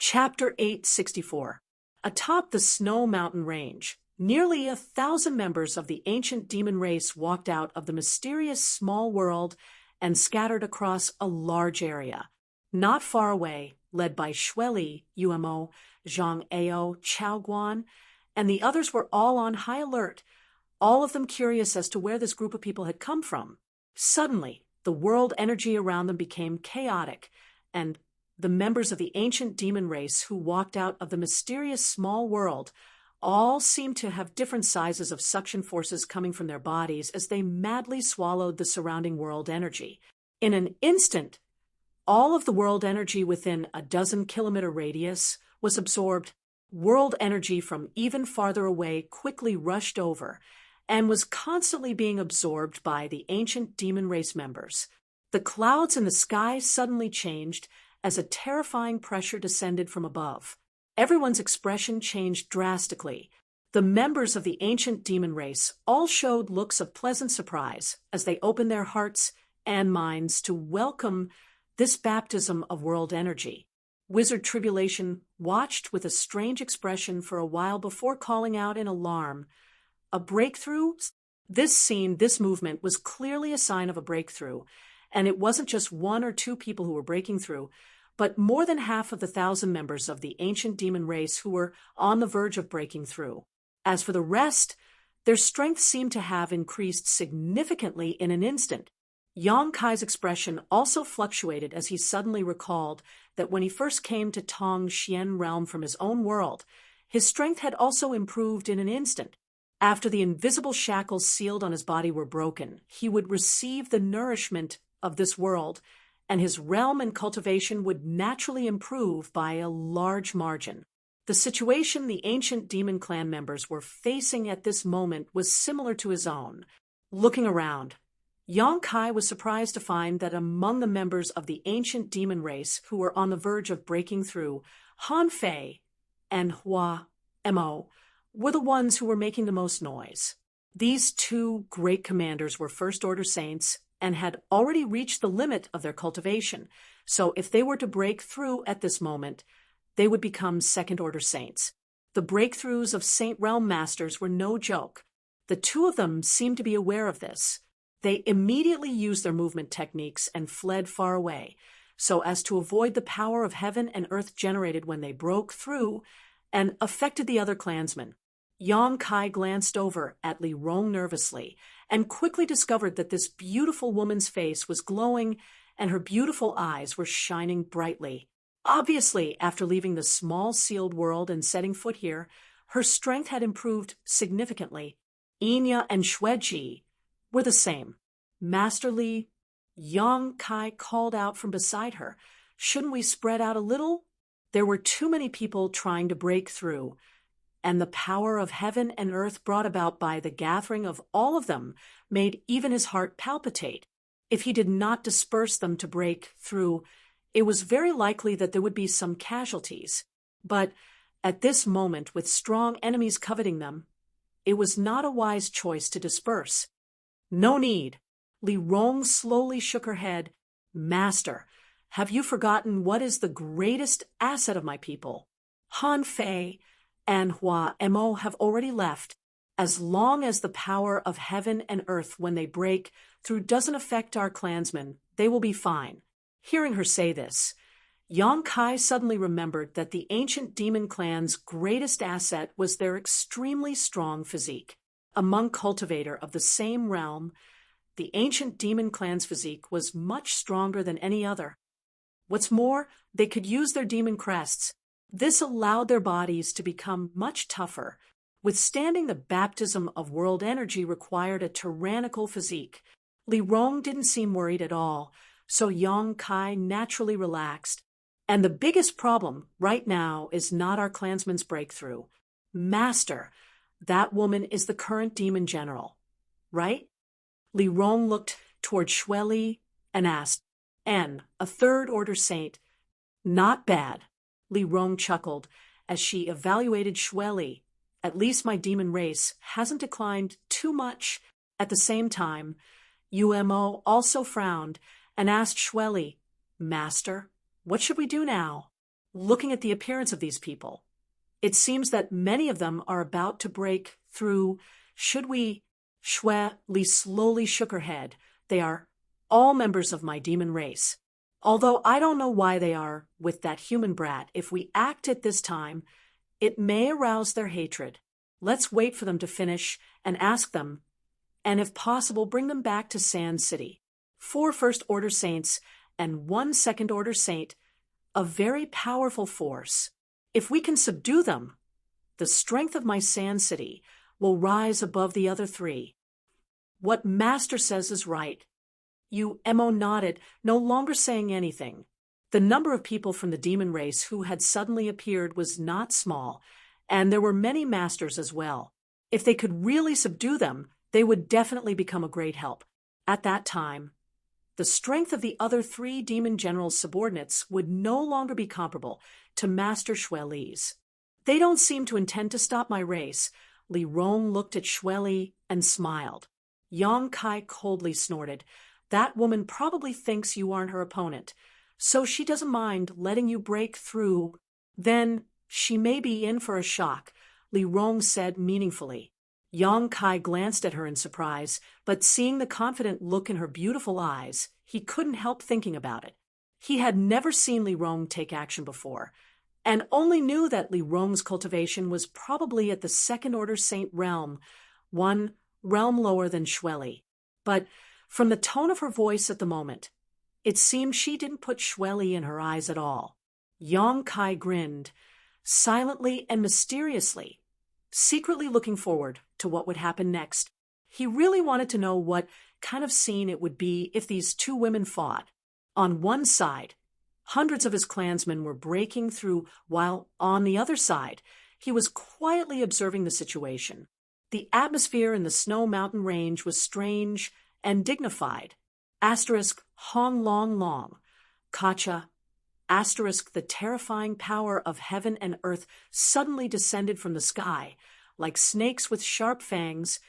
Chapter 864. Atop the Snow Mountain Range, nearly 1,000 members of the ancient demon race walked out of the mysterious small world and scattered across a large area. Not far away, led by Shueli, Umo, Zhang Ao, Chao Guan, and the others were all on high alert, all of them curious as to where this group of people had come from. Suddenly, the world energy around them became chaotic, and the members of the ancient demon race who walked out of the mysterious small world all seemed to have different sizes of suction forces coming from their bodies as they madly swallowed the surrounding world energy. In an instant, all of the world energy within a 12-kilometer radius was absorbed. World energy from even farther away quickly rushed over and was constantly being absorbed by the ancient demon race members. The clouds in the sky suddenly changed as a terrifying pressure descended from above. Everyone's expression changed drastically. The members of the ancient demon race all showed looks of pleasant surprise as they opened their hearts and minds to welcome this baptism of world energy. Wizard Tribulation watched with a strange expression for a while before calling out in alarm, "A breakthrough?" This movement was clearly a sign of a breakthrough, and it wasn't just one or two people who were breaking through, but more than half of the 1,000 members of the ancient demon race who were on the verge of breaking through. As for the rest, their strength seemed to have increased significantly in an instant. Yang Kai's expression also fluctuated as he suddenly recalled that when he first came to Tong Xian realm from his own world, his strength had also improved in an instant. After the invisible shackles sealed on his body were broken, he would receive the nourishment of this world, and his realm and cultivation would naturally improve by a large margin. The situation the ancient demon clan members were facing at this moment was similar to his own. Looking around, Yang Kai was surprised to find that among the members of the ancient demon race who were on the verge of breaking through, Han Fei and Hua Mo were the ones who were making the most noise. These two great commanders were first-order saints and had already reached the limit of their cultivation, so if they were to break through at this moment, they would become second-order saints. The breakthroughs of Saint Realm Masters were no joke. The two of them seemed to be aware of this. They immediately used their movement techniques and fled far away, so as to avoid the power of heaven and earth generated when they broke through and affected the other clansmen. Yang Kai glanced over at Li Rong nervously and quickly discovered that this beautiful woman's face was glowing and her beautiful eyes were shining brightly. Obviously, after leaving the small sealed world and setting foot here, her strength had improved significantly. Inya and Xueji were the same. Master Li, Yang Kai called out from beside her, "Shouldn't we spread out a little?" There were too many people trying to break through, and the power of heaven and earth brought about by the gathering of all of them made even his heart palpitate. If he did not disperse them to break through, it was very likely that there would be some casualties. But at this moment, with strong enemies coveting them, it was not a wise choice to disperse. "No need." Li Rong slowly shook her head. "Master, have you forgotten what is the greatest asset of my people? Han Fei and Hua Mo have already left. As long as the power of heaven and earth when they break through doesn't affect our clansmen, they will be fine." Hearing her say this, Yang Kai suddenly remembered that the ancient demon clan's greatest asset was their extremely strong physique. Among cultivator of the same realm, the ancient demon clan's physique was much stronger than any other. What's more, they could use their demon crests. This allowed their bodies to become much tougher. Withstanding the baptism of world energy required a tyrannical physique. Li Rong didn't seem worried at all, so Yang Kai naturally relaxed. And the biggest problem right now is not our clansman's breakthrough. Master, that woman is the current demon general, right? Li Rong looked toward Shueli and asked, "And a third-order saint?" "Not bad." Li Rong chuckled as she evaluated Shueli. "At least my demon race hasn't declined too much." At the same time, Umo also frowned and asked Shueli, "Master, what should we do now?" looking at the appearance of these people. It seems that many of them are about to break through. Should we? Xue Li slowly shook her head. They are all members of my demon race. Although I don't know why they are with that human brat. If we act at this time, it may arouse their hatred. Let's wait for them to finish and ask them, and if possible, bring them back to Sand City. 4 first-order saints and 1 second-order saint, a very powerful force. If we can subdue them, the strength of my Sand City will rise above the other 3. What Master says is right. Mo nodded, no longer saying anything. The number of people from the demon race who had suddenly appeared was not small, and there were many masters as well. If they could really subdue them, they would definitely become a great help. At that time, the strength of the other 3 demon generals' subordinates would no longer be comparable to Master Xue Li's. They don't seem to intend to stop my race. Li Rong looked at Xue Li and smiled. Yang Kai coldly snorted. That woman probably thinks you aren't her opponent, so she doesn't mind letting you break through. Then she may be in for a shock, Li Rong said meaningfully. Yang Kai glanced at her in surprise, but seeing the confident look in her beautiful eyes, he couldn't help thinking about it. He had never seen Li Rong take action before, and only knew that Li Rong's cultivation was probably at the second-order saint realm, 1 realm lower than Xue Li. But from the tone of her voice at the moment, it seemed she didn't put Xue Li in her eyes at all. Yang Kai grinned, silently and mysteriously, secretly looking forward to what would happen next. He really wanted to know what kind of scene it would be if these 2 women fought. On one side, hundreds of his clansmen were breaking through, while on the other side, he was quietly observing the situation. The atmosphere in the Snow Mountain Range was strange and dignified. Hong Long Long, Kacha, the terrifying power of heaven and earth suddenly descended from the sky, like snakes with sharp fangs,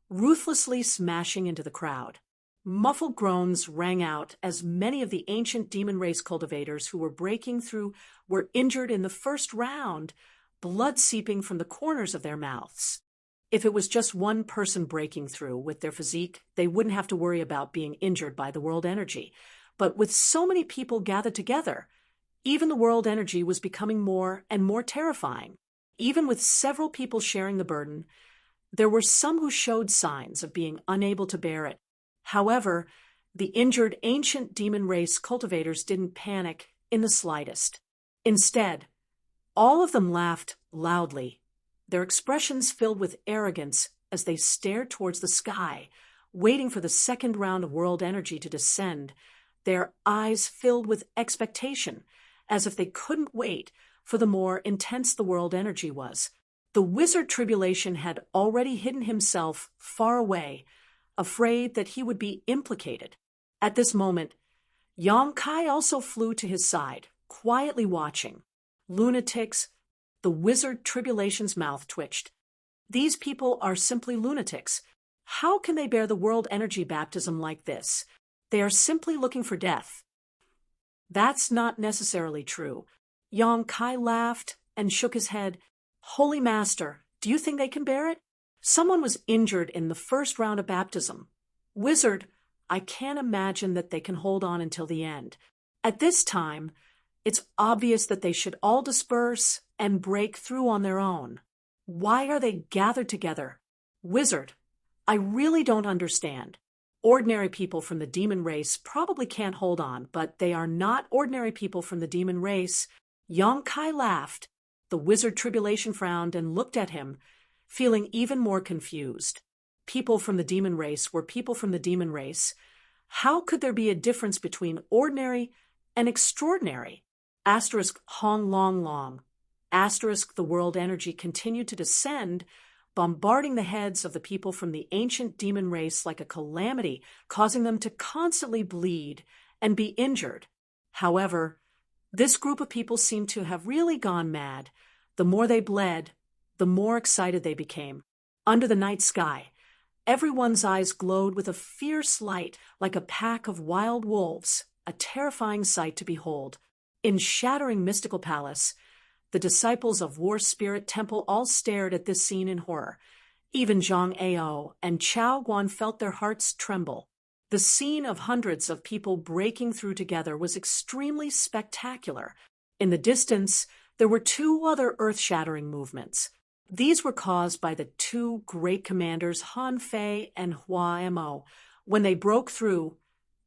ruthlessly smashing into the crowd. Muffled groans rang out as many of the ancient demon race cultivators who were breaking through were injured in the first round, blood seeping from the corners of their mouths. If it was just one person breaking through with their physique, they wouldn't have to worry about being injured by the world energy. But with so many people gathered together, even the world energy was becoming more and more terrifying. Even with several people sharing the burden, there were some who showed signs of being unable to bear it. However, the injured ancient demon race cultivators didn't panic in the slightest. Instead, all of them laughed loudly, their expressions filled with arrogance as they stared towards the sky, waiting for the second round of world energy to descend, their eyes filled with expectation, as if they couldn't wait for the more intense the world energy was. The wizard Tribulation had already hidden himself far away, afraid that he would be implicated. At this moment, Yang Kai also flew to his side, quietly watching. Lunatics, the wizard Tribulation's mouth twitched. These people are simply lunatics. How can they bear the world energy baptism like this? They are simply looking for death. That's not necessarily true. Yang Kai laughed and shook his head. Holy Master, do you think they can bear it? Someone was injured in the first round of baptism. Wizard, I can't imagine that they can hold on until the end. At this time, it's obvious that they should all disperse and break through on their own. Why are they gathered together? Wizard, I really don't understand. Ordinary people from the demon race probably can't hold on, but they are not ordinary people from the demon race. Yang Kai laughed. The wizard Tribulation frowned and looked at him, feeling even more confused. People from the demon race were people from the demon race. How could there be a difference between ordinary and extraordinary? Hong Long Long. The world energy continued to descend, bombarding the heads of the people from the ancient demon race like a calamity, causing them to constantly bleed and be injured. However, this group of people seemed to have really gone mad. The more they bled, the more excited they became. Under the night sky, everyone's eyes glowed with a fierce light like a pack of wild wolves, a terrifying sight to behold. In shattering mystical palace, the disciples of War Spirit Temple all stared at this scene in horror. Even Zhang Ao and Chao Guan felt their hearts tremble. The scene of hundreds of people breaking through together was extremely spectacular. In the distance, there were two other earth-shattering movements. These were caused by the two great commanders Han Fei and Hua Mo. When they broke through,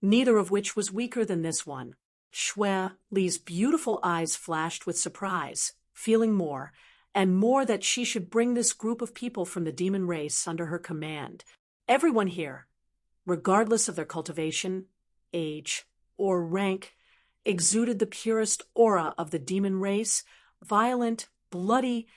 neither of which was weaker than this one. Xue Li's beautiful eyes flashed with surprise, feeling more, and more that she should bring this group of people from the demon race under her command. Everyone here, regardless of their cultivation, age, or rank, exuded the purest aura of the demon race. Violent, bloody,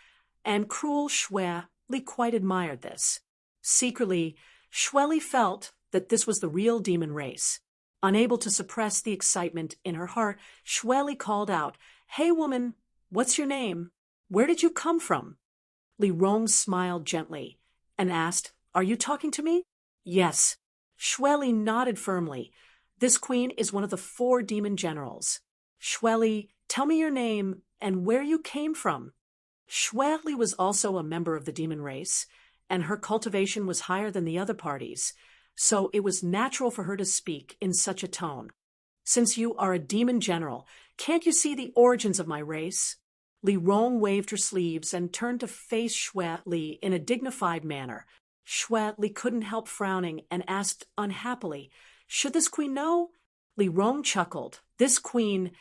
and cruel Xue Li quite admired this. Secretly, Xue Li felt that this was the real demon race. Unable to suppress the excitement in her heart, Xue Li called out, "Hey woman, what's your name? Where did you come from?" Li Rong smiled gently and asked, "Are you talking to me?" "Yes." Xue Li nodded firmly. "This queen is one of the 4 demon generals." "Xue Li, tell me your name and where you came from." Xue Li was also a member of the demon race, and her cultivation was higher than the other parties, so it was natural for her to speak in such a tone. "Since you are a demon general, can't you see the origins of my race?" Li Rong waved her sleeves and turned to face Xue Li in a dignified manner. Xue Li couldn't help frowning and asked unhappily, "Should this queen know?" Li Rong chuckled. This queen,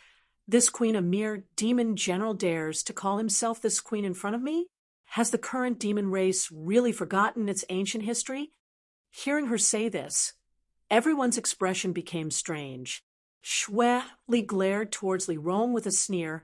a mere demon general, dares to call himself this queen in front of me? Has the current demon race really forgotten its ancient history? Hearing her say this, everyone's expression became strange. Xue Li glared towards Li Rong with a sneer,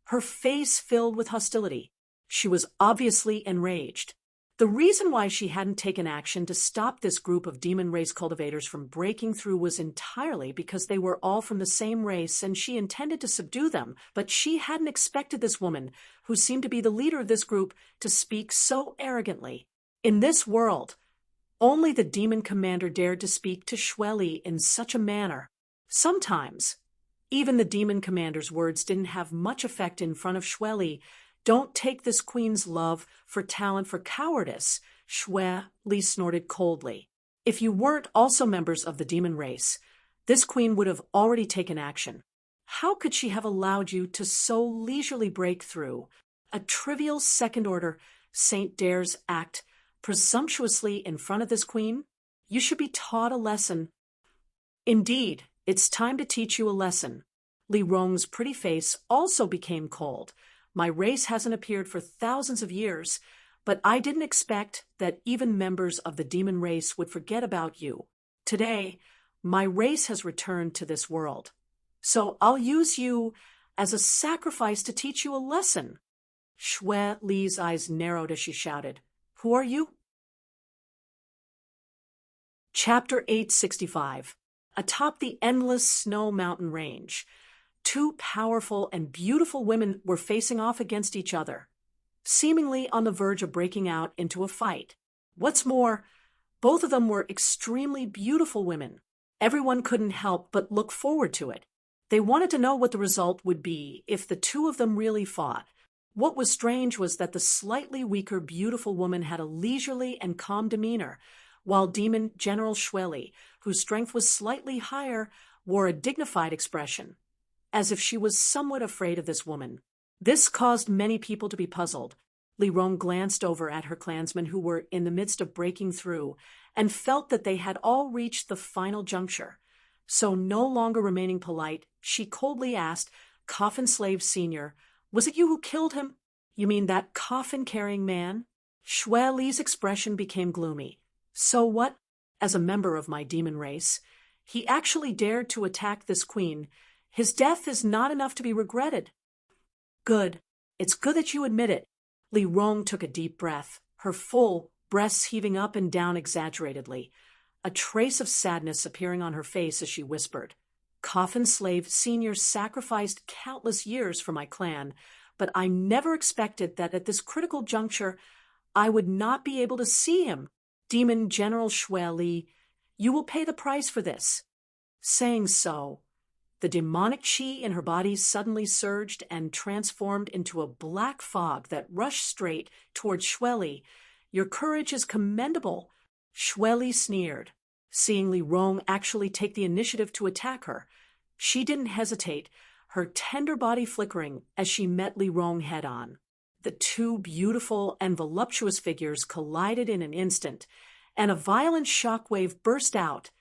her face filled with hostility. She was obviously enraged. The reason why she hadn't taken action to stop this group of demon race cultivators from breaking through was entirely because they were all from the same race and she intended to subdue them, but she hadn't expected this woman, who seemed to be the leader of this group, to speak so arrogantly. In this world, only the demon commander dared to speak to Xue Li in such a manner. Sometimes, even the demon commander's words didn't have much effect in front of Xue Li. "Don't take this queen's love for talent for cowardice," Xue Li snorted coldly. "If you weren't also members of the demon race, this queen would have already taken action. How could she have allowed you to so leisurely break through? A trivial second-order saint dares act presumptuously in front of this queen? You should be taught a lesson." "Indeed, it's time to teach you a lesson." Li Rong's pretty face also became cold. "My race hasn't appeared for thousands of years, but I didn't expect that even members of the demon race would forget about you. Today, my race has returned to this world. So I'll use you as a sacrifice to teach you a lesson." Xue Li's eyes narrowed as she shouted, "Who are you?" Chapter 865. Atop the endless snow mountain range, 2 powerful and beautiful women were facing off against each other, seemingly on the verge of breaking out into a fight. What's more, both of them were extremely beautiful women. Everyone couldn't help but look forward to it. They wanted to know what the result would be if the 2 of them really fought. What was strange was that the slightly weaker beautiful woman had a leisurely and calm demeanor, while demon General Xue Li, whose strength was slightly higher, wore a dignified expression, as if she was somewhat afraid of this woman. This caused many people to be puzzled. Li Rong glanced over at her clansmen who were in the midst of breaking through and felt that they had all reached the final juncture. So, no longer remaining polite, she coldly asked, "Coffin Slave Senior, was it you who killed him?" "You mean that coffin-carrying man?" Xue Li's expression became gloomy. "So what? As a member of my demon race, he actually dared to attack this queen. His death is not enough to be regretted." "Good. It's good that you admit it." Li Rong took a deep breath, her full breasts heaving up and down exaggeratedly, a trace of sadness appearing on her face as she whispered, "Coffin Slave Senior sacrificed countless years for my clan, but I never expected that at this critical juncture I would not be able to see him. Demon General Xue Li, you will pay the price for this." Saying so, The demonic chi in her body suddenly surged and transformed into a black fog that rushed straight toward Shueli. "Your courage is commendable," Shueli sneered, seeing Li Rong actually take the initiative to attack her. She didn't hesitate, her tender body flickering as she met Li Rong head-on. The two beautiful and voluptuous figures collided in an instant, and a violent shockwave burst out,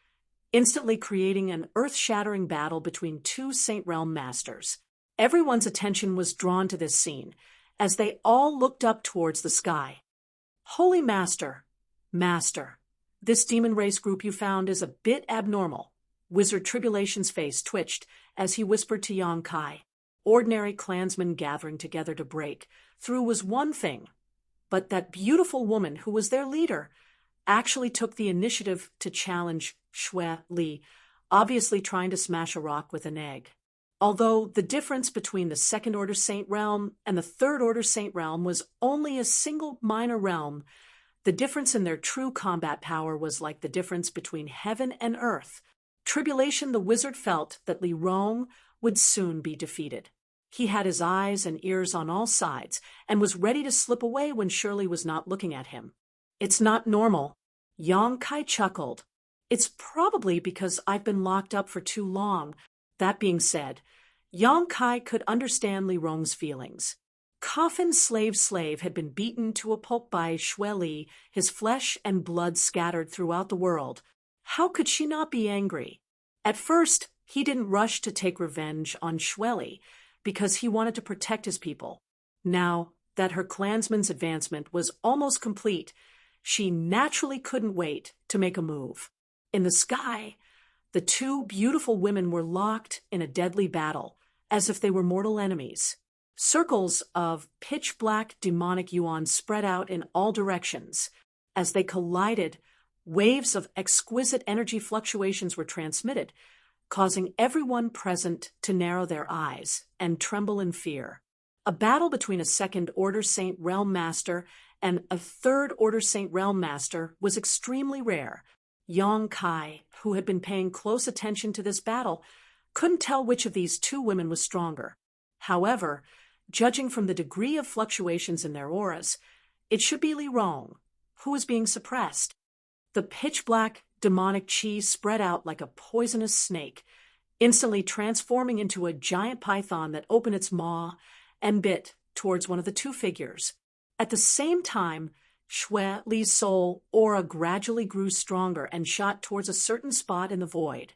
instantly creating an earth-shattering battle between two Saint Realm masters. Everyone's attention was drawn to this scene, as they all looked up towards the sky. "Holy Master, Master, this demon race group you found is a bit abnormal." Wizard Tribulation's face twitched as he whispered to Yang Kai. Ordinary clansmen gathering together to break through was one thing, but that beautiful woman who was their leader actually took the initiative to challenge Xue Li, obviously trying to smash a rock with an egg. Although the difference between the Second Order Saint Realm and the Third Order Saint Realm was only a single minor realm, the difference in their true combat power was like the difference between heaven and earth. Tribulation the wizard felt that Li Rong would soon be defeated. He had his eyes and ears on all sides and was ready to slip away when Shirley was not looking at him. "It's not normal." Yang Kai chuckled. "It's probably because I've been locked up for too long." That being said, Yang Kai could understand Li Rong's feelings. Coffin slave had been beaten to a pulp by Xue Li, his flesh and blood scattered throughout the world. How could she not be angry? At first, he didn't rush to take revenge on Xue Li because he wanted to protect his people. Now that her clansman's advancement was almost complete, she naturally couldn't wait to make a move. In the sky, the two beautiful women were locked in a deadly battle, as if they were mortal enemies. Circles of pitch-black demonic yuan spread out in all directions. As they collided, waves of exquisite energy fluctuations were transmitted, causing everyone present to narrow their eyes and tremble in fear. A battle between a Second Order Saint Realm Master and a Third Order Saint Realm Master was extremely rare. Yang Kai, who had been paying close attention to this battle, couldn't tell which of these two women was stronger. However, judging from the degree of fluctuations in their auras, it should be Li Rong, who was being suppressed. The pitch-black demonic chi spread out like a poisonous snake, instantly transforming into a giant python that opened its maw and bit towards one of the two figures. At the same time, Xue Li's soul aura gradually grew stronger and shot towards a certain spot in the void.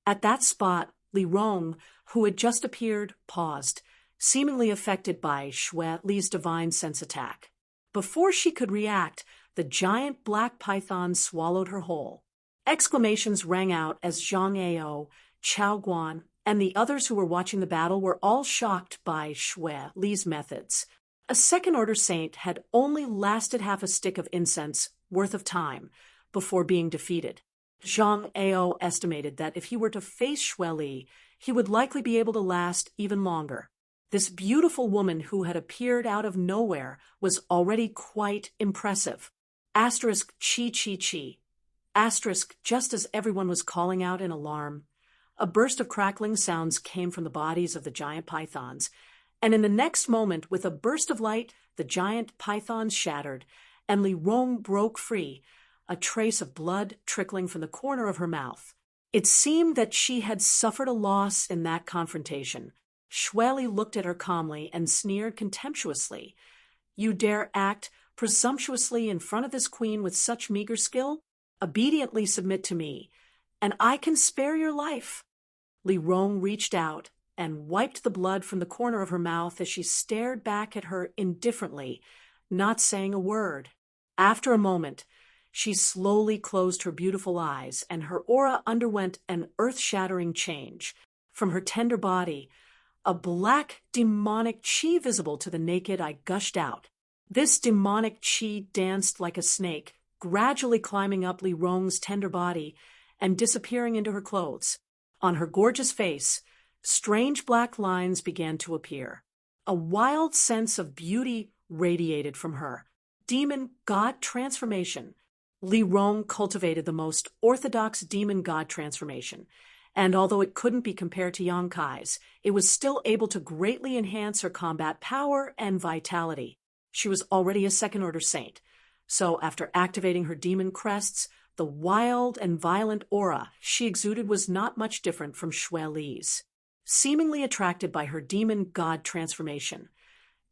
At that spot, Li Rong, who had just appeared, paused, seemingly affected by Xue Li's divine sense attack. Before she could react, the giant black python swallowed her whole. Exclamations rang out as Zhang Ao, Chao Guan, and the others who were watching the battle were all shocked by Xue Li's methods. A Second Order Saint had only lasted half a stick of incense worth of time before being defeated. Zhang Ao estimated that if he were to face Xue Li, he would likely be able to last even longer. This beautiful woman who had appeared out of nowhere was already quite impressive. Asterisk chi chi chi. Asterisk just as everyone was calling out in alarm. A burst of crackling sounds came from the bodies of the giant pythons, and in the next moment, with a burst of light, the giant pythons shattered, and Li Rong broke free, a trace of blood trickling from the corner of her mouth. It seemed that she had suffered a loss in that confrontation. Xue Li looked at her calmly and sneered contemptuously. "You dare act presumptuously in front of this queen with such meager skill? Obediently submit to me, and I can spare your life." Li Rong reached out and wiped the blood from the corner of her mouth as she stared back at her indifferently, not saying a word. After a moment, she slowly closed her beautiful eyes, and her aura underwent an earth-shattering change. From her tender body, a black demonic chi visible to the naked eye gushed out. This demonic chi danced like a snake, gradually climbing up Li Rong's tender body and disappearing into her clothes. On her gorgeous face, strange black lines began to appear. A wild sense of beauty radiated from her. Demon god transformation. Li Rong cultivated the most orthodox demon god transformation, and although it couldn't be compared to Yonkai's, it was still able to greatly enhance her combat power and vitality. She was already a second-order saint, so after activating her demon crests, the wild and violent aura she exuded was not much different from Xue Li's. Seemingly attracted by her demon god transformation,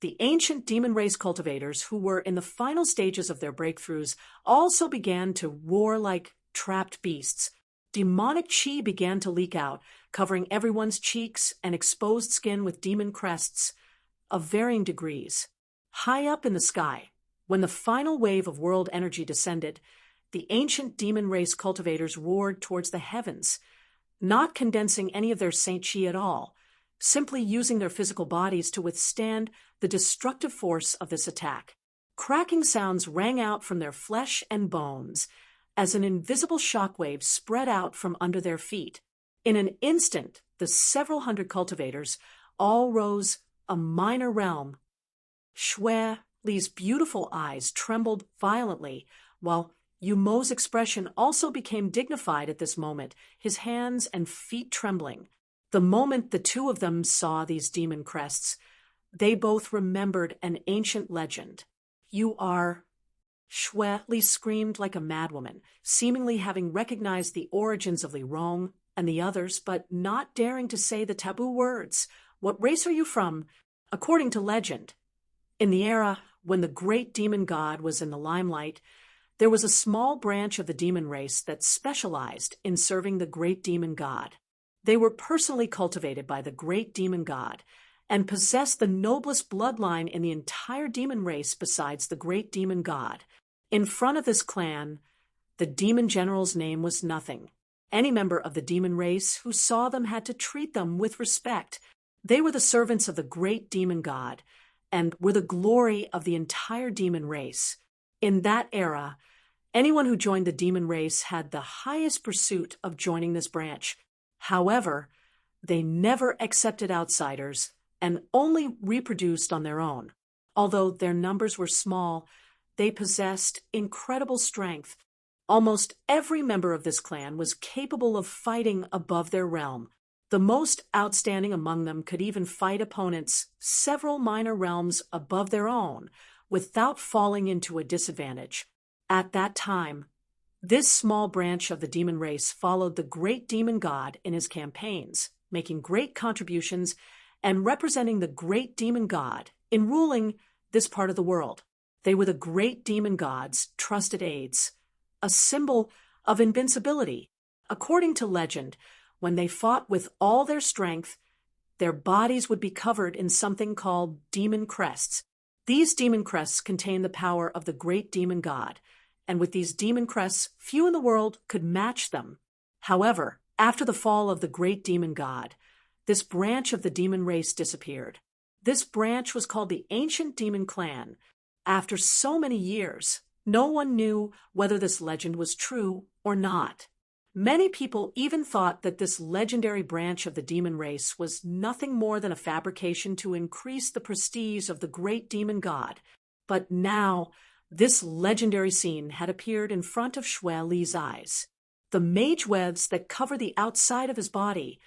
the ancient demon race cultivators, who were in the final stages of their breakthroughs, also began to roar like trapped beasts. Demonic chi began to leak out, covering everyone's cheeks and exposed skin with demon crests of varying degrees. High up in the sky, when the final wave of world energy descended, the ancient demon race cultivators roared towards the heavens, not condensing any of their saint chi at all, simply using their physical bodies to withstand the destructive force of this attack. Cracking sounds rang out from their flesh and bones as an invisible shockwave spread out from under their feet. In an instant, the several hundred cultivators all rose a minor realm. Xue Li's beautiful eyes trembled violently, while Yu Mo's expression also became dignified at this moment, his hands and feet trembling. The moment the two of them saw these demon crests, they both remembered an ancient legend. "You are..." Xue Li screamed like a madwoman, seemingly having recognized the origins of Li Rong and the others, but not daring to say the taboo words. "What race are you from?" According to legend, in the era when the great demon god was in the limelight, there was a small branch of the demon race that specialized in serving the great demon god. They were personally cultivated by the great demon god and possessed the noblest bloodline in the entire demon race besides the great demon god. In front of this clan, the demon general's name was nothing. Any member of the demon race who saw them had to treat them with respect. They were the servants of the great demon god and were the glory of the entire demon race. In that era, anyone who joined the demon race had the highest pursuit of joining this branch. However, they never accepted outsiders and only reproduced on their own. Although their numbers were small, they possessed incredible strength. Almost every member of this clan was capable of fighting above their realm. The most outstanding among them could even fight opponents several minor realms above their own without falling into a disadvantage. At that time, this small branch of the demon race followed the great demon god in his campaigns, making great contributions and representing the great demon god in ruling this part of the world. They were the great demon god's trusted aides, a symbol of invincibility. According to legend, when they fought with all their strength, their bodies would be covered in something called demon crests. These demon crests contain the power of the great demon god, and with these demon crests, few in the world could match them. However, after the fall of the great demon god, this branch of the demon race disappeared. This branch was called the Ancient Demon Clan. After so many years, no one knew whether this legend was true or not. Many people even thought that this legendary branch of the demon race was nothing more than a fabrication to increase the prestige of the great demon god. But now, this legendary scene had appeared in front of Xue Li's eyes. The mage webs that cover the outside of his body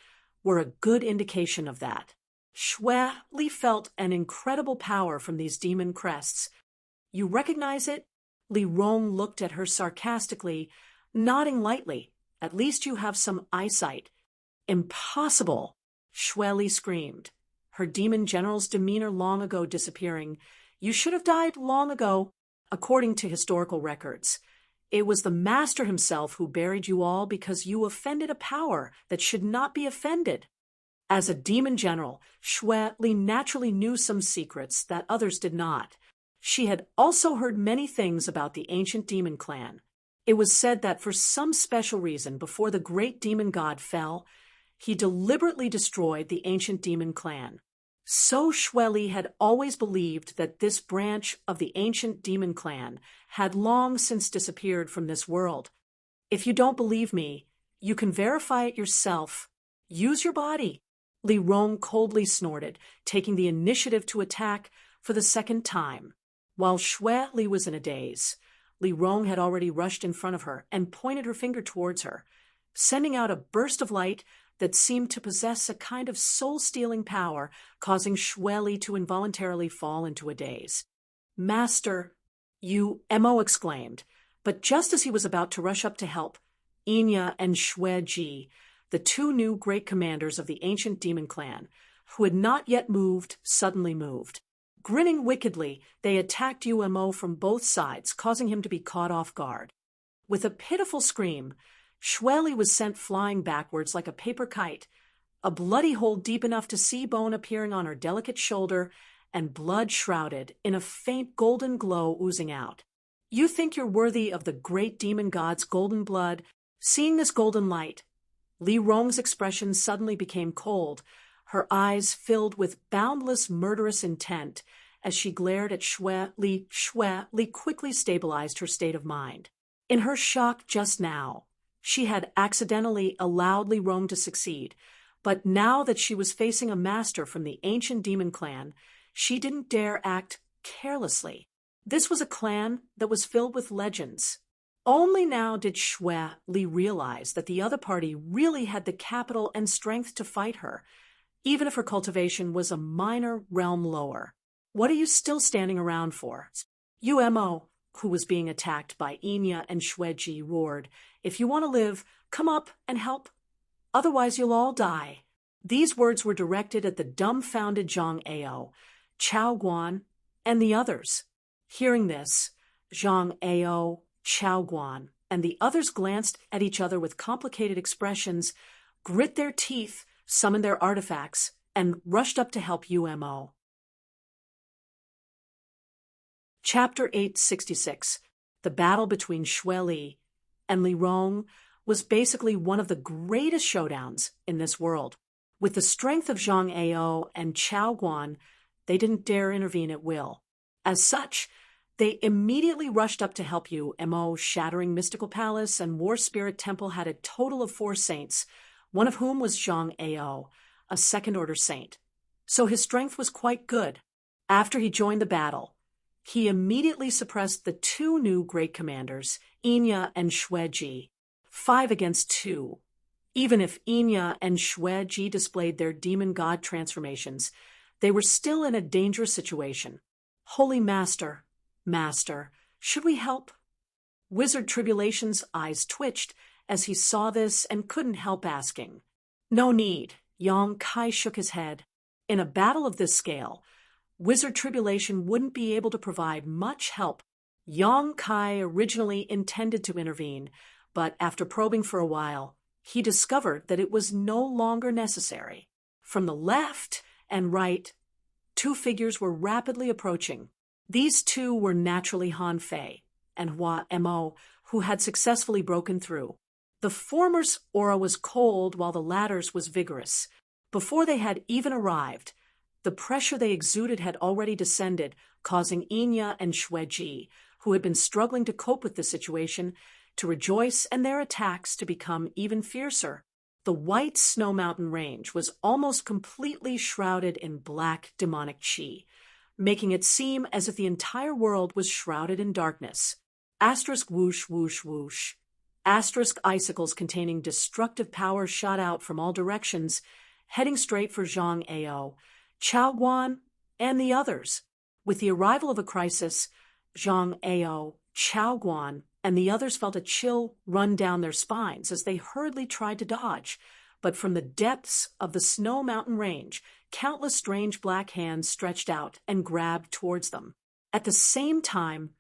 were a good indication of that. Xue Li felt an incredible power from these demon crests. "You recognize it?" Li Rong looked at her sarcastically, nodding lightly. "At least you have some eyesight." "Impossible!" Xue Li screamed, her demon general's demeanor long ago disappearing. "You should have died long ago." According to historical records, it was the master himself who buried you all because you offended a power that should not be offended. As a demon general, Xue Li naturally knew some secrets that others did not. She had also heard many things about the ancient demon clan. It was said that for some special reason, before the great demon god fell, he deliberately destroyed the ancient demon clan. So Xue Li had always believed that this branch of the ancient demon clan had long since disappeared from this world. If you don't believe me, you can verify it yourself. Use your body. Li Rong coldly snorted, taking the initiative to attack for the second time. While Xue Li was in a daze, Li Rong had already rushed in front of her and pointed her finger towards her. Sending out a burst of light, that seemed to possess a kind of soul-stealing power, causing Xue Li to involuntarily fall into a daze. "Master, you," Mo exclaimed, but just as he was about to rush up to help, Enya and Xue Ji, the two new great commanders of the ancient demon clan, who had not yet moved, suddenly moved. Grinning wickedly, they attacked Mo from both sides, causing him to be caught off guard. With a pitiful scream, Xue Li was sent flying backwards like a paper kite, a bloody hole deep enough to see bone appearing on her delicate shoulder, and blood shrouded in a faint golden glow oozing out. "You think you're worthy of the great demon god's golden blood?" Seeing this golden light, Li Rong's expression suddenly became cold, her eyes filled with boundless murderous intent as she glared at Xue Li. Xue Li quickly stabilized her state of mind. In her shock just now, she had accidentally allowed Li Rong to succeed, but now that she was facing a master from the ancient demon clan, she didn't dare act carelessly. This was a clan that was filled with legends. Only now did Xue Li realize that the other party really had the capital and strength to fight her, even if her cultivation was a minor realm lower. "What are you still standing around for?" Mo, who was being attacked by Enya and Xue Ji, roared, "If you want to live, come up and help. Otherwise you'll all die." These words were directed at the dumbfounded Zhang Ao, Chao Guan, and the others. Hearing this, Zhang Ao, Chao Guan, and the others glanced at each other with complicated expressions, grit their teeth, summoned their artifacts, and rushed up to help Mo. Chapter 866. The battle between Xue Li and Li Rong was basically one of the greatest showdowns in this world. With the strength of Zhang Ao and Chao Guan, they didn't dare intervene at will. As such, they immediately rushed up to help Mo. Shattering Mystical Palace and War Spirit Temple had a total of 4 saints, one of whom was Zhang Ao, a second-order saint. So his strength was quite good. After he joined the battle, he immediately suppressed the 2 new great commanders, Enya and Xue Ji, 5 against 2. Even if Enya and Xue Ji displayed their demon god transformations, they were still in a dangerous situation. "Holy Master, Master, should we help?" Wizard Tribulation's eyes twitched as he saw this and couldn't help asking. "No need," Yang Kai shook his head. In a battle of this scale, Wizard Tribulation wouldn't be able to provide much help. Yang Kai originally intended to intervene, but after probing for a while, he discovered that it was no longer necessary. From the left and right, 2 figures were rapidly approaching. These 2 were naturally Han Fei and Hua Mo, who had successfully broken through. The former's aura was cold while the latter's was vigorous. Before they had even arrived, the pressure they exuded had already descended, causing Enya and Xue Ji, who had been struggling to cope with the situation, to rejoice and their attacks to become even fiercer. The white snow mountain range was almost completely shrouded in black demonic chi, making it seem as if the entire world was shrouded in darkness. Asterisk whoosh whoosh whoosh. Asterisk icicles containing destructive power shot out from all directions, heading straight for Zhang Ao, Chao Guan, and the others. With the arrival of a crisis, Zhang Ao, Chao Guan, and the others felt a chill run down their spines as they hurriedly tried to dodge. But from the depths of the snow mountain range, countless strange black hands stretched out and grabbed towards them. At the same time,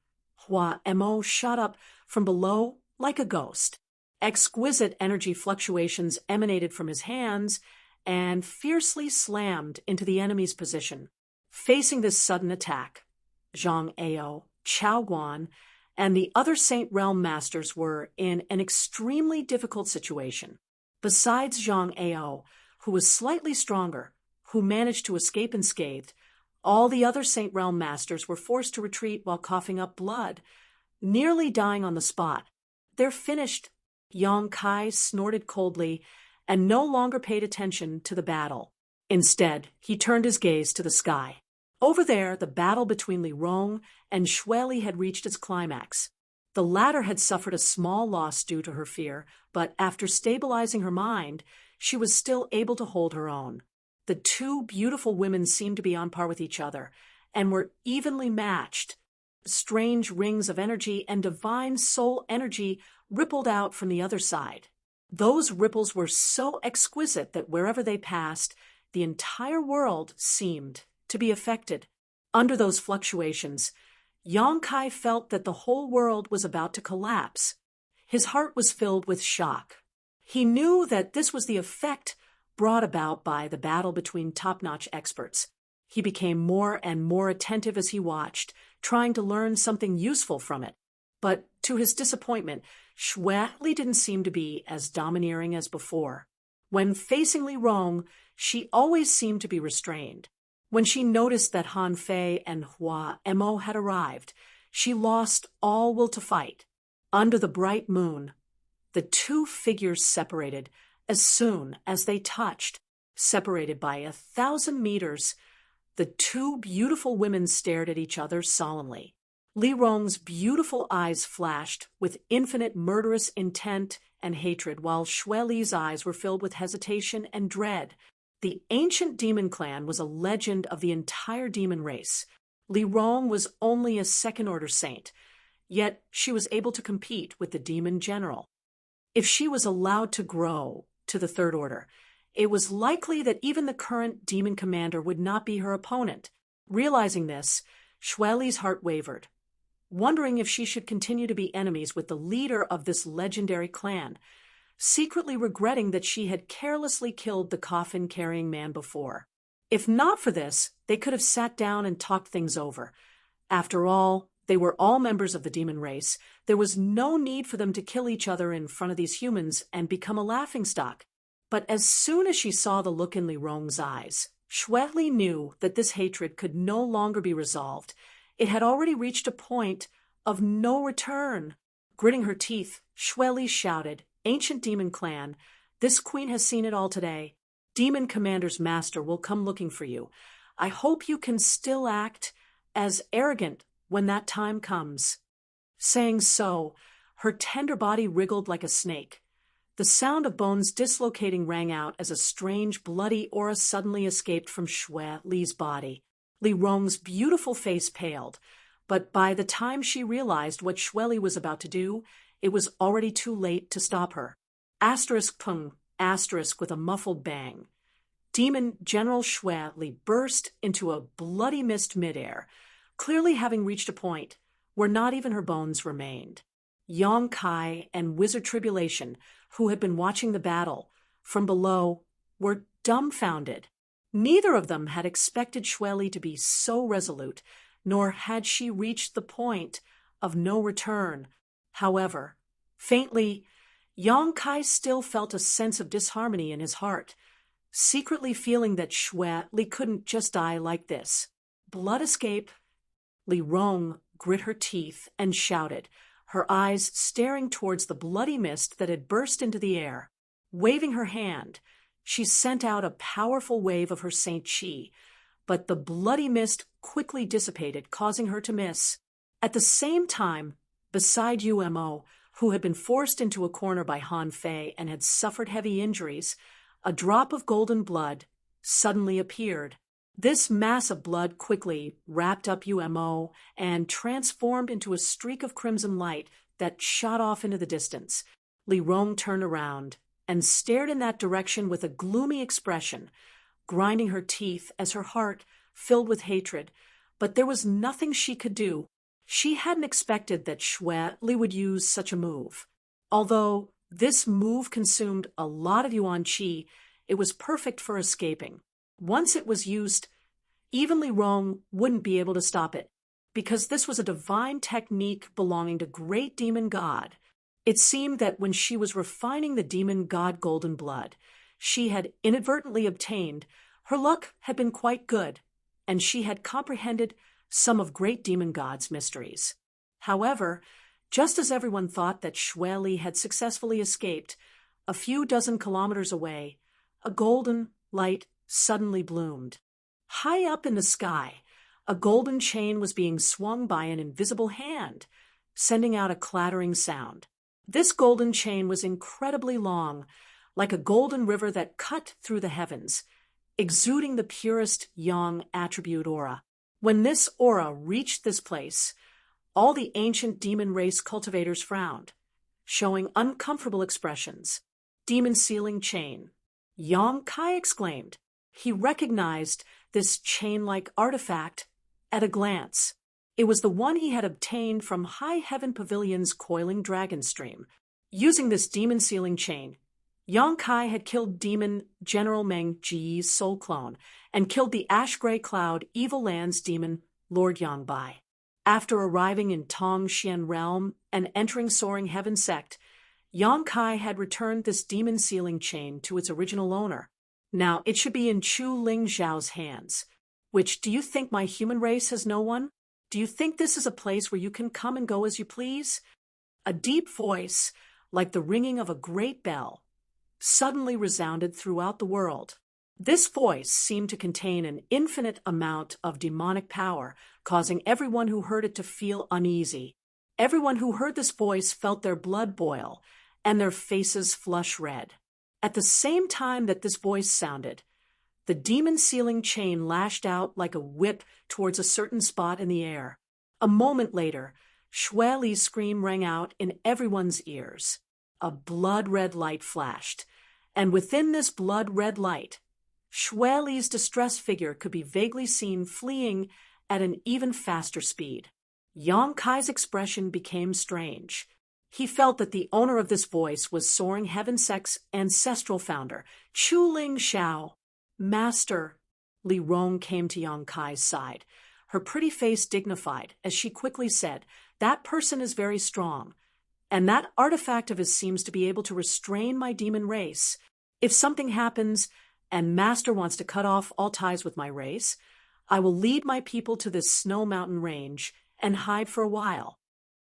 Hua Mo shot up from below like a ghost. Exquisite energy fluctuations emanated from his hands and fiercely slammed into the enemy's position. Facing this sudden attack, Zhang Ao, Chao Guan, and the other Saint Realm Masters were in an extremely difficult situation. Besides Zhang Ao, who was slightly stronger, who managed to escape unscathed, all the other Saint Realm Masters were forced to retreat while coughing up blood, nearly dying on the spot. "They're finished," Yang Kai snorted coldly and no longer paid attention to the battle. Instead, he turned his gaze to the sky. Over there, the battle between Li Rong and Xue Li had reached its climax. The latter had suffered a small loss due to her fear, but after stabilizing her mind, she was still able to hold her own. The two beautiful women seemed to be on par with each other and were evenly matched. Strange rings of energy and divine soul energy rippled out from the other side. Those ripples were so exquisite that wherever they passed, the entire world seemed to be affected. Under those fluctuations, Yang Kai felt that the whole world was about to collapse. His heart was filled with shock. He knew that this was the effect brought about by the battle between top-notch experts. He became more and more attentive as he watched, trying to learn something useful from it. But to his disappointment, Xue Li didn't seem to be as domineering as before. When facing Li Rong, she always seemed to be restrained. When she noticed that Han Fei and Hua Mo had arrived, she lost all will to fight. Under the bright moon, the two figures separated as soon as they touched. Separated by 1,000 meters, the two beautiful women stared at each other solemnly. Li Rong's beautiful eyes flashed with infinite murderous intent and hatred, while Xue Li's eyes were filled with hesitation and dread. The ancient demon clan was a legend of the entire demon race. Li Rong was only a second-order saint, yet she was able to compete with the demon general. If she was allowed to grow to the third order, it was likely that even the current demon commander would not be her opponent. Realizing this, Xue Li's heart wavered, wondering if she should continue to be enemies with the leader of this legendary clan, secretly regretting that she had carelessly killed the coffin-carrying man before. If not for this, they could have sat down and talked things over. After all, they were all members of the demon race. There was no need for them to kill each other in front of these humans and become a laughingstock. But as soon as she saw the look in Li Rong's eyes, Xue Li knew that this hatred could no longer be resolved. It had already reached a point of no return. Gritting her teeth, Xue Li shouted, "Ancient demon clan, this queen has seen it all today. Demon commander's master will come looking for you. I hope you can still act as arrogant when that time comes." Saying so, her tender body wriggled like a snake. The sound of bones dislocating rang out as a strange bloody aura suddenly escaped from Xue Li's body. Li Rong's beautiful face paled, but by the time she realized what Xue Li was about to do, it was already too late to stop her. Pung, with a muffled bang. Demon General Xue Li burst into a bloody mist midair, clearly having reached a point where not even her bones remained. Yang Kai and Wizard Tribulation, who had been watching the battle from below, were dumbfounded. Neither of them had expected Xue Li to be so resolute, nor had she reached the point of no return. However, faintly, Yang Kai still felt a sense of disharmony in his heart, secretly feeling that Xue Li couldn't just die like this. Blood escape. Li Rong grit her teeth and shouted, her eyes staring towards the bloody mist that had burst into the air. Waving her hand, she sent out a powerful wave of her Saint Chi, but the bloody mist quickly dissipated, causing her to miss. At the same time, beside Mo, who had been forced into a corner by Han Fei and had suffered heavy injuries, a drop of golden blood suddenly appeared. This mass of blood quickly wrapped up Mo and transformed into a streak of crimson light that shot off into the distance. Li Rong turned around and stared in that direction with a gloomy expression, grinding her teeth as her heart filled with hatred. But there was nothing she could do. She hadn't expected that Xue Li would use such a move. Although this move consumed a lot of Yuan Qi, it was perfect for escaping. Once it was used, even Li Rong wouldn't be able to stop it, because this was a divine technique belonging to great demon god. It seemed that when she was refining the demon god golden blood she had inadvertently obtained, her luck had been quite good, and she had comprehended some of great demon god's mysteries. However, just as everyone thought that Xue Li had successfully escaped, a few dozen kilometers away, a golden light suddenly bloomed. High up in the sky, a golden chain was being swung by an invisible hand, sending out a clattering sound. This golden chain was incredibly long, like a golden river that cut through the heavens, exuding the purest yang attribute aura. When this aura reached this place, all the ancient demon race cultivators frowned, showing uncomfortable expressions. Demon sealing chain. Yang Kai exclaimed. He recognized this chain-like artifact at a glance. It was the one he had obtained from High Heaven Pavilion's coiling dragon stream. Using this demon sealing chain, Yang Kai had killed demon General Meng Ji's soul clone and killed the Ash Gray Cloud Evil Land's demon Lord Yang Bai. After arriving in Tong Xian Realm and entering Soaring Heaven Sect, Yang Kai had returned this demon sealing chain to its original owner. Now it should be in Chu Ling Zhao's hands. Which, do you think my human race has no one? Do you think this is a place where you can come and go as you please? A deep voice, like the ringing of a great bell, suddenly resounded throughout the world. This voice seemed to contain an infinite amount of demonic power, causing everyone who heard it to feel uneasy. Everyone who heard this voice felt their blood boil and their faces flush red. At the same time that this voice sounded, the demon sealing chain lashed out like a whip towards a certain spot in the air. A moment later, Xue Li's scream rang out in everyone's ears. A blood-red light flashed, and within this blood-red light, Xue Li's distressed figure could be vaguely seen fleeing at an even faster speed. Yang Kai's expression became strange. He felt that the owner of this voice was Soaring Heaven Sect's ancestral founder, Chu Ling Zhao. Master, Li Rong came to Yang Kai's side, her pretty face dignified, as she quickly said, "That person is very strong, and that artifact of his seems to be able to restrain my demon race. If something happens, and Master wants to cut off all ties with my race, I will lead my people to this snow mountain range and hide for a while."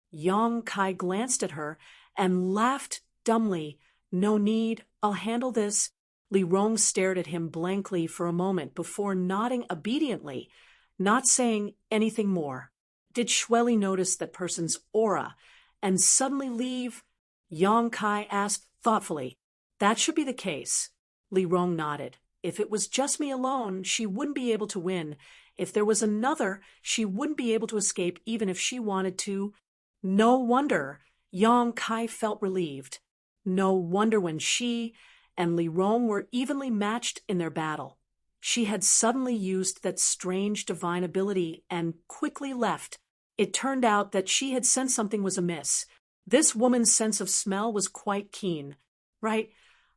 Yang Kai glanced at her and laughed dumbly. "No need, I'll handle this." Li Rong stared at him blankly for a moment before nodding obediently, not saying anything more. Did Xue Li notice that person's aura and suddenly leave? Yang Kai asked thoughtfully. "That should be the case." Li Rong nodded. "If it was just me alone, she wouldn't be able to win. If there was another, she wouldn't be able to escape even if she wanted to." No wonder Yang Kai felt relieved. No wonder when she and Li Rong were evenly matched in their battle. She had suddenly used that strange divine ability and quickly left. It turned out that she had sensed something was amiss. This woman's sense of smell was quite keen. "Right,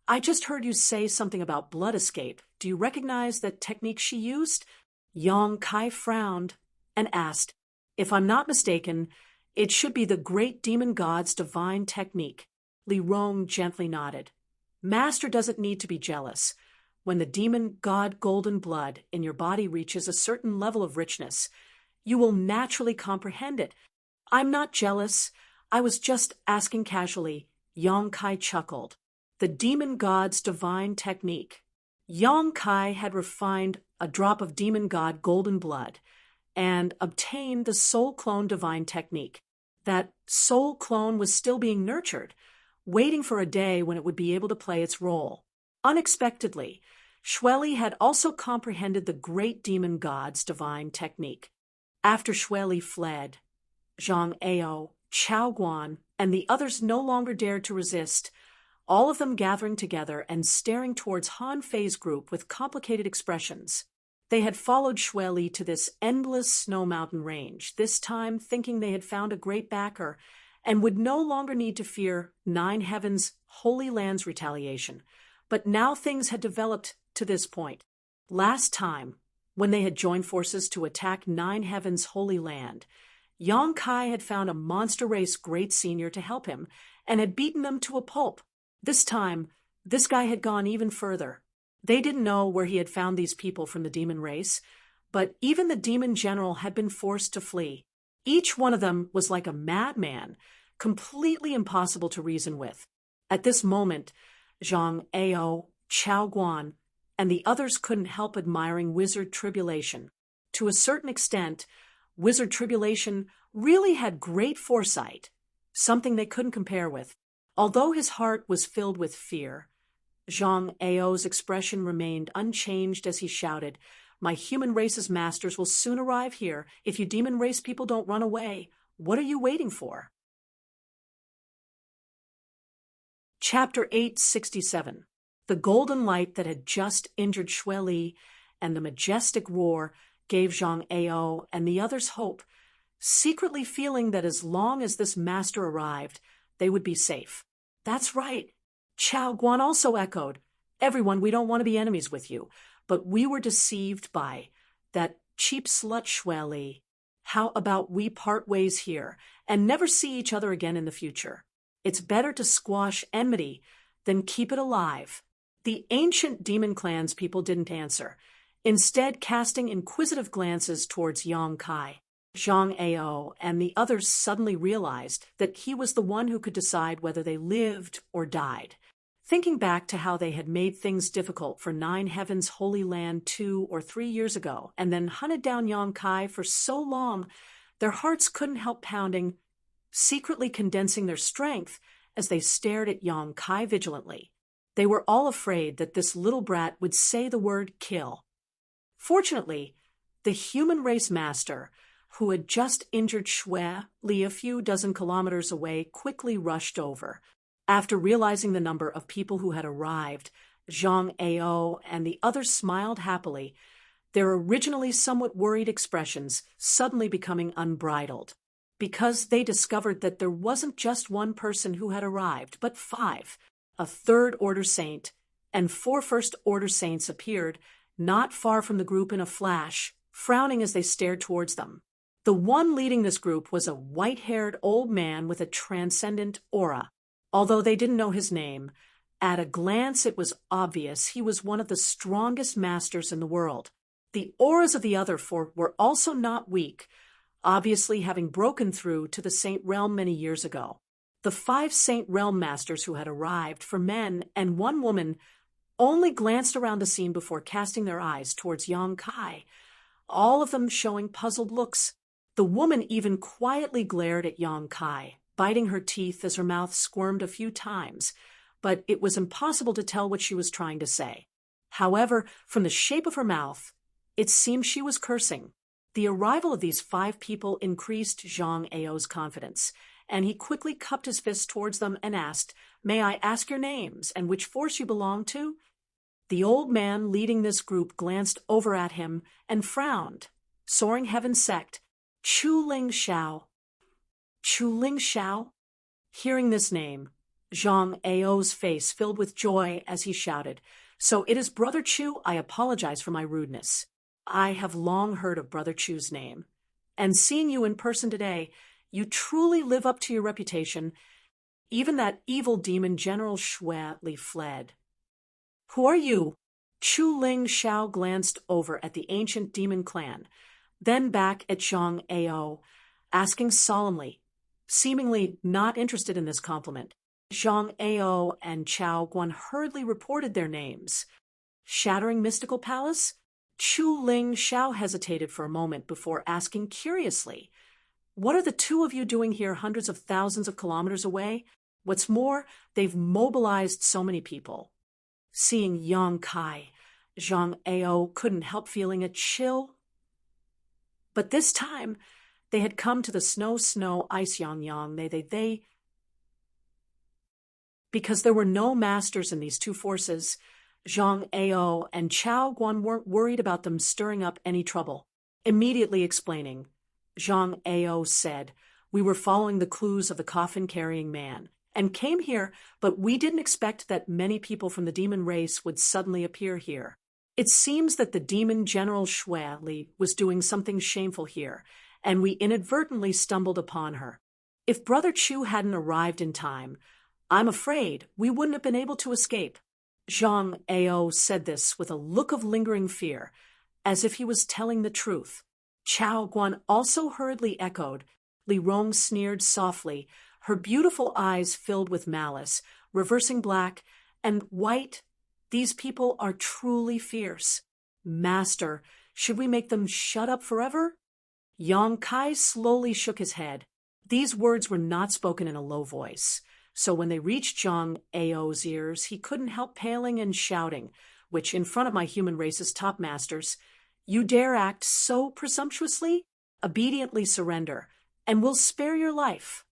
I just heard you say something about blood escape. Do you recognize that technique she used?" Yang Kai frowned and asked, "If I'm not mistaken, it should be the great demon god's divine technique." Li Rong gently nodded. "Master doesn't need to be jealous. When the demon god golden blood in your body reaches a certain level of richness, you will naturally comprehend it." "I'm not jealous. I was just asking casually." Yang Kai chuckled. The demon god's divine technique. Yang Kai had refined a drop of demon god golden blood and obtained the soul clone divine technique. That soul clone was still being nurtured, waiting for a day when it would be able to play its role. Unexpectedly, Xue Li had also comprehended the great demon god's divine technique. After Xue Li fled, Zhang Ao, Chao Guan, and the others no longer dared to resist, all of them gathering together and staring towards Han Fei's group with complicated expressions. They had followed Xue Li to this endless snow mountain range, this time thinking they had found a great backer and would no longer need to fear Nine Heavens' Holy Land's retaliation. But now things had developed to this point. Last time, when they had joined forces to attack Nine Heavens' Holy Land, Yang Kai had found a monster race great senior to help him and had beaten them to a pulp. This time, this guy had gone even further. They didn't know where he had found these people from the demon race, but even the demon general had been forced to flee. Each one of them was like a madman, completely impossible to reason with. At this moment, Zhang Ao, Chao Guan, and the others couldn't help admiring Wizard Tribulation. To a certain extent, Wizard Tribulation really had great foresight, something they couldn't compare with. Although his heart was filled with fear, Zhang Ao's expression remained unchanged as he shouted, "My human race's masters will soon arrive here. If you demon race people don't run away, what are you waiting for?" Chapter 867. The golden light that had just injured Xue Li and the majestic roar gave Zhang Ao and the others hope, secretly feeling that as long as this master arrived, they would be safe. "That's right," Chao Guan also echoed. "Everyone, we don't want to be enemies with you, but we were deceived by that cheap slut Xue Li. How about we part ways here and never see each other again in the future? It's better to squash enmity than keep it alive." The ancient demon clan's people didn't answer, instead casting inquisitive glances towards Yang Kai. Zhang Ao and the others suddenly realized that he was the one who could decide whether they lived or died. Thinking back to how they had made things difficult for Nine Heavens' Holy Land 2 or 3 years ago, and then hunted down Yang Kai for so long, their hearts couldn't help pounding, secretly condensing their strength as they stared at Yang Kai vigilantly. They were all afraid that this little brat would say the word kill. Fortunately, the human race master, who had just injured Xue Li a few dozen kilometers away, quickly rushed over. After realizing the number of people who had arrived, Zhang Ao and the others smiled happily, their originally somewhat worried expressions suddenly becoming unbridled, because they discovered that there wasn't just one person who had arrived, but 5. A third-order saint and 4 first-order saints appeared not far from the group in a flash, frowning as they stared towards them. The one leading this group was a white-haired old man with a transcendent aura. Although they didn't know his name, at a glance it was obvious he was one of the strongest masters in the world. The auras of the other 4 were also not weak, obviously having broken through to the Saint Realm many years ago. The 5 Saint Realm masters who had arrived, for men and 1 woman, only glanced around the scene before casting their eyes towards Yang Kai, all of them showing puzzled looks. The woman even quietly glared at Yang Kai, biting her teeth as her mouth squirmed a few times, but it was impossible to tell what she was trying to say. However, from the shape of her mouth, it seemed she was cursing. The arrival of these 5 people increased Zhang Ao's confidence, and he quickly cupped his fist towards them and asked, "May I ask your names and which force you belong to?" The old man leading this group glanced over at him and frowned. Soaring Heaven Sect, Chu Ling Xiao. Chu Ling Xiao? Hearing this name, Zhang Ao's face filled with joy as he shouted, "So it is Brother Chu. I apologize for my rudeness. I have long heard of Brother Chu's name, and seeing you in person today, you truly live up to your reputation. Even that evil demon General Xue Li fled." "Who are you?" Chu Ling Xiao glanced over at the ancient demon clan, then back at Zhang Ao, asking solemnly, seemingly not interested in this compliment. Zhang Ao and Chao Guan hurriedly reported their names. "Shattering Mystical Palace?" Chu Ling Xiao hesitated for a moment before asking curiously, "What are the 2 of you doing here hundreds of thousands of kilometers away? What's more, they've mobilized so many people." Seeing Yang Kai, Zhang Ao couldn't help feeling a chill. But this time, they had come to the snow ice yang. Because there were no masters in these 2 forces, Zhang Ao and Chao Guan weren't worried about them stirring up any trouble. Immediately explaining, Zhang Ao said, "We were following the clues of the coffin-carrying man and came here, but we didn't expect that many people from the demon race would suddenly appear here. It seems that the demon General Xue Li was doing something shameful here, and we inadvertently stumbled upon her. If Brother Chu hadn't arrived in time, I'm afraid we wouldn't have been able to escape." Zhang Ao said this with a look of lingering fear, as if he was telling the truth. Chao Guan also hurriedly echoed. Li Rong sneered softly, her beautiful eyes filled with malice, reversing black and white. "These people are truly fierce. Master, should we make them shut up forever?" Yang Kai slowly shook his head. These words were not spoken in a low voice. So when they reached Zhang Ao's ears, he couldn't help paling and shouting, which in front of my human race's top masters, "You dare act so presumptuously? Obediently surrender, and we'll spare your life."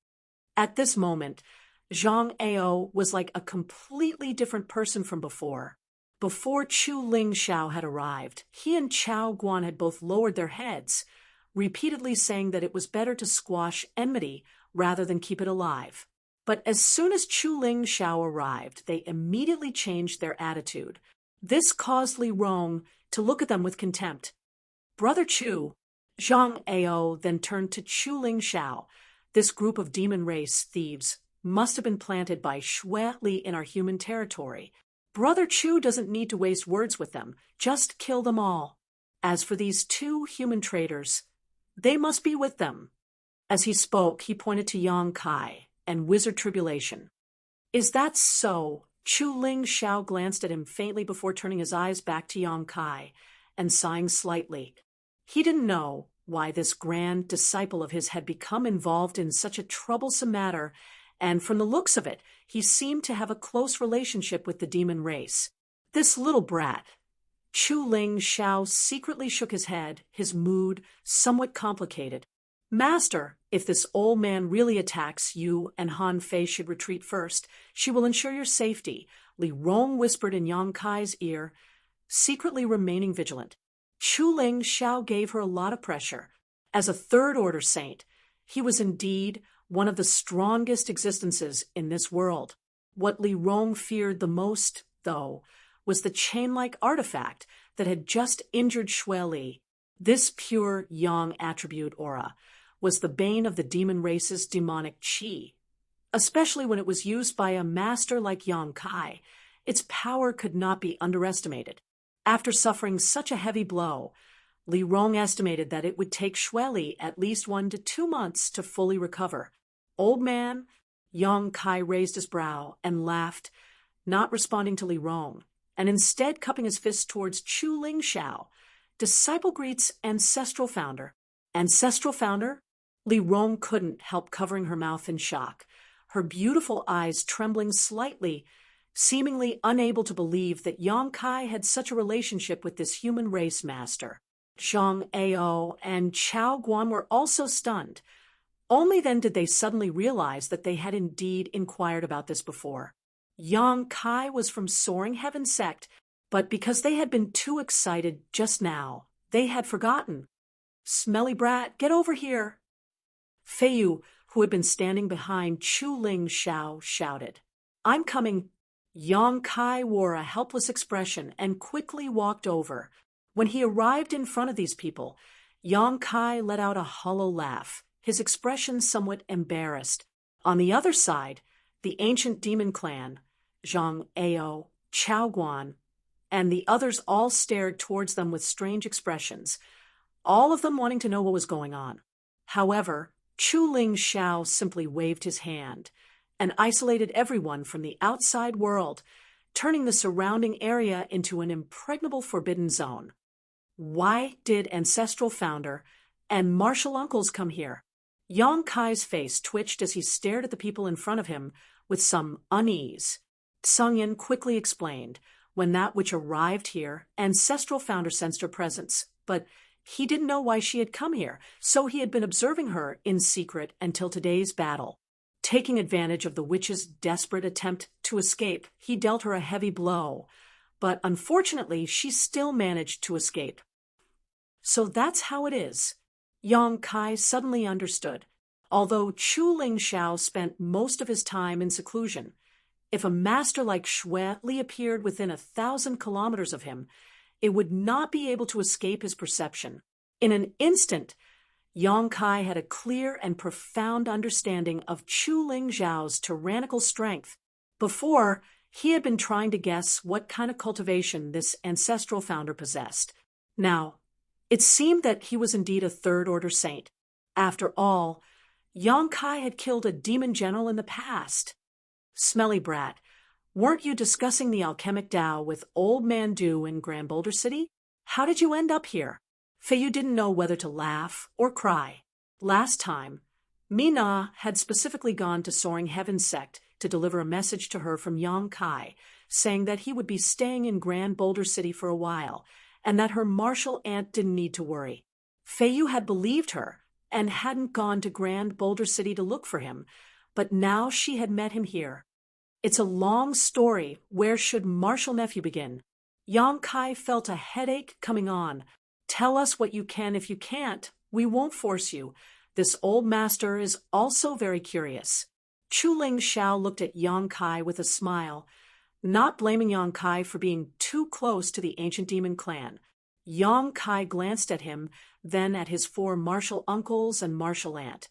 At this moment, Zhang Ao was like a completely different person from before. Before Chu Ling Xiao had arrived, he and Chao Guan had both lowered their heads, repeatedly saying that it was better to squash enmity rather than keep it alive. But as soon as Chu Ling Xiao arrived, they immediately changed their attitude. This caused Li Rong to look at them with contempt. "Brother Chu," Zhang Ao then turned to Chu Ling Xiao. "This group of demon race thieves must have been planted by Xue Li in our human territory. Brother Chu doesn't need to waste words with them. Just kill them all. As for these two human traitors, they must be with them." As he spoke, he pointed to Yang Kai and Wizard Tribulation. "Is that so?" Chu Ling Xiao glanced at him faintly before turning his eyes back to Yang Kai and sighing slightly. He didn't know why this grand disciple of his had become involved in such a troublesome matter, and from the looks of it, he seemed to have a close relationship with the demon race. This little brat. Chu Ling Xiao secretly shook his head, his mood somewhat complicated. "Master, if this old man really attacks, you and Han Fei should retreat first. She will ensure your safety," Li Rong whispered in Yang Kai's ear, secretly remaining vigilant. Chu Ling Xiao gave her a lot of pressure. As a third-order saint, he was indeed one of the strongest existences in this world. What Li Rong feared the most, though, was the chain-like artifact that had just injured Xue Li. This pure yang attribute aura was the bane of the demon race's demonic qi. Especially when it was used by a master like Yang Kai, its power could not be underestimated. After suffering such a heavy blow, Li Rong estimated that it would take Xue Li at least 1 to 2 months to fully recover. "Old man," Yang Kai raised his brow and laughed, not responding to Li Rong, and instead cupping his fist towards Chu Ling Xiao. "Disciple greets ancestral founder." "Ancestral founder?" Li Rong couldn't help covering her mouth in shock, her beautiful eyes trembling slightly, seemingly unable to believe that Yang Kai had such a relationship with this human race master. Zhang Ao and Chao Guan were also stunned. Only then did they suddenly realize that they had indeed inquired about this before. Yang Kai was from Soaring Heaven sect, but because they had been too excited just now, they had forgotten. "Smelly brat, get over here!" Fei Yu, who had been standing behind Chu Ling Xiao, shouted. "I'm coming." Yang Kai wore a helpless expression and quickly walked over. When he arrived in front of these people, Yang Kai let out a hollow laugh, his expression somewhat embarrassed. On the other side, the ancient demon clan, Zhang Ao, Chao Guan, and the others all stared towards them with strange expressions, all of them wanting to know what was going on. However, Chu Ling Xiao simply waved his hand and isolated everyone from the outside world, turning the surrounding area into an impregnable forbidden zone. Why did Ancestral Founder and Martial Uncles come here? Yang Kai's face twitched as he stared at the people in front of him with some unease. Sung Yin quickly explained, when that which arrived here, Ancestral Founder sensed her presence, but he didn't know why she had come here, so he had been observing her in secret until today's battle. Taking advantage of the witch's desperate attempt to escape, he dealt her a heavy blow, but unfortunately she still managed to escape. So that's how it is. Yang Kai suddenly understood. Although Chu Ling Xiao spent most of his time in seclusion, if a master like Xue Li appeared within 1,000 kilometers of him, it would not be able to escape his perception. In an instant, Yang Kai had a clear and profound understanding of Chu Ling Xiao's tyrannical strength. Before, he had been trying to guess what kind of cultivation this ancestral founder possessed. Now, it seemed that he was indeed a third-order saint. After all, Yang Kai had killed a demon general in the past. "Smelly brat, weren't you discussing the alchemic Tao with Old Man Du in Grand Boulder City? How did you end up here?" Fei Yu didn't know whether to laugh or cry. Last time, Mina had specifically gone to Soaring Heaven sect to deliver a message to her from Yang Kai, saying that he would be staying in Grand Boulder City for a while, and that her martial aunt didn't need to worry. Fei Yu had believed her and hadn't gone to Grand Boulder City to look for him, but now she had met him here. It's a long story. Where should Martial Nephew begin? Yang Kai felt a headache coming on. Tell us what you can. If you can't, we won't force you. This old master is also very curious. Chu Ling Xiao looked at Yang Kai with a smile, not blaming Yang Kai for being too close to the ancient demon clan. Yang Kai glanced at him, then at his 4 martial uncles and martial aunt,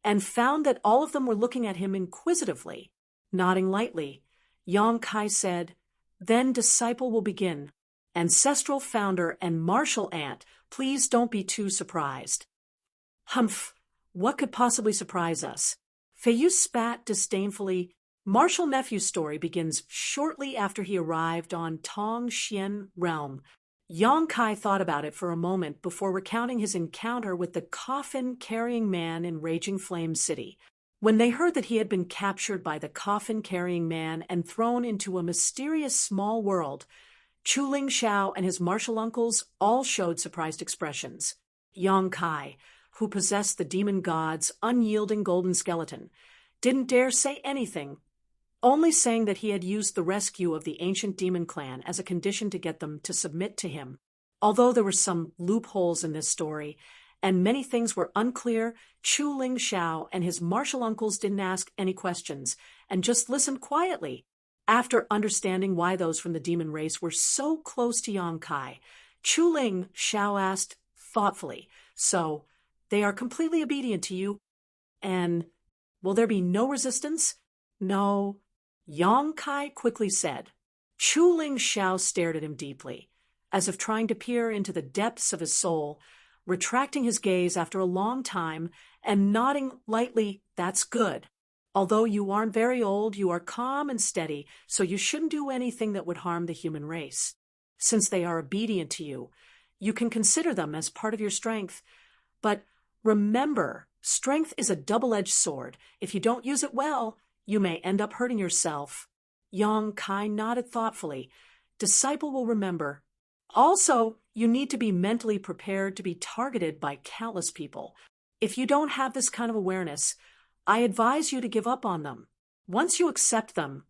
and found that all of them were looking at him inquisitively. Nodding lightly, Yang Kai said, "Then disciple will begin. Ancestral founder and martial aunt, please don't be too surprised." Humph, what could possibly surprise us? Fei Yu spat disdainfully. Martial Nephew's story begins shortly after he arrived on Tong Xian realm. Yang Kai thought about it for a moment before recounting his encounter with the coffin-carrying man in Raging Flame City. When they heard that he had been captured by the coffin-carrying man and thrown into a mysterious small world, Chu Ling Xiao and his martial uncles all showed surprised expressions. Yang Kai, who possessed the demon god's unyielding golden skeleton, didn't dare say anything, only saying that he had used the rescue of the ancient demon clan as a condition to get them to submit to him. Although there were some loopholes in this story, and many things were unclear, Chu Ling Xiao and his martial uncles didn't ask any questions, and just listened quietly. After understanding why those from the demon race were so close to Yang Kai, Chu Ling Xiao asked thoughtfully, "So, they are completely obedient to you? And will there be no resistance?" "No," Yang Kai quickly said. Chu Ling Xiao stared at him deeply, as if trying to peer into the depths of his soul, retracting his gaze after a long time and nodding lightly. "That's good. Although you aren't very old, you are calm and steady, so you shouldn't do anything that would harm the human race. Since they are obedient to you, you can consider them as part of your strength. But remember, strength is a double-edged sword. If you don't use it well, you may end up hurting yourself." Yang Kai nodded thoughtfully. "Disciple will remember. Also, you need to be mentally prepared to be targeted by countless people. If you don't have this kind of awareness, I advise you to give up on them. Once you accept them,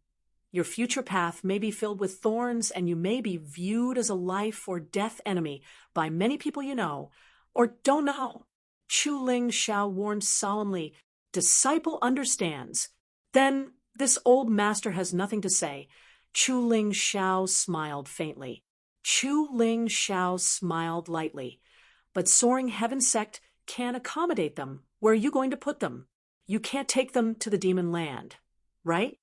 your future path may be filled with thorns and you may be viewed as a life or death enemy by many people you know or don't know." Chu Ling Xiao warned solemnly, "Disciple understands." "Then this old master has nothing to say." Chu Ling Xiao smiled faintly. Chu Ling Xiao smiled lightly. "But Soaring Heaven Sect can't accommodate them. Where are you going to put them? You can't take them to the demon land, right?"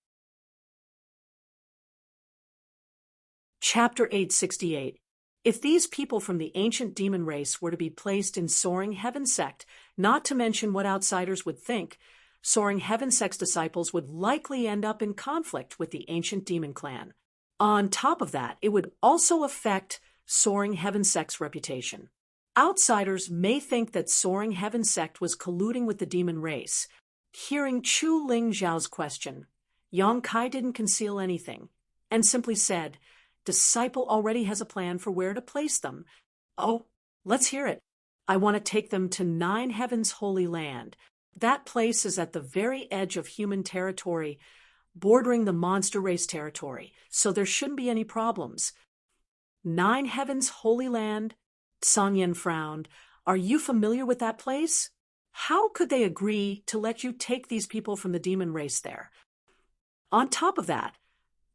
Chapter 868. If these people from the ancient demon race were to be placed in Soaring Heaven Sect, not to mention what outsiders would think, Soaring Heaven Sect's disciples would likely end up in conflict with the ancient demon clan. On top of that, it would also affect Soaring Heaven Sect's reputation. Outsiders may think that Soaring Heaven Sect was colluding with the demon race. Hearing Chu Ling Xiao's question, Yang Kai didn't conceal anything, and simply said, "Disciple already has a plan for where to place them." "Oh, let's hear it." "I want to take them to Nine Heavens' Holy Land. That place is at the very edge of human territory, bordering the monster race territory, so there shouldn't be any problems." "Nine Heavens' Holy Land?" Song Yen frowned. "Are you familiar with that place? How could they agree to let you take these people from the demon race there? On top of that,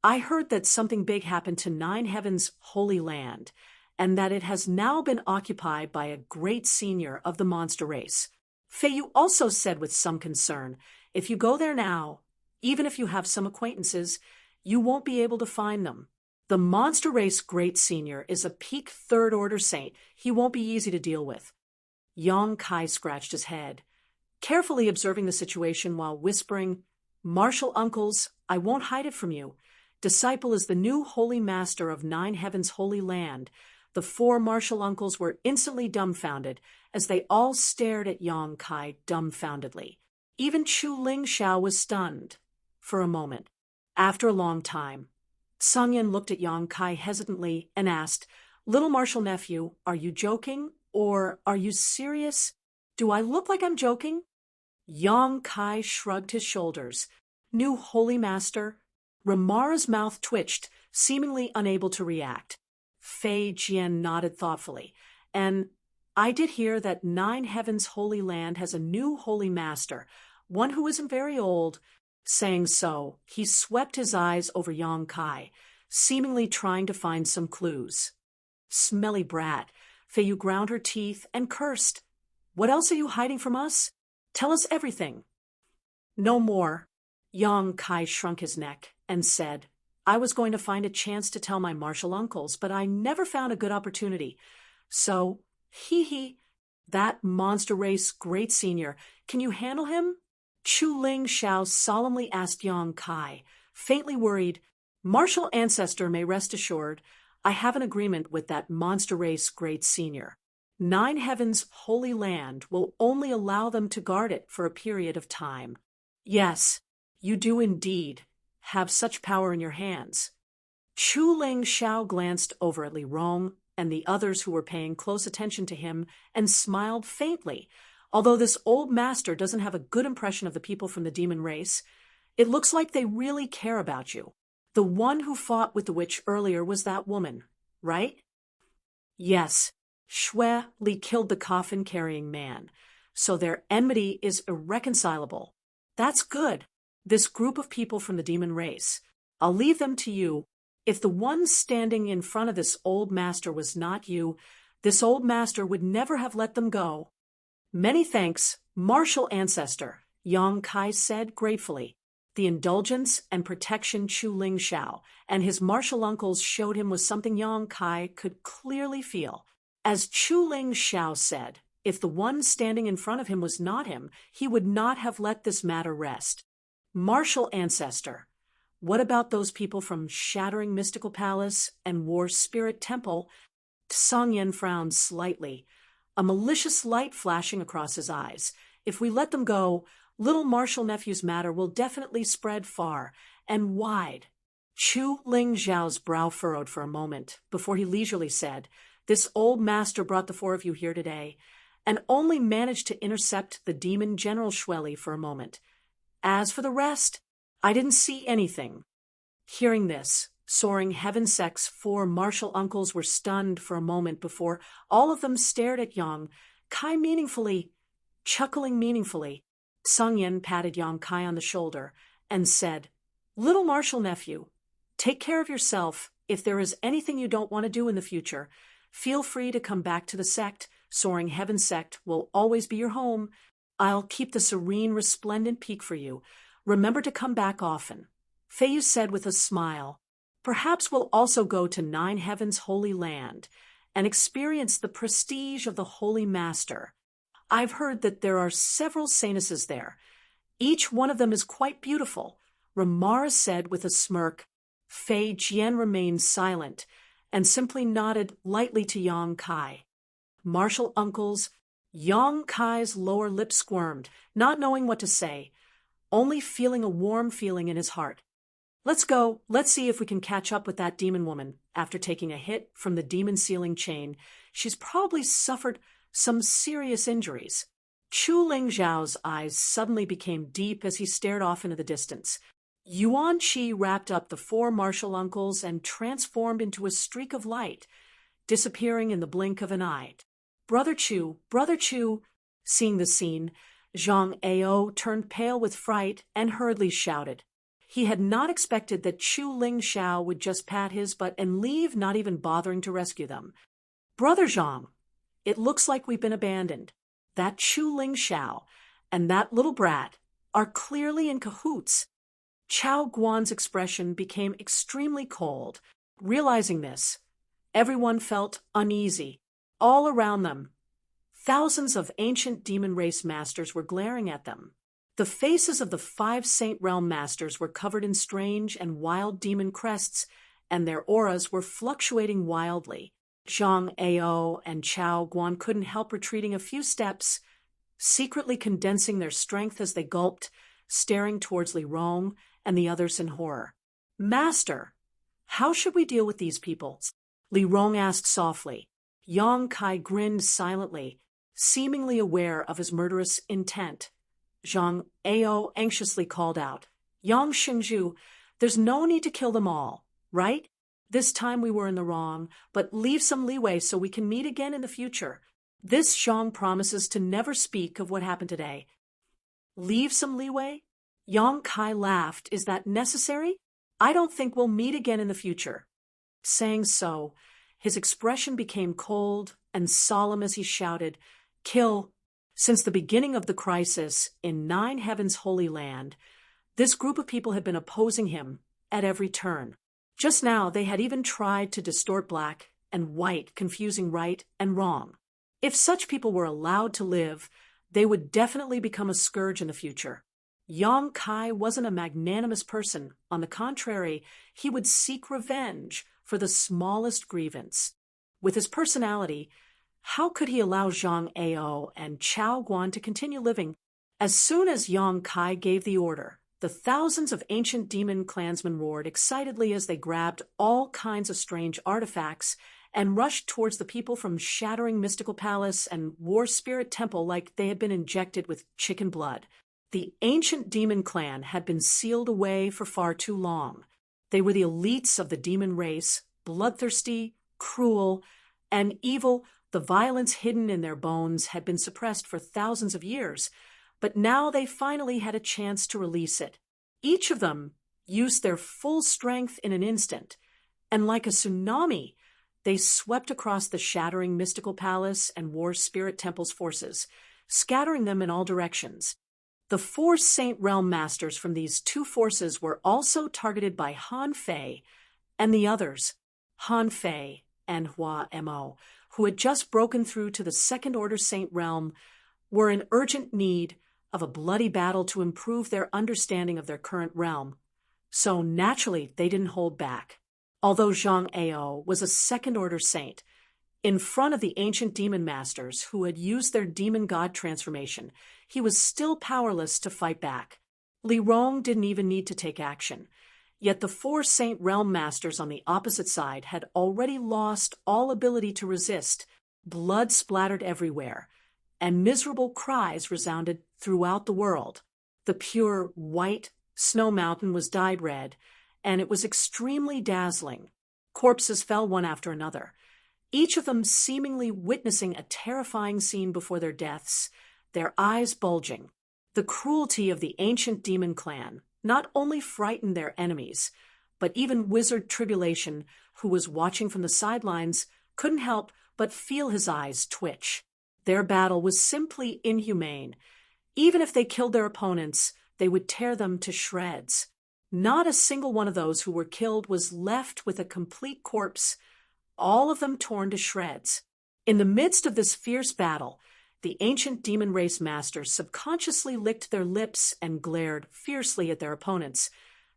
I heard that something big happened to Nine Heavens' Holy Land, and that it has now been occupied by a great senior of the monster race." Fei Yu also said with some concern, "If you go there now, even if you have some acquaintances, you won't be able to find them. The monster race great senior is a peak third-order saint. He won't be easy to deal with." Yang Kai scratched his head, carefully observing the situation while whispering, "Martial uncles, I won't hide it from you. Disciple is the new holy master of Nine Heavens' Holy Land." The 4 martial uncles were instantly dumbfounded as they all stared at Yang Kai dumbfoundedly. Even Chu Ling Xiao was stunned. for a moment. After a long time, Sung Yin looked at Yang Kai hesitantly and asked, "Little Marshal Nephew, are you joking or are you serious? Do I look like I'm joking?" Yang Kai shrugged his shoulders. "New Holy Master?" Ramara's mouth twitched, seemingly unable to react. Fei Jian nodded thoughtfully. "And I did hear that Nine Heavens Holy Land has a new Holy Master, one who isn't very old." Saying so, he swept his eyes over Yang Kai, seemingly trying to find some clues. "Smelly brat." Fei Yu ground her teeth and cursed. "What else are you hiding from us? Tell us everything." "No more." Yang Kai shrunk his neck and said, "I was going to find a chance to tell my martial uncles, but I never found a good opportunity. So, hee, that monster race great senior, can you handle him?" Chu Ling Xiao solemnly asked Yang Kai, faintly worried, "Martial ancestor may rest assured, I have an agreement with that monster race great senior. Nine Heavens Holy Land will only allow them to guard it for a period of time." "Yes, you do indeed have such power in your hands." Chu Ling Xiao glanced over at Li Rong and the others who were paying close attention to him and smiled faintly. "Although this old master doesn't have a good impression of the people from the demon race, it looks like they really care about you. The one who fought with the witch earlier was that woman, right?" "Yes, Xue Li killed the coffin-carrying man, so their enmity is irreconcilable." "That's good. This group of people from the demon race. I'll leave them to you. If the one standing in front of this old master was not you, this old master would never have let them go." "Many thanks, martial ancestor," Yang Kai said gratefully. The indulgence and protection Chu Ling Xiao and his martial uncles showed him was something Yang Kai could clearly feel. As Chu Ling Xiao said, if the one standing in front of him was not him, he would not have let this matter rest. "Martial ancestor, what about those people from Shattering Mystical Palace and War Spirit Temple?" Song Yin frowned slightly, a malicious light flashing across his eyes. "If we let them go, little Martial Nephew's matter will definitely spread far and wide." Chu Ling Zhao's brow furrowed for a moment before he leisurely said, "This old master brought the four of you here today, and only managed to intercept the demon General Xue for a moment. As for the rest, I didn't see anything." Hearing this, Soaring Heaven Sect's four martial uncles were stunned for a moment before all of them stared at Yang Kai meaningfully, chuckling meaningfully. Sung Yin patted Yang Kai on the shoulder and said, "Little Martial Nephew, take care of yourself. If there is anything you don't want to do in the future, feel free to come back to the sect. Soaring Heaven Sect will always be your home. I'll keep the serene, resplendent peak for you. Remember to come back often." Fei Yu said with a smile, "Perhaps we'll also go to Nine Heavens Holy Land and experience the prestige of the Holy Master. I've heard that there are several saintesses there. Each one of them is quite beautiful," Ramara said with a smirk. Fei Jian remained silent and simply nodded lightly to Yang Kai. Martial uncles, Yang Kai's lower lip squirmed, not knowing what to say, only feeling a warm feeling in his heart. "Let's go. Let's see if we can catch up with that demon woman. After taking a hit from the demon ceiling chain, she's probably suffered some serious injuries." Chu Ling Zhao's eyes suddenly became deep as he stared off into the distance. Yuan Qi wrapped up the four martial uncles and transformed into a streak of light, disappearing in the blink of an eye. Brother Chu, Brother Chu!" Seeing the scene, Zhang Ao turned pale with fright and hurriedly shouted. He had not expected that Chu Ling Xiao would just pat his butt and leave, not even bothering to rescue them. "Brother Zhang, it looks like we've been abandoned. That Chu Ling Xiao and that little brat are clearly in cahoots." Chao Guan's expression became extremely cold. Realizing this, everyone felt uneasy. All around them, thousands of ancient demon race masters were glaring at them. The faces of the 5 Saint Realm masters were covered in strange and wild demon crests, and their auras were fluctuating wildly. Zhang Ao and Chao Guan couldn't help retreating a few steps, secretly condensing their strength as they gulped, staring towards Li Rong and the others in horror. "Master, how should we deal with these people?" Li Rong asked softly. Yang Kai grinned silently, seemingly aware of his murderous intent. Zhang Ao anxiously called out, "Yang Xingzhu, there's no need to kill them all, right? This time we were in the wrong, but leave some leeway so we can meet again in the future. This Zhang promises to never speak of what happened today." "Leave some leeway?" Yang Kai laughed. "Is that necessary? I don't think we'll meet again in the future." Saying so, his expression became cold and solemn as he shouted, "Kill!" Since the beginning of the crisis in Nine Heavens' Holy Land, this group of people had been opposing him at every turn. Just now, they had even tried to distort black and white, confusing right and wrong. If such people were allowed to live, they would definitely become a scourge in the future. Yang Kai wasn't a magnanimous person. On the contrary, he would seek revenge for the smallest grievance. With his personality, how could he allow Zhang Ao and Chao Guan to continue living? As soon as Yang Kai gave the order, the thousands of ancient demon clansmen roared excitedly as they grabbed all kinds of strange artifacts and rushed towards the people from Shattering Mystical Palace and War Spirit Temple like they had been injected with chicken blood. The ancient demon clan had been sealed away for far too long. They were the elites of the demon race, bloodthirsty, cruel, and evil. The violence hidden in their bones had been suppressed for thousands of years, but now they finally had a chance to release it. Each of them used their full strength in an instant, and like a tsunami, they swept across the Shattering Mystical Palace and War Spirit Temple's forces, scattering them in all directions. The 4 Saint Realm Masters from these 2 forces were also targeted by Han Fei and the others, Han Fei and Hua Mo, who had just broken through to the Second Order Saint Realm, were in urgent need of a bloody battle to improve their understanding of their current realm. So naturally, they didn't hold back. Although Zhang Ao was a Second Order Saint, in front of the ancient demon masters who had used their demon god transformation, he was still powerless to fight back. Li Rong didn't even need to take action. Yet the 4 Saint Realm Masters on the opposite side had already lost all ability to resist. Blood splattered everywhere, and miserable cries resounded throughout the world. The pure white snow mountain was dyed red, and it was extremely dazzling. Corpses fell one after another, each of them seemingly witnessing a terrifying scene before their deaths, their eyes bulging. The cruelty of the ancient demon clan not only frightened their enemies, but even Wizard Tribulation, who was watching from the sidelines, couldn't help but feel his eyes twitch. Their battle was simply inhumane. Even if they killed their opponents, they would tear them to shreds. Not a single one of those who were killed was left with a complete corpse, all of them torn to shreds. In the midst of this fierce battle, the ancient demon race masters subconsciously licked their lips and glared fiercely at their opponents,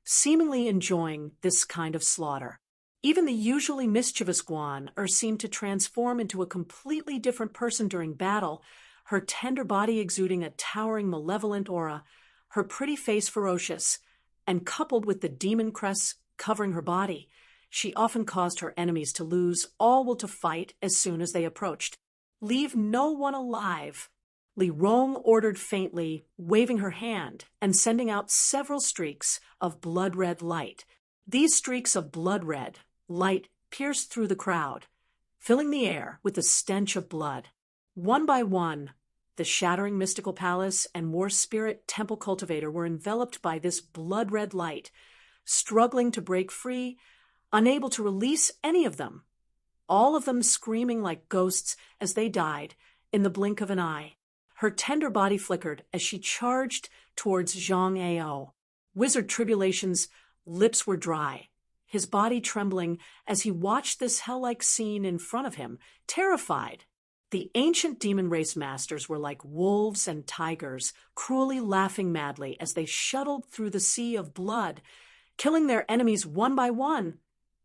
seemingly enjoying this kind of slaughter. Even the usually mischievous Guan seemed to transform into a completely different person during battle, her tender body exuding a towering malevolent aura, her pretty face ferocious, and coupled with the demon crests covering her body, she often caused her enemies to lose all will to fight as soon as they approached. "Leave no one alive," Li Rong ordered faintly, waving her hand and sending out several streaks of blood-red light. These streaks of blood-red light pierced through the crowd, filling the air with the stench of blood. One by one, the Shattering Mystical Palace and War Spirit Temple Cultivator were enveloped by this blood-red light, struggling to break free, unable to release any of them, all of them screaming like ghosts as they died in the blink of an eye. Her tender body flickered as she charged towards Zhang Ao. Wizard Tribulation's lips were dry, his body trembling as he watched this hell-like scene in front of him, terrified. The ancient demon race masters were like wolves and tigers, cruelly laughing madly as they shuttled through the sea of blood, killing their enemies one by one,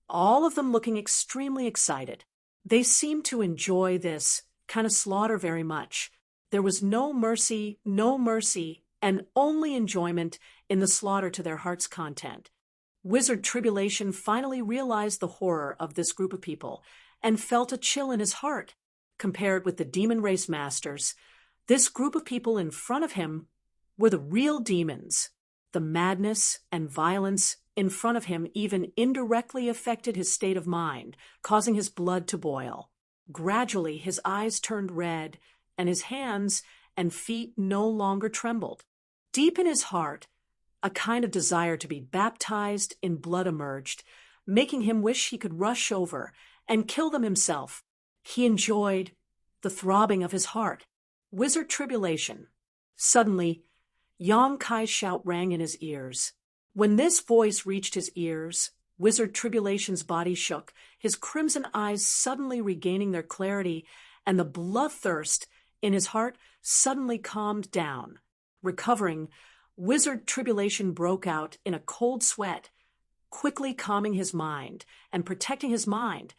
all of them looking extremely excited. They seemed to enjoy this kind of slaughter very much. There was no mercy, and only enjoyment in the slaughter to their heart's content. Wizard Tribulation finally realized the horror of this group of people and felt a chill in his heart. Compared with the demon race masters, this group of people in front of him were the real demons. The madness and violence in front of him even indirectly affected his state of mind, causing his blood to boil. Gradually, his eyes turned red, and his hands and feet no longer trembled. Deep in his heart, a kind of desire to be baptized in blood emerged, making him wish he could rush over and kill them himself. He enjoyed the throbbing of his heart. Wizard Tribulation. Suddenly, Yang Kai's shout rang in his ears. When this voice reached his ears, Wizard Tribulation's body shook, his crimson eyes suddenly regaining their clarity, and the bloodthirst in his heart suddenly calmed down. Recovering, Wizard Tribulation broke out in a cold sweat, quickly calming his mind and protecting his mind,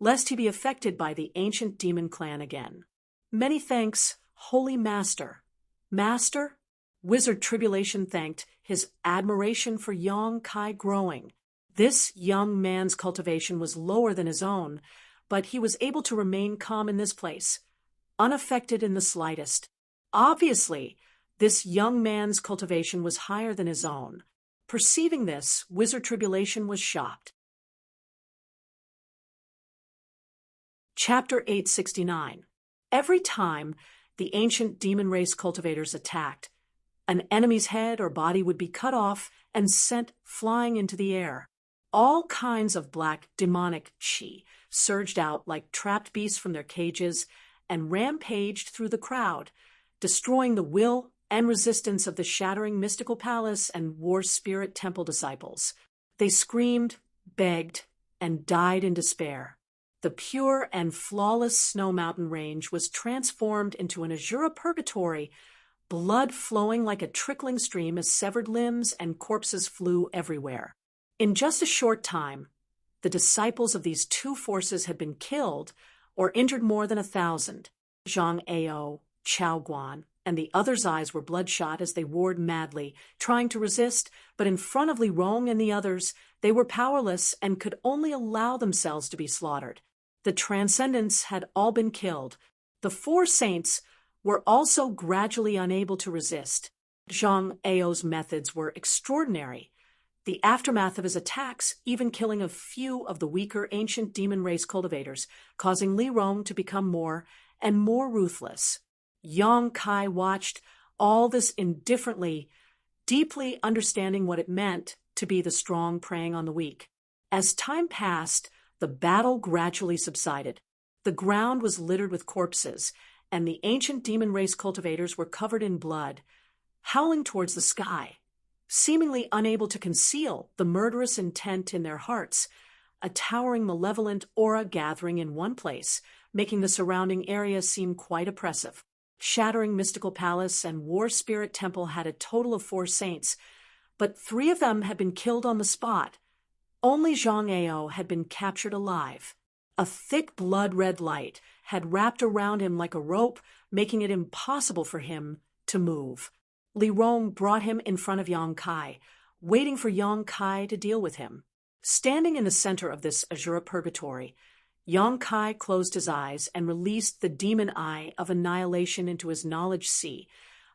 lest he be affected by the ancient demon clan again. Many thanks, Holy Master. Master? Wizard Tribulation thanked, his admiration for Yang Kai growing. This young man's cultivation was lower than his own, but he was able to remain calm in this place, unaffected in the slightest. Obviously, this young man's cultivation was higher than his own. Perceiving this, Wizard Tribulation was shocked. Chapter 869. Every time the ancient demon race cultivators attacked, an enemy's head or body would be cut off and sent flying into the air. All kinds of black demonic chi surged out like trapped beasts from their cages and rampaged through the crowd, destroying the will and resistance of the shattering mystical palace and war spirit temple disciples. They screamed, begged, and died in despair. The pure and flawless snow mountain range was transformed into an azure purgatory, blood flowing like a trickling stream as severed limbs and corpses flew everywhere. In just a short time, the disciples of these two forces had been killed or injured more than 1,000. Zhang Ao, Chao Guan, and the others' eyes were bloodshot as they warred madly, trying to resist, but in front of Li Rong and the others, they were powerless and could only allow themselves to be slaughtered. The transcendents had all been killed. The four saints were also gradually unable to resist. Zhang Ao's methods were extraordinary. The aftermath of his attacks even killing a few of the weaker ancient demon race cultivators, causing Li Rong to become more and more ruthless. Yang Kai watched all this indifferently, deeply understanding what it meant to be the strong preying on the weak. As time passed, the battle gradually subsided. The ground was littered with corpses, and the ancient demon race cultivators were covered in blood, howling towards the sky, seemingly unable to conceal the murderous intent in their hearts, a towering malevolent aura gathering in one place, making the surrounding area seem quite oppressive. Shattering Mystical Palace and War Spirit Temple had a total of 4 saints, but 3 of them had been killed on the spot. Only Zhang Ao had been captured alive. A thick blood-red light had wrapped around him like a rope, making it impossible for him to move. Li Rong brought him in front of Yang Kai, waiting for Yang Kai to deal with him. Standing in the center of this azure purgatory, Yang Kai closed his eyes and released the demon eye of annihilation into his knowledge sea,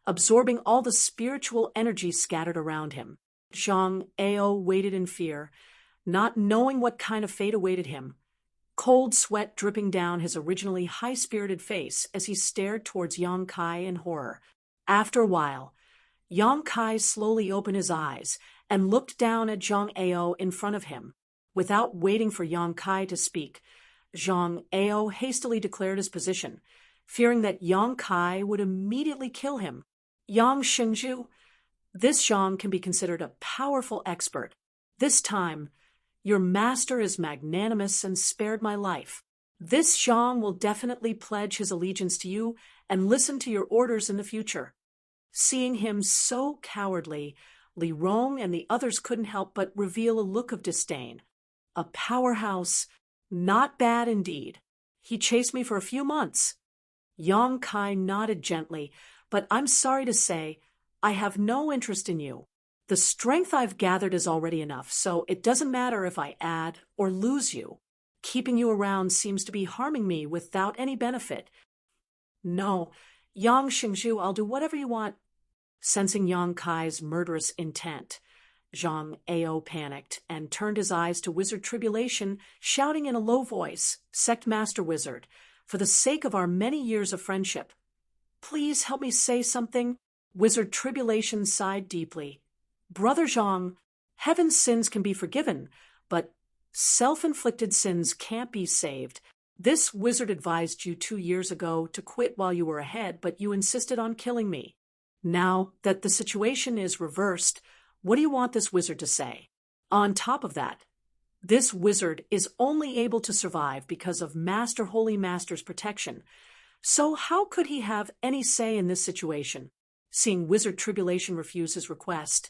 absorbing all the spiritual energy scattered around him. Zhang Ao waited in fear, not knowing what kind of fate awaited him, cold sweat dripping down his originally high-spirited face as he stared towards Yang Kai in horror. After a while, Yang Kai slowly opened his eyes and looked down at Zhang Ao in front of him. Without waiting for Yang Kai to speak, Zhang Ao hastily declared his position, fearing that Yang Kai would immediately kill him. Yang Shengzhu, this Zhang can be considered a powerful expert. This time, your master is magnanimous and spared my life. This Zhang will definitely pledge his allegiance to you and listen to your orders in the future. Seeing him so cowardly, Li Rong and the others couldn't help but reveal a look of disdain. A powerhouse, not bad indeed. He chased me for a few months. Yang Kai nodded gently, but I'm sorry to say, I have no interest in you. The strength I've gathered is already enough, so it doesn't matter if I add or lose you. Keeping you around seems to be harming me without any benefit. No, Yang Xingzhu, I'll do whatever you want. Sensing Yang Kai's murderous intent, Zhang Ao panicked and turned his eyes to Wizard Tribulation, shouting in a low voice, Sect Master Wizard, for the sake of our many years of friendship, please help me say something. Wizard Tribulation sighed deeply. Brother Zhang, heaven's sins can be forgiven, but self-inflicted sins can't be saved. This wizard advised you 2 years ago to quit while you were ahead, but you insisted on killing me. Now that the situation is reversed, what do you want this wizard to say? On top of that, this wizard is only able to survive because of Master Holy Master's protection. So how could he have any say in this situation? Seeing Wizard Tribulation refuse his request,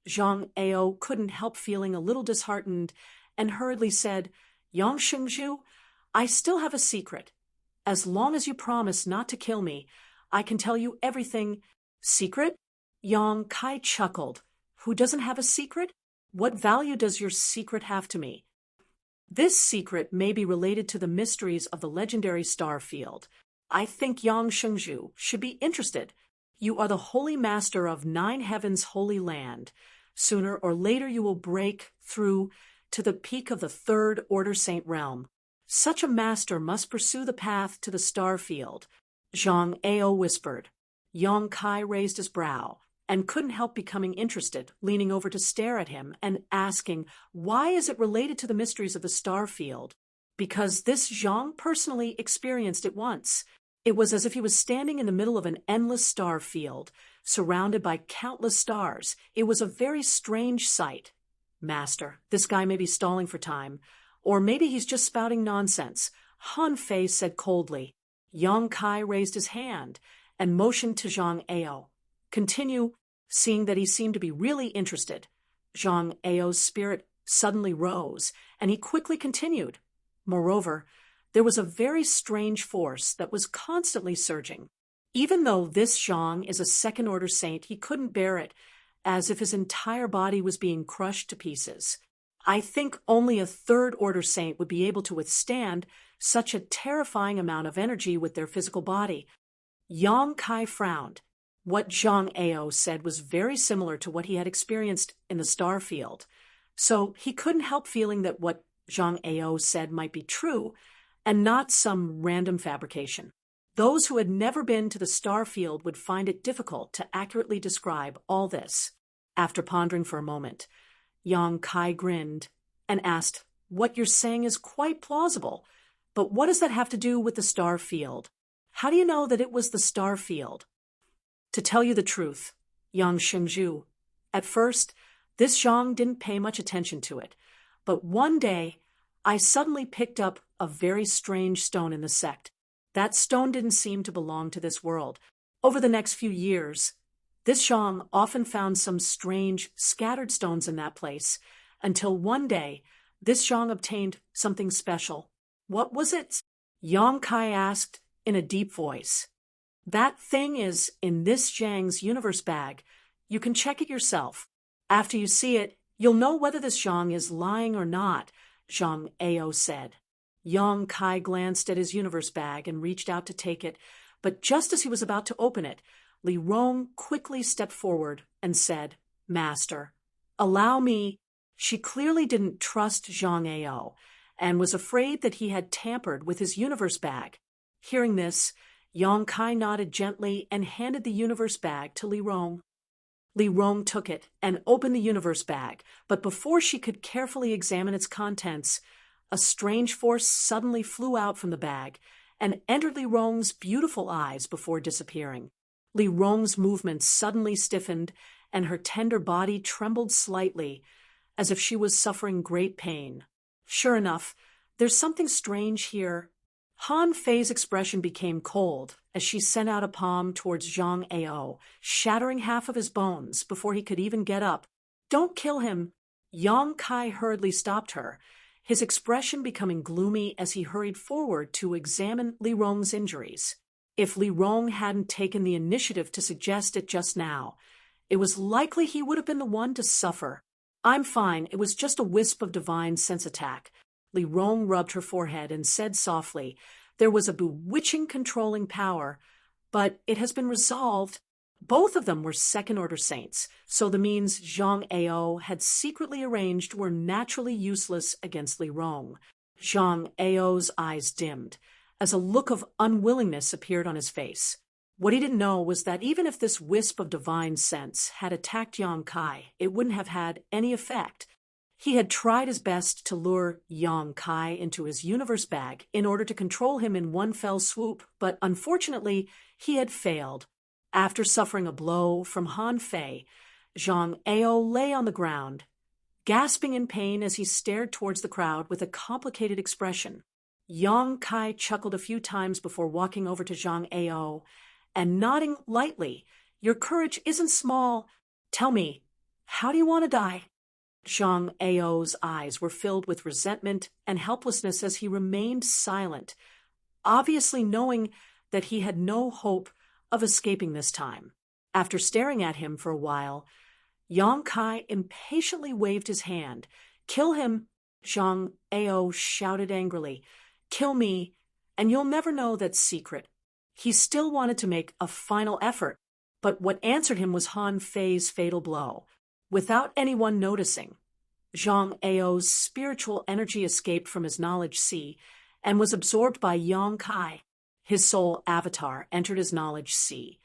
Zhang Ao couldn't help feeling a little disheartened and hurriedly said, Yang Xingzhu, I still have a secret. As long as you promise not to kill me, I can tell you everything. Secret? Yang Kai chuckled. Who doesn't have a secret? What value does your secret have to me? This secret may be related to the mysteries of the legendary star field. I think Yang Xingzhu should be interested. You are the holy master of 9 heavens' holy land. Sooner or later you will break through to the peak of the Third Order Saint realm. Such a master must pursue the path to the star field. Zhang Ao whispered. Yang Kai raised his brow and couldn't help becoming interested, leaning over to stare at him and asking, why is it related to the mysteries of the star field? Because this Zhang personally experienced it once. It was as if he was standing in the middle of an endless star field, surrounded by countless stars. It was a very strange sight. Master, this guy may be stalling for time, or maybe he's just spouting nonsense, Han Fei said coldly. Yang Kai raised his hand and motioned to Zhang Ao. Continue, seeing that he seemed to be really interested. Zhang Ao's spirit suddenly rose, and he quickly continued. Moreover, there was a very strange force that was constantly surging. Even though this Zhang is a second-order saint, he couldn't bear it, as if his entire body was being crushed to pieces. I think only a third-order saint would be able to withstand such a terrifying amount of energy with their physical body. Yang Kai frowned. What Zhang Ao said was very similar to what he had experienced in the star field, so he couldn't help feeling that what Zhang Ao said might be true, and not some random fabrication. Those who had never been to the star field would find it difficult to accurately describe all this. After pondering for a moment, Yang Kai grinned and asked, what you're saying is quite plausible, but what does that have to do with the star field? How do you know that it was the star field? To tell you the truth, Yang Xingzhu, at first, this Zhang didn't pay much attention to it, but one day, I suddenly picked up a very strange stone in the sect. That stone didn't seem to belong to this world. Over the next few years, this Zhang often found some strange, scattered stones in that place, until one day, this Zhang obtained something special. What was it? Yang Kai asked in a deep voice. That thing is in this Zhang's universe bag. You can check it yourself. After you see it, you'll know whether this Zhang is lying or not, Zhang Ao said. Yang Kai glanced at his universe bag and reached out to take it, but just as he was about to open it, Li Rong quickly stepped forward and said, Master, allow me. She clearly didn't trust Zhang Ao and was afraid that he had tampered with his universe bag. Hearing this, Yang Kai nodded gently and handed the universe bag to Li Rong. Li Rong took it and opened the universe bag, but before she could carefully examine its contents, a strange force suddenly flew out from the bag and entered Li Rong's beautiful eyes before disappearing. Li Rong's movements suddenly stiffened, and her tender body trembled slightly, as if she was suffering great pain. Sure enough, there's something strange here. Han Fei's expression became cold as she sent out a palm towards Zhang Ao, shattering half of his bones before he could even get up. Don't kill him. Yang Kai hurriedly stopped her, his expression becoming gloomy as he hurried forward to examine Li Rong's injuries. If Li Rong hadn't taken the initiative to suggest it just now, it was likely he would have been the one to suffer. I'm fine, it was just a wisp of divine sense attack. Li Rong rubbed her forehead and said softly, there was a bewitching controlling power, but it has been resolved. Both of them were second-order saints, so the means Zhang Ao had secretly arranged were naturally useless against Li Rong. Zhang Ao's eyes dimmed, as a look of unwillingness appeared on his face. What he didn't know was that even if this wisp of divine sense had attacked Yang Kai, it wouldn't have had any effect. He had tried his best to lure Yang Kai into his universe bag in order to control him in one fell swoop, but unfortunately, he had failed. After suffering a blow from Han Fei, Zhang Ao lay on the ground, gasping in pain as he stared towards the crowd with a complicated expression. Yang Kai chuckled a few times before walking over to Zhang Ao and nodding lightly. Your courage isn't small. Tell me, how do you want to die? Zhang Ao's eyes were filled with resentment and helplessness as he remained silent, obviously knowing that he had no hope of escaping this time. After staring at him for a while, Yang Kai impatiently waved his hand. Kill him, Zhang Ao shouted angrily. Kill me, and you'll never know that secret. He still wanted to make a final effort, but what answered him was Han Fei's fatal blow. Without anyone noticing, Zhang Ao's spiritual energy escaped from his knowledge sea and was absorbed by Yang Kai. His soul avatar entered his knowledge sea,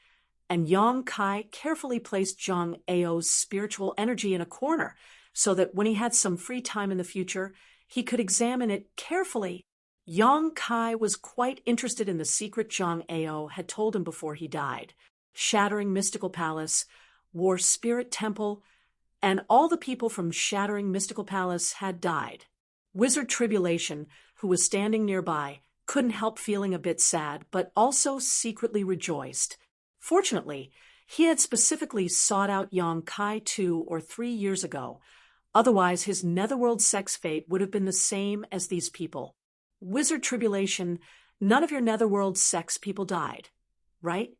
and Yang Kai carefully placed Zhang Ao's spiritual energy in a corner so that when he had some free time in the future, he could examine it carefully. Yang Kai was quite interested in the secret Zhang Ao had told him before he died. Shattering Mystical Palace, War Spirit Temple, and all the people from Shattering Mystical Palace had died. Wizard Tribulation, who was standing nearby, couldn't help feeling a bit sad, but also secretly rejoiced. Fortunately, he had specifically sought out Yang Kai 2 or 3 years ago. Otherwise, his netherworld sex fate would have been the same as these people. Wizard Tribulation, none of your netherworld sex people died, right?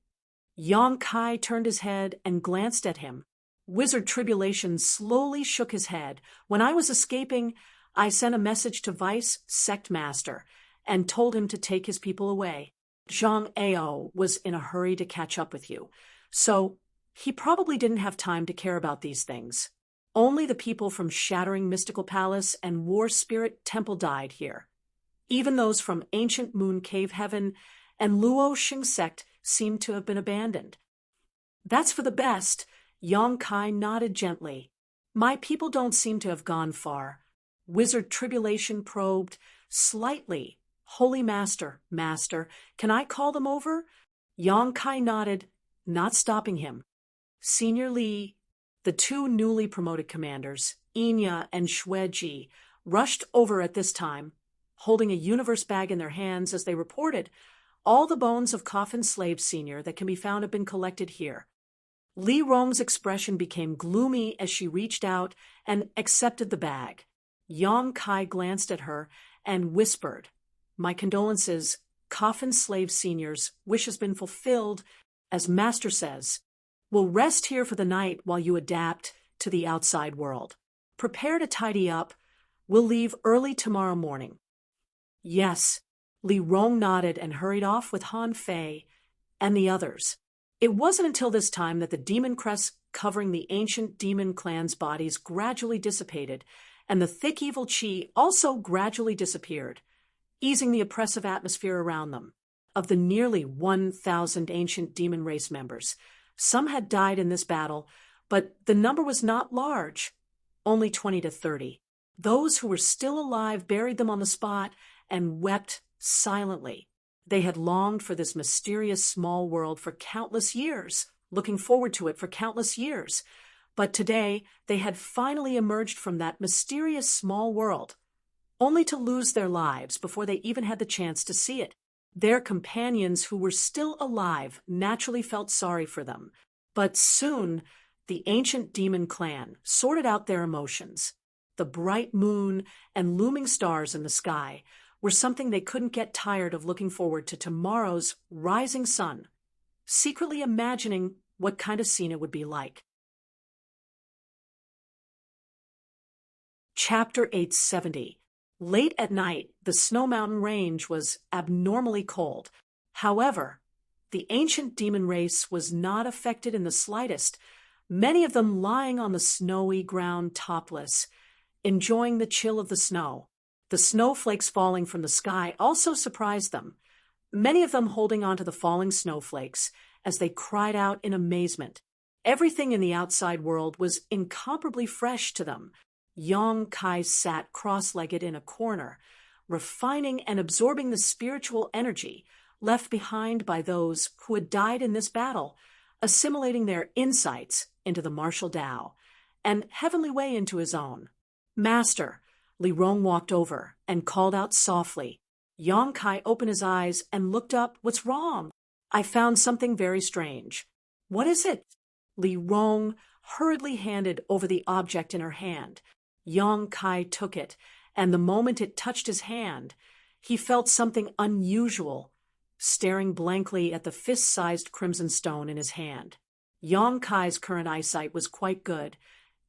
Yang Kai turned his head and glanced at him. Wizard Tribulation slowly shook his head. When I was escaping, I sent a message to Vice Sect Master and told him to take his people away. Zhang Ao was in a hurry to catch up with you, so he probably didn't have time to care about these things. Only the people from Shattering Mystical Palace and War Spirit Temple died here. Even those from Ancient Moon Cave Heaven and Luo Xing Sect seemed to have been abandoned. That's for the best. Yang Kai nodded gently. My people don't seem to have gone far. Wizard Tribulation probed slightly. Holy Master, can I call them over? Yang Kai nodded, not stopping him. Senior Li, the two newly promoted commanders, Inya and Xueji, rushed over at this time, holding a universe bag in their hands as they reported, all the bones of Coffin Slave Senior that can be found have been collected here. Li Rong's expression became gloomy as she reached out and accepted the bag. Yang Kai glanced at her and whispered, My condolences, Coffin Slave Senior's wish has been fulfilled. As Master says, we'll rest here for the night while you adapt to the outside world. Prepare to tidy up. We'll leave early tomorrow morning. Yes, Li Rong nodded and hurried off with Han Fei and the others. It wasn't until this time that the demon crest covering the ancient demon clan's bodies gradually dissipated, and the thick evil qi also gradually disappeared, easing the oppressive atmosphere around them. Of the nearly 1,000 ancient demon race members, some had died in this battle, but the number was not large, only 20 to 30. Those who were still alive buried them on the spot and wept silently. They had longed for this mysterious small world for countless years, looking forward to it for countless years. But today, they had finally emerged from that mysterious small world, only to lose their lives before they even had the chance to see it. Their companions who were still alive naturally felt sorry for them. But soon, the ancient demon clan sorted out their emotions. The bright moon and looming stars in the sky were something they couldn't get tired of looking forward to tomorrow's rising sun, secretly imagining what kind of scene it would be like. Chapter 870. Late at night, the Snow Mountain Range was abnormally cold. However, the ancient demon race was not affected in the slightest, many of them lying on the snowy ground topless, enjoying the chill of the snow. The snowflakes falling from the sky also surprised them, many of them holding onto the falling snowflakes as they cried out in amazement. Everything in the outside world was incomparably fresh to them. Yong Kai sat cross-legged in a corner, refining and absorbing the spiritual energy left behind by those who had died in this battle, assimilating their insights into the martial Tao, and heavenly way into his own. Master, Li Rong walked over and called out softly. Yong Kai opened his eyes and looked up. What's wrong? I found something very strange. What is it? Li Rong hurriedly handed over the object in her hand. Yong Kai took it, and the moment it touched his hand, he felt something unusual, staring blankly at the fist-sized crimson stone in his hand. Yong Kai's current eyesight was quite good,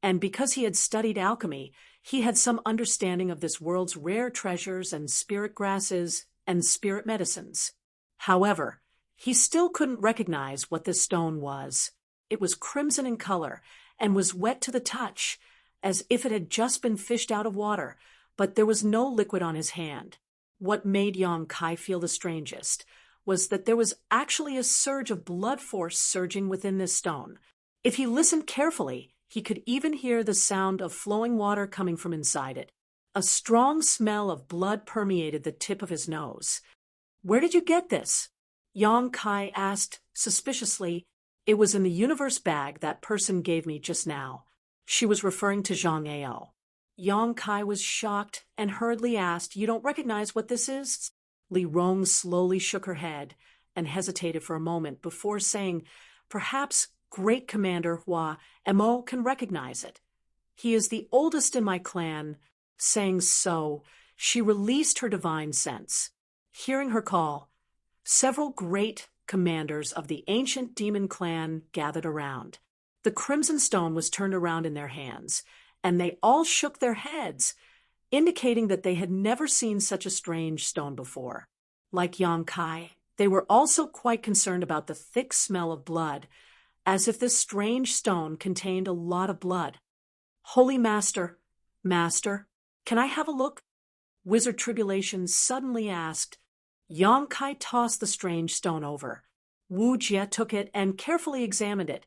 and because he had studied alchemy, he had some understanding of this world's rare treasures and spirit grasses and spirit medicines. However, he still couldn't recognize what this stone was. It was crimson in color and was wet to the touch, as if it had just been fished out of water, but there was no liquid on his hand. What made Yong Kai feel the strangest was that there was actually a surge of blood force surging within this stone. If he listened carefully, he could even hear the sound of flowing water coming from inside it. A strong smell of blood permeated the tip of his nose. Where did you get this? Yong Kai asked suspiciously. It was in the universe bag that person gave me just now. She was referring to Zhang Ao. Yong Kai was shocked and hurriedly asked, You don't recognize what this is? Li Rong slowly shook her head and hesitated for a moment before saying, Perhaps Great Commander Hua Mo can recognize it. He is the oldest in my clan. Saying so, she released her divine sense. Hearing her call, several great commanders of the ancient demon clan gathered around. The crimson stone was turned around in their hands, and they all shook their heads, indicating that they had never seen such a strange stone before. Like Yong Kai, they were also quite concerned about the thick smell of blood, as if this strange stone contained a lot of blood. Holy Master, can I have a look? Wizard Tribulation suddenly asked. Yong Kai tossed the strange stone over. Wu Jie took it and carefully examined it,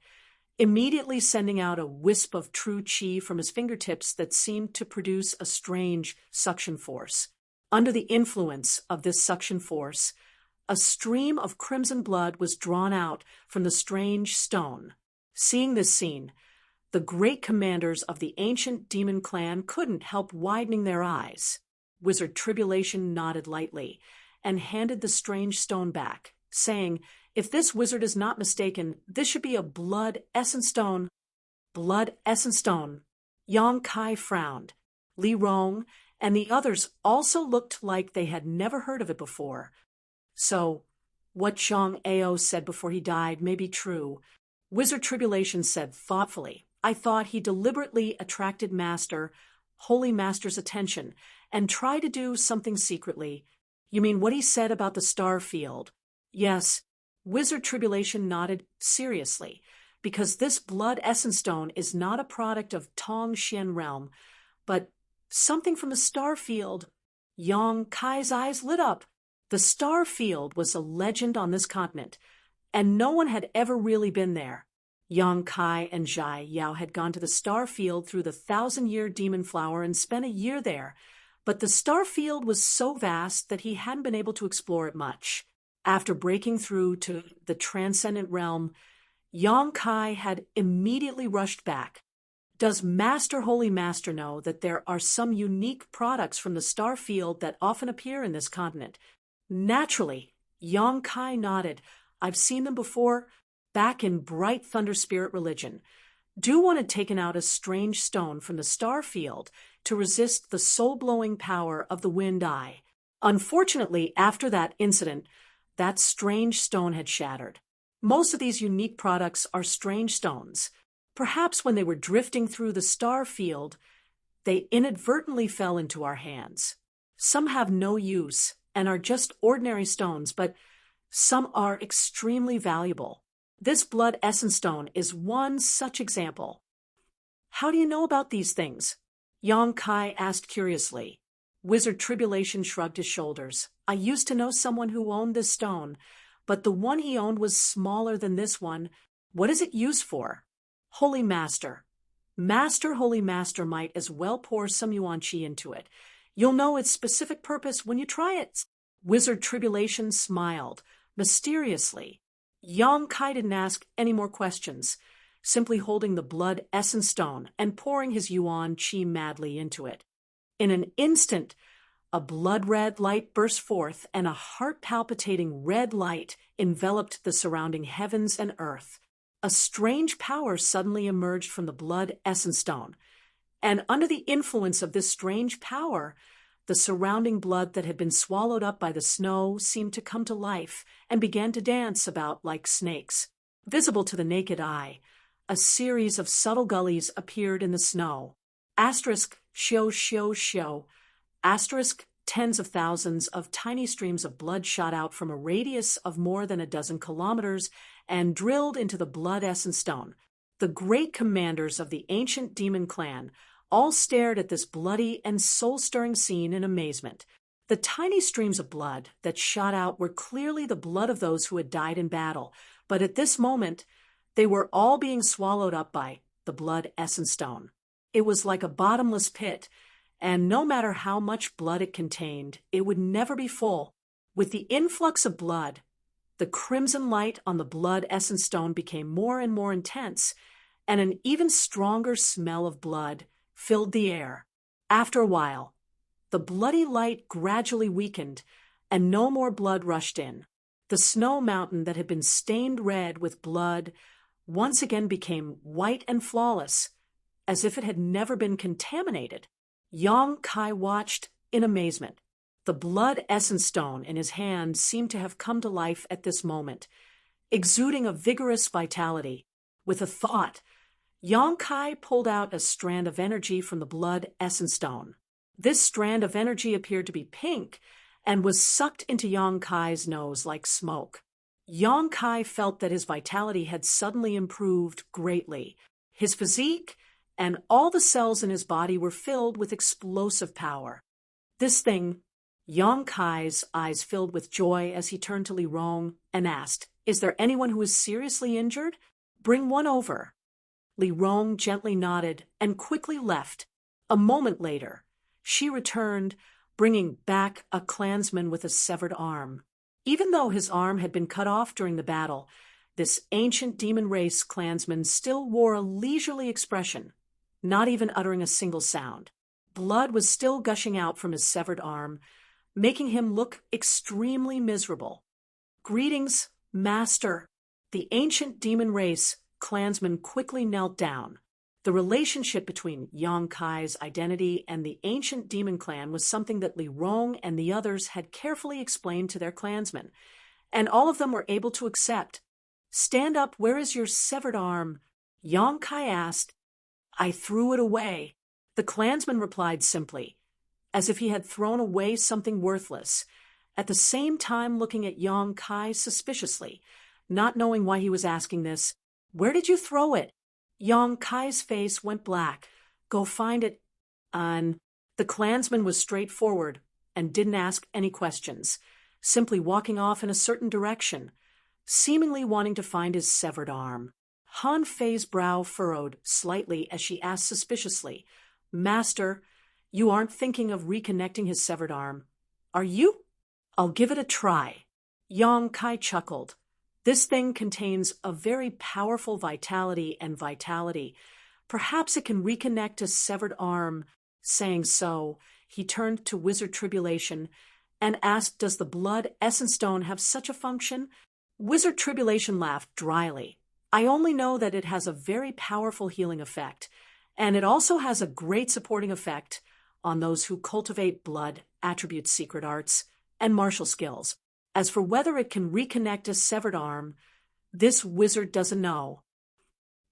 immediately sending out a wisp of true qi from his fingertips that seemed to produce a strange suction force. Under the influence of this suction force, a stream of crimson blood was drawn out from the strange stone. Seeing this scene, the great commanders of the ancient demon clan couldn't help widening their eyes. Wizard Tribulation nodded lightly and handed the strange stone back, saying, If this wizard is not mistaken, this should be a blood essence stone. Blood essence stone. Yong Kai frowned. Li Rong and the others also looked like they had never heard of it before. So, what Zhang Ao said before he died may be true. Wizard Tribulation said thoughtfully, I thought he deliberately attracted Holy Master's attention and tried to do something secretly. You mean what he said about the star field? Yes. Wizard Tribulation nodded seriously, because this blood essence stone is not a product of Tong Xian realm, but something from the star field. Yong Kai's eyes lit up. The star field was a legend on this continent, and no one had ever really been there. Yong Kai and Zhai Yao had gone to the star field through the 1,000-year demon flower and spent a year there, but the star field was so vast that he hadn't been able to explore it much. After breaking through to the transcendent realm, Yong Kai had immediately rushed back. Does Holy Master know that there are some unique products from the star field that often appear in this continent? Naturally, Yong Kai nodded. I've seen them before, back in Bright Thunder Spirit religion. Do-One had taken out a strange stone from the star field to resist the soul-blowing power of the Wind Eye. Unfortunately, after that incident, that strange stone had shattered. Most of these unique products are strange stones. Perhaps when they were drifting through the star field, They inadvertently fell into our hands. Some have no use and are just ordinary stones, but some are extremely valuable. This blood essence stone is one such example. How do you know about these things? Yang Kai asked curiously. Wizard Tribulation shrugged his shoulders. I used to know someone who owned this stone, but the one he owned was smaller than this one. What is it used for? Holy Master. Holy Master might as well pour some yuan qi into it. You'll know its specific purpose when you try it. Wizard Tribulation smiled, mysteriously. Yang Kai didn't ask any more questions, simply holding the blood essence stone and pouring his yuan qi madly into it. In an instant, a blood-red light burst forth, and a heart-palpitating red light enveloped the surrounding heavens and earth. A strange power suddenly emerged from the blood essence stone, and under the influence of this strange power, the surrounding blood that had been swallowed up by the snow seemed to come to life and began to dance about like snakes. Visible to the naked eye, a series of subtle gullies appeared in the snow. Asterisk, shio. Asterisk, tens of thousands of tiny streams of blood shot out from a radius of more than a dozen kilometers and drilled into the blood essence stone. The great commanders of the ancient demon clan all stared at this bloody and soul-stirring scene in amazement. The tiny streams of blood that shot out were clearly the blood of those who had died in battle, but at this moment, they were all being swallowed up by the blood essence stone. It was like a bottomless pit, and no matter how much blood it contained, it would never be full. With the influx of blood, the crimson light on the blood essence stone became more and more intense, and an even stronger smell of blood filled the air. After a while, the bloody light gradually weakened, and no more blood rushed in. The snow mountain that had been stained red with blood once again became white and flawless, as if it had never been contaminated. Yang Kai watched in amazement. The blood essence stone in his hand seemed to have come to life at this moment, exuding a vigorous vitality. With a thought, Yang Kai pulled out a strand of energy from the blood essence stone. This strand of energy appeared to be pink and was sucked into Yang Kai's nose like smoke. Yang Kai felt that his vitality had suddenly improved greatly. His physique and all the cells in his body were filled with explosive power. This thing, Yang Kai's eyes filled with joy as he turned to Li Rong and asked, "Is there anyone who is seriously injured? Bring one over." Li Rong gently nodded and quickly left. A moment later, she returned, bringing back a clansman with a severed arm. Even though his arm had been cut off during the battle, this ancient demon race clansman still wore a leisurely expression, not even uttering a single sound. Blood was still gushing out from his severed arm, making him look extremely miserable. "Greetings, Master." The ancient demon race clansman quickly knelt down. The relationship between Yang Kai's identity and the ancient demon clan was something that Li Rong and the others had carefully explained to their clansmen, and all of them were able to accept. "Stand up, where is your severed arm?" Yang Kai asked. "I threw it away." The clansman replied simply, as if he had thrown away something worthless, at the same time looking at Yang Kai suspiciously, not knowing why he was asking this. "Where did you throw it?" Yang Kai's face went black. "Go find it." And the clansman was straightforward and didn't ask any questions, simply walking off in a certain direction, seemingly wanting to find his severed arm. Han Fei's brow furrowed slightly as she asked suspiciously, "Master, you aren't thinking of reconnecting his severed arm, are you?" "I'll give it a try." Yang Kai chuckled. "This thing contains a very powerful vitality. Perhaps it can reconnect a severed arm." Saying so, he turned to Wizard Tribulation and asked, "Does the blood essence stone have such a function?" Wizard Tribulation laughed dryly. "I only know that it has a very powerful healing effect, and it also has a great supporting effect on those who cultivate blood, attributes, secret arts, and martial skills. As for whether it can reconnect a severed arm, this wizard doesn't know."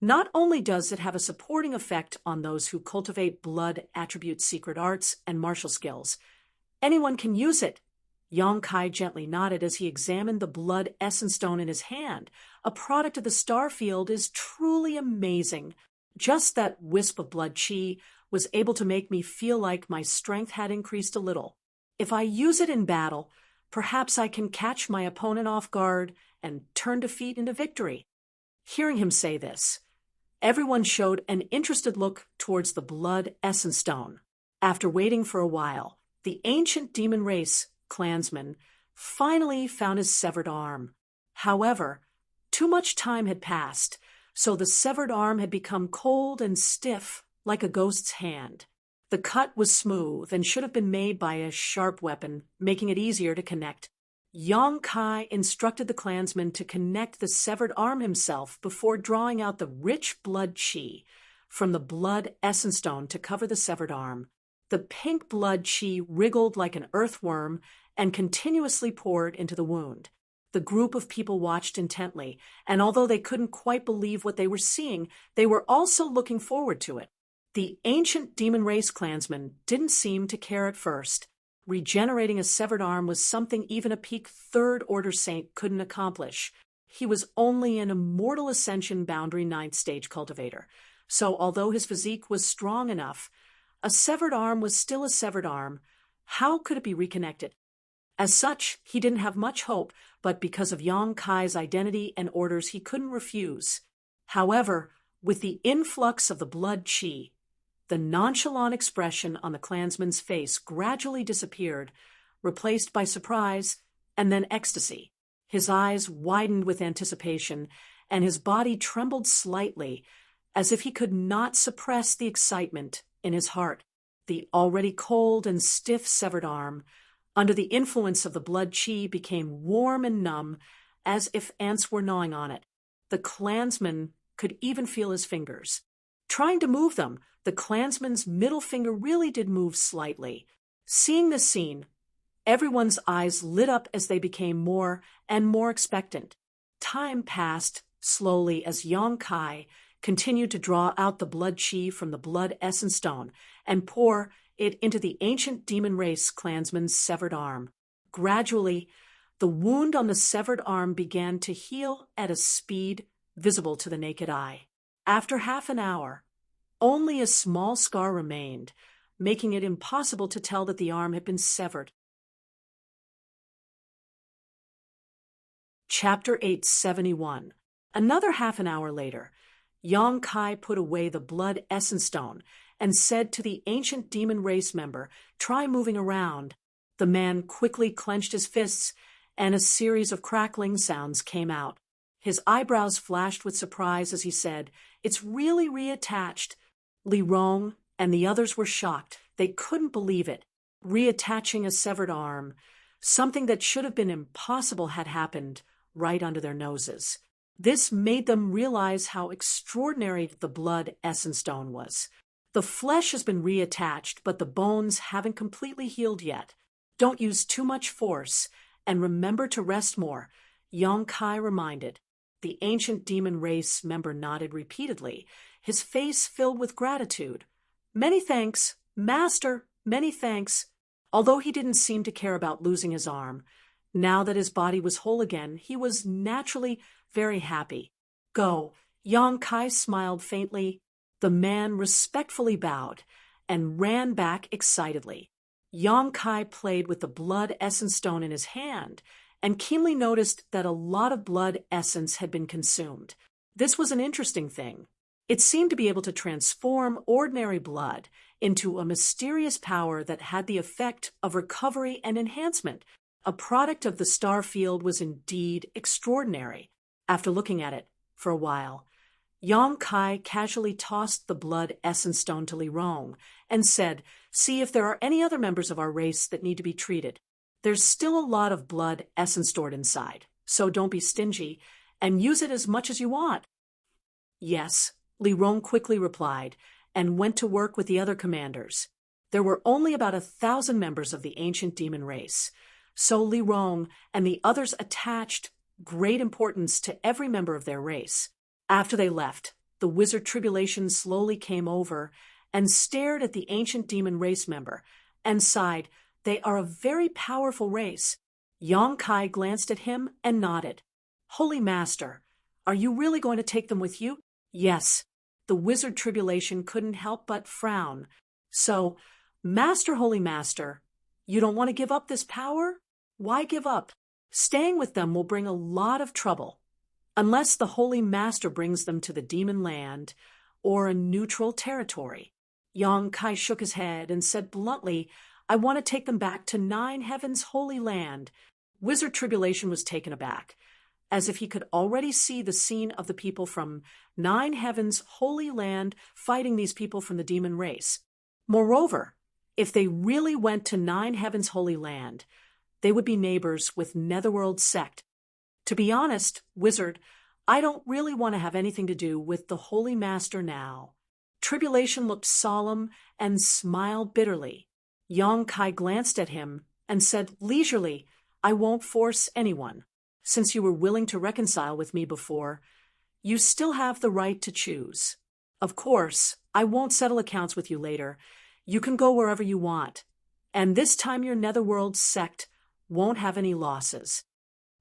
Not only does it have a supporting effect on those who cultivate blood attribute secret arts and martial skills, anyone can use it. Yang Kai gently nodded as he examined the blood essence stone in his hand. A product of the star field is truly amazing. Just that wisp of blood chi was able to make me feel like my strength had increased a little. If I use it in battle, perhaps I can catch my opponent off guard and turn defeat into victory. Hearing him say this, everyone showed an interested look towards the blood essence stone. After waiting for a while, the ancient demon race clansman finally found his severed arm. However, too much time had passed, so the severed arm had become cold and stiff like a ghost's hand. The cut was smooth and should have been made by a sharp weapon, making it easier to connect. Yang Kai instructed the clansman to connect the severed arm himself before drawing out the rich blood chi from the blood essence stone to cover the severed arm. The pink blood chi wriggled like an earthworm and continuously poured into the wound. The group of people watched intently, and although they couldn't quite believe what they were seeing, they were also looking forward to it. The ancient demon race clansman didn't seem to care at first. Regenerating a severed arm was something even a peak third-order saint couldn't accomplish. He was only an immortal ascension boundary 9th stage cultivator, so although his physique was strong enough, a severed arm was still a severed arm. How could it be reconnected? As such, he didn't have much hope, but because of Yang Kai's identity and orders, he couldn't refuse. However, with the influx of the blood chi, the nonchalant expression on the clansman's face gradually disappeared, replaced by surprise and then ecstasy. His eyes widened with anticipation, and his body trembled slightly, as if he could not suppress the excitement in his heart. The already cold and stiff severed arm, under the influence of the blood chi, became warm and numb, as if ants were gnawing on it. The clansman could even feel his fingers. Trying to move them, the clansman's middle finger really did move slightly. Seeing this scene, everyone's eyes lit up as they became more and more expectant. Time passed slowly as Yang Kai continued to draw out the blood chi from the blood essence stone and pour it into the ancient demon race clansman's severed arm. Gradually, the wound on the severed arm began to heal at a speed visible to the naked eye. After half an hour, only a small scar remained, making it impossible to tell that the arm had been severed. Chapter 871. Another half an hour later, Yang Kai put away the blood essence stone and said to the ancient demon race member, "Try moving around." The man quickly clenched his fists, and a series of crackling sounds came out. His eyebrows flashed with surprise as he said, "It's really reattached." Li Rong and the others were shocked. They couldn't believe it. Reattaching a severed arm, something that should have been impossible, had happened right under their noses. This made them realize how extraordinary the blood essence stone was. The flesh has been reattached, but the bones haven't completely healed yet. Don't use too much force, and remember to rest more, Yang Kai reminded. The ancient demon race member nodded repeatedly, his face filled with gratitude. "Many thanks, Master, many thanks." Although he didn't seem to care about losing his arm, now that his body was whole again, he was naturally very happy. "Go." Yang Kai smiled faintly. The man respectfully bowed and ran back excitedly. Yang Kai played with the blood essence stone in his hand and keenly noticed that a lot of blood essence had been consumed. This was an interesting thing. It seemed to be able to transform ordinary blood into a mysterious power that had the effect of recovery and enhancement. A product of the star field was indeed extraordinary. After looking at it for a while, Yang Kai casually tossed the blood essence stone to Li Rong and said, "See if there are any other members of our race that need to be treated. There's still a lot of blood essence stored inside, so don't be stingy and use it as much as you want." "Yes," Li Rong quickly replied and went to work with the other commanders. There were only about 1,000 members of the ancient demon race, so Li Rong and the others attached great importance to every member of their race. After they left, the wizard Tribulation slowly came over and stared at the ancient demon race member and sighed. They are a very powerful race. Yang Kai glanced at him and nodded. Holy Master, are you really going to take them with you? Yes. The wizard Tribulation couldn't help but frown. So, Master, Holy Master, you don't want to give up this power? Why give up? Staying with them will bring a lot of trouble. Unless the Holy Master brings them to the demon land or a neutral territory. Yang Kai shook his head and said bluntly, I want to take them back to Nine Heavens' holy land. Wizard Tribulation was taken aback, as if he could already see the scene of the people from Nine Heavens' holy land fighting these people from the demon race. Moreover, if they really went to Nine Heavens' holy land, they would be neighbors with Netherworld's sect. To be honest, Wizard, I don't really want to have anything to do with the Holy Master now. Tribulation looked solemn and smiled bitterly. Yang Kai glanced at him and said leisurely, I won't force anyone. Since you were willing to reconcile with me before, you still have the right to choose. Of course, I won't settle accounts with you later. You can go wherever you want. And this time your Netherworld sect won't have any losses.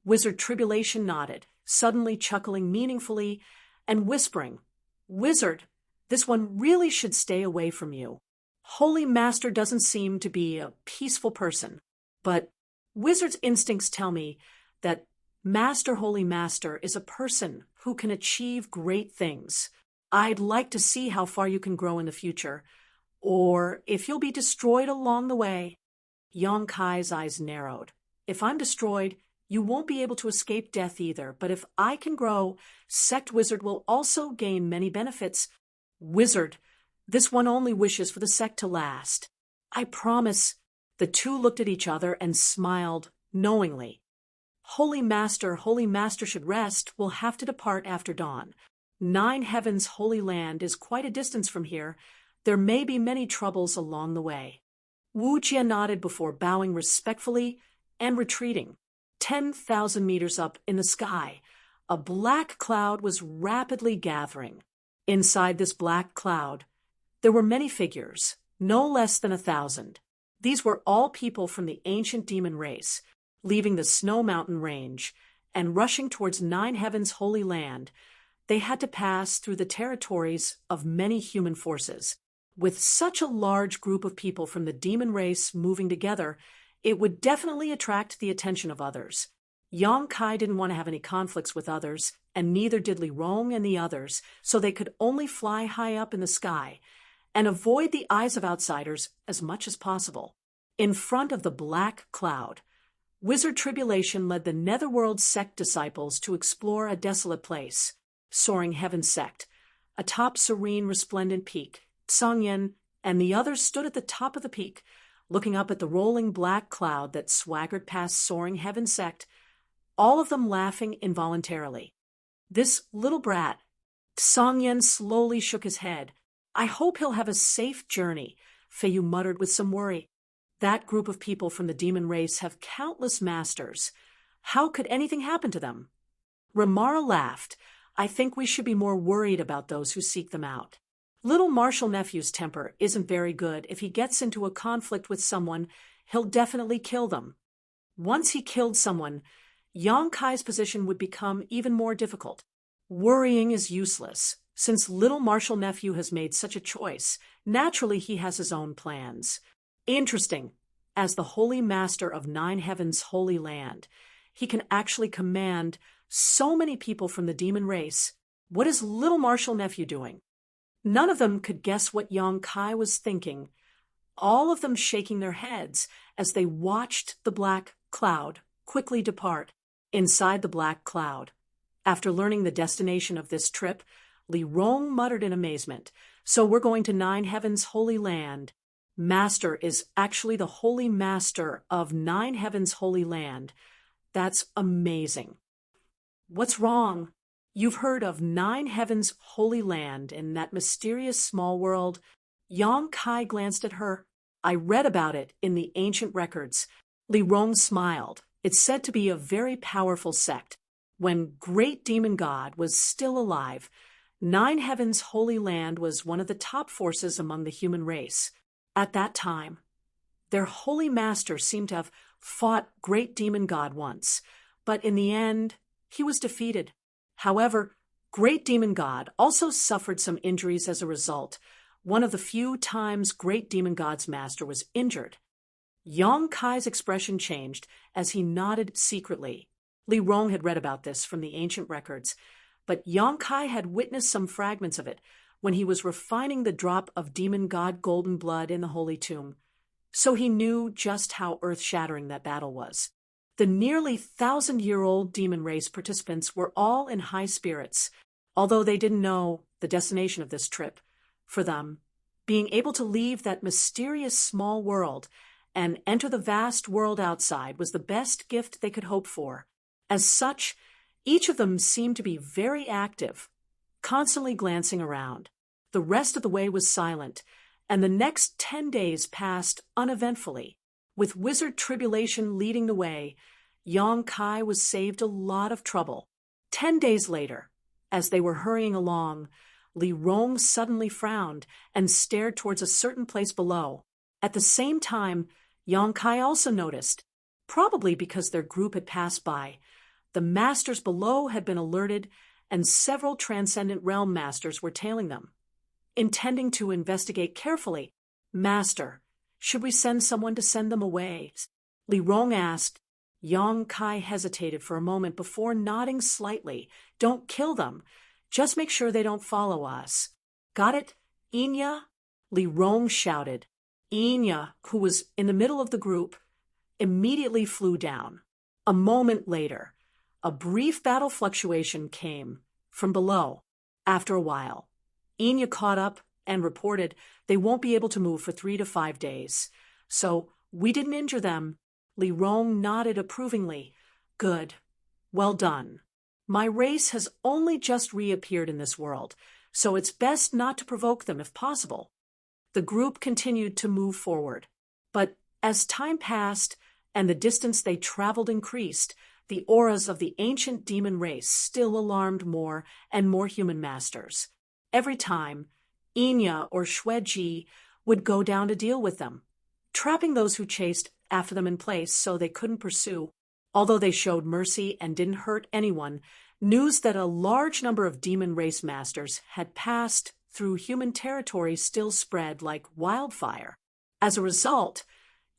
Wizard Tribulation nodded, suddenly chuckling meaningfully and whispering, Wizard, this one really should stay away from you. Holy Master doesn't seem to be a peaceful person, but Wizard's instincts tell me that Master, Holy Master is a person who can achieve great things. I'd like to see how far you can grow in the future, or if you'll be destroyed along the way. Yang Kai's eyes narrowed. If I'm destroyed, you won't be able to escape death either, but if I can grow, Sect Wizard will also gain many benefits. Wizard, this one only wishes for the sect to last. I promise. The two looked at each other and smiled knowingly. Holy Master should rest, will have to depart after dawn. Nine Heavens' holy land is quite a distance from here. There may be many troubles along the way. Wu Jie nodded before bowing respectfully and retreating. 10,000 meters up in the sky, a black cloud was rapidly gathering. Inside this black cloud, there were many figures, no less than 1,000. These were all people from the ancient demon race, leaving the Snow Mountain range and rushing towards Nine Heavens' holy land. They had to pass through the territories of many human forces. With such a large group of people from the demon race moving together, it would definitely attract the attention of others. Yang Kai didn't want to have any conflicts with others, and neither did Li Rong and the others, so they could only fly high up in the sky and avoid the eyes of outsiders as much as possible. In front of the black cloud, Wizard Tribulation led the Netherworld sect disciples to explore a desolate place, Soaring Heaven sect, atop serene resplendent peak. Tsangyan and the others stood at the top of the peak, looking up at the rolling black cloud that swaggered past Soaring Heaven sect, all of them laughing involuntarily. This little brat. Tsangyan slowly shook his head. I hope he'll have a safe journey, Feiyu muttered with some worry. That group of people from the demon race have countless masters. How could anything happen to them? Ramara laughed. I think we should be more worried about those who seek them out. Little Marshal Nephew's temper isn't very good. If he gets into a conflict with someone, he'll definitely kill them. Once he killed someone, Yang Kai's position would become even more difficult. Worrying is useless. Since Little Marshal Nephew has made such a choice, naturally he has his own plans. Interesting. As the Holy Master of Nine Heavens' holy land, he can actually command so many people from the demon race. What is Little Marshal Nephew doing? None of them could guess what Yang Kai was thinking, all of them shaking their heads as they watched the black cloud quickly depart. Inside the black cloud, after learning the destination of this trip, Li Rong muttered in amazement, so we're going to Nine Heavens' holy land. Master is actually the Holy Master of Nine Heavens' holy land. That's amazing. What's wrong? You've heard of Nine Heavens' holy land in that mysterious small world? Yang Kai glanced at her. I read about it in the ancient records. Li Rong smiled. It's said to be a very powerful sect. When Great Demon God was still alive, Nine Heavens' Holy Land was one of the top forces among the human race. At that time, their holy master seemed to have fought great demon god once, but in the end, he was defeated. However, great demon god also suffered some injuries as a result, one of the few times great demon god's master was injured. Yong Kai's expression changed as he nodded secretly. Li Rong had read about this from the ancient records, but Yong Kai had witnessed some fragments of it when he was refining the drop of demon god golden blood in the holy tomb. So he knew just how earth-shattering that battle was. The nearly 1,000-year-old demon race participants were all in high spirits, although they didn't know the destination of this trip. For them, being able to leave that mysterious small world and enter the vast world outside was the best gift they could hope for. As such, each of them seemed to be very active, constantly glancing around. The rest of the way was silent, and the next 10 days passed uneventfully. With Wizard Tribulation leading the way, Yong Kai was saved a lot of trouble. 10 days later, as they were hurrying along, Li Rong suddenly frowned and stared towards a certain place below. At the same time, Yong Kai also noticed, probably because their group had passed by, the masters below had been alerted and several Transcendent Realm masters were tailing them. Intending to investigate carefully, "Master, should we send someone to send them away?" Li Rong asked. Yong Kai hesitated for a moment before nodding slightly. "Don't kill them. Just make sure they don't follow us." "Got it, Inya?" Li Rong shouted. Inya, who was in the middle of the group, immediately flew down. A moment later, a brief battle fluctuation came from below. After a while, Inya caught up and reported they won't be able to move for 3 to 5 days. "So we didn't injure them." Li Rong nodded approvingly. "Good. Well done. My race has only just reappeared in this world, so it's best not to provoke them if possible." The group continued to move forward. But as time passed and the distance they traveled increased, the auras of the ancient demon race still alarmed more and more human masters. Every time, Inya or Xueji would go down to deal with them, trapping those who chased after them in place so they couldn't pursue. Although they showed mercy and didn't hurt anyone, news that a large number of demon race masters had passed through human territory still spread like wildfire. As a result,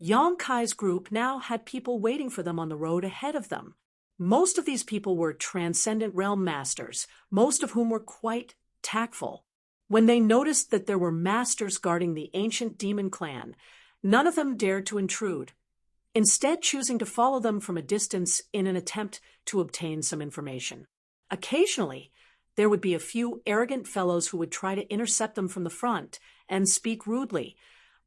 Yong Kai's group now had people waiting for them on the road ahead of them. Most of these people were Transcendent Realm masters, most of whom were quite tactful. When they noticed that there were masters guarding the ancient demon clan, none of them dared to intrude, instead choosing to follow them from a distance in an attempt to obtain some information. Occasionally, there would be a few arrogant fellows who would try to intercept them from the front and speak rudely,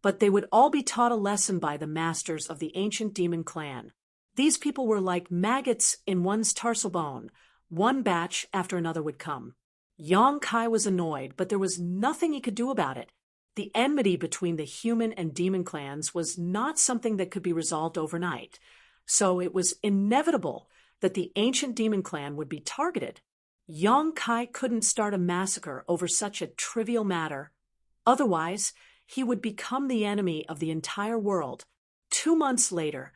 but they would all be taught a lesson by the masters of the ancient demon clan. These people were like maggots in one's tarsal bone. One batch after another would come. Yong Kai was annoyed, but there was nothing he could do about it. The enmity between the human and demon clans was not something that could be resolved overnight, so it was inevitable that the ancient demon clan would be targeted. Yong Kai couldn't start a massacre over such a trivial matter. Otherwise, he would become the enemy of the entire world. 2 months later,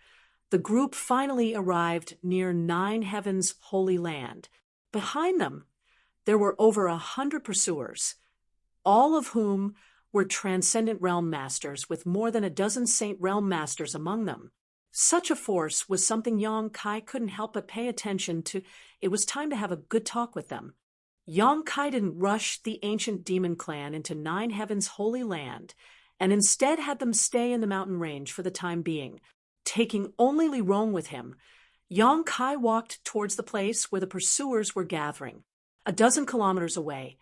the group finally arrived near Nine Heavens' Holy Land. Behind them, there were over 100 pursuers, all of whom were Transcendent Realm Masters, with more than a dozen Saint Realm Masters among them. Such a force was something Yong Kai couldn't help but pay attention to. It was time to have a good talk with them. Yong Kai didn't rush the ancient demon clan into Nine Heavens' Holy Land, and instead had them stay in the mountain range for the time being. Taking only Li Rong with him, Yong Kai walked towards the place where the pursuers were gathering. A dozen kilometers away,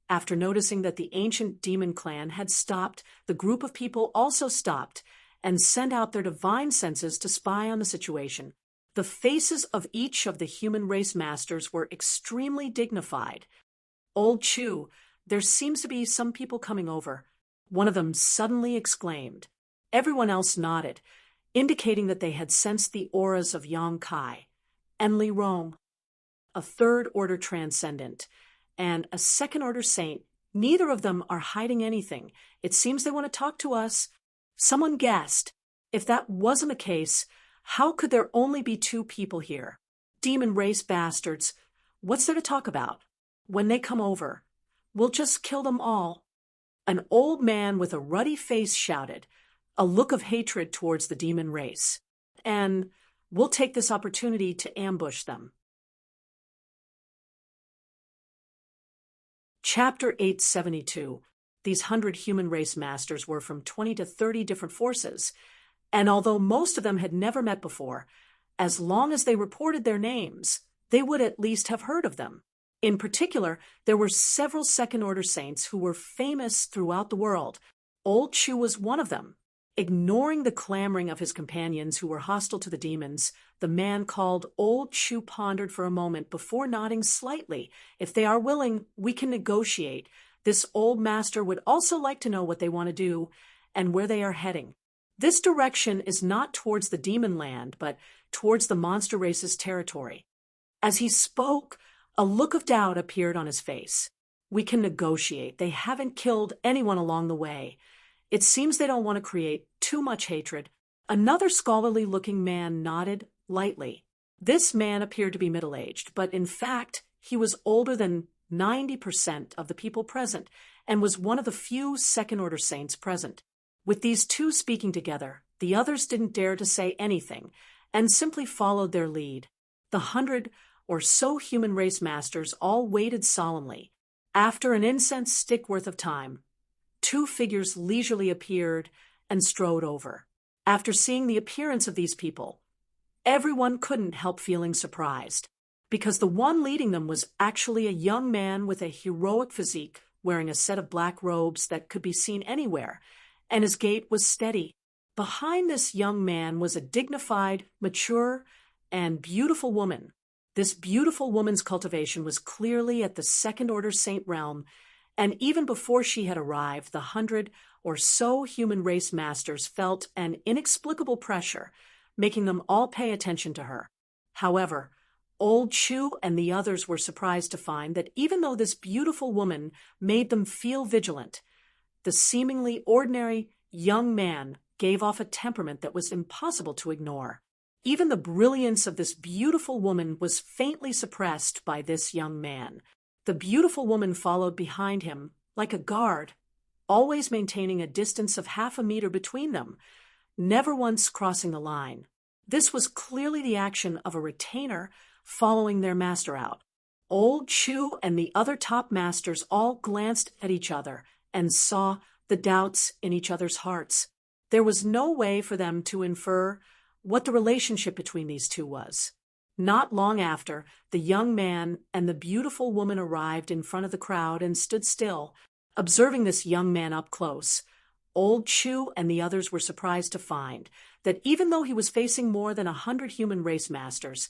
after noticing that the ancient demon clan had stopped, the group of people also stopped and sent out their divine senses to spy on the situation. The faces of each of the human race masters were extremely dignified. "Old Chu, there seems to be some people coming over," one of them suddenly exclaimed. Everyone else nodded, indicating that they had sensed the auras of Yong Kai. "And Li Rong, a third-order transcendent, and a second-order saint. Neither of them are hiding anything. It seems they want to talk to us. Someone guessed. If that wasn't the case, how could there only be two people here? Demon race bastards. What's there to talk about? When they come over, we'll just kill them all. An old man with a ruddy face shouted, a look of hatred towards the demon race. And we'll take this opportunity to ambush them. Chapter 872. These 100 human race masters were from 20 to 30 different forces, and although most of them had never met before, as long as they reported their names, they would at least have heard of them. In particular, there were several second-order saints who were famous throughout the world. Old Chu was one of them. Ignoring the clamoring of his companions who were hostile to the demons, the man called Old Chu pondered for a moment before nodding slightly. If they are willing, we can negotiate. This old master would also like to know what they want to do and where they are heading. This direction is not towards the demon land, but towards the monster race's territory. As he spoke, a look of doubt appeared on his face. We can negotiate. They haven't killed anyone along the way. It seems they don't want to create too much hatred. Another scholarly-looking man nodded lightly. This man appeared to be middle-aged, but in fact, he was older than 90% of the people present and was one of the few second-order saints present. With these two speaking together, the others didn't dare to say anything and simply followed their lead. The 100 or so human race masters all waited solemnly. After an incense stick worth of time, two figures leisurely appeared and strode over. After seeing the appearance of these people, everyone couldn't help feeling surprised, because the one leading them was actually a young man with a heroic physique, wearing a set of black robes that could be seen anywhere, and his gait was steady. Behind this young man was a dignified, mature, and beautiful woman. This beautiful woman's cultivation was clearly at the second-order saint realm, and even before she had arrived, the 100 or so human race masters felt an inexplicable pressure, making them all pay attention to her. However, Old Chu and the others were surprised to find that even though this beautiful woman made them feel vigilant, the seemingly ordinary young man gave off a temperament that was impossible to ignore. Even the brilliance of this beautiful woman was faintly suppressed by this young man. The beautiful woman followed behind him, like a guard, always maintaining a distance of half a meter between them, never once crossing the line. This was clearly the action of a retainer following their master out. Old Chu and the other top masters all glanced at each other and saw the doubts in each other's hearts. There was no way for them to infer what the relationship between these two was. Not long after, the young man and the beautiful woman arrived in front of the crowd and stood still, observing this young man up close. Old Chu and the others were surprised to find that even though he was facing more than 100 human race masters,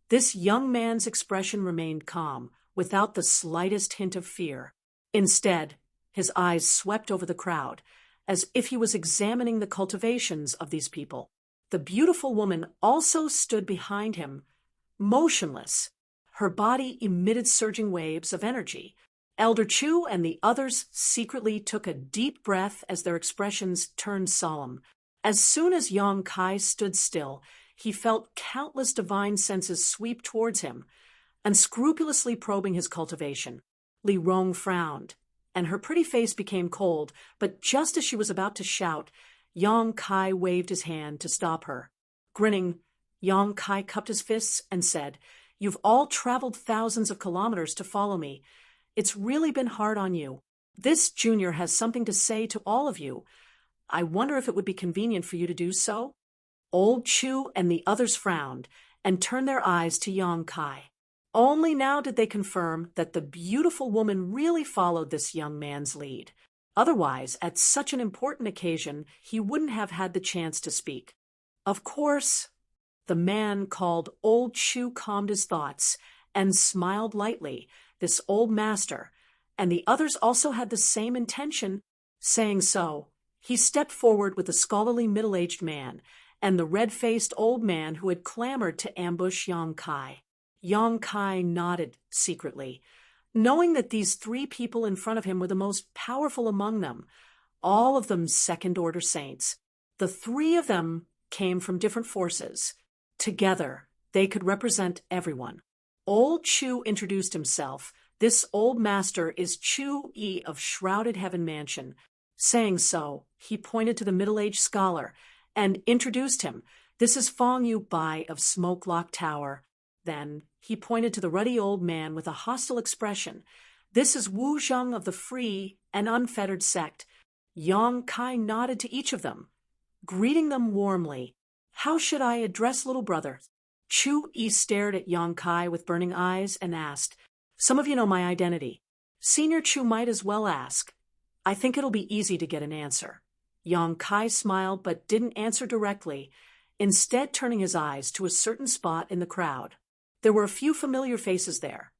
this young man's expression remained calm, without the slightest hint of fear. Instead, his eyes swept over the crowd, as if he was examining the cultivations of these people. The beautiful woman also stood behind him, motionless. Her body emitted surging waves of energy. Elder Chu and the others secretly took a deep breath as their expressions turned solemn. As soon as Yang Kai stood still, he felt countless divine senses sweep towards him, unscrupulously probing his cultivation. Li Rong frowned, and her pretty face became cold, but just as she was about to shout, Yang Kai waved his hand to stop her. Grinning, Yang Kai cupped his fists and said, "You've all traveled thousands of kilometers to follow me. It's really been hard on you. This junior has something to say to all of you. I wonder if it would be convenient for you to do so?" Old Chu and the others frowned and turned their eyes to Yang Kai. Only now did they confirm that the beautiful woman really followed this young man's lead. Otherwise, at such an important occasion, he wouldn't have had the chance to speak. Of course, the man called Old Chu calmed his thoughts and smiled lightly. This old master, and the others also had the same intention. Saying so, he stepped forward with the scholarly middle-aged man and the red-faced old man who had clamored to ambush Yang Kai. Yang Kai nodded secretly. knowing that these three people in front of him were the most powerful among them, all of them second-order saints. The three of them came from different forces. Together, they could represent everyone. Old Chu introduced himself. This old master is Chu Yi of Shrouded Heaven Mansion. Saying so, he pointed to the middle-aged scholar and introduced him. This is Fong Yu Bai of Smoke Lock Tower. Then he pointed to the ruddy old man with a hostile expression. This is Wu Zheng of the Free and Unfettered Sect. Yang Kai nodded to each of them, greeting them warmly. How should I address little brother? Chu Yi stared at Yang Kai with burning eyes and asked, Some of you know my identity. Senior Chu might as well ask. I think it'll be easy to get an answer. Yang Kai smiled but didn't answer directly, instead turning his eyes to a certain spot in the crowd. There were a few familiar faces there,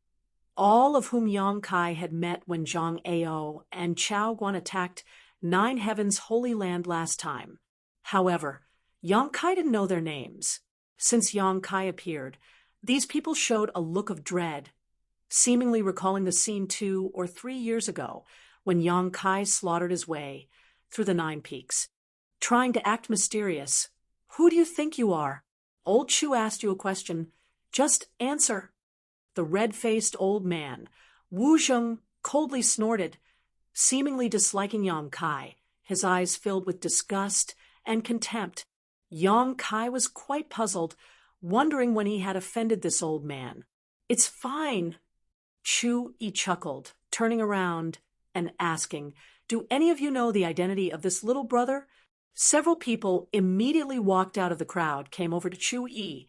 all of whom Yang Kai had met when Zhang Ao and Chao Guan attacked Nine Heavens' Holy Land last time. However, Yang Kai didn't know their names. Since Yang Kai appeared, these people showed a look of dread, seemingly recalling the scene 2 or 3 years ago when Yang Kai slaughtered his way through the Nine Peaks. Trying to act mysterious. Who do you think you are? Old Chu asked you a question. Just answer. The red-faced old man, Wu Zheng, coldly snorted, seemingly disliking Yang Kai, his eyes filled with disgust and contempt. Yang Kai was quite puzzled, wondering when he had offended this old man. It's fine. Chu Yi chuckled, turning around and asking, Do any of you know the identity of this little brother? Several people immediately walked out of the crowd, came over to Chu Yi,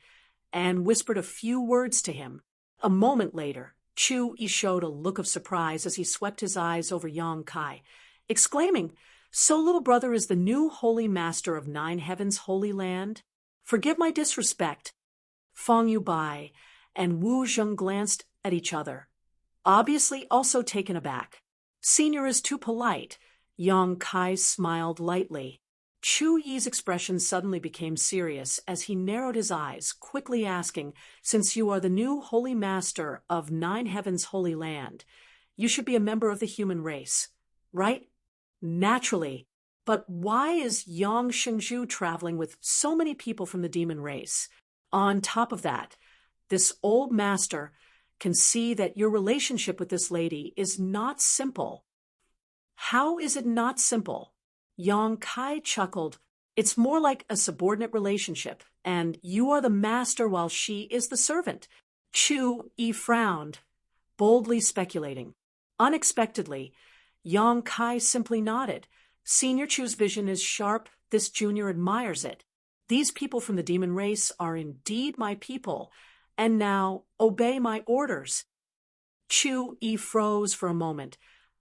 and whispered a few words to him. A moment later, Chu Yi showed a look of surprise as he swept his eyes over Yang Kai, exclaiming, So little brother is the new holy master of Nine Heavens' Holy Land? Forgive my disrespect. Fong Yu Bai and Wu Zheng glanced at each other, obviously also taken aback. Senior is too polite. Yang Kai smiled lightly. Chu Yi's expression suddenly became serious as he narrowed his eyes, quickly asking, Since you are the new holy master of Nine Heavens' Holy Land, you should be a member of the human race, right? Naturally. But why is Yang Shengzhu traveling with so many people from the demon race? On top of that, this old master can see that your relationship with this lady is not simple. How is it not simple? Yang Kai chuckled. It's more like a subordinate relationship, and you are the master while she is the servant. Chu Yi frowned, boldly speculating. Unexpectedly, Yang Kai simply nodded. Senior Chu's vision is sharp. This junior admires it. These people from the demon race are indeed my people, and now obey my orders. Chu Yi froze for a moment,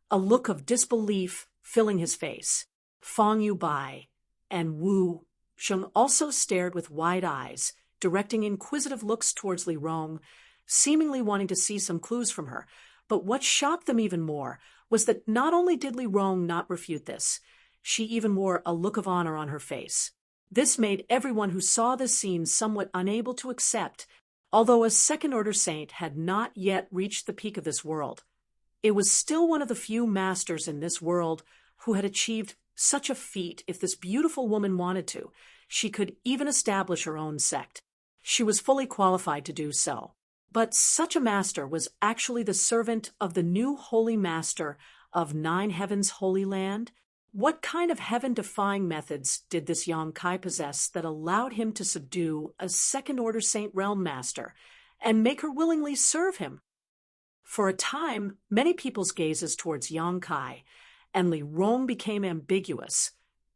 a look of disbelief filling his face. Fong Yu Bai and Wu Zheng also stared with wide eyes, directing inquisitive looks towards Li Rong, seemingly wanting to see some clues from her. But what shocked them even more was that not only did Li Rong not refute this, she even wore a look of honor on her face. This made everyone who saw this scene somewhat unable to accept. Although a second-order saint had not yet reached the peak of this world, it was still one of the few masters in this world who had achieved such a feat. If this beautiful woman wanted to, she could even establish her own sect. She was fully qualified to do so. But such a master was actually the servant of the new holy master of Nine Heavens' Holy Land. What kind of heaven-defying methods did this Yang Kai possess that allowed him to subdue a second-order Saint Realm Master and make her willingly serve him? For a time, many people's gazes towards Yang Kai and Li Rong became ambiguous,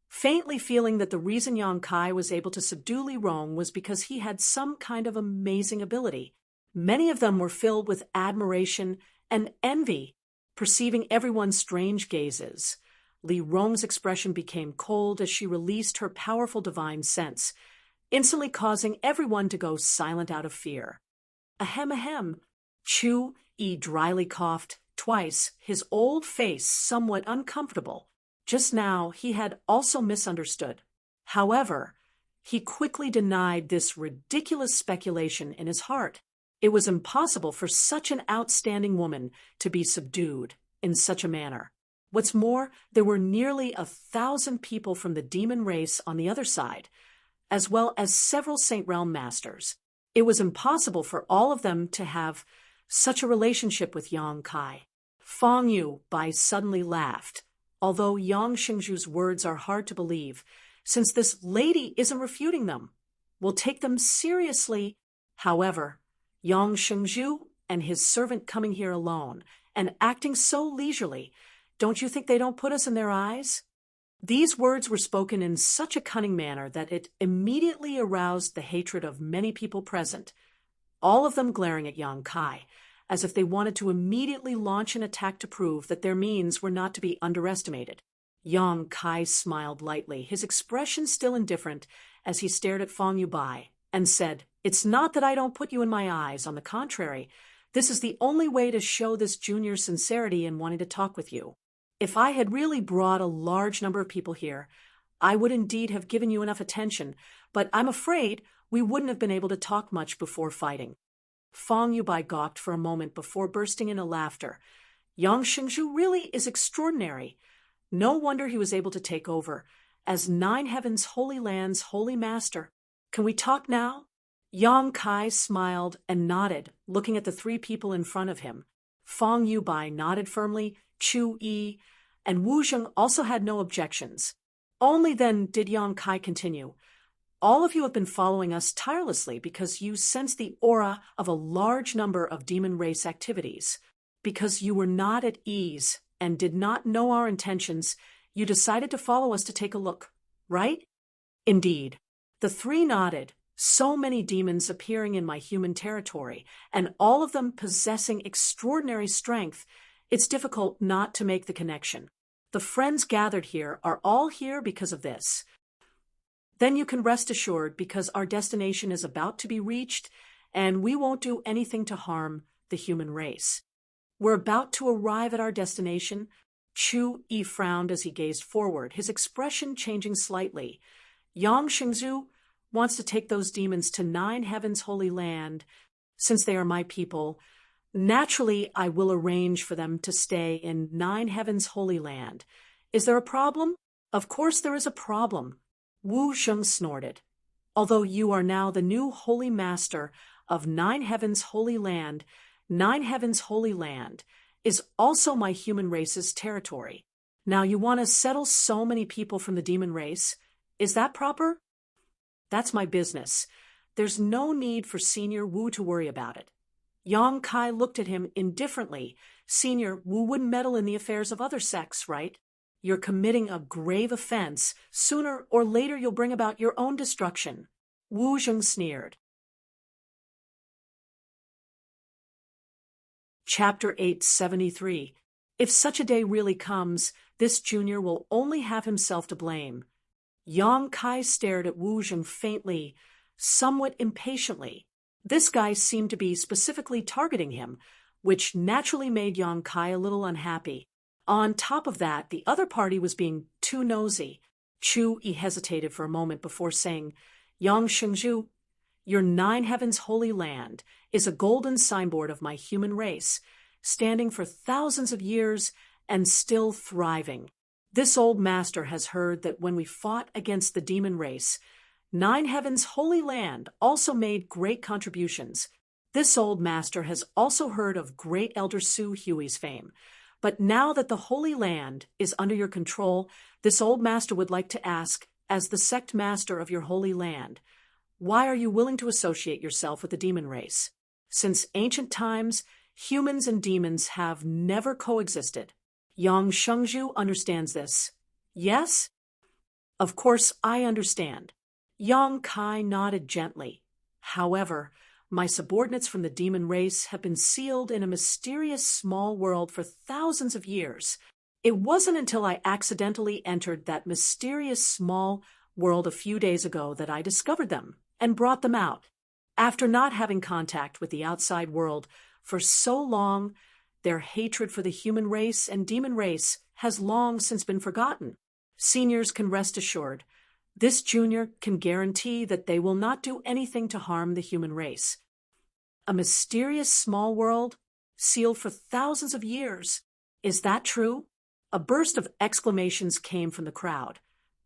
faintly feeling that the reason Yang Kai was able to subdue Li Rong was because he had some kind of amazing ability. Many of them were filled with admiration and envy, perceiving everyone's strange gazes. Li Rong's expression became cold as she released her powerful divine sense, instantly causing everyone to go silent out of fear. Ahem ahem. Chu Yi dryly coughed twice, his old face somewhat uncomfortable. Just now he had also misunderstood. However, he quickly denied this ridiculous speculation in his heart. It was impossible for such an outstanding woman to be subdued in such a manner. What's more, there were nearly 1,000 people from the demon race on the other side, as well as several Saint Realm masters. It was impossible for all of them to have such a relationship with Yang Kai. Fang Yu Bai suddenly laughed, although Yang Xingzhu's words are hard to believe, since this lady isn't refuting them. We'll take them seriously. However, Yang Xingzhu and his servant coming here alone and acting so leisurely, don't you think they don't put us in their eyes? These words were spoken in such a cunning manner that it immediately aroused the hatred of many people present, all of them glaring at Yang Kai, as if they wanted to immediately launch an attack to prove that their means were not to be underestimated. Yang Kai smiled lightly, his expression still indifferent, as he stared at Fang Yubai, and said, "It's not that I don't put you in my eyes. On the contrary, this is the only way to show this junior's sincerity in wanting to talk with you. If I had really brought a large number of people here, I would indeed have given you enough attention, but I'm afraid we wouldn't have been able to talk much before fighting." Fang Yubai gawked for a moment before bursting into laughter. Yang Xingzhu really is extraordinary. No wonder he was able to take over. As Nine Heavens Holy Land's holy master, can we talk now? Yang Kai smiled and nodded, looking at the three people in front of him. Fang Yubai nodded firmly, Chu Yi and Wu Zheng also had no objections. Only then did Yang Kai continue. "All of you have been following us tirelessly because you sense the aura of a large number of demon race activities. Because you were not at ease and did not know our intentions, you decided to follow us to take a look, right?" "Indeed." The three nodded. So many demons appearing in my human territory, and all of them possessing extraordinary strength, it's difficult not to make the connection. The friends gathered here are all here because of this. Then you can rest assured because our destination is about to be reached, and we won't do anything to harm the human race. We're about to arrive at our destination. Chu Yi frowned as he gazed forward, his expression changing slightly. Yang Xingzhu wants to take those demons to Nine Heavens Holy Land. Since they are my people, naturally I will arrange for them to stay in Nine Heavens Holy Land. Is there a problem? Of course there is a problem. Wu Zheng snorted. Although you are now the new holy master of Nine Heavens Holy Land, Nine Heavens Holy Land is also my human race's territory. Now you want to settle so many people from the demon race. Is that proper? That's my business. There's no need for Senior Wu to worry about it. Yang Kai looked at him indifferently. Senior Wu wouldn't meddle in the affairs of other sects, right? You're committing a grave offense. Sooner or later you'll bring about your own destruction. Wu Zheng sneered. Chapter 873. If such a day really comes, this junior will only have himself to blame. Yang Kai stared at Wu Zheng faintly, somewhat impatiently. This guy seemed to be specifically targeting him, which naturally made Yang Kai a little unhappy. On top of that, the other party was being too nosy. Chu Yi hesitated for a moment before saying, "Yang Xingzhu, your Nine Heavens Holy Land is a golden signboard of my human race, standing for thousands of years and still thriving. This old master has heard that when we fought against the demon race, Nine Heavens Holy Land also made great contributions. This old master has also heard of great Elder Su Hui's fame. But now that the Holy Land is under your control, this old master would like to ask, as the sect master of your Holy Land, why are you willing to associate yourself with the demon race? Since ancient times, humans and demons have never coexisted. Yang Shengzhu understands this. Yes? Of course I understand. Yang Kai nodded gently. However, my subordinates from the demon race have been sealed in a mysterious small world for thousands of years. It wasn't until I accidentally entered that mysterious small world a few days ago that I discovered them and brought them out. After not having contact with the outside world for so long, their hatred for the human race and demon race has long since been forgotten. Seniors can rest assured. This junior can guarantee that they will not do anything to harm the human race. A mysterious small world, sealed for thousands of years. Is that true? A burst of exclamations came from the crowd,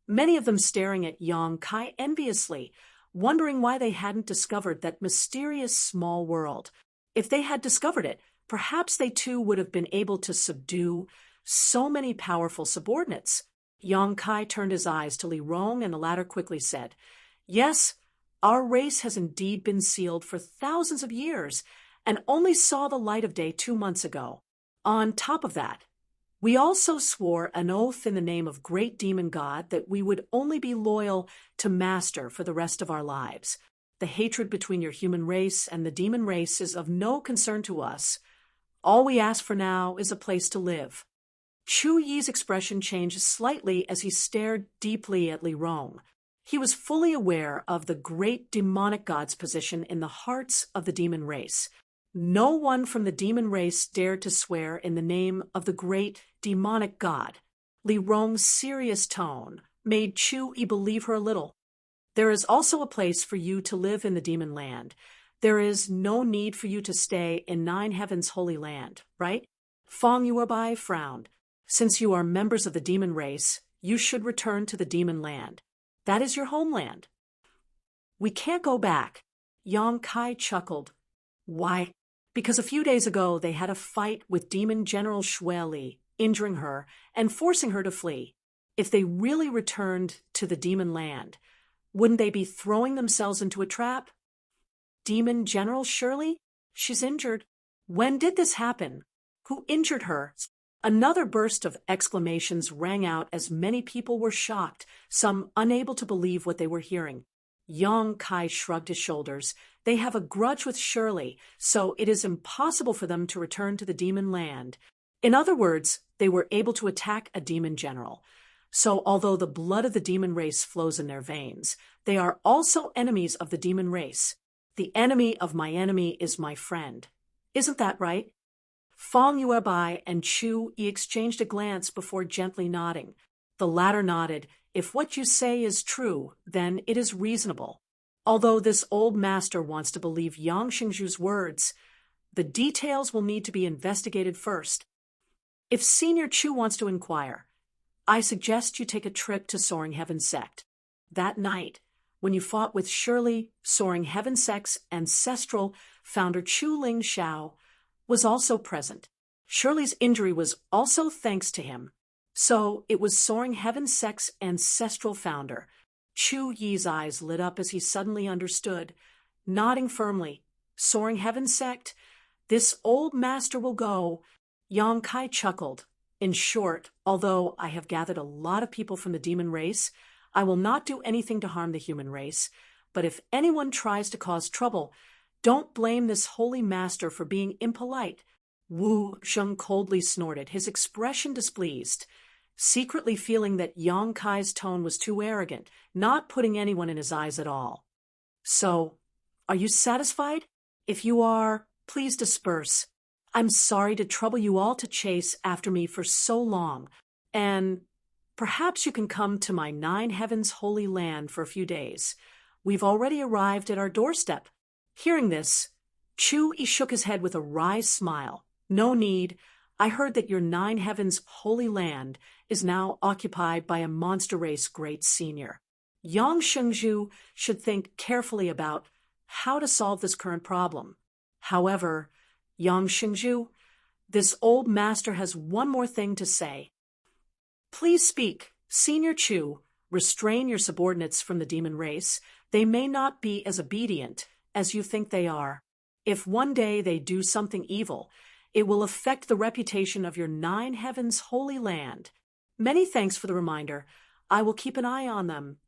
many of them staring at Yang Kai enviously, wondering why they hadn't discovered that mysterious small world. If they had discovered it, perhaps they too would have been able to subdue so many powerful subordinates. Yang Kai turned his eyes to Li Rong, and the latter quickly said, "Yes, our race has indeed been sealed for thousands of years and only saw the light of day 2 months ago. On top of that, we also swore an oath in the name of Great Demon God that we would only be loyal to Master for the rest of our lives. The hatred between your human race and the demon race is of no concern to us. All we ask for now is a place to live." Chu Yi's expression changed slightly as he stared deeply at Li Rong. He was fully aware of the great demonic god's position in the hearts of the demon race. No one from the demon race dared to swear in the name of the great demonic god. Li Rong's serious tone made Chu Yi believe her a little. "There is also a place for you to live in the demon land. There is no need for you to stay in Nine Heavens' holy land, right?" Fang Yuebai frowned. "Since you are members of the demon race, you should return to the demon land. That is your homeland." "We can't go back." Yang Kai chuckled. "Why?" "Because a few days ago they had a fight with Demon General Xue Li, injuring her and forcing her to flee. If they really returned to the demon land, wouldn't they be throwing themselves into a trap?" "Demon General Shirley? She's injured." "When did this happen? Who injured her?" Another burst of exclamations rang out as many people were shocked, some unable to believe what they were hearing. Yang Kai shrugged his shoulders. "They have a grudge with Shirley, so it is impossible for them to return to the demon land. In other words, they were able to attack a demon general. So although the blood of the demon race flows in their veins, they are also enemies of the demon race. The enemy of my enemy is my friend. Isn't that right?" Fang Yuebai and Chu Yi exchanged a glance before gently nodding. The latter nodded. "If what you say is true, then it is reasonable. Although this old master wants to believe Yang Xingzhu's words, the details will need to be investigated first. If Senior Chu wants to inquire, I suggest you take a trip to Soaring Heaven Sect. That night, when you fought with Shirley, Soaring Heaven Sect's ancestral founder Chu Ling Xiao was also present. Shirley's injury was also thanks to him. So it was Soaring Heaven Sect's ancestral founder." Chu Yi's eyes lit up as he suddenly understood. Nodding firmly, "Soaring Heaven Sect? This old master will go." Yang Kai chuckled. "In short, although I have gathered a lot of people from the demon race, I will not do anything to harm the human race. But if anyone tries to cause trouble, don't blame this holy master for being impolite." Wu Sheng coldly snorted, his expression displeased, secretly feeling that Yang Kai's tone was too arrogant, not putting anyone in his eyes at all. "So, are you satisfied? If you are, please disperse. I'm sorry to trouble you all to chase after me for so long, and perhaps you can come to my Nine Heavens holy land for a few days. We've already arrived at our doorstep." Hearing this, Chu Yi shook his head with a wry smile. "No need. I heard that your Nine Heavens holy land is now occupied by a monster race great senior. Yang Xingzhu should think carefully about how to solve this current problem. However, Yang Xingzhu, this old master has one more thing to say." "Please speak, Senior Chu. Restrain your subordinates from the demon race. They may not be as obedient as you think they are. If one day they do something evil, it will affect the reputation of your Nine Heavens holy land. Many thanks for the reminder. I will keep an eye on them."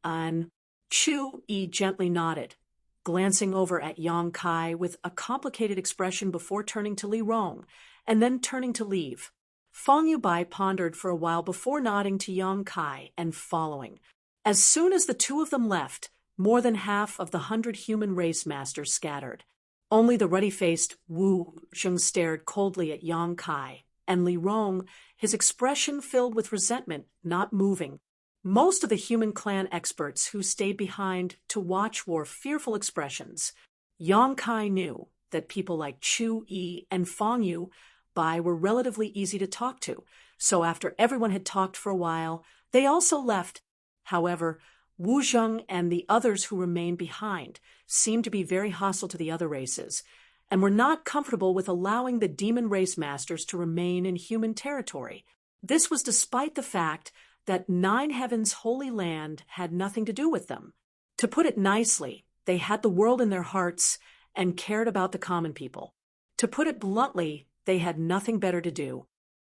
And Chu Yi gently nodded, glancing over at Yang Kai with a complicated expression before turning to Li Rong, and then turning to leave. Fang Yubai pondered for a while before nodding to Yang Kai and following. As soon as the two of them left, more than half of the 100 human race masters scattered. Only the ruddy-faced Wu Sheng stared coldly at Yang Kai, and Li Rong, his expression filled with resentment, not moving. Most of the human clan experts who stayed behind to watch wore fearful expressions. Yang Kai knew that people like Chu Yi and Fang Yu Bai were relatively easy to talk to, so after everyone had talked for a while, they also left. However, Wu Zheng and the others who remained behind seemed to be very hostile to the other races, and were not comfortable with allowing the demon race masters to remain in human territory. This was despite the fact that Nine Heavens' holy land had nothing to do with them. To put it nicely, they had the world in their hearts and cared about the common people. To put it bluntly, they had nothing better to do.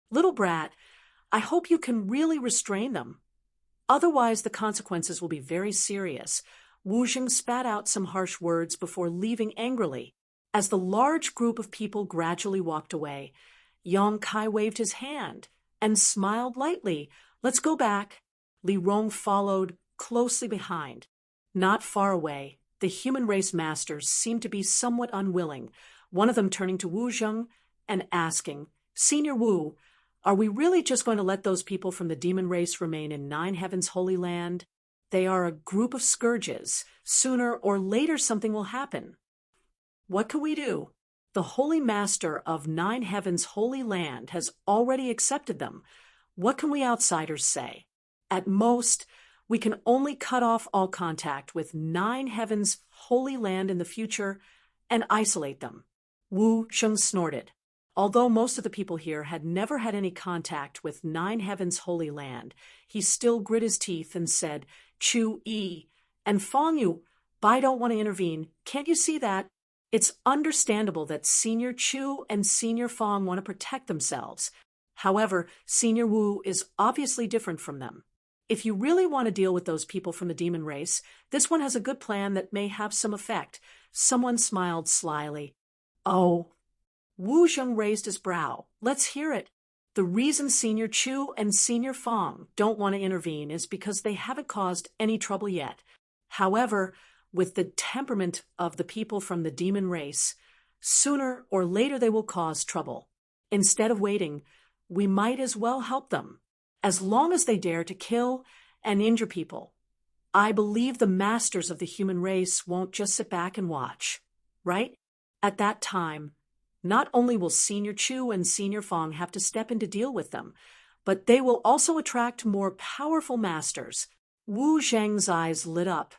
Little brat, I hope you can really restrain them. Otherwise, the consequences will be very serious. Wu Jing spat out some harsh words before leaving angrily. As the large group of people gradually walked away, Yang Kai waved his hand and smiled lightly. Let's go back. Li Rong followed closely behind. Not far away, the human race masters seemed to be somewhat unwilling, one of them turning to Wu Zheng and asking, Senior Wu, are we really just going to let those people from the demon race remain in Nine Heavens' holy land? They are a group of scourges. Sooner or later something will happen. What can we do? The Holy Master of Nine Heavens' holy land has already accepted them. What can we outsiders say? At most, we can only cut off all contact with Nine Heavens' holy land in the future and isolate them. Wu Sheng snorted. Although most of the people here had never had any contact with Nine Heavens' holy land, he still grit his teeth and said, Chu Yi and Fang Yu, Bai don't want to intervene. Can't you see that? It's understandable that Senior Chu and Senior Fang want to protect themselves. However, Senior Wu is obviously different from them. If you really want to deal with those people from the demon race, this one has a good plan that may have some effect. Someone smiled slyly. Oh. Wu Zheng raised his brow. Let's hear it. The reason Senior Chu and Senior Fang don't want to intervene is because they haven't caused any trouble yet. However, with the temperament of the people from the demon race, sooner or later they will cause trouble. Instead of waiting, we might as well help them. As long as they dare to kill and injure people, I believe the masters of the human race won't just sit back and watch, right? At that time, not only will Senior Chu and Senior Fang have to step in to deal with them, but they will also attract more powerful masters. Wu Zheng's eyes lit up,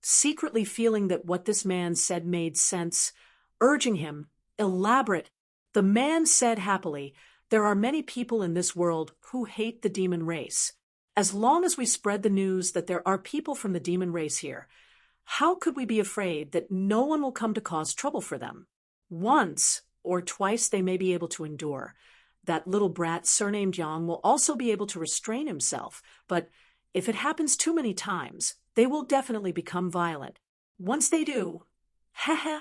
secretly feeling that what this man said made sense, urging him, elaborate. The man said happily, there are many people in this world who hate the demon race. As long as we spread the news that there are people from the demon race here, how could we be afraid that no one will come to cause trouble for them? Once or twice they may be able to endure. That little brat surnamed Yang will also be able to restrain himself, but if it happens too many times, they will definitely become violent. Once they do, heh,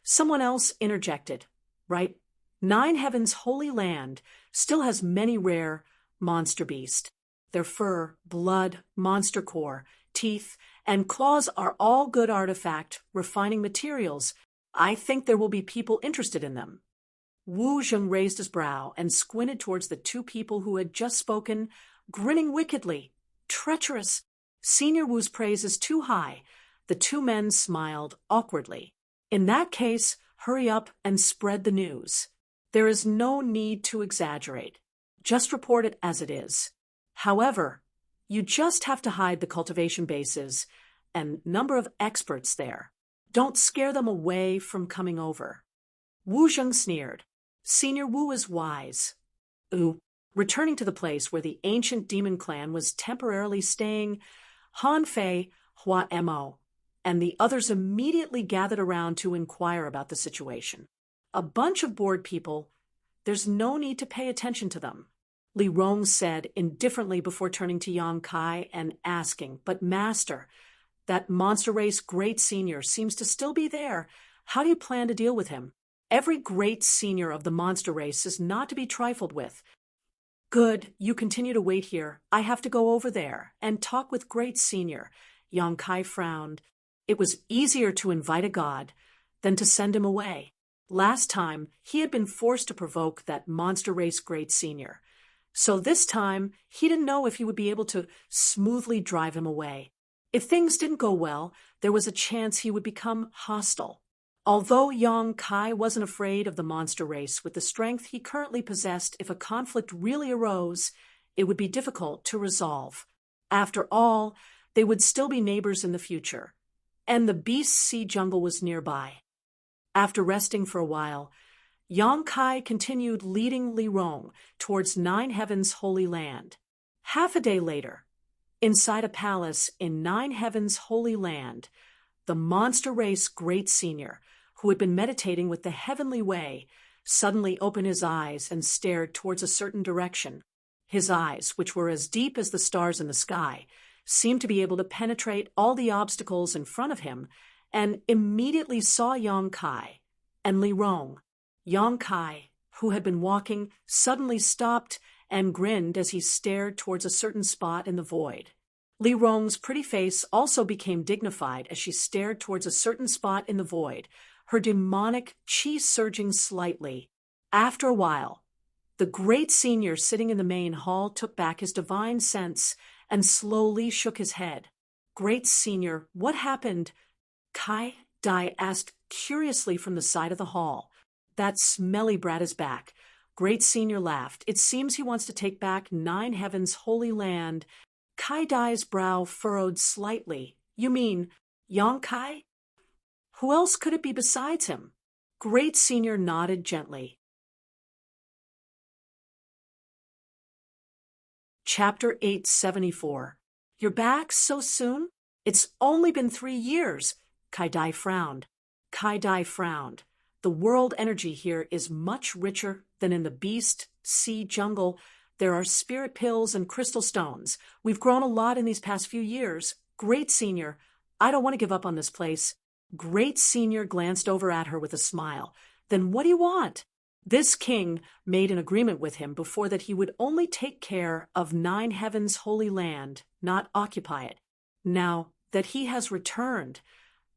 someone else interjected, right? Nine Heavens' holy land still has many rare monster beasts. Their fur, blood, monster core, teeth, and claws are all good artifact refining materials. I think there will be people interested in them. Wu Zheng raised his brow and squinted towards the two people who had just spoken, grinning wickedly. Treacherous. Senior Wu's praise is too high. The two men smiled awkwardly. In that case, hurry up and spread the news. There is no need to exaggerate. Just report it as it is. However, you just have to hide the cultivation bases and number of experts there. Don't scare them away from coming over. Wu Zheng sneered. Senior Wu is wise. Returning to the place where the ancient demon clan was temporarily staying, Han Fei, Hua Mo, and the others immediately gathered around to inquire about the situation. A bunch of bored people. There's no need to pay attention to them. Li Rong said indifferently before turning to Yang Kai and asking, but Master, that monster race great senior seems to still be there. How do you plan to deal with him? Every great senior of the monster race is not to be trifled with. Good, you continue to wait here. I have to go over there and talk with great senior. Yang Kai frowned. It was easier to invite a god than to send him away. Last time, he had been forced to provoke that monster race great senior. So this time, he didn't know if he would be able to smoothly drive him away. If things didn't go well, there was a chance he would become hostile. Although Yong Kai wasn't afraid of the monster race with the strength he currently possessed, if a conflict really arose, it would be difficult to resolve. After all, they would still be neighbors in the future, and the Beast Sea jungle was nearby. After resting for a while, Yong Kai continued leading Li Rong towards Nine Heavens' holy land. Half a day later, inside a palace in Nine Heavens' holy land, the monster race Great Senior, who had been meditating with the heavenly way, suddenly opened his eyes and stared towards a certain direction. His eyes, which were as deep as the stars in the sky, seemed to be able to penetrate all the obstacles in front of him, and immediately saw Yong Kai and Li Rong. Yong Kai, who had been walking, suddenly stopped and grinned as he stared towards a certain spot in the void. Li Rong's pretty face also became dignified as she stared towards a certain spot in the void, her demonic chi surging slightly. After a while, the Great Senior sitting in the main hall took back his divine sense and slowly shook his head. Great Senior, what happened? Kai Dai asked curiously from the side of the hall. That smelly brat is back. Great Senior laughed. It seems he wants to take back Nine Heavens' holy land. Kai Dai's brow furrowed slightly. You mean Yong Kai? Who else could it be besides him? Great Senior nodded gently. Chapter 874. You're back so soon? It's only been 3 years. Kai Dai frowned. Kai Dai frowned. The world energy here is much richer than in the Beast Sea jungle. There are spirit pills and crystal stones. We've grown a lot in these past few years. Great Senior, I don't want to give up on this place. Great Senior glanced over at her with a smile. Then what do you want? This king made an agreement with him before that he would only take care of Nine Heavens' holy land, not occupy it. Now that he has returned,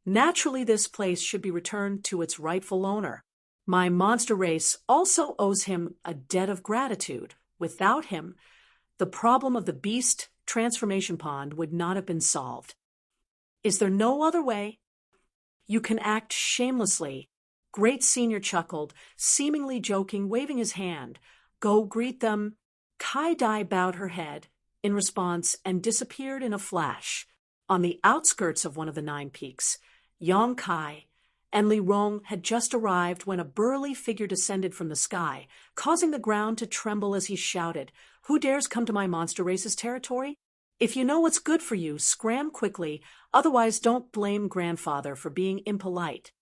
naturally this place should be returned to its rightful owner. My monster race also owes him a debt of gratitude. Without him, the problem of the beast transformation pond would not have been solved. Is there no other way? You can act shamelessly. Great Senior chuckled, seemingly joking, waving his hand. Go greet them. Kai Dai bowed her head in response and disappeared in a flash. On the outskirts of one of the 9 peaks, Yong Kai and Li Rong had just arrived when a burly figure descended from the sky, causing the ground to tremble as he shouted, "Who dares come to my monster race's territory? If you know what's good for you, scram quickly, otherwise don't blame grandfather for being impolite."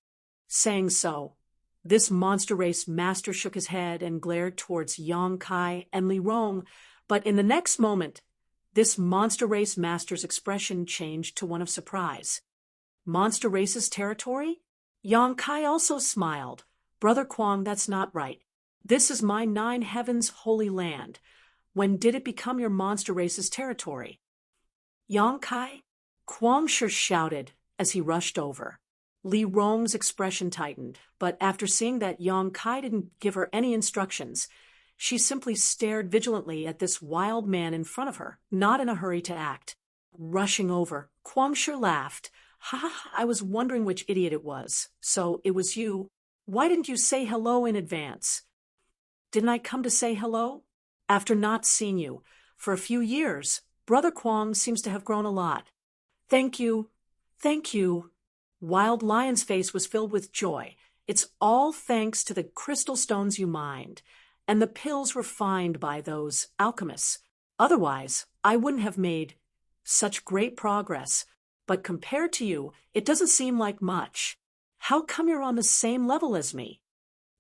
Saying so, this monster race master shook his head and glared towards Yong Kai and Li Rong, but in the next moment, this monster race master's expression changed to one of surprise. Monster race's territory? Yong Kai also smiled. Brother Kwong, that's not right. This is my Nine Heavens' holy land. When did it become your monster race's territory? Yong Kai? Kwong sure shouted as he rushed over. Li Rong's expression tightened, but after seeing that Yong Kai didn't give her any instructions, she simply stared vigilantly at this wild man in front of her, not in a hurry to act. Rushing over, Kwong sure laughed. Ha, I was wondering which idiot it was. So it was you. Why didn't you say hello in advance? Didn't I come to say hello? After not seeing you for a few years, Brother Kwong seems to have grown a lot. Thank you. Thank you. Wild Lion's face was filled with joy. It's all thanks to the crystal stones you mined, and the pills refined by those alchemists. Otherwise, I wouldn't have made such great progress. But compared to you, it doesn't seem like much. How come you're on the same level as me?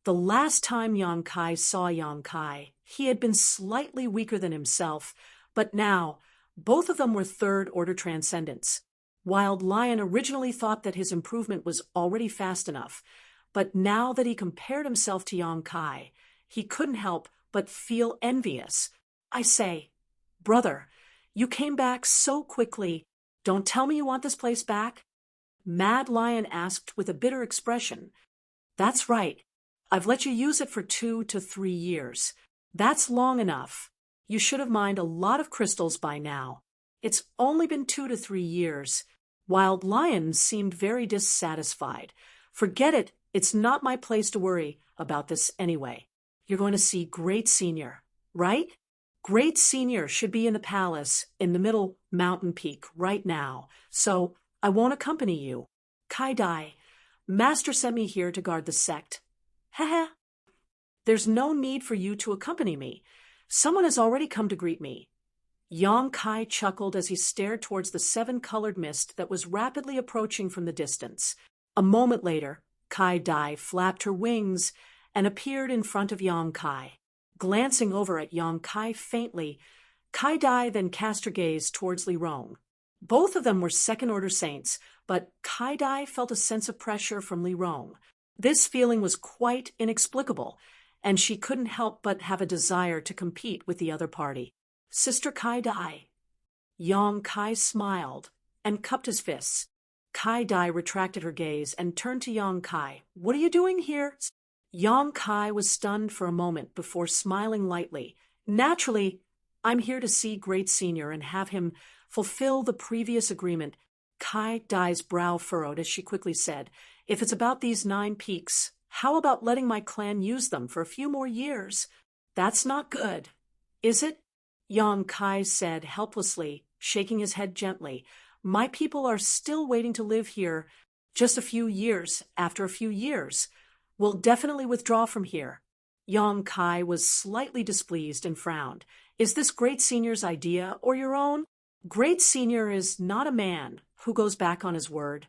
The last time Yong Kai saw Yong Kai, he had been slightly weaker than himself, but now, both of them were third-order transcendents. Wild Lion originally thought that his improvement was already fast enough, but now that he compared himself to Yong Kai, he couldn't help but feel envious. I say, brother, you came back so quickly. Don't tell me you want this place back? Mad Lion asked with a bitter expression. That's right. I've let you use it for 2 to 3 years. That's long enough. You should have mined a lot of crystals by now. It's only been 2 to 3 years. Wild Lion seemed very dissatisfied. Forget it. It's not my place to worry about this anyway. You're going to see Great Senior, right? Great Senior should be in the palace in the middle mountain peak right now, so I won't accompany you. Kai Dai, Master sent me here to guard the sect. Heh. There's no need for you to accompany me. Someone has already come to greet me. Yang Kai chuckled as he stared towards the seven-colored mist that was rapidly approaching from the distance. A moment later, Kai Dai flapped her wings and appeared in front of Yang Kai. Glancing over at Yang Kai faintly, Kai Dai then cast her gaze towards Li Rong. Both of them were second-order saints, but Kai Dai felt a sense of pressure from Li Rong. This feeling was quite inexplicable, and she couldn't help but have a desire to compete with the other party. Sister Kai Dai. Yang Kai smiled and cupped his fists. Kai Dai retracted her gaze and turned to Yang Kai. What are you doing here? Yang Kai was stunned for a moment before smiling lightly. Naturally, I'm here to see Great Senior and have him fulfill the previous agreement. Kai Dai's brow furrowed as she quickly said, if it's about these 9 peaks, how about letting my clan use them for a few more years? That's not good, is it? Yang Kai said helplessly, shaking his head gently. My people are still waiting to live here just a few years. After a few years, we'll definitely withdraw from here. Yang Kai was slightly displeased and frowned. Is this Great Senior's idea or your own? Great Senior is not a man who goes back on his word.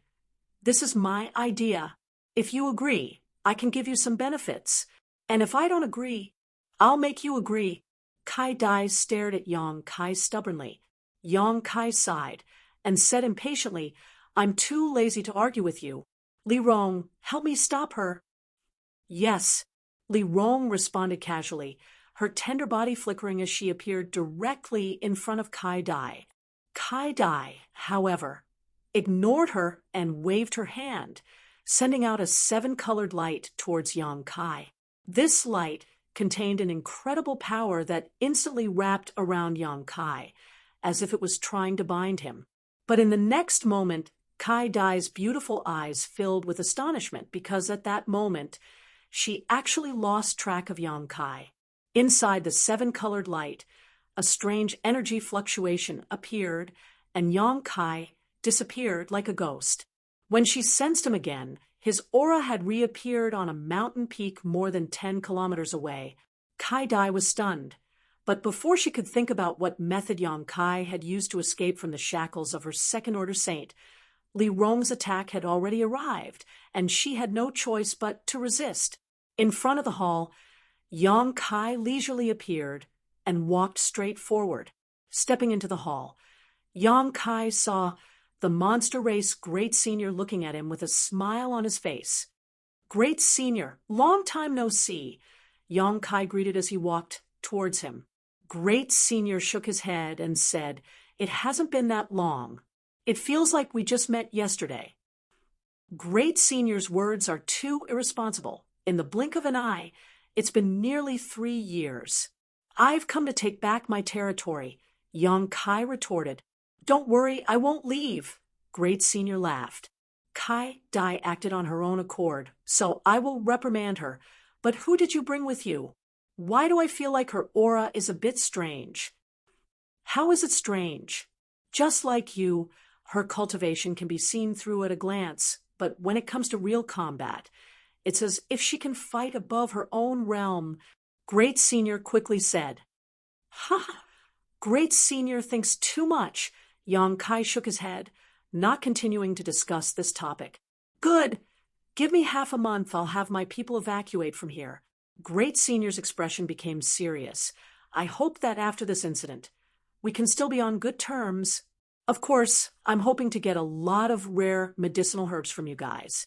This is my idea. If you agree, I can give you some benefits. And if I don't agree, I'll make you agree. Kai Dai stared at Yang Kai stubbornly. Yang Kai sighed and said impatiently, I'm too lazy to argue with you. Li Rong, help me stop her. Yes, Li Rong responded casually, her tender body flickering as she appeared directly in front of Kai Dai. Kai Dai, however, ignored her and waved her hand, sending out a 7-colored light towards Yang Kai. This light contained an incredible power that instantly wrapped around Yang Kai, as if it was trying to bind him. But in the next moment, Kai Dai's beautiful eyes filled with astonishment because at that moment, she actually lost track of Yang Kai. Inside the 7-colored light, a strange energy fluctuation appeared, and Yang Kai disappeared like a ghost. When she sensed him again, his aura had reappeared on a mountain peak more than 10 kilometers away. Kai Dai was stunned, but before she could think about what method Yang Kai had used to escape from the shackles of her second-order saint, Li Rong's attack had already arrived, and she had no choice but to resist. In front of the hall, Yang Kai leisurely appeared and walked straight forward. Stepping into the hall, Yang Kai saw the monster race Great Senior looking at him with a smile on his face. Great Senior, long time no see, Yang Kai greeted as he walked towards him. Great Senior shook his head and said, It hasn't been that long. It feels like we just met yesterday. Great Senior's words are too irresponsible. In the blink of an eye, it's been nearly 3 years. I've come to take back my territory, Yang Kai retorted. Don't worry, I won't leave. Great Senior laughed. Kai Dai acted on her own accord, so I will reprimand her. But who did you bring with you? Why do I feel like her aura is a bit strange? How is it strange? Just like you, her cultivation can be seen through at a glance, but when it comes to real combat, it's as if she can fight above her own realm. Great Senior quickly said. Ha! Great Senior thinks too much. Yang Kai shook his head, not continuing to discuss this topic. Good. Give me half a month, I'll have my people evacuate from here. Great Senior's expression became serious. I hope that after this incident, we can still be on good terms. Of course, I'm hoping to get a lot of rare medicinal herbs from you guys.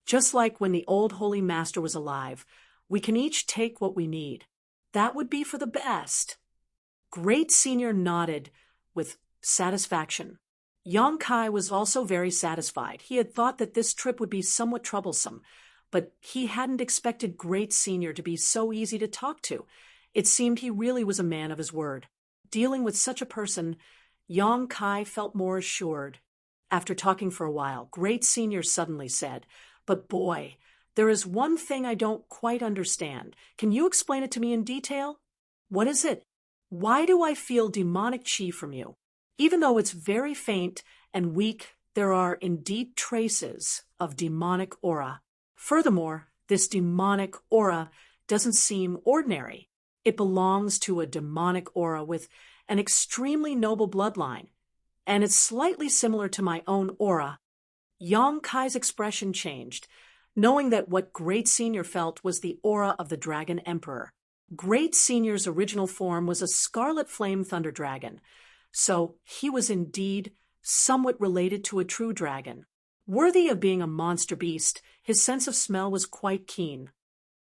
Just like when the old Holy Master was alive, we can each take what we need. That would be for the best. Great Senior nodded with satisfaction. Yang Kai was also very satisfied. He had thought that this trip would be somewhat troublesome, but he hadn't expected Great Senior to be so easy to talk to. It seemed he really was a man of his word. Dealing with such a person, Yang Kai felt more assured. After talking for a while, Great Senior suddenly said, But boy, There is one thing I don't quite understand. Can you explain it to me in detail? What is it? Why do I feel demonic chi from you? Even though it's very faint and weak, there are indeed traces of demonic aura. Furthermore, this demonic aura doesn't seem ordinary. It belongs to a demonic aura with an extremely noble bloodline, and it's slightly similar to my own aura. Yang Kai's expression changed, knowing that what Great Senior felt was the aura of the Dragon Emperor. Great Senior's original form was a scarlet flame thunder dragon, so he was indeed somewhat related to a true dragon. Worthy of being a monster beast, his sense of smell was quite keen.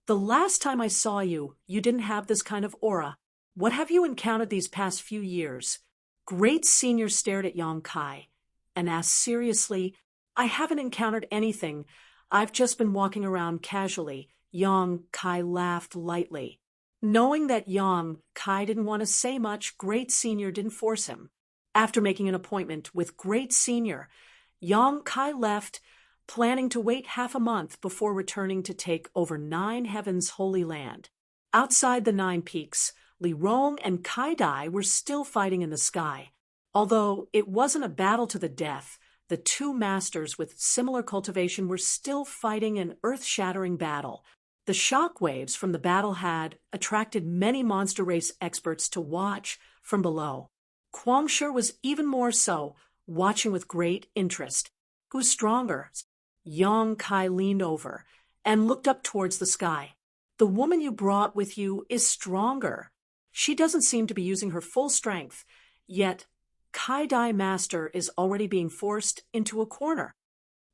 The last time I saw you, you didn't have this kind of aura. What have you encountered these past few years? Great Senior stared at Yang Kai and asked seriously, I haven't encountered anything. I've just been walking around casually. Yang Kai laughed lightly. Knowing that Yang Kai didn't want to say much, Great Senior didn't force him. After making an appointment with Great Senior, Yang Kai left, planning to wait half a month before returning to take over 9 Heavens' Holy Land. Outside the 9 Peaks, Li Rong and Kai Dai were still fighting in the sky. Although it wasn't a battle to the death, the 2 masters with similar cultivation were still fighting an earth-shattering battle. The shock waves from the battle had attracted many monster race experts to watch from below. Kuang Shi was even more so, watching with great interest. Who's stronger? Yang Kai leaned over and looked up towards the sky. The woman you brought with you is stronger. She doesn't seem to be using her full strength, yet Kai Dai Master is already being forced into a corner.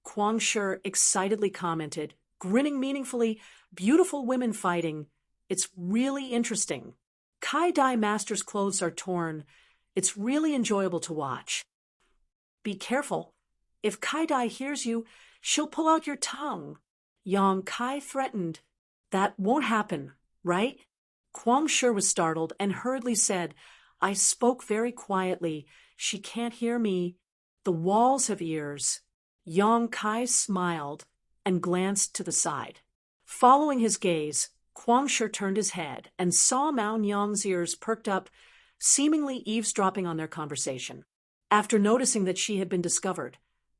Kuang Shi excitedly commented, grinning meaningfully, beautiful women fighting. It's really interesting. Kai Dai Master's clothes are torn. It's really enjoyable to watch. Be careful. If Kai Dai hears you, she'll pull out your tongue. Yang Kai threatened. That won't happen, right? Kuang Shi was startled and hurriedly said, I spoke very quietly. She can't hear me. The walls have ears. Yang Kai smiled and glanced to the side. Following his gaze, Kuang Shi turned his head and saw Mao Nyang's ears perked up, seemingly eavesdropping on their conversation. After noticing that she had been discovered,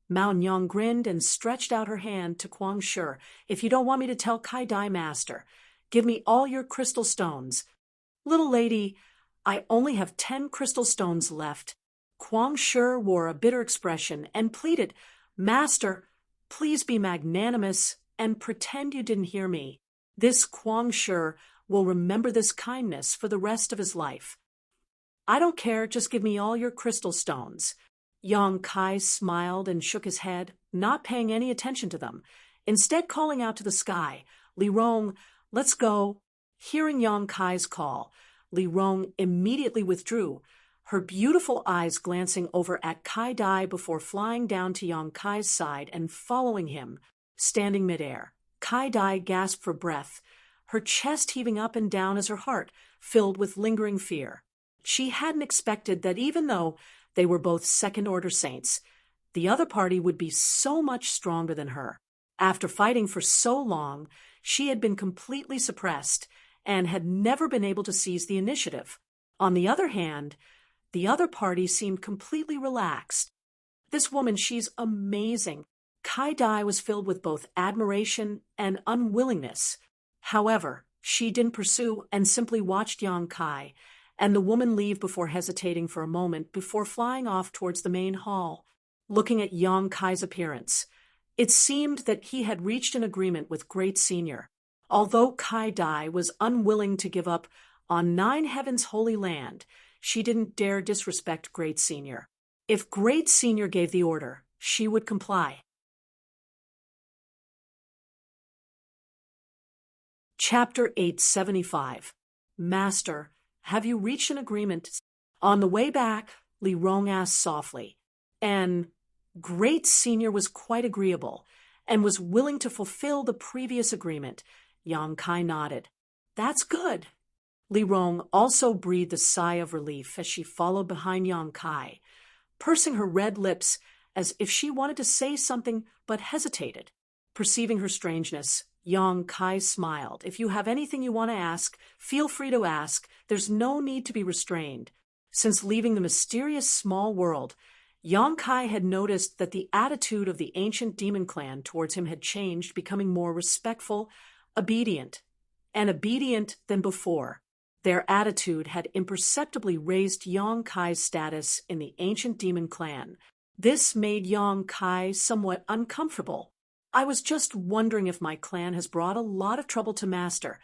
Mao Nyang grinned and stretched out her hand to Kuang Shi. If you don't want me to tell Kai Dai Master, give me all your crystal stones. Little lady, I only have 10 crystal stones left. Kuang Shi wore a bitter expression and pleaded, Master, please be magnanimous and pretend you didn't hear me. This Kuang Shi will remember this kindness for the rest of his life. I don't care, just give me all your crystal stones. Yang Kai smiled and shook his head, not paying any attention to them, instead calling out to the sky, Li Rong, let's go. Hearing Yang Kai's call, Li Rong immediately withdrew, her beautiful eyes glancing over at Kai Dai before flying down to Yang Kai's side and following him, standing midair. Kai Dai gasped for breath, her chest heaving up and down as her heart filled with lingering fear. She hadn't expected that even though they were both second-order saints, the other party would be so much stronger than her. After fighting for so long, she had been completely suppressed and had never been able to seize the initiative. On the other hand, the other party seemed completely relaxed. This woman, she's amazing. Kai Dai was filled with both admiration and unwillingness. However, she didn't pursue and simply watched Yang Kai and the woman leave before hesitating for a moment before flying off towards the main hall. Looking at Yang Kai's appearance, it seemed that he had reached an agreement with Great Senior. Although Kai Dai was unwilling to give up on 9 Heavens' Holy Land, she didn't dare disrespect Great Senior. If Great Senior gave the order, she would comply. Chapter 875. Master, have you reached an agreement? On the way back, Li Rong asked softly, and Great Senior was quite agreeable and was willing to fulfill the previous agreement. Yang Kai nodded. That's good. Li Rong also breathed a sigh of relief as she followed behind Yang Kai, pursing her red lips as if she wanted to say something but hesitated. Perceiving her strangeness, Yang Kai smiled. If you have anything you want to ask, feel free to ask. There's no need to be restrained. Since leaving the mysterious small world, Yang Kai had noticed that the attitude of the ancient demon clan towards him had changed, becoming more respectful, obedient than before. Their attitude had imperceptibly raised Yang Kai's status in the ancient demon clan. This made Yang Kai somewhat uncomfortable. I was just wondering if my clan has brought a lot of trouble to Master.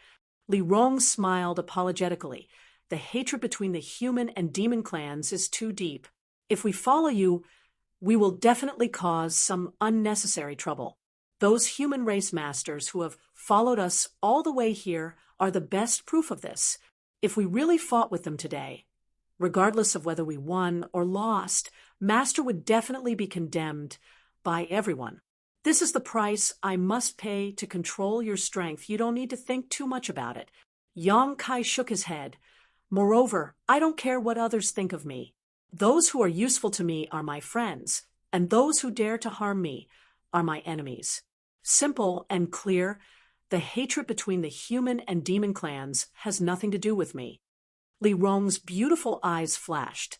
Li Rong smiled apologetically. The hatred between the human and demon clans is too deep. If we follow you, we will definitely cause some unnecessary trouble. Those human race masters who have followed us all the way here are the best proof of this. If we really fought with them today, regardless of whether we won or lost, Master would definitely be condemned by everyone. This is the price I must pay to control your strength. You don't need to think too much about it. Yang Kai shook his head. Moreover, I don't care what others think of me. Those who are useful to me are my friends, and those who dare to harm me are my enemies. Simple and clear, the hatred between the human and demon clans has nothing to do with me. Li Rong's beautiful eyes flashed,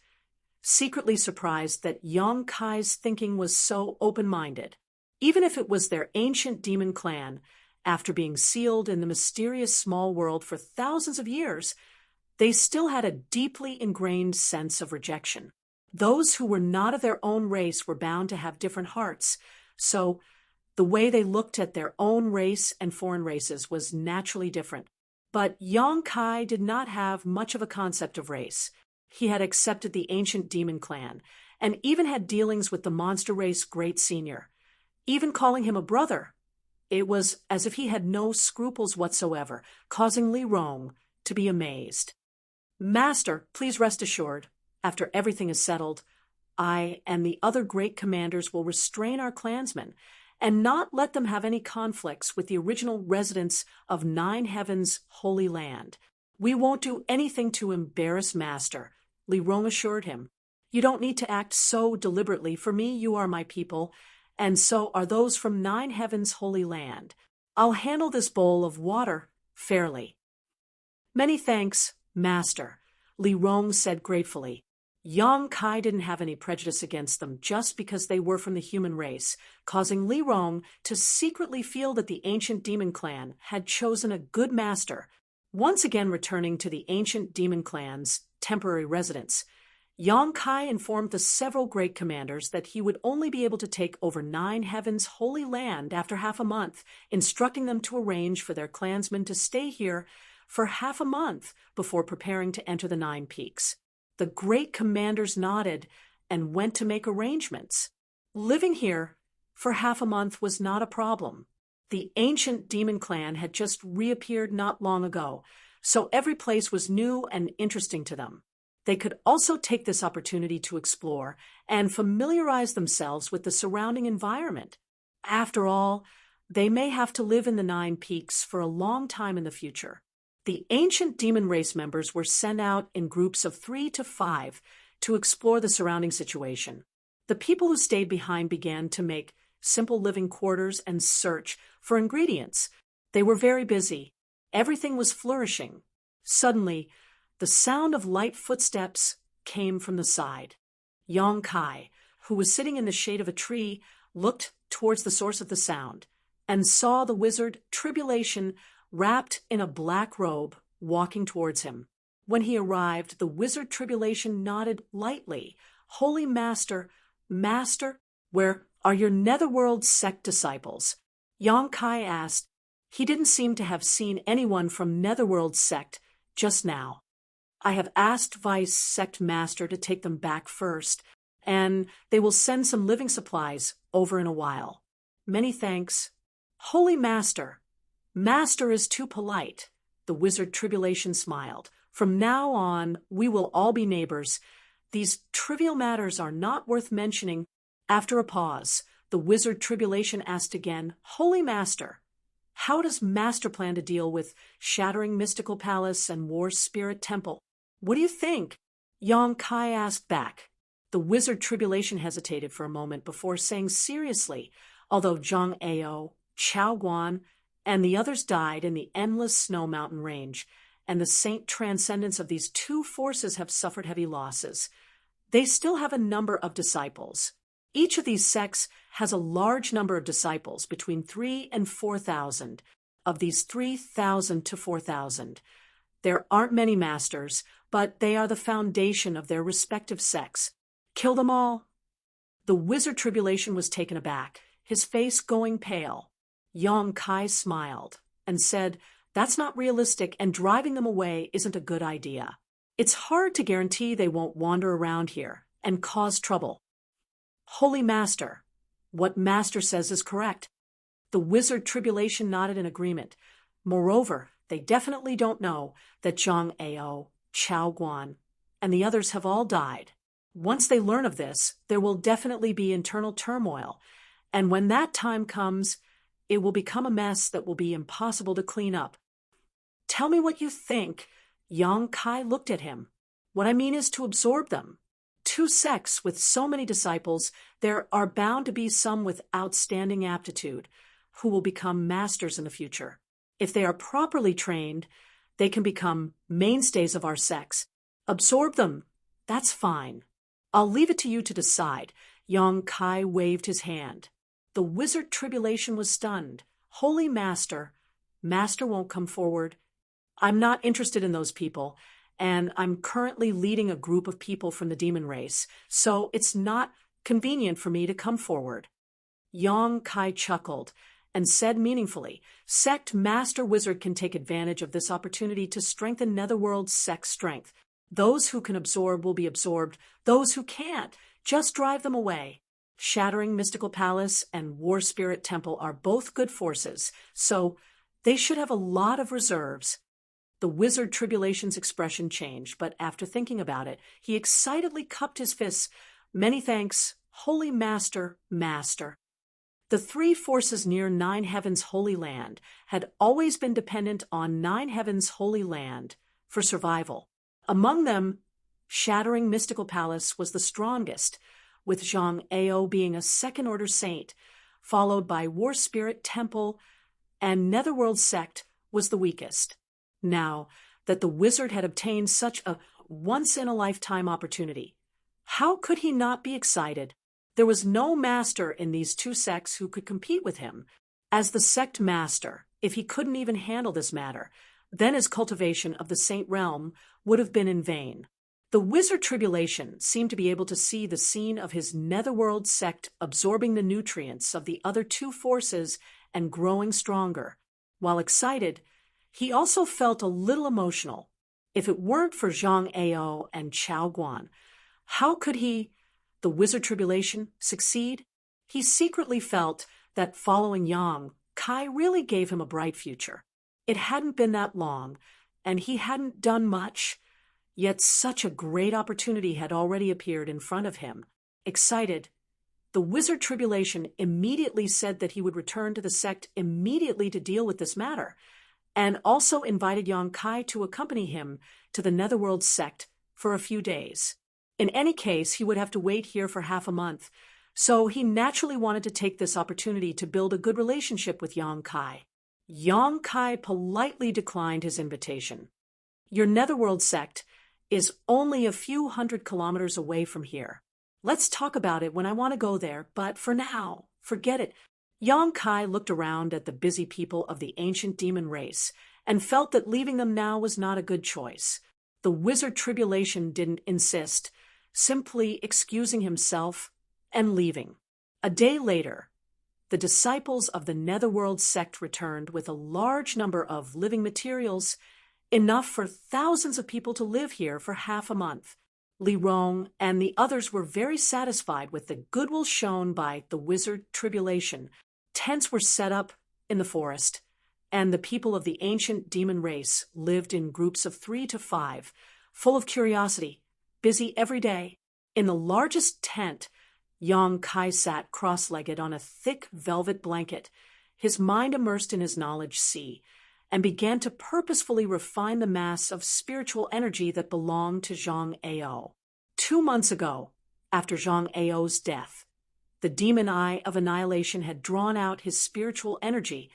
secretly surprised that Yang Kai's thinking was so open-minded. Even if it was their ancient demon clan, after being sealed in the mysterious small world for thousands of years, they still had a deeply ingrained sense of rejection. Those who were not of their own race were bound to have different hearts, so the way they looked at their own race and foreign races was naturally different. But Yang Kai did not have much of a concept of race. He had accepted the ancient demon clan, and even had dealings with the monster race great senior, even calling him a brother. It was as if he had no scruples whatsoever, causing Li Rong to be amazed. Master, please rest assured, after everything is settled, I and the other great commanders will restrain our clansmen and not let them have any conflicts with the original residents of Nine Heavens' Holy Land. We won't do anything to embarrass Master, Li Rong assured him. You don't need to act so deliberately. For me, you are my people, and so are those from Nine Heavens' Holy Land. I'll handle this bowl of water fairly. Many thanks, Master, Li Rong said gratefully. Yang Kai didn't have any prejudice against them just because they were from the human race, causing Li Rong to secretly feel that the ancient demon clan had chosen a good master. Once again returning to the ancient demon clan's temporary residence, Yang Kai informed the several great commanders that he would only be able to take over Nine Heavens' Holy Land after half a month, instructing them to arrange for their clansmen to stay here for half a month before preparing to enter the Nine Peaks. The great commanders nodded and went to make arrangements. Living here for half a month was not a problem. The ancient demon clan had just reappeared not long ago, so every place was new and interesting to them. They could also take this opportunity to explore and familiarize themselves with the surrounding environment. After all, they may have to live in the Nine Peaks for a long time in the future. The ancient demon race members were sent out in groups of 3 to 5 to explore the surrounding situation. The people who stayed behind began to make simple living quarters and search for ingredients. They were very busy. Everything was flourishing. Suddenly, the sound of light footsteps came from the side. Yang Kai, who was sitting in the shade of a tree, looked towards the source of the sound and saw the wizard Tribulation wrapped in a black robe, walking towards him. When he arrived, the wizard Tribulation nodded lightly. Holy Master, where are your Netherworld sect disciples? Yang Kai asked. He didn't seem to have seen anyone from Netherworld sect just now. I have asked Vice Sect Master to take them back first, and they will send some living supplies over in a while. Many thanks. Holy Master is too polite. The wizard Tribulation smiled. From now on, we will all be neighbors. These trivial matters are not worth mentioning. After a pause, the wizard Tribulation asked again, Holy Master, how does Master plan to deal with Shattering Mystical Palace and War Spirit Temple? What do you think? Yang Kai asked back. The wizard Tribulation hesitated for a moment before saying seriously, although Zhang Ao, Chao Guan, and the others died in the endless snow mountain range, and the saint transcendence of these two forces have suffered heavy losses. They still have a number of disciples. Each of these sects has a large number of disciples, between 3,000 and 4,000. Of these 3,000 to 4,000, there aren't many masters, but they are the foundation of their respective sects. Kill them all? The wizard Tribulation was taken aback, his face going pale. Yong Kai smiled and said, "That's not realistic, and driving them away isn't a good idea. It's hard to guarantee they won't wander around here and cause trouble." "Holy Master, what Master says is correct." The wizard Tribulation nodded in agreement. "Moreover, they definitely don't know that Zhang Ao, Chao Guan, and the others have all died. Once they learn of this, there will definitely be internal turmoil, and when that time comes, it will become a mess that will be impossible to clean up." "Tell me what you think." Yong Kai looked at him. "What I mean is to absorb them. Two sects with so many disciples, there are bound to be some with outstanding aptitude, who will become masters in the future. If they are properly trained, they can become mainstays of our sects. Absorb them. That's fine. I'll leave it to you to decide." Yong Kai waved his hand. The wizard Tribulation was stunned. "Holy Master, Master won't come forward. I'm not interested in those people, and I'm currently leading a group of people from the demon race, so it's not convenient for me to come forward." Yong Kai chuckled and said meaningfully, "Sect Master Wizard can take advantage of this opportunity to strengthen Netherworld's sect strength. Those who can absorb will be absorbed. Those who can't, just drive them away. Shattering Mystical Palace and War Spirit Temple are both good forces, so they should have a lot of reserves." The wizard Tribulation's expression changed, but after thinking about it, he excitedly cupped his fists. "Many thanks, Holy Master, Master." The three forces near Nine Heavens' Holy Land had always been dependent on Nine Heavens' Holy Land for survival. Among them, Shattering Mystical Palace was the strongest, with Zhang Ao being a second-order saint, followed by War Spirit Temple, and Netherworld Sect was the weakest. Now that the wizard had obtained such a once-in-a-lifetime opportunity, how could he not be excited? There was no master in these two sects who could compete with him. As the sect master, if he couldn't even handle this matter, then his cultivation of the saint realm would have been in vain. The wizard Tribulation seemed to be able to see the scene of his Netherworld sect absorbing the nutrients of the other two forces and growing stronger. While excited, he also felt a little emotional. If it weren't for Zhang Ao and Chao Guan, how could he, the wizard Tribulation, succeed? He secretly felt that following Yong Kai really gave him a bright future. It hadn't been that long, and he hadn't done much, yet such a great opportunity had already appeared in front of him. Excited, the wizard Tribulation immediately said that he would return to the sect immediately to deal with this matter, and also invited Yong Kai to accompany him to the Netherworld sect for a few days. In any case, he would have to wait here for half a month, so he naturally wanted to take this opportunity to build a good relationship with Yong Kai. Yong Kai politely declined his invitation. "Your Netherworld sect is only a few hundred kilometers away from here. Let's talk about it when I want to go there, but for now, forget it." Yong Kai looked around at the busy people of the ancient demon race and felt that leaving them now was not a good choice. The wizard Tribulation didn't insist, simply excusing himself and leaving. A day later, the disciples of the Netherworld sect returned with a large number of living materials, enough for thousands of people to live here for half a month. Li Rong and the others were very satisfied with the goodwill shown by the wizard Tribulation. Tents were set up in the forest, and the people of the ancient demon race lived in groups of 3 to 5, full of curiosity, busy every day. In the largest tent, Yong Kai sat cross-legged on a thick velvet blanket, his mind immersed in his knowledge sea, and began to purposefully refine the mass of spiritual energy that belonged to Zhang Ao. 2 months ago, after Zhang Ao's death, the demon eye of annihilation had drawn out his spiritual energy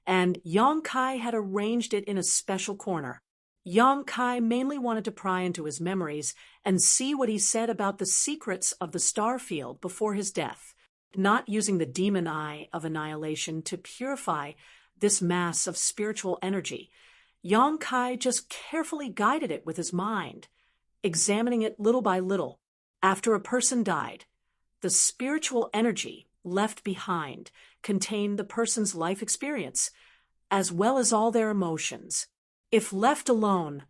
and Yang Kai had arranged it in a special corner. Yang Kai mainly wanted to pry into his memories and see what he said about the secrets of the star field before his death, not using the demon eye of annihilation to purify this mass of spiritual energy. Yang Kai just carefully guided it with his mind, examining it little by little. After a person died, the spiritual energy left behind contained the person's life experience, as well as all their emotions. If left alone,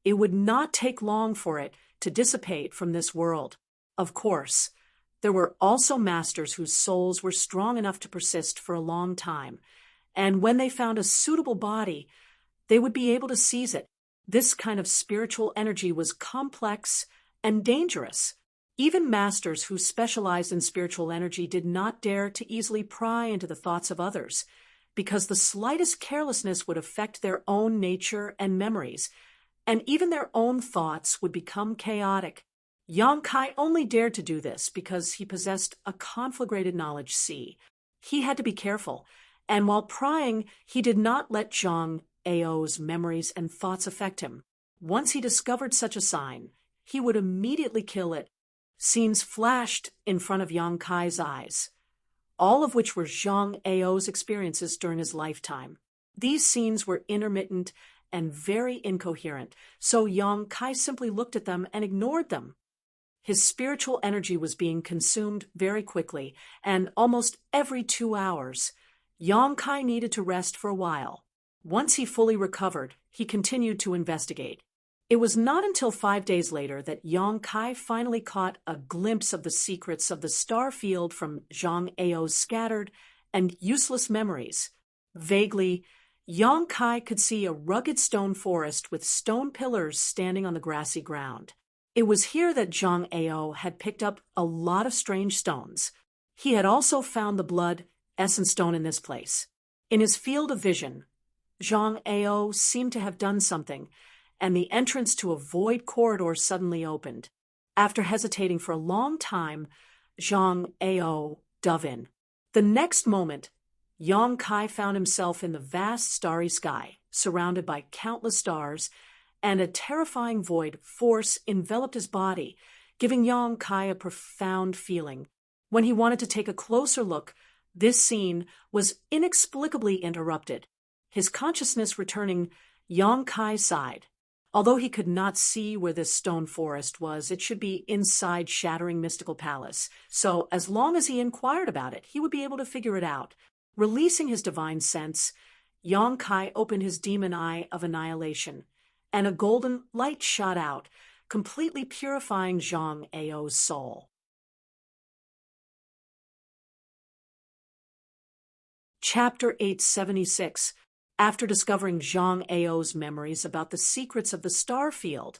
it would not take long for it to dissipate from this world. Of course, there were also masters whose souls were strong enough to persist for a long time, and when they found a suitable body, they would be able to seize it. This kind of spiritual energy was complex and dangerous. Even masters who specialized in spiritual energy did not dare to easily pry into the thoughts of others, because the slightest carelessness would affect their own nature and memories, and even their own thoughts would become chaotic. Yang Kai only dared to do this because he possessed a conflagrated knowledge. He had to be careful, and while prying, he did not let Zhang Ao's memories and thoughts affect him. Once he discovered such a sign, he would immediately kill it. Scenes flashed in front of Yang Kai's eyes, all of which were Zhang Ao's experiences during his lifetime. These scenes were intermittent and very incoherent, so Yang Kai simply looked at them and ignored them. His spiritual energy was being consumed very quickly, and almost every 2 hours, Yang Kai needed to rest for a while. Once he fully recovered, he continued to investigate. It was not until 5 days later that Yang Kai finally caught a glimpse of the secrets of the star field from Zhang Ao's scattered and useless memories. Vaguely, Yang Kai could see a rugged stone forest with stone pillars standing on the grassy ground. It was here that Zhang Ao had picked up a lot of strange stones. He had also found the blood essence stone in this place. In his field of vision, Zhang Ao seemed to have done something, and the entrance to a void corridor suddenly opened. After hesitating for a long time, Zhang Ao dove in. The next moment, Yang Kai found himself in the vast starry sky, surrounded by countless stars, and a terrifying void force enveloped his body, giving Yang Kai a profound feeling. When he wanted to take a closer look, this scene was inexplicably interrupted. His consciousness returning, Yang Kai sighed. Although he could not see where this stone forest was, it should be inside Shattering Mystical Palace, so as long as he inquired about it, he would be able to figure it out. Releasing his divine sense, Yang Kai opened his demon eye of annihilation, and a golden light shot out, completely purifying Zhang Ao's soul. Chapter 876. After discovering Zhang Ao's memories about the secrets of the star field,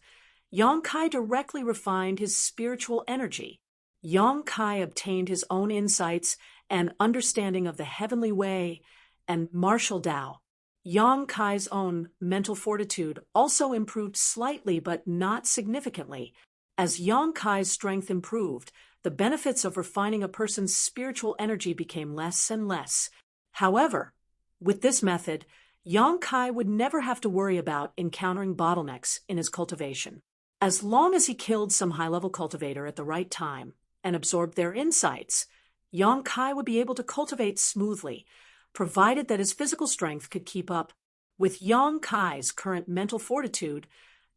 Yang Kai directly refined his spiritual energy. Yang Kai obtained his own insights and understanding of the heavenly way and martial Tao. Yang Kai's own mental fortitude also improved slightly but not significantly. As Yang Kai's strength improved, the benefits of refining a person's spiritual energy became less and less. However, with this method, Yang Kai would never have to worry about encountering bottlenecks in his cultivation. As long as he killed some high-level cultivator at the right time and absorbed their insights, Yang Kai would be able to cultivate smoothly, provided that his physical strength could keep up. With Yang Kai's current mental fortitude,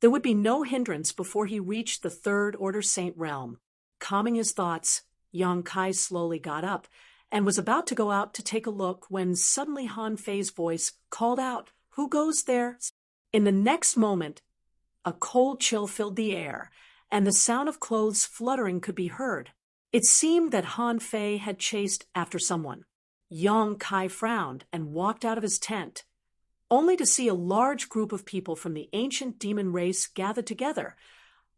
there would be no hindrance before he reached the third-order saint realm. Calming his thoughts, Yang Kai slowly got up and was about to go out to take a look when suddenly Han Fei's voice called out, "Who goes there?" In the next moment, a cold chill filled the air, and the sound of clothes fluttering could be heard. It seemed that Han Fei had chased after someone. Yang Kai frowned and walked out of his tent, only to see a large group of people from the ancient demon race gathered together,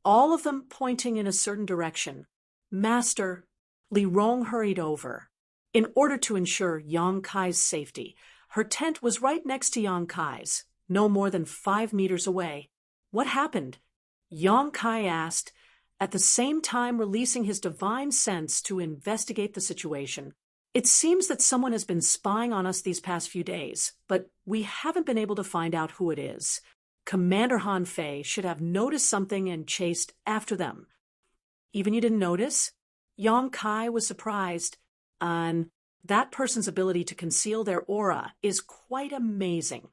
all of them pointing in a certain direction. "Master," Li Rong hurried over. In order to ensure Yang Kai's safety, her tent was right next to Yang Kai's, no more than 5 meters away. "What happened?" Yang Kai asked, at the same time releasing his divine sense to investigate the situation. It seems that someone has been spying on us these past few days, but we haven't been able to find out who it is. Commander Han Fei should have noticed something and chased after them. Even you didn't notice? Yang Kai was surprised, and that person's ability to conceal their aura is quite amazing.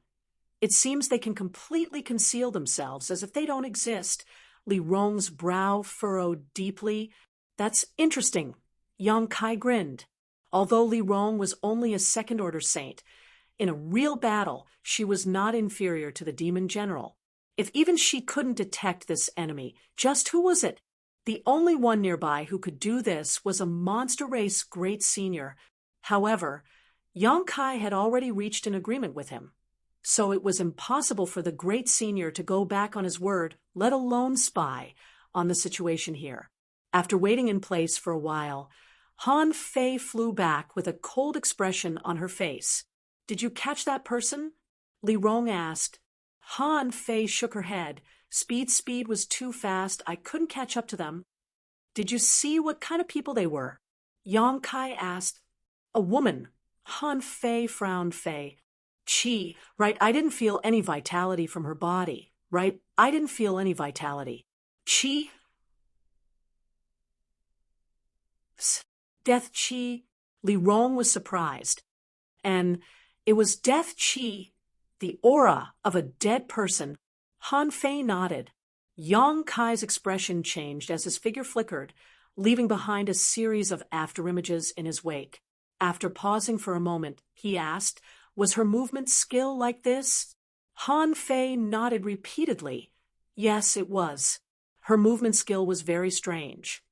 It seems they can completely conceal themselves as if they don't exist. Li Rong's brow furrowed deeply. That's interesting. Yang Kai grinned. Although Li Rong was only a second-order saint, in a real battle, she was not inferior to the demon general. If even she couldn't detect this enemy, just who was it? The only one nearby who could do this was a monster race great senior. However, Yang Kai had already reached an agreement with him, so it was impossible for the great senior to go back on his word, let alone spy on the situation here. After waiting in place for a while, Han Fei flew back with a cold expression on her face. "Did you catch that person?" Li Rong asked. Han Fei shook her head. Speed was too fast. I couldn't catch up to them." "Did you see what kind of people they were?" Yang Kai asked. "A woman." Han Fei frowned. "Chi, right, I didn't feel any vitality from her body, right? I didn't feel any vitality. Chi? Death Chi?" Li Rong was surprised. "And it was Death Chi, the aura of a dead person." Han Fei nodded. Yang Kai's expression changed as his figure flickered, leaving behind a series of afterimages in his wake. After pausing for a moment, he asked, "Was her movement skill like this?" Han Fei nodded repeatedly. "Yes, it was. Her movement skill was very strange."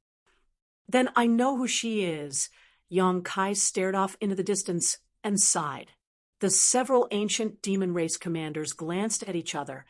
"Then I know who she is." Yang Kai stared off into the distance and sighed. The several ancient demon race commanders glanced at each other,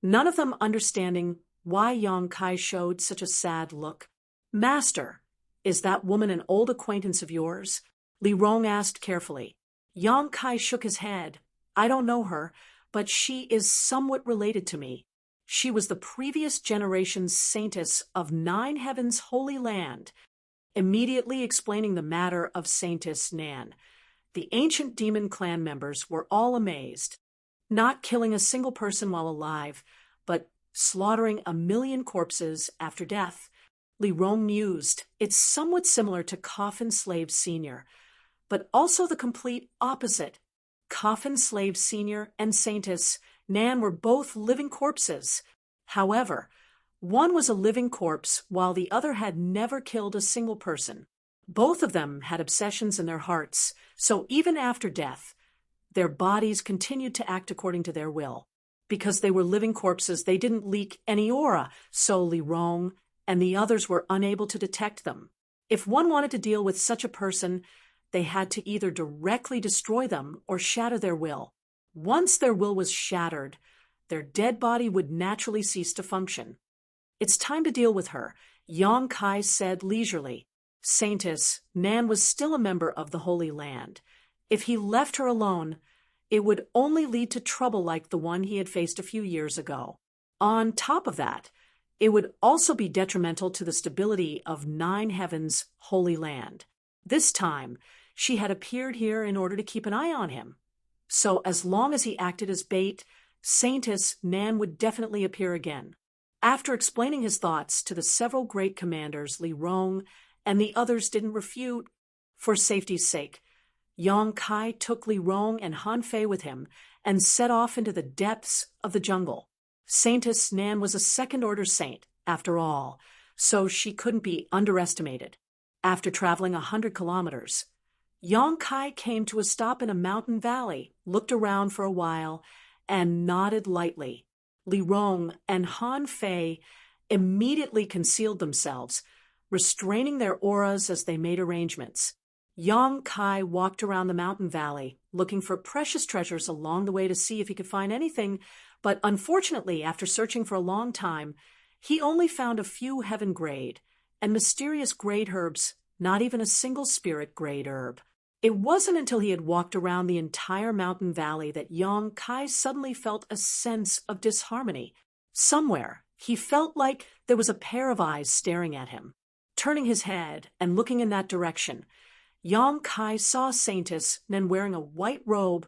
none of them understanding why Yang Kai showed such a sad look. "Master, is that woman an old acquaintance of yours?" Li Rong asked carefully. Yang Kai shook his head. "I don't know her, but she is somewhat related to me. She was the previous generation's saintess of Nine Heavens' Holy Land." Immediately explaining the matter of Saintess Nan, the ancient demon clan members were all amazed. Not killing a single person while alive, but slaughtering 1,000,000 corpses after death. Li Rong mused. It's somewhat similar to Coffin Slave Senior, but also the complete opposite. Coffin Slave Senior and Saintess Nan were both living corpses. However, one was a living corpse while the other had never killed a single person. Both of them had obsessions in their hearts, so even after death, their bodies continued to act according to their will. Because they were living corpses, they didn't leak any aura, so Li Rong and the others were unable to detect them. If one wanted to deal with such a person, they had to either directly destroy them or shatter their will. Once their will was shattered, their dead body would naturally cease to function. "It's time to deal with her," Yang Kai said leisurely. Saintess Nan was still a member of the Holy Land. If he left her alone, it would only lead to trouble like the one he had faced a few years ago. On top of that, it would also be detrimental to the stability of Nine Heavens' Holy Land. This time, she had appeared here in order to keep an eye on him. So as long as he acted as bait, Saintess Nan would definitely appear again. After explaining his thoughts to the several great commanders, Li Rong and the others didn't refute. For safety's sake, Yang Kai took Li Rong and Han Fei with him and set off into the depths of the jungle. Saintess Nan was a second-order saint, after all, so she couldn't be underestimated. After traveling 100 kilometers, Yang Kai came to a stop in a mountain valley, looked around for a while, and nodded lightly. Li Rong and Han Fei immediately concealed themselves, restraining their auras as they made arrangements. Yang Kai walked around the mountain valley, looking for precious treasures along the way to see if he could find anything, but unfortunately, after searching for a long time, he only found a few heaven grade and mysterious grade herbs, not even a single spirit grade herb. It wasn't until he had walked around the entire mountain valley that Yang Kai suddenly felt a sense of disharmony. Somewhere, he felt like there was a pair of eyes staring at him. Turning his head and looking in that direction, Yang Kai saw Saintess Nan wearing a white robe,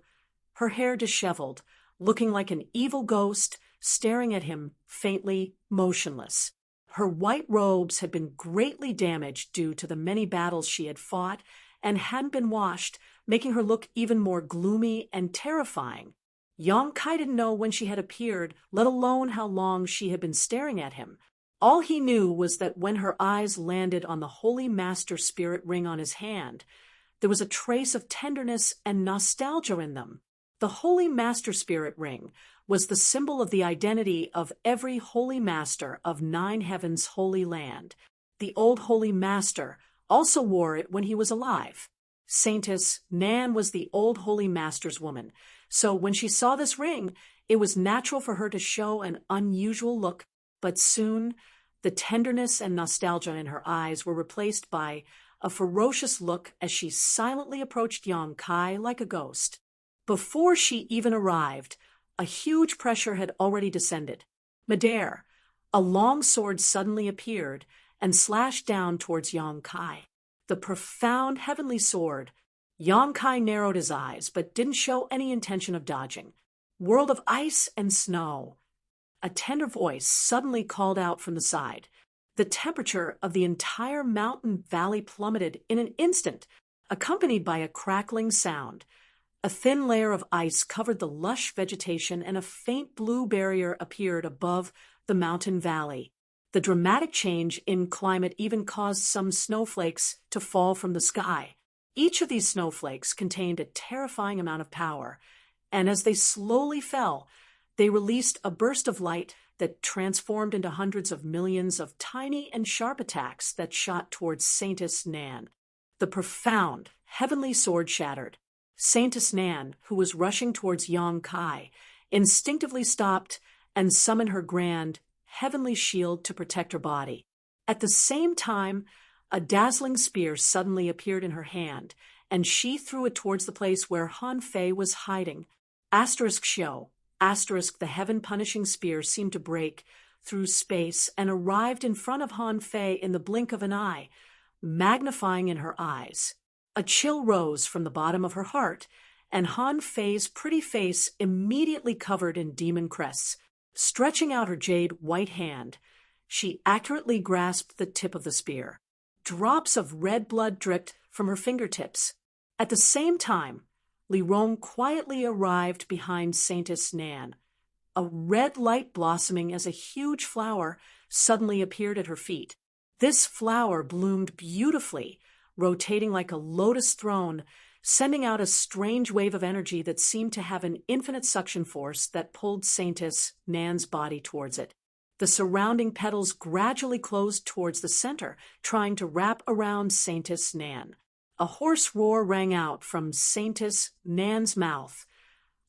her hair disheveled, looking like an evil ghost, staring at him, faintly motionless. Her white robes had been greatly damaged due to the many battles she had fought and hadn't been washed, making her look even more gloomy and terrifying. Yang Kai didn't know when she had appeared, let alone how long she had been staring at him. All he knew was that when her eyes landed on the Holy Master Spirit ring on his hand, there was a trace of tenderness and nostalgia in them. The Holy Master Spirit ring was the symbol of the identity of every Holy Master of 9 Heavens' Holy Land. The old Holy Master also wore it when he was alive. Saintess Nan was the old Holy Master's woman, so when she saw this ring, it was natural for her to show an unusual look, but soon the tenderness and nostalgia in her eyes were replaced by a ferocious look as she silently approached Yang Kai like a ghost. Before she even arrived, a huge pressure had already descended. Midair, a long sword suddenly appeared and slashed down towards Yang Kai. The profound heavenly sword. Yang Kai narrowed his eyes, but didn't show any intention of dodging. World of ice and snow. A tender voice suddenly called out from the side. The temperature of the entire mountain valley plummeted in an instant, accompanied by a crackling sound. A thin layer of ice covered the lush vegetation and a faint blue barrier appeared above the mountain valley. The dramatic change in climate even caused some snowflakes to fall from the sky. Each of these snowflakes contained a terrifying amount of power, and as they slowly fell, they released a burst of light that transformed into hundreds of millions of tiny and sharp attacks that shot towards Saintess Nan. The profound, heavenly sword shattered. Saintess Nan, who was rushing towards Yang Kai, instinctively stopped and summoned her grand, heavenly shield to protect her body. At the same time, a dazzling spear suddenly appeared in her hand, and she threw it towards the place where Han Fei was hiding. Show. The heaven-punishing spear seemed to break through space and arrived in front of Han Fei in the blink of an eye, magnifying in her eyes. A chill rose from the bottom of her heart, and Han Fei's pretty face immediately covered in demon crests. Stretching out her jade white hand, she accurately grasped the tip of the spear. Drops of red blood dripped from her fingertips. At the same time, Li Rong quietly arrived behind Saintess Nan. A red light blossoming as a huge flower suddenly appeared at her feet. This flower bloomed beautifully, rotating like a lotus throne, sending out a strange wave of energy that seemed to have an infinite suction force that pulled Saintess Nan's body towards it. The surrounding petals gradually closed towards the center, trying to wrap around Saintess Nan. A hoarse roar rang out from Saintess Nan's mouth,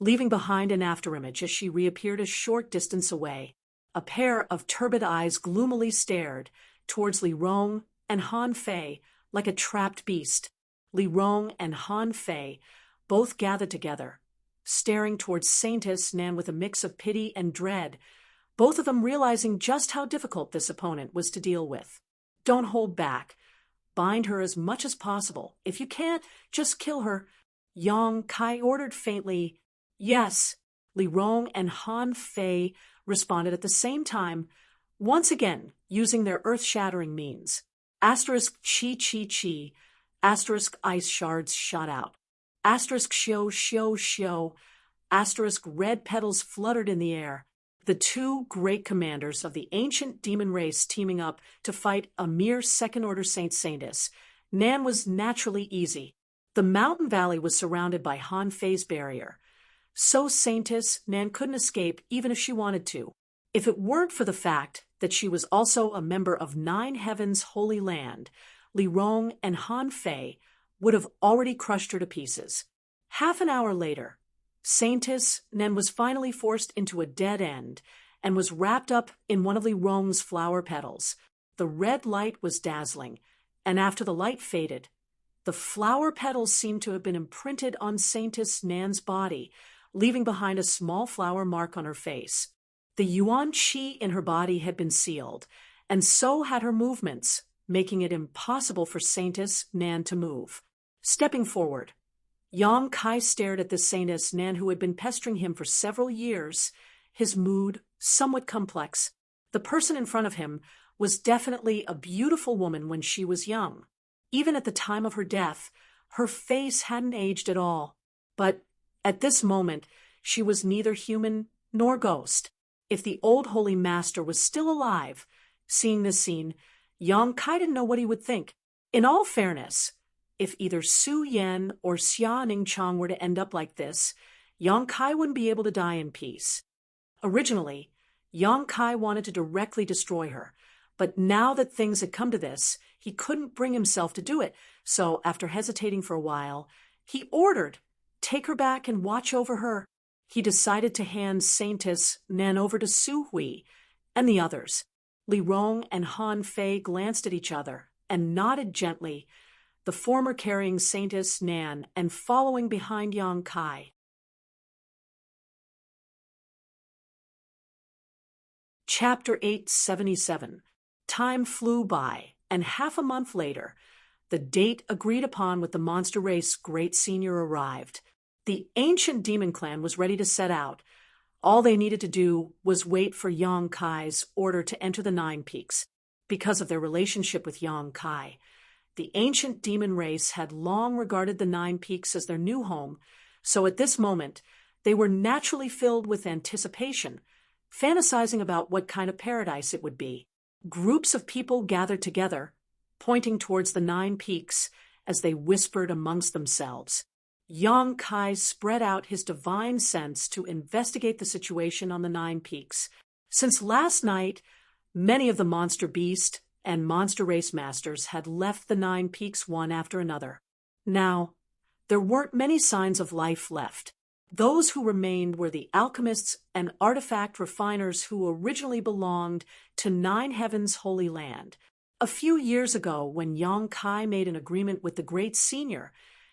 leaving behind an afterimage as she reappeared a short distance away. A pair of turbid eyes gloomily stared towards Li Rong and Han Fei like a trapped beast. Li Rong and Han Fei both gathered together, staring towards Saintess Nan with a mix of pity and dread, both of them realizing just how difficult this opponent was to deal with. Don't hold back. Bind her as much as possible. If you can't, just kill her. Yang Kai ordered faintly. Yes. Li Rong and Han Fei responded at the same time, once again using their earth-shattering means. Asterisk chi chi chi. Asterisk ice shards shot out. Asterisk shio. Asterisk red petals fluttered in the air. The two great commanders of the ancient demon race teaming up to fight a mere second-order Saintess Nan was naturally easy. The mountain valley was surrounded by Han Fei's barrier, so Saintess Nan couldn't escape even if she wanted to. If it weren't for the fact that she was also a member of 9 Heavens' Holy Land, Li Rong and Han Fei would have already crushed her to pieces. Half an hour later, Saintess Nan was finally forced into a dead end and was wrapped up in one of Li Rong's flower petals. The red light was dazzling, and after the light faded, the flower petals seemed to have been imprinted on Saintess Nan's body, leaving behind a small flower mark on her face. The yuan qi in her body had been sealed, and so had her movements, making it impossible for Saintess Nan to move. Stepping forward, Yang Kai stared at the Saintess Nan who had been pestering him for several years, his mood somewhat complex. The person in front of him was definitely a beautiful woman when she was young. Even at the time of her death, her face hadn't aged at all. But at this moment, she was neither human nor ghost. If the old holy master was still alive, seeing this scene, Yang Kai didn't know what he would think. In all fairness, if either Su Yan or Xia Ningchang were to end up like this, Yang Kai wouldn't be able to die in peace. Originally, Yang Kai wanted to directly destroy her, but now that things had come to this, he couldn't bring himself to do it, so after hesitating for a while, he ordered, "Take her back and watch over her." He decided to hand Saintess Nan over to Su Hui and the others. Li Rong and Han Fei glanced at each other and nodded gently, the former carrying Saintess Nan and following behind Yang Kai. Chapter 877. Time flew by, and half a month later, the date agreed upon with the monster race Great Senior arrived. The ancient demon clan was ready to set out. All they needed to do was wait for Yang Kai's order to enter the Nine Peaks. Because of their relationship with Yang Kai, the ancient demon race had long regarded the Nine Peaks as their new home, so at this moment, they were naturally filled with anticipation, fantasizing about what kind of paradise it would be. Groups of people gathered together, pointing towards the Nine Peaks as they whispered amongst themselves. Yang Kai spread out his divine sense to investigate the situation on the Nine Peaks. Since last night, many of the monster beast and monster race masters had left the Nine Peaks one after another. Now, there weren't many signs of life left. Those who remained were the alchemists and artifact refiners who originally belonged to Nine Heavens' Holy Land. A few years ago, when Yang Kai made an agreement with the Great Senior,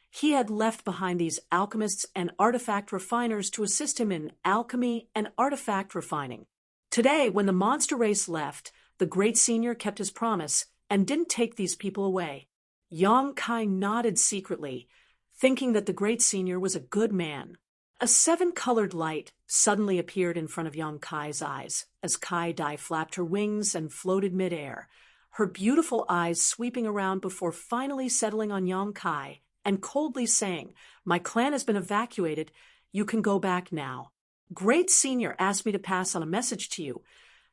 he had left behind these alchemists and artifact refiners to assist him in alchemy and artifact refining. Today, when the monster race left, the Great Senior kept his promise and didn't take these people away. Yang Kai nodded secretly, thinking that the Great Senior was a good man. A seven-colored light suddenly appeared in front of Yang Kai's eyes as Kai Dai flapped her wings and floated midair, her beautiful eyes sweeping around before finally settling on Yang Kai and coldly saying, "My clan has been evacuated. You can go back now. Great Senior asked me to pass on a message to you,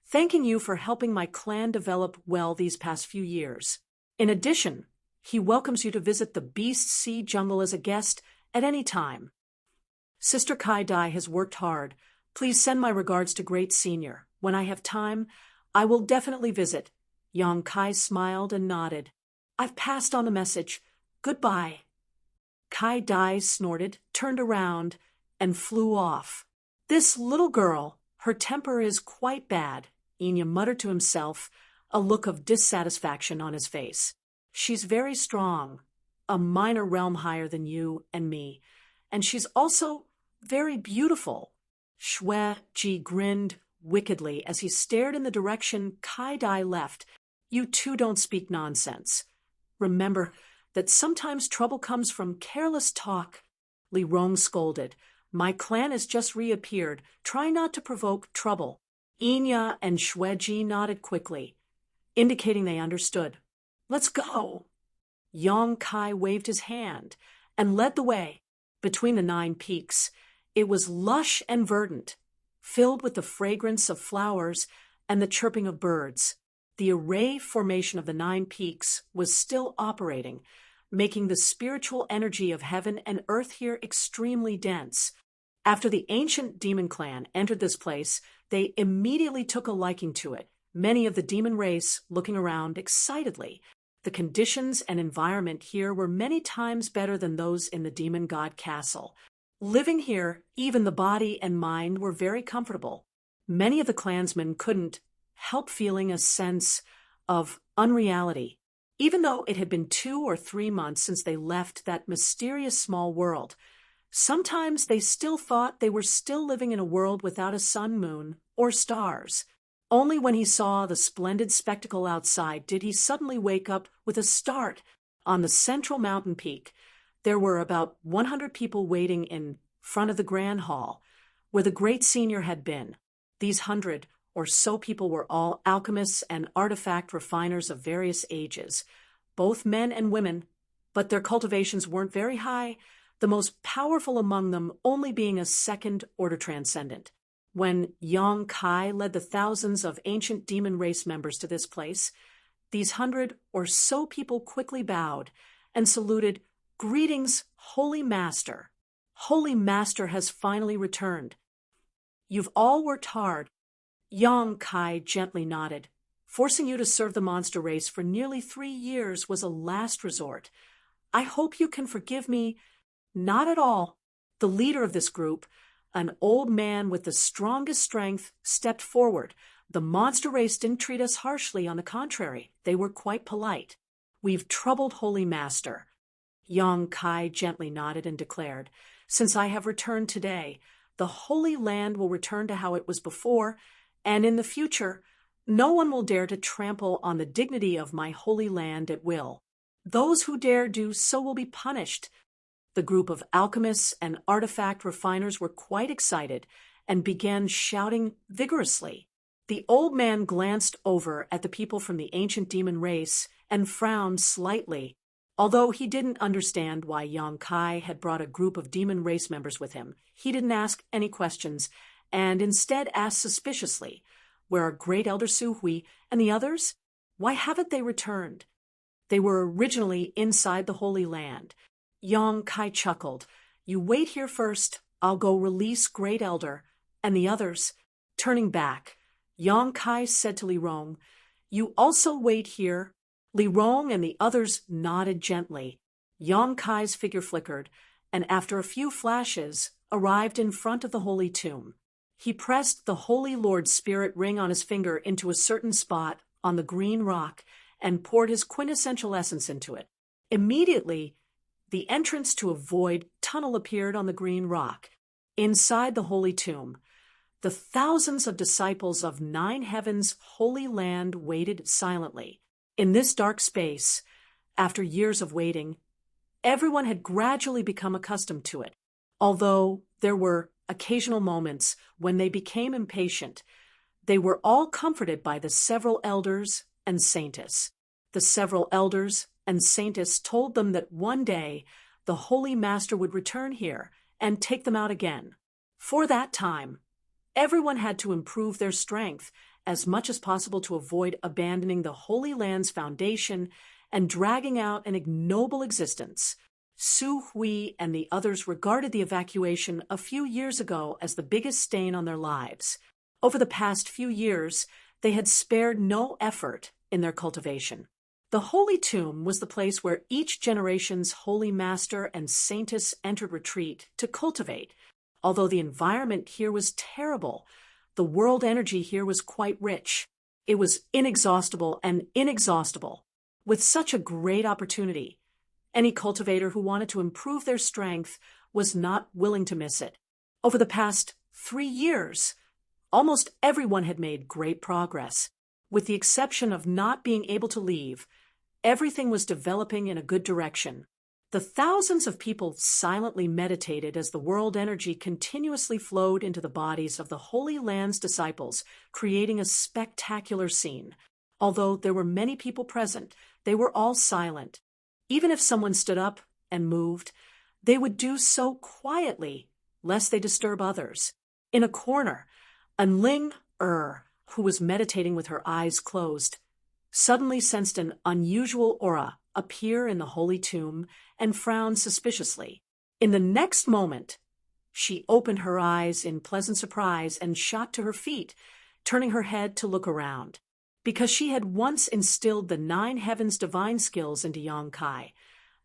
thanking you for helping my clan develop well these past few years. In addition, he welcomes you to visit the Beast Sea Jungle as a guest at any time. Sister Kai Dai has worked hard. Please send my regards to Great Senior. When I have time, I will definitely visit." Yang Kai smiled and nodded. "I've passed on the message. Goodbye." Kai Dai snorted, turned around, and flew off. "This little girl, her temper is quite bad," Enya muttered to himself, a look of dissatisfaction on his face. "She's very strong, a minor realm higher than you and me, and she's also very beautiful." Xue Ji grinned wickedly as he stared in the direction Kai Dai left. "You two don't speak nonsense. Remember that sometimes trouble comes from careless talk." Li Rong scolded. "My clan has just reappeared. Try not to provoke trouble." Enya and Xue Ji nodded quickly, indicating they understood. "Let's go." Yang Kai waved his hand and led the way. Between the Nine Peaks, it was lush and verdant, filled with the fragrance of flowers and the chirping of birds. The array formation of the Nine Peaks was still operating, making the spiritual energy of heaven and earth here extremely dense. After the ancient demon clan entered this place, they immediately took a liking to it, many of the demon race looking around excitedly. The conditions and environment here were many times better than those in the demon god castle. Living here, even the body and mind were very comfortable. Many of the clansmen couldn't help feeling a sense of unreality. Even though it had been 2 or 3 months since they left that mysterious small world, sometimes they still thought they were still living in a world without a sun, moon, or stars. Only when he saw the splendid spectacle outside did he suddenly wake up with a start. On the central mountain peak, There were about 100 people waiting in front of the grand hall, where the great senior had been. These 100 or so people were all alchemists and artifact refiners of various ages, both men and women, but their cultivations weren't very high, the most powerful among them only being a second-order transcendent. When Yang Kai led the thousands of ancient demon race members to this place, these 100 or so people quickly bowed and saluted, "Greetings, Holy Master. Holy Master has finally returned. You've all worked hard." Yang Kai gently nodded. "Forcing you to serve the monster race for nearly 3 years was a last resort. I hope you can forgive me." "Not at all." The leader of this group, an old man with the strongest strength, stepped forward. "The monster race didn't treat us harshly. On the contrary, they were quite polite. We've troubled Holy Master." Yang Kai gently nodded and declared, "Since I have returned today, the Holy Land will return to how it was before, and in the future, no one will dare to trample on the dignity of my Holy Land at will. Those who dare do so will be punished." The group of alchemists and artifact refiners were quite excited and began shouting vigorously. The old man glanced over at the people from the ancient demon race and frowned slightly. Although he didn't understand why Yang Kai had brought a group of demon race members with him, he didn't ask any questions and instead asked suspiciously, "Where are Great Elder Su Hui and the others? Why haven't they returned?" "They were originally inside the Holy Land." Yang Kai chuckled. "You wait here first. I'll go release Great Elder and the others." Turning back, Yang Kai said to Li Rong, "You also wait here." Li Rong and the others nodded gently. Yang Kai's figure flickered, and after a few flashes, arrived in front of the holy tomb. He pressed the Holy Lord's spirit ring on his finger into a certain spot on the green rock and poured his quintessential essence into it. Immediately, the entrance to a void tunnel appeared on the green rock. Inside the holy tomb, the thousands of disciples of 9 heavens' holy land waited silently. In this dark space, after years of waiting, everyone had gradually become accustomed to it. Although there were occasional moments when they became impatient, they were all comforted by the several elders and saintess. The several elders and saintess told them that one day the Holy Master would return here and take them out again. For that time, everyone had to improve their strength as much as possible to avoid abandoning the Holy Land's foundation and dragging out an ignoble existence. Su Hui and the others regarded the evacuation a few years ago as the biggest stain on their lives. Over the past few years, they had spared no effort in their cultivation. The Holy Tomb was the place where each generation's Holy Master and Saintess entered retreat to cultivate. Although the environment here was terrible, the world energy here was quite rich. It was inexhaustible and inexhaustible. With such a great opportunity, any cultivator who wanted to improve their strength was not willing to miss it. Over the past 3 years, almost everyone had made great progress. With the exception of not being able to leave, everything was developing in a good direction. The thousands of people silently meditated as the world energy continuously flowed into the bodies of the Holy Land's disciples, creating a spectacular scene. Although there were many people present, they were all silent. Even if someone stood up and moved, they would do so quietly, lest they disturb others. In a corner, Anling who was meditating with her eyes closed, suddenly sensed an unusual aura appear in the holy tomb and frowned suspiciously. In the next moment, she opened her eyes in pleasant surprise and shot to her feet, turning her head to look around. Because she had once instilled the 9 heavens divine skills into Yang Kai,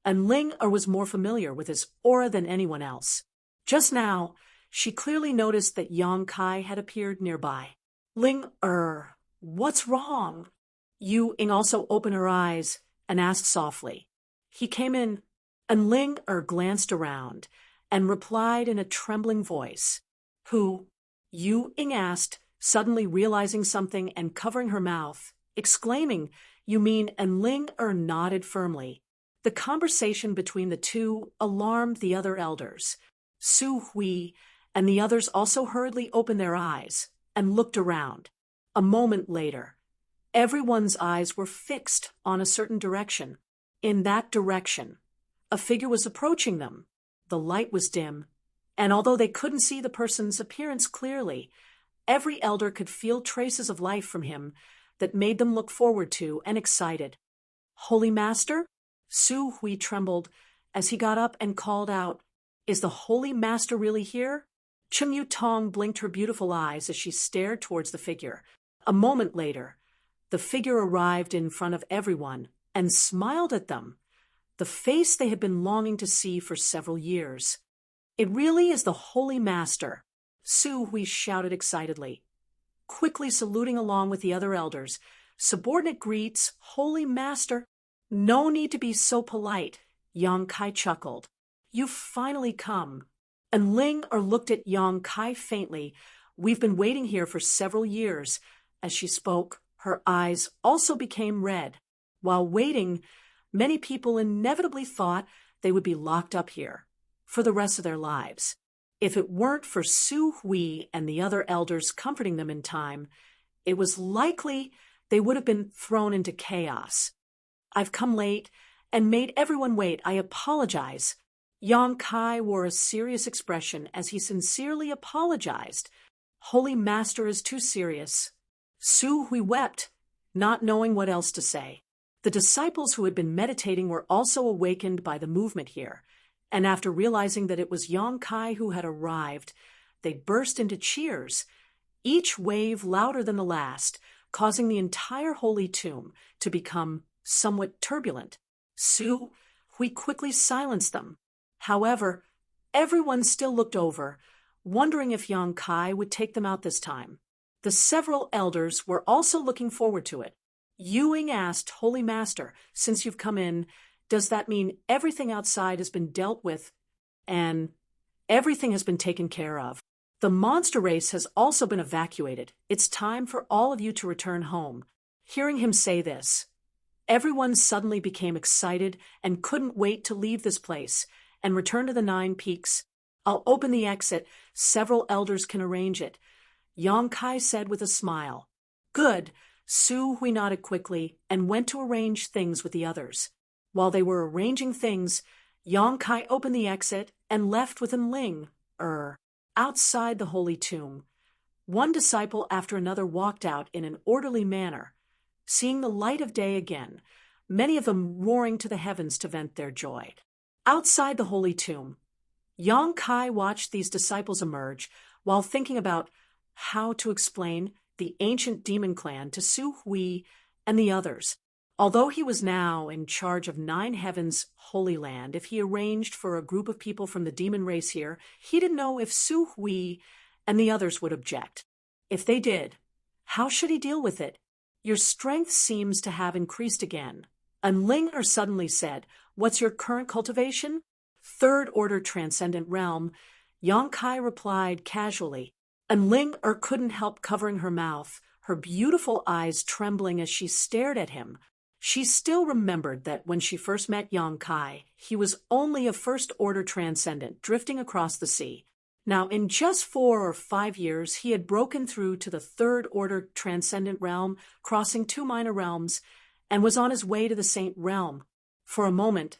and Ling was more familiar with his aura than anyone else. Just now, she clearly noticed that Yang Kai had appeared nearby. Ling what's wrong? Yu Ying also opened her eyes and asked softly. He came in, and Ling glanced around and replied in a trembling voice. Who? Yu Ying asked, suddenly realizing something and covering her mouth, exclaiming, "You mean?" And Ling nodded firmly. The conversation between the two alarmed the other elders. Su Hui and the others also hurriedly opened their eyes and looked around. A moment later, everyone's eyes were fixed on a certain direction. In that direction, a figure was approaching them. The light was dim, and although they couldn't see the person's appearance clearly, every elder could feel traces of life from him that made them look forward to and excited. Holy Master? Su Hui trembled as he got up and called out, "Is the Holy Master really here?" Cheng Yu Tong blinked her beautiful eyes as she stared towards the figure. A moment later, the figure arrived in front of everyone and smiled at them, the face they had been longing to see for several years. "It really is the Holy Master," Su Hui shouted excitedly. Quickly saluting along with the other elders, subordinate greets, "Holy Master." "No need to be so polite," Yang Kai chuckled. "You've finally come." And Ling looked at Yang Kai faintly. "We've been waiting here for several years." As she spoke, her eyes also became red. While waiting, many people inevitably thought they would be locked up here for the rest of their lives. If it weren't for Su Hui and the other elders comforting them in time, it was likely they would have been thrown into chaos. "I've come late and made everyone wait. I apologize." Yang Kai wore a serious expression as he sincerely apologized. "Holy Master is too serious." Su Hui wept, not knowing what else to say. The disciples who had been meditating were also awakened by the movement here, and after realizing that it was Yang Kai who had arrived, they burst into cheers, each wave louder than the last, causing the entire holy tomb to become somewhat turbulent. Su Hui quickly silenced them. However, everyone still looked over, wondering if Yang Kai would take them out this time. The several elders were also looking forward to it. Yuing asked, "Holy Master, since you've come in, does that mean everything outside has been dealt with and everything has been taken care of?" "The monster race has also been evacuated. It's time for all of you to return home." Hearing him say this, everyone suddenly became excited and couldn't wait to leave this place and return to the 9 Peaks. "I'll open the exit. Several elders can arrange it," Yang Kai said with a smile. "Good." Su Hui nodded quickly and went to arrange things with the others. While they were arranging things, Yang Kai opened the exit and left with Ling outside the holy tomb. One disciple after another walked out in an orderly manner, seeing the light of day again, many of them roaring to the heavens to vent their joy. Outside the holy tomb, Yang Kai watched these disciples emerge while thinking about how to explain the ancient demon clan to Su Hui and the others. Although he was now in charge of 9 Heavens' Holy Land, if he arranged for a group of people from the demon race here, he didn't know if Su Hui and the others would object. If they did, how should he deal with it? "Your strength seems to have increased again." And Ling suddenly said, "What's your current cultivation?" "Third order transcendent realm," Yang Kai replied casually. And Ling couldn't help covering her mouth, her beautiful eyes trembling as she stared at him. She still remembered that when she first met Yang Kai, he was only a first-order transcendent drifting across the sea. Now, in just 4 or 5 years, he had broken through to the third-order transcendent realm, crossing 2 minor realms, and was on his way to the Saint Realm. For a moment,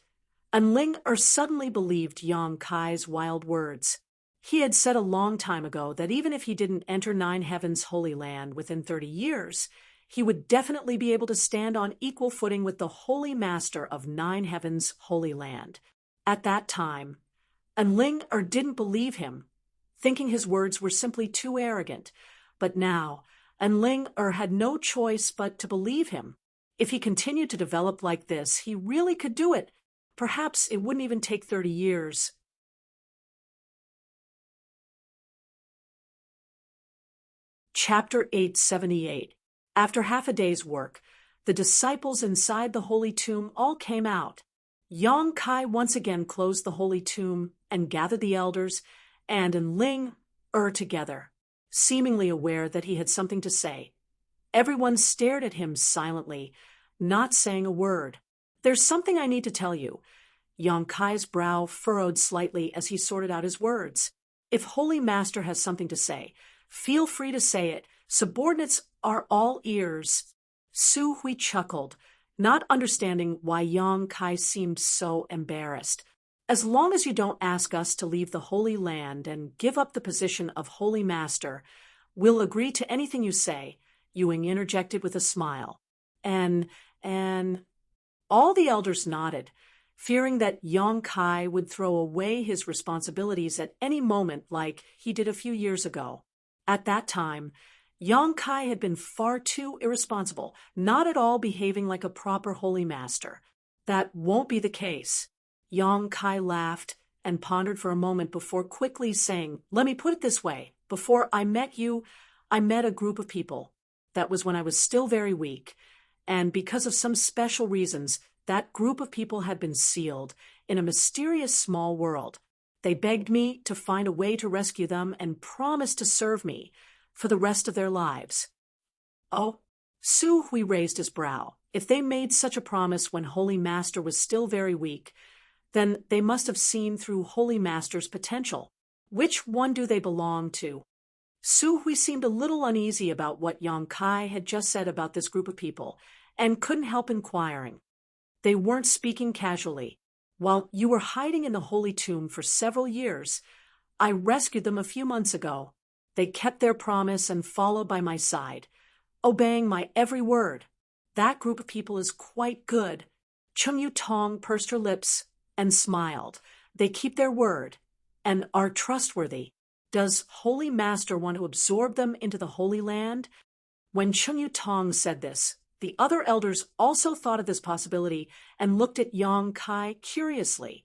Ling suddenly believed Yang Kai's wild words. He had said a long time ago that even if he didn't enter 9 Heavens' Holy Land within 30 years, he would definitely be able to stand on equal footing with the Holy Master of 9 Heavens' Holy Land. At that time, Ling didn't believe him, thinking his words were simply too arrogant. But now, Ling had no choice but to believe him. If he continued to develop like this, he really could do it. Perhaps it wouldn't even take 30 years. Chapter 878. After half a day's work, the disciples inside the holy tomb all came out. Yang Kai once again closed the holy tomb and gathered the elders and Ling together, seemingly aware that he had something to say. Everyone stared at him silently, not saying a word. There's something I need to tell you. Yang Kai's brow furrowed slightly as he sorted out his words. If Holy Master has something to say, feel free to say it. Subordinates are all ears. Su Hui chuckled, not understanding why Yang Kai seemed so embarrassed. As long as you don't ask us to leave the Holy Land and give up the position of Holy Master, we'll agree to anything you say, Ewing interjected with a smile. And all the elders nodded, fearing that Yang Kai would throw away his responsibilities at any moment like he did a few years ago. At that time, Yang Kai had been far too irresponsible, not at all behaving like a proper Holy Master. That won't be the case. Yang Kai laughed and pondered for a moment before quickly saying, "Let me put it this way. Before I met you, I met a group of people. That was when I was still very weak. And because of some special reasons, that group of people had been sealed in a mysterious small world. They begged me to find a way to rescue them and promised to serve me for the rest of their lives." Oh, Su Hui raised his brow. If they made such a promise when Holy Master was still very weak, then they must have seen through Holy Master's potential. Which one do they belong to? Su Hui seemed a little uneasy about what Yang Kai had just said about this group of people, and couldn't help inquiring. They weren't speaking casually. While you were hiding in the Holy Tomb for several years, I rescued them a few months ago. They kept their promise and followed by my side, obeying my every word. That group of people is quite good. Chung Yu Tong pursed her lips and smiled. They keep their word and are trustworthy. Does Holy Master want to absorb them into the Holy Land? When Chung Yu Tong said this, the other elders also thought of this possibility and looked at Yang Kai curiously.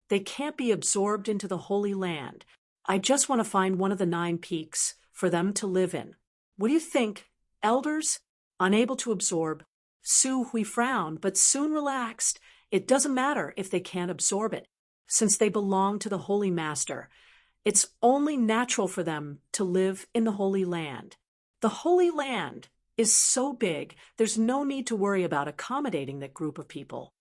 They can't be absorbed into the Holy Land. I just want to find one of the 9 peaks for them to live in. What do you think, elders? Unable to absorb, Su Hui frowned, but soon relaxed. It doesn't matter if they can't absorb it, since they belong to the Holy Master. It's only natural for them to live in the Holy Land. The Holy Land is so big, there's no need to worry about accommodating that group of people.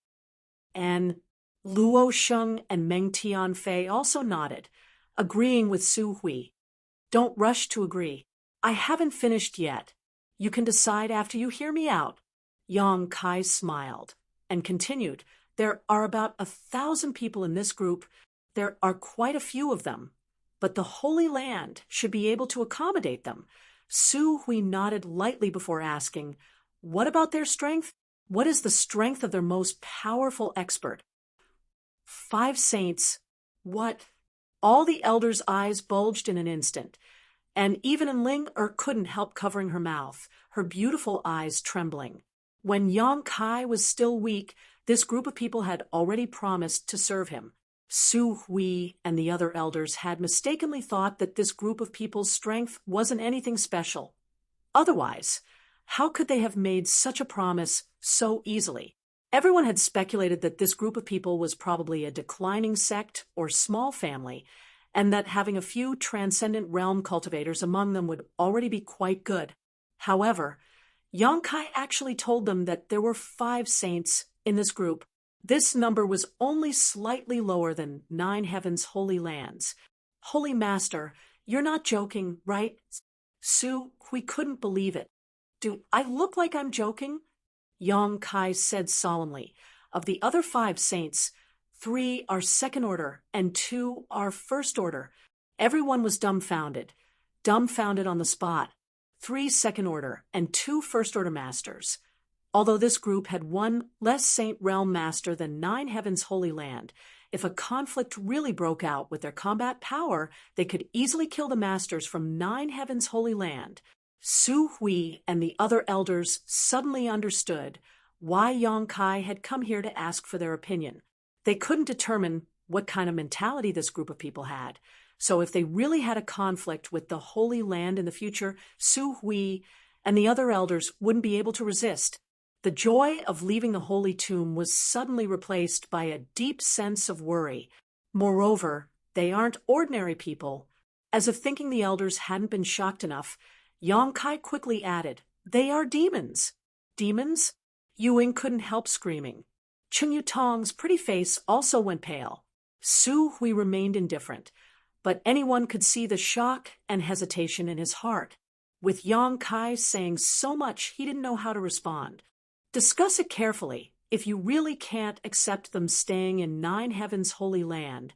And Luo Sheng and Meng Tianfei also nodded, agreeing with Su Hui. Don't rush to agree. I haven't finished yet. You can decide after you hear me out. Yang Kai smiled and continued, there are about 1,000 people in this group. There are quite a few of them, but the Holy Land should be able to accommodate them. Su Hui nodded lightly before asking, what about their strength? What is the strength of their most powerful expert? 5 saints. What? All the elders' eyes bulged in an instant, and even Ling couldn't help covering her mouth, her beautiful eyes trembling. When Yang Kai was still weak, this group of people had already promised to serve him. Su Hui and the other elders had mistakenly thought that this group of people's strength wasn't anything special. Otherwise, how could they have made such a promise so easily? Everyone had speculated that this group of people was probably a declining sect or small family, and that having a few transcendent realm cultivators among them would already be quite good. However, Yang Kai actually told them that there were 5 saints in this group. This number was only slightly lower than 9 heavens' holy lands. Holy Master, you're not joking, right? Su Hui couldn't believe it. Do I look like I'm joking? Yang Kai said solemnly. Of the other 5 saints, 3 are second order and 2 are first order. Everyone was dumbfounded on the spot. 3 second order and 2 first order masters. Although this group had 1 less saint realm master than 9 heavens holy land, if a conflict really broke out with their combat power, they could easily kill the masters from 9 heavens holy land. Su Hui and the other elders suddenly understood why Yang Kai had come here to ask for their opinion. They couldn't determine what kind of mentality this group of people had. So if they really had a conflict with the Holy Land in the future, Su Hui and the other elders wouldn't be able to resist. The joy of leaving the Holy Tomb was suddenly replaced by a deep sense of worry. Moreover, they aren't ordinary people. As if thinking the elders hadn't been shocked enough, Yang Kai quickly added, they are demons. Demons? Ewing couldn't help screaming. Cheng Yutong's pretty face also went pale. Su Hui remained indifferent, but anyone could see the shock and hesitation in his heart. With Yang Kai saying so much, he didn't know how to respond. Discuss it carefully. If you really can't accept them staying in Nine Heavens' holy land,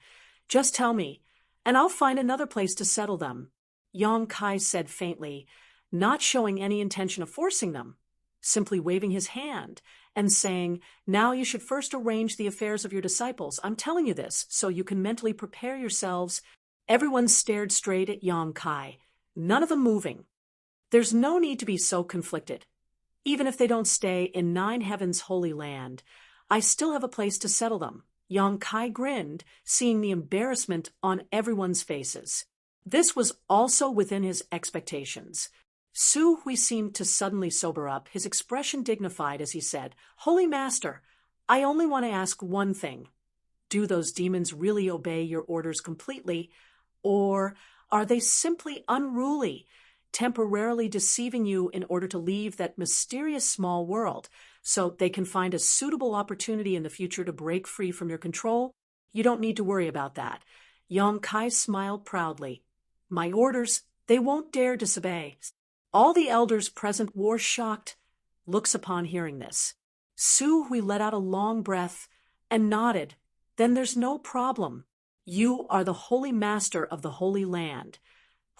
just tell me, and I'll find another place to settle them, Yang Kai said faintly, not showing any intention of forcing them, simply waving his hand and saying, now you should first arrange the affairs of your disciples. I'm telling you this so you can mentally prepare yourselves. Everyone stared straight at Yang Kai, none of them moving. There's no need to be so conflicted. Even if they don't stay in Nine Heavens' holy land, I still have a place to settle them. Yang Kai grinned, seeing the embarrassment on everyone's faces. This was also within his expectations. Su Hui seemed to suddenly sober up, his expression dignified as he said, Holy Master, I only want to ask one thing. Do those demons really obey your orders completely, or are they simply unruly, temporarily deceiving you in order to leave that mysterious small world so they can find a suitable opportunity in the future to break free from your control? You don't need to worry about that. Yang Kai smiled proudly. My orders, they won't dare disobey. All the elders present wore shocked looks upon hearing this. Su Hui let out a long breath and nodded. Then there's no problem. You are the holy master of the holy land.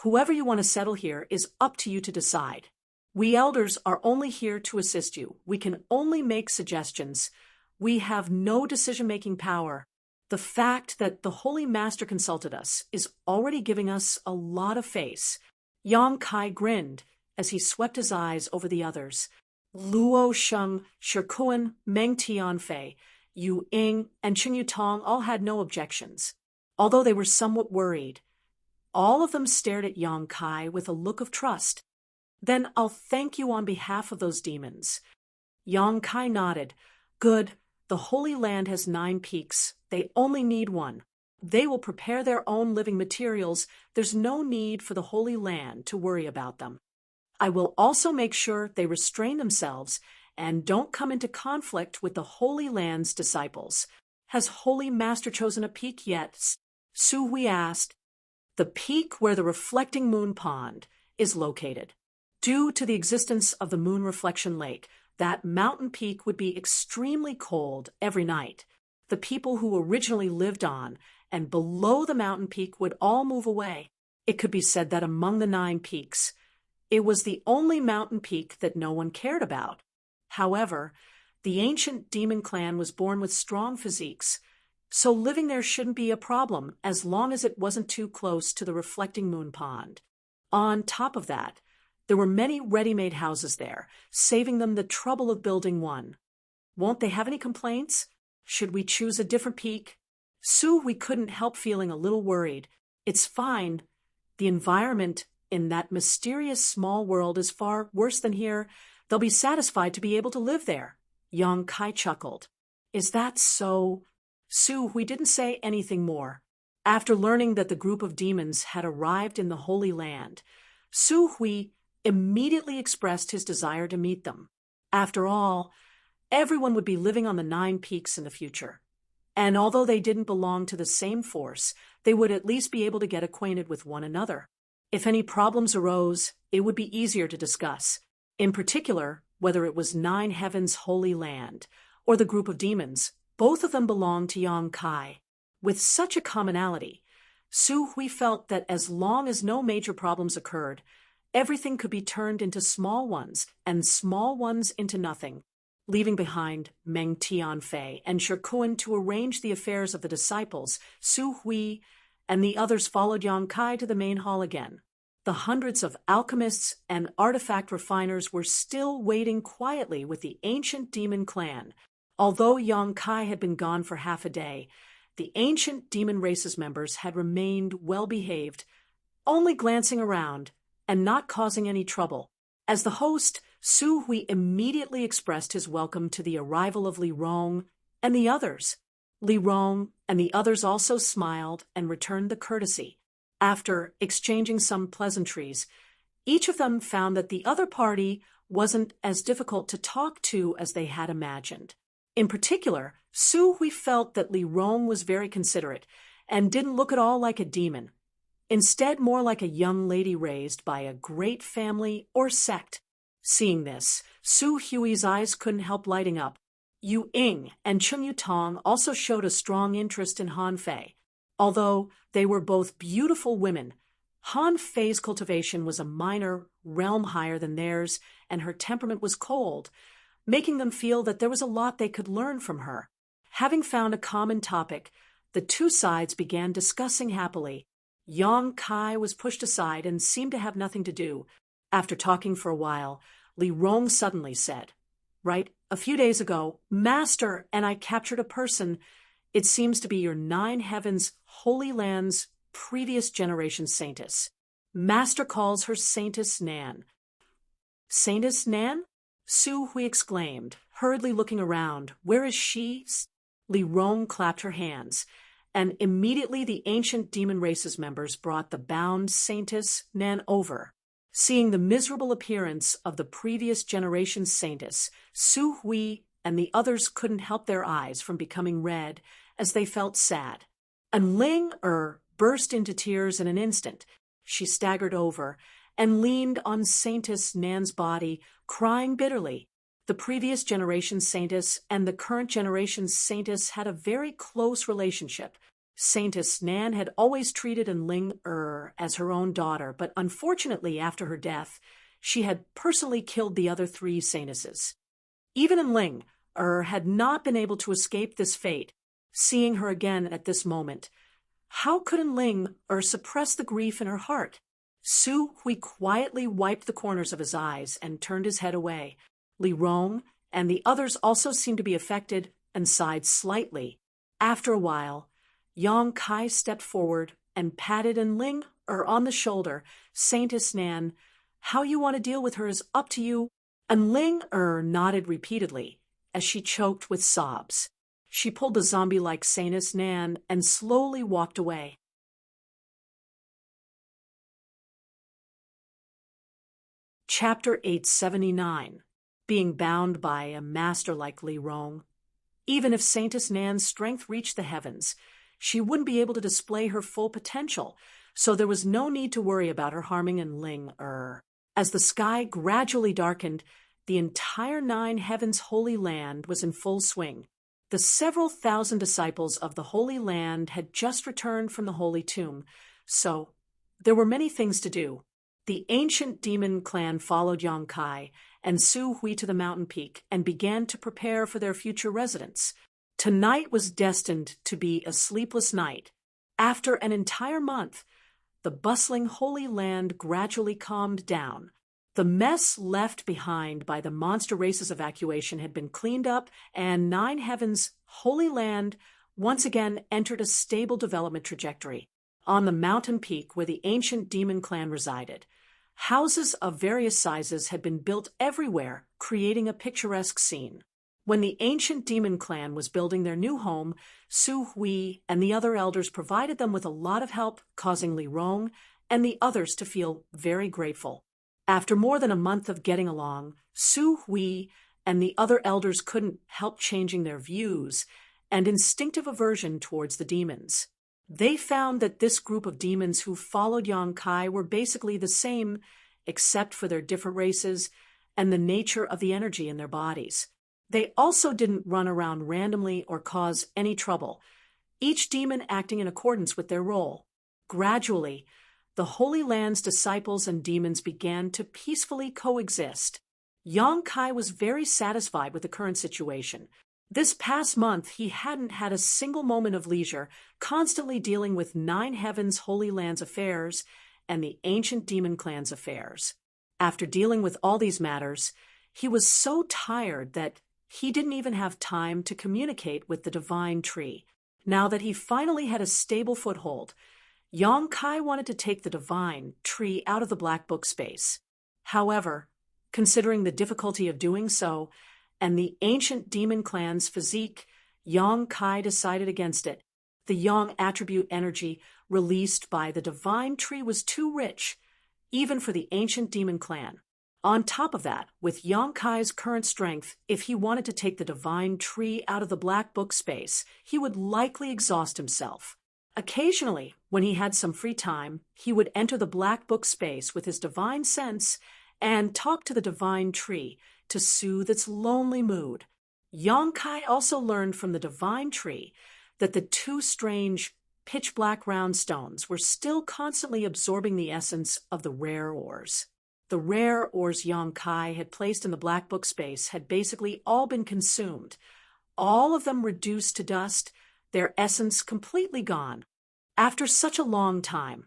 Whoever you want to settle here is up to you to decide. We elders are only here to assist you. We can only make suggestions. We have no decision-making power. The fact that the Holy Master consulted us is already giving us a lot of face. Yang Kai grinned as he swept his eyes over the others. Luo Sheng, Shikuan, Meng Tianfei, Yu Ying, and Cheng Yutong all had no objections, although they were somewhat worried. All of them stared at Yang Kai with a look of trust. Then I'll thank you on behalf of those demons. Yang Kai nodded. Good. The Holy Land has 9 peaks. They only need one. They will prepare their own living materials. There's no need for the Holy Land to worry about them. I will also make sure they restrain themselves and don't come into conflict with the Holy Land's disciples. Has Holy Master chosen a peak yet? Su Hui asked. The peak where the reflecting moon pond is located. Due to the existence of the moon reflection lake, that mountain peak would be extremely cold every night. The people who originally lived on and below the mountain peak would all move away. It could be said that among the 9 peaks, it was the only mountain peak that no one cared about. However, the ancient demon clan was born with strong physiques, so living there shouldn't be a problem as long as it wasn't too close to the reflecting moon pond. On top of that, there were many ready-made houses there, saving them the trouble of building one. Won't they have any complaints? Should we choose a different peak? Su Hui couldn't help feeling a little worried. It's fine. The environment in that mysterious small world is far worse than here. They'll be satisfied to be able to live there. Yang Kai chuckled. Is that so? Su Hui didn't say anything more. After learning that the group of demons had arrived in the Holy Land, Su Hui immediately expressed his desire to meet them. After all, everyone would be living on the 9 peaks in the future. And although they didn't belong to the same force, they would at least be able to get acquainted with one another. If any problems arose, it would be easier to discuss. In particular, whether it was 9 Heavens' holy land or the group of demons, both of them belonged to Yang Kai. With such a commonality, Su Hui felt that as long as no major problems occurred, everything could be turned into small ones and small ones into nothing, leaving behind Meng Tianfei and Shikuan to arrange the affairs of the disciples. Su Hui and the others followed Yang Kai to the main hall again. The hundreds of alchemists and artifact refiners were still waiting quietly with the ancient demon clan. Although Yang Kai had been gone for half a day, the ancient demon race's members had remained well-behaved, only glancing around and not causing any trouble. As the host, Su Hui immediately expressed his welcome to the arrival of Li Rong and the others. Li Rong and the others also smiled and returned the courtesy. After exchanging some pleasantries, each of them found that the other party wasn't as difficult to talk to as they had imagined. In particular, Su Hui felt that Li Rong was very considerate and didn't look at all like a demon. Instead, more like a young lady raised by a great family or sect. Seeing this, Su Hui's eyes couldn't help lighting up. Yu Ying and Chung Yutong also showed a strong interest in Han Fei. Although they were both beautiful women, Han Fei's cultivation was a minor realm higher than theirs, and her temperament was cold, making them feel that there was a lot they could learn from her. Having found a common topic, the two sides began discussing happily. Yang Kai was pushed aside and seemed to have nothing to do. After talking for a while, Li Rong suddenly said, "Right, a few days ago, Master and I captured a person. It seems to be your Nine Heavens Holy Land's previous generation saintess. Master calls her Saintess Nan." "Saintess Nan?" Su Hui exclaimed, hurriedly looking around. "Where is she?" Li Rong clapped her hands, and immediately the ancient demon race's members brought the bound Saintess Nan over. Seeing the miserable appearance of the previous generation's saintess, Su Hui and the others couldn't help their eyes from becoming red as they felt sad. And Ling burst into tears in an instant. She staggered over and leaned on Saintess Nan's body, crying bitterly. The previous generation's saintess and the current generation's saintess had a very close relationship. Saintess Nan had always treated Ling as her own daughter, but unfortunately after her death, she had personally killed the other three saintesses. Even Ling had not been able to escape this fate. Seeing her again at this moment, how could Ling suppress the grief in her heart? Su Hui quietly wiped the corners of his eyes and turned his head away. Li Rong and the others also seemed to be affected and sighed slightly. After a while, Yang Kai stepped forward and patted Ling on the shoulder. "Saintess Nan, how you want to deal with her is up to you." And Ling nodded repeatedly as she choked with sobs. She pulled the zombie-like Saintess Nan and slowly walked away. Chapter 879. Being bound by a master like Li Rong. Even if Saintess Nan's strength reached the heavens, she wouldn't be able to display her full potential, so there was no need to worry about her harming Ling. As the sky gradually darkened, the entire Nine Heavens Holy Land was in full swing. The several thousand disciples of the Holy Land had just returned from the Holy Tomb, so there were many things to do. The ancient demon clan followed Yang Kai and Su Hui to the mountain peak and began to prepare for their future residence. Tonight was destined to be a sleepless night. After an entire month, the bustling Holy Land gradually calmed down. The mess left behind by the monster race's evacuation had been cleaned up, and Nine Heavens Holy Land once again entered a stable development trajectory. On the mountain peak where the ancient demon clan resided, houses of various sizes had been built everywhere, creating a picturesque scene. When the ancient demon clan was building their new home, Su Hui and the other elders provided them with a lot of help, causing Li Rong and the others to feel very grateful. After more than a month of getting along, Su Hui and the other elders couldn't help changing their views and instinctive aversion towards the demons. They found that this group of demons who followed Yang Kai were basically the same, except for their different races and the nature of the energy in their bodies. They also didn't run around randomly or cause any trouble, each demon acting in accordance with their role. Gradually, the Holy Land's disciples and demons began to peacefully coexist. Yang Kai was very satisfied with the current situation. This past month, he hadn't had a single moment of leisure, constantly dealing with Nine Heavens Holy Land's affairs and the ancient demon clan's affairs. After dealing with all these matters, he was so tired that he didn't even have time to communicate with the divine tree. Now that he finally had a stable foothold, Yang Kai wanted to take the divine tree out of the black book space. However, considering the difficulty of doing so and the ancient demon clan's physique, Yang Kai decided against it. The Yang attribute energy released by the divine tree was too rich, even for the ancient demon clan. On top of that, with Yonkai's current strength, if he wanted to take the divine tree out of the black book space, he would likely exhaust himself. Occasionally, when he had some free time, he would enter the black book space with his divine sense and talk to the divine tree to soothe its lonely mood. Yonkai also learned from the divine tree that the two strange, pitch-black round stones were still constantly absorbing the essence of the rare ores. The rare ores Yonkai had placed in the black book space had basically all been consumed, all of them reduced to dust, their essence completely gone. After such a long time,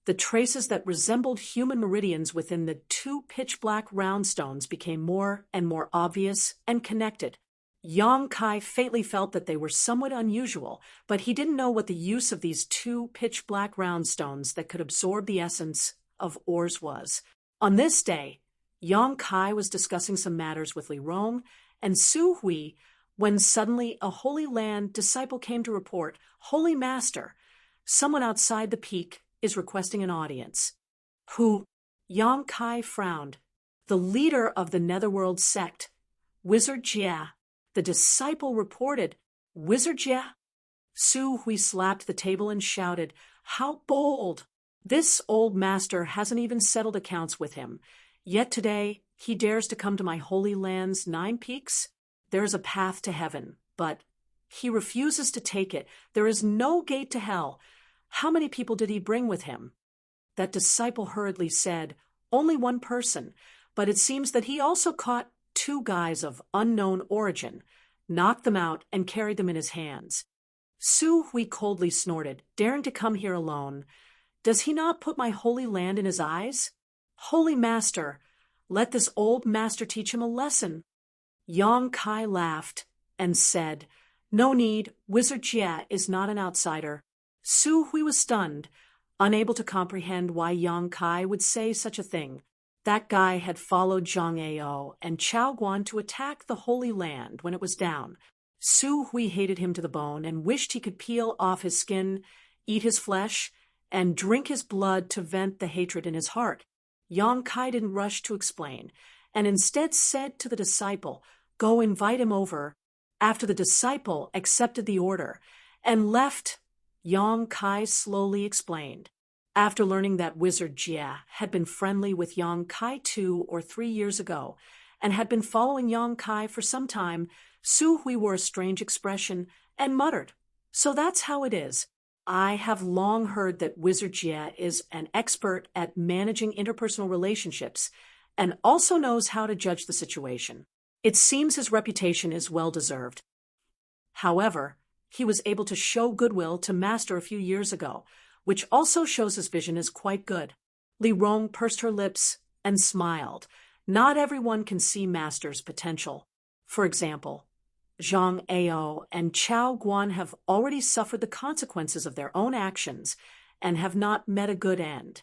the traces that resembled human meridians within the two pitch-black round stones became more and more obvious and connected. Yonkai faintly felt that they were somewhat unusual, but he didn't know what the use of these two pitch-black round stones that could absorb the essence of ores was. On this day, Yonkai was discussing some matters with Li Rong and Su Hui when suddenly a Holy Land disciple came to report, "Holy Master, someone outside the peak is requesting an audience." Who? Yonkai frowned. The leader of the Netherworld sect, Wizard Jia. The disciple reported, "Wizard Jia?" Su Hui slapped the table and shouted, "How bold! This old master hasn't even settled accounts with him. Yet today he dares to come to my Holy Land's 9 peaks? There is a path to heaven, but he refuses to take it. There is no gate to hell. How many people did he bring with him?" That disciple hurriedly said, "Only one person, but it seems that he also caught 2 guys of unknown origin, knocked them out, and carried them in his hands." Su Hui coldly snorted, "Daring to come here alone. Does he not put my Holy Land in his eyes? Holy Master, let this old master teach him a lesson." Yonkai laughed and said, "No need, Wizard Jia is not an outsider." Su Hui was stunned, unable to comprehend why Yonkai would say such a thing. That guy had followed Zhang Ao and Chao Guan to attack the Holy Land when it was down. Su Hui hated him to the bone and wished he could peel off his skin, eat his flesh, and drink his blood to vent the hatred in his heart. Yonkai didn't rush to explain, and instead said to the disciple, "Go invite him over." After the disciple accepted the order and left, Yonkai slowly explained. After learning that Wizard Jia had been friendly with Yonkai 2 or 3 years ago and had been following Yonkai for some time, Su Hui wore a strange expression and muttered, "So that's how it is. I have long heard that Wizard Jia is an expert at managing interpersonal relationships and also knows how to judge the situation. It seems his reputation is well-deserved. However, he was able to show goodwill to Master a few years ago, which also shows his vision is quite good." Li Rong pursed her lips and smiled. Not everyone can see Master's potential. For example, Zhang Ao and Chao Guan have already suffered the consequences of their own actions and have not met a good end.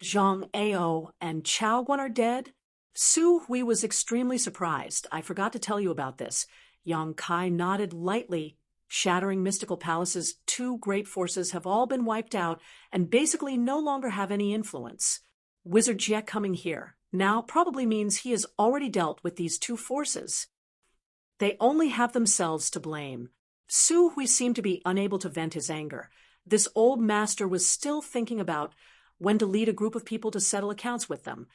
Zhang Ao and Chao Guan are dead? Su Hui was extremely surprised. "I forgot to tell you about this." Yonkai nodded lightly. Shattering Mystical Palace's 2 great forces have all been wiped out and basically no longer have any influence. Wizard Jia coming here now probably means he has already dealt with these 2 forces. They only have themselves to blame. Su Hui seemed to be unable to vent his anger. This old master was still thinking about when to lead a group of people to settle accounts with them.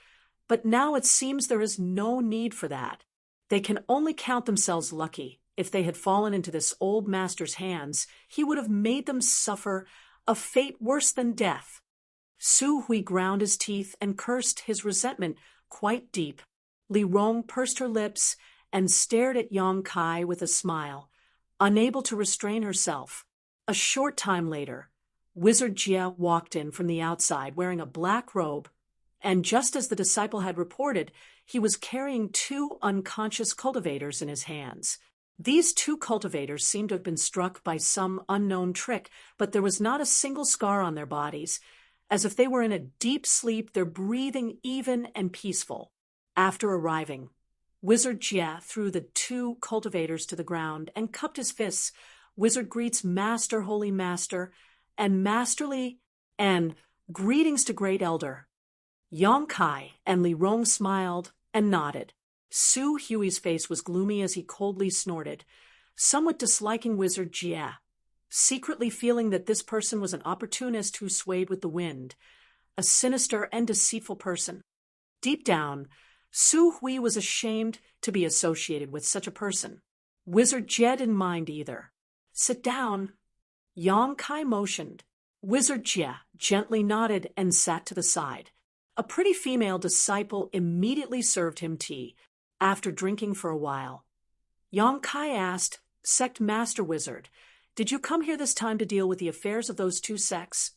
But now it seems there is no need for that. They can only count themselves lucky. If they had fallen into this old master's hands, he would have made them suffer a fate worse than death. Su Hui ground his teeth and cursed his resentment quite deep. Li Rong pursed her lips and stared at Yonkai with a smile, unable to restrain herself. A short time later, Wizard Jia walked in from the outside wearing a black robe, and just as the disciple had reported, he was carrying 2 unconscious cultivators in his hands. These 2 cultivators seemed to have been struck by some unknown trick, but there was not a single scar on their bodies. As if they were in a deep sleep, their breathing even and peaceful. After arriving, Wizard Jia threw the 2 cultivators to the ground and cupped his fists. "Wizard greets Master, Holy Master, and Masterly, and greetings to Great Elder." Yang Kai and Li Rong smiled and nodded. Su Hui's face was gloomy as he coldly snorted, somewhat disliking Wizard Jie, secretly feeling that this person was an opportunist who swayed with the wind, a sinister and deceitful person. Deep down, Su Hui was ashamed to be associated with such a person. Wizard Jie didn't mind either. Sit down. Yang Kai motioned. Wizard Jie gently nodded and sat to the side. A pretty female disciple immediately served him tea, after drinking for a while. Yang Kai asked, Sect Master Wizard, did you come here this time to deal with the affairs of those two sects?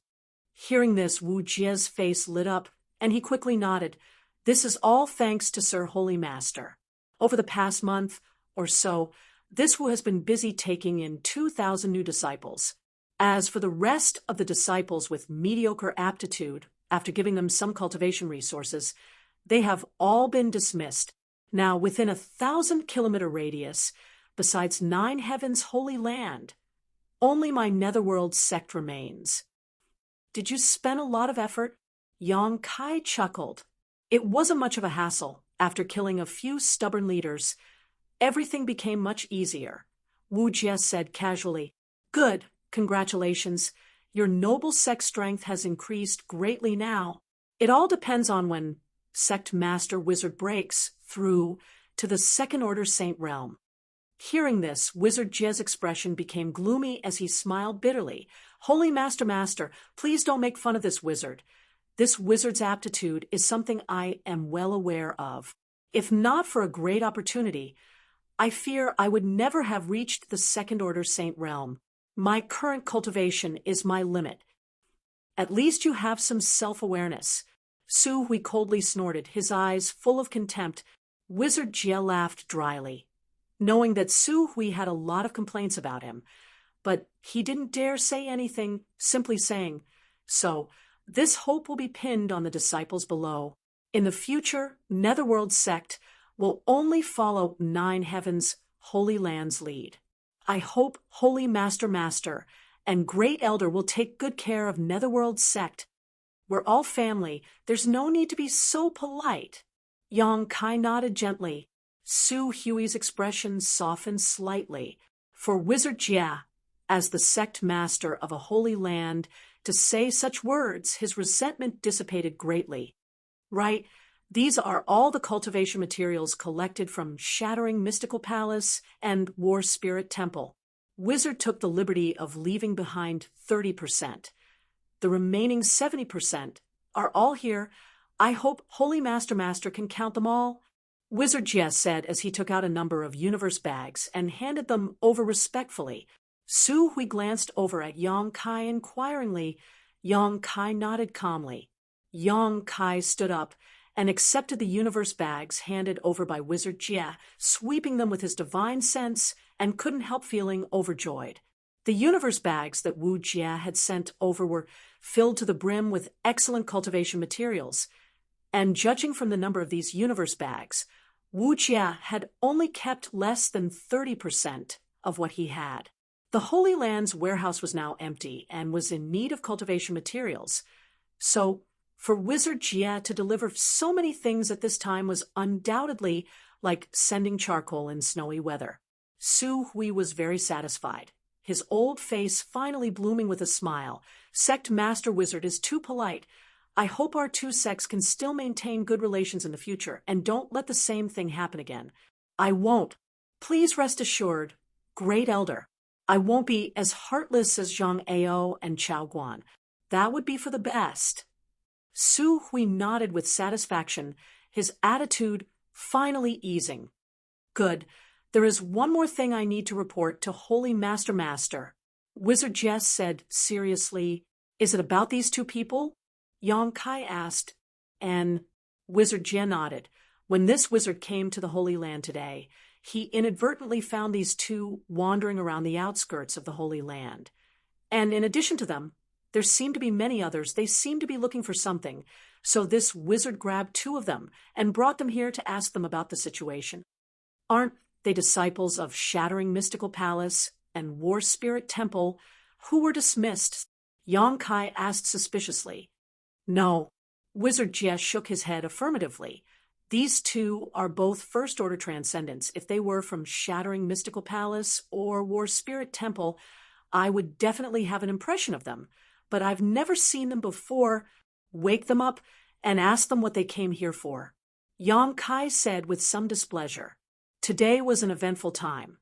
Hearing this, Wu Jie's face lit up, and he quickly nodded. This is all thanks to Sir Holy Master. Over the past month or so, this Wu has been busy taking in 2,000 new disciples. As for the rest of the disciples with mediocre aptitude, after giving them some cultivation resources, they have all been dismissed. Now, within a 1,000-kilometer radius, besides 9 Heavens' holy land, only my Netherworld sect remains. Did you spend a lot of effort? Yang Kai chuckled. It wasn't much of a hassle. After killing a few stubborn leaders, everything became much easier. Wu Jie said casually, Good, congratulations. Your noble sect strength has increased greatly now. It all depends on when Sect Master Wizard breaks through to the Second Order Saint Realm. Hearing this, Wizard Jie's expression became gloomy as he smiled bitterly. Holy Master, please don't make fun of this wizard. This wizard's aptitude is something I am well aware of. If not for a great opportunity, I fear I would never have reached the Second Order Saint Realm. My current cultivation is my limit. At least you have some self-awareness. Su Hui coldly snorted, his eyes full of contempt. Wizard Jie laughed dryly, knowing that Su Hui had a lot of complaints about him, but he didn't dare say anything, simply saying, So, this hope will be pinned on the disciples below. In the future, Netherworld sect will only follow 9 Heavens' holy land's lead. I hope Holy Master and Great Elder will take good care of Netherworld sect. We're all family. There's no need to be so polite. Yang Kai nodded gently. Su Hui's expression softened slightly. For Wizard Jie, as the sect master of a holy land, to say such words, his resentment dissipated greatly. Right, these are all the cultivation materials collected from Shattering Mystical Palace and War Spirit Temple. Wizard took the liberty of leaving behind 30%. The remaining 70% are all here. I hope Holy Master can count them all. Wizard Jie said as he took out a number of universe bags and handed them over respectfully. Su Hui glanced over at Yang Kai inquiringly. Yang Kai nodded calmly. Yang Kai stood up and accepted the universe bags handed over by Wizard Jie, sweeping them with his divine sense, and couldn't help feeling overjoyed. The universe bags that Wu Jie had sent over were filled to the brim with excellent cultivation materials, and judging from the number of these universe bags, Wu Jie had only kept less than 30% of what he had. The Holy Land's warehouse was now empty and was in need of cultivation materials, so for Wizard Jie to deliver so many things at this time was undoubtedly like sending charcoal in snowy weather. Su Hui was very satisfied, his old face finally blooming with a smile. Sect Master Wizard is too polite. I hope our two sects can still maintain good relations in the future, and don't let the same thing happen again. I won't. Please rest assured, Great Elder, I won't be as heartless as Zhang Ao and Chao Guan. That would be for the best. Su Hui nodded with satisfaction, his attitude finally easing. Good. There is one more thing I need to report to Holy Master. Wizard Jie said seriously, Is it about these two people? Yang Kai asked, and Wizard Jie nodded. When this wizard came to the Holy Land today, he inadvertently found these two wandering around the outskirts of the Holy Land. And in addition to them, there seemed to be many others. They seemed to be looking for something. So this wizard grabbed 2 of them and brought them here to ask them about the situation. Aren't they disciples of Shattering Mystical Palace and War Spirit Temple who were dismissed? Yang Kai asked suspiciously. No. Wizard Jess shook his head affirmatively. These two are both first-order transcendents. If they were from Shattering Mystical Palace or War Spirit Temple, I would definitely have an impression of them. But I've never seen them before. Wake them up and ask them what they came here for. Yang Kai said with some displeasure. Today was an eventful time,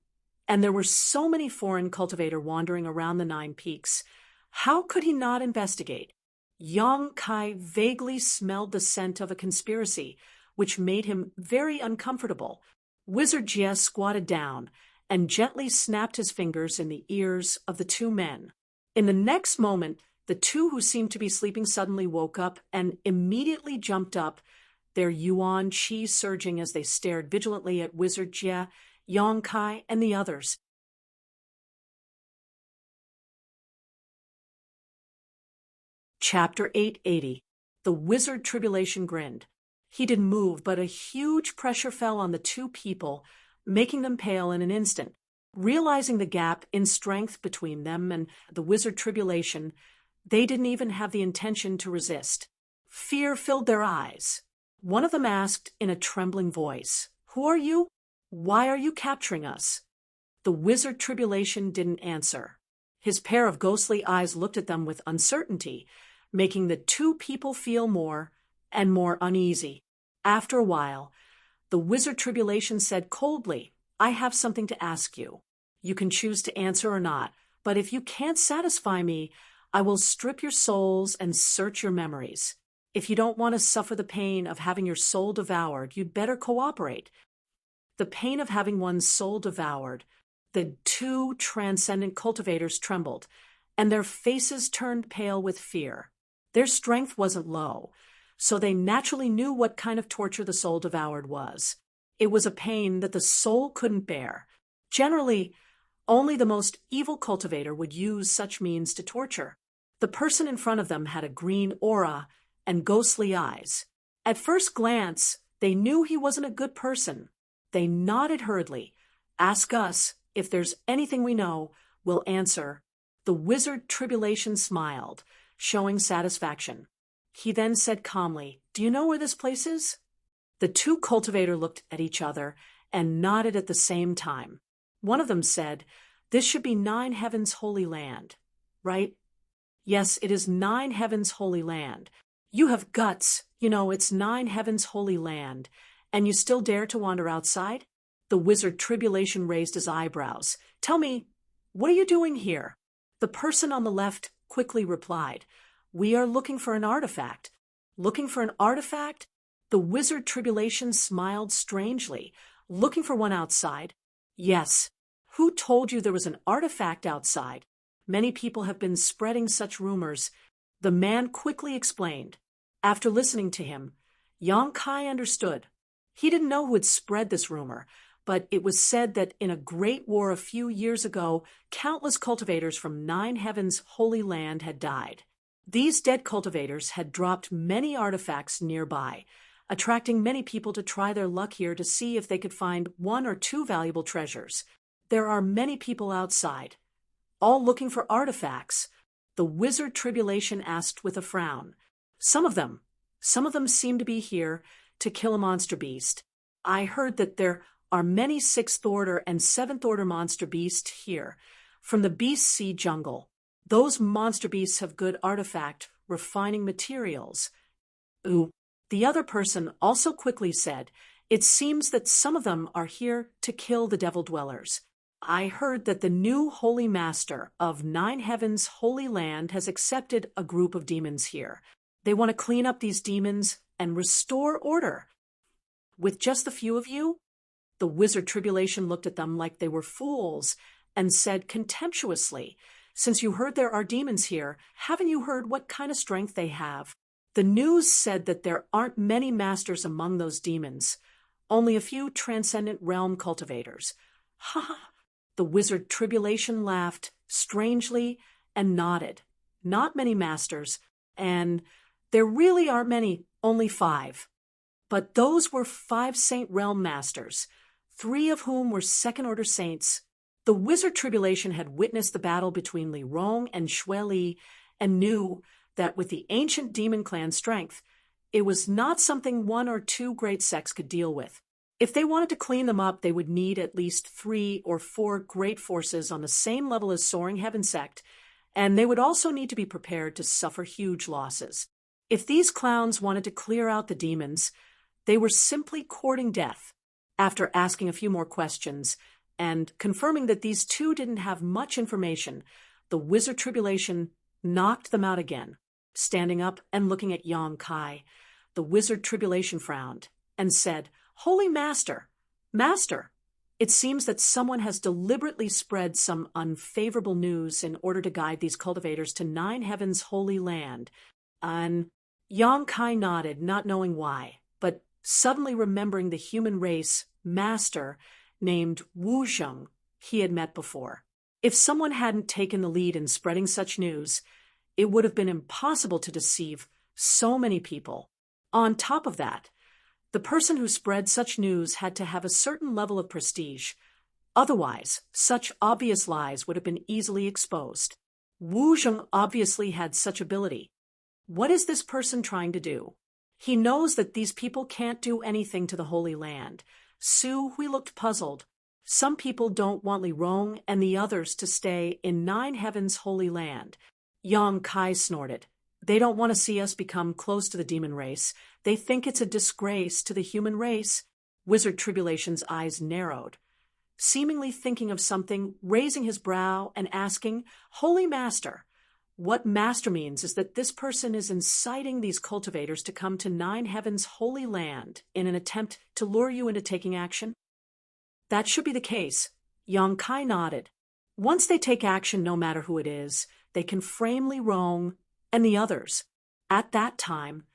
and there were so many foreign cultivators wandering around the Nine Peaks. How could he not investigate? Yang Kai vaguely smelled the scent of a conspiracy, which made him very uncomfortable. Wizard Jie squatted down and gently snapped his fingers in the ears of the two men. In the next moment, the two who seemed to be sleeping suddenly woke up and immediately jumped up, their yuan qi surging as they stared vigilantly at Wizard Jie, Yang Kai, and the others. Chapter 880. The Wizard Tribulation grinned. He didn't move, but a huge pressure fell on the two people, making them pale in an instant. Realizing the gap in strength between them and the Wizard Tribulation, they didn't even have the intention to resist. Fear filled their eyes. One of them asked in a trembling voice, "Who are you? Why are you capturing us?" The Wizard Tribulation didn't answer. His pair of ghostly eyes looked at them with uncertainty, making the two people feel more and more uneasy. After a while, the Wizard Tribulation said coldly, "I have something to ask you. You can choose to answer or not, but if you can't satisfy me, I will strip your souls and search your memories. If you don't want to suffer the pain of having your soul devoured, you'd better cooperate." The pain of having one's soul devoured. The two transcendent cultivators trembled, and their faces turned pale with fear. Their strength wasn't low, so they naturally knew what kind of torture the soul devoured was. It was a pain that the soul couldn't bear. Generally, only the most evil cultivator would use such means to torture. The person in front of them had a green aura and ghostly eyes. At first glance, they knew he wasn't a good person. They nodded hurriedly. "Ask us. If there's anything we know, we'll answer." The Wizard Tribulation smiled, showing satisfaction. He then said calmly, "Do you know where this place is?" The two cultivators looked at each other and nodded at the same time. One of them said, "This should be Nine Heavens' Holy Land, right?" "Yes, it is Nine Heavens' Holy Land. You have guts, it's Nine Heavens' Holy Land, and you still dare to wander outside?" The Wizard Tribulation raised his eyebrows. "Tell me, what are you doing here?" The person on the left quickly replied, "We are looking for an artifact." "Looking for an artifact?" The Wizard Tribulation smiled strangely. "Looking for one outside?" "Yes." "Who told you there was an artifact outside?" "Many people have been spreading such rumors." The man quickly explained. After listening to him, Yang Kai understood. He didn't know who had spread this rumor, but it was said that in a great war a few years ago, countless cultivators from Nine Heavens' Holy Land had died. These dead cultivators had dropped many artifacts nearby, attracting many people to try their luck here to see if they could find one or two valuable treasures. There are many people outside, all looking for artifacts. The Wizard Tribulation asked with a frown. Some of them seem to be here to kill a monster beast. I heard that there are many 6th Order and 7th Order monster beasts here, from the Beast Sea jungle. Those monster beasts have good artifact refining materials. Ooh. The other person also quickly said, "It seems that some of them are here to kill the Devil Dwellers. I heard that the new Holy Master of Nine Heavens' Holy Land has accepted a group of demons here. They want to clean up these demons and restore order. With just a few of you?" The Wizard Tribulation looked at them like they were fools and said contemptuously, "Since you heard there are demons here, haven't you heard what kind of strength they have? The news said that there aren't many masters among those demons, only a few transcendent realm cultivators." "Ha ha!" The Wizard Tribulation laughed strangely and nodded. "Not many masters, and there really aren't many, only 5. But those were 5 Saint Realm masters, 3 of whom were 2nd Order saints." The Wizard Tribulation had witnessed the battle between Li Rong and Shui Li and knew that with the ancient demon clan strength, it was not something one or two great sects could deal with. If they wanted to clean them up, they would need at least 3 or 4 great forces on the same level as Soaring Heaven sect, and they would also need to be prepared to suffer huge losses. If these clowns wanted to clear out the demons, they were simply courting death. After asking a few more questions and confirming that these two didn't have much information, the Wizard Tribulation knocked them out again. Standing up and looking at Yang Kai, the Wizard Tribulation frowned and said, "Holy Master, Master, it seems that someone has deliberately spread some unfavorable news in order to guide these cultivators to Nine Heavens' holy land." And Yang Kai nodded, not knowing why, but suddenly remembering the human race master named Wu Zheng he had met before. If someone hadn't taken the lead in spreading such news, it would have been impossible to deceive so many people. On top of that, the person who spread such news had to have a certain level of prestige. Otherwise, such obvious lies would have been easily exposed. Wu Zheng obviously had such ability. What is this person trying to do? He knows that these people can't do anything to the Holy Land. Su Hui looked puzzled. Some people don't want Li Rong and the others to stay in Nine Heavens' Holy Land. Yang Kai snorted. They don't want to see us become close to the demon race. They think it's a disgrace to the human race. Wizard Tribulation's eyes narrowed, seemingly thinking of something, raising his brow and asking, "Holy Master, what Master means is that this person is inciting these cultivators to come to Nine Heavens' Holy Land in an attempt to lure you into taking action?" That should be the case. Yang Kai nodded. Once they take action, no matter who it is, they can frame Li Rong and the others. At that time,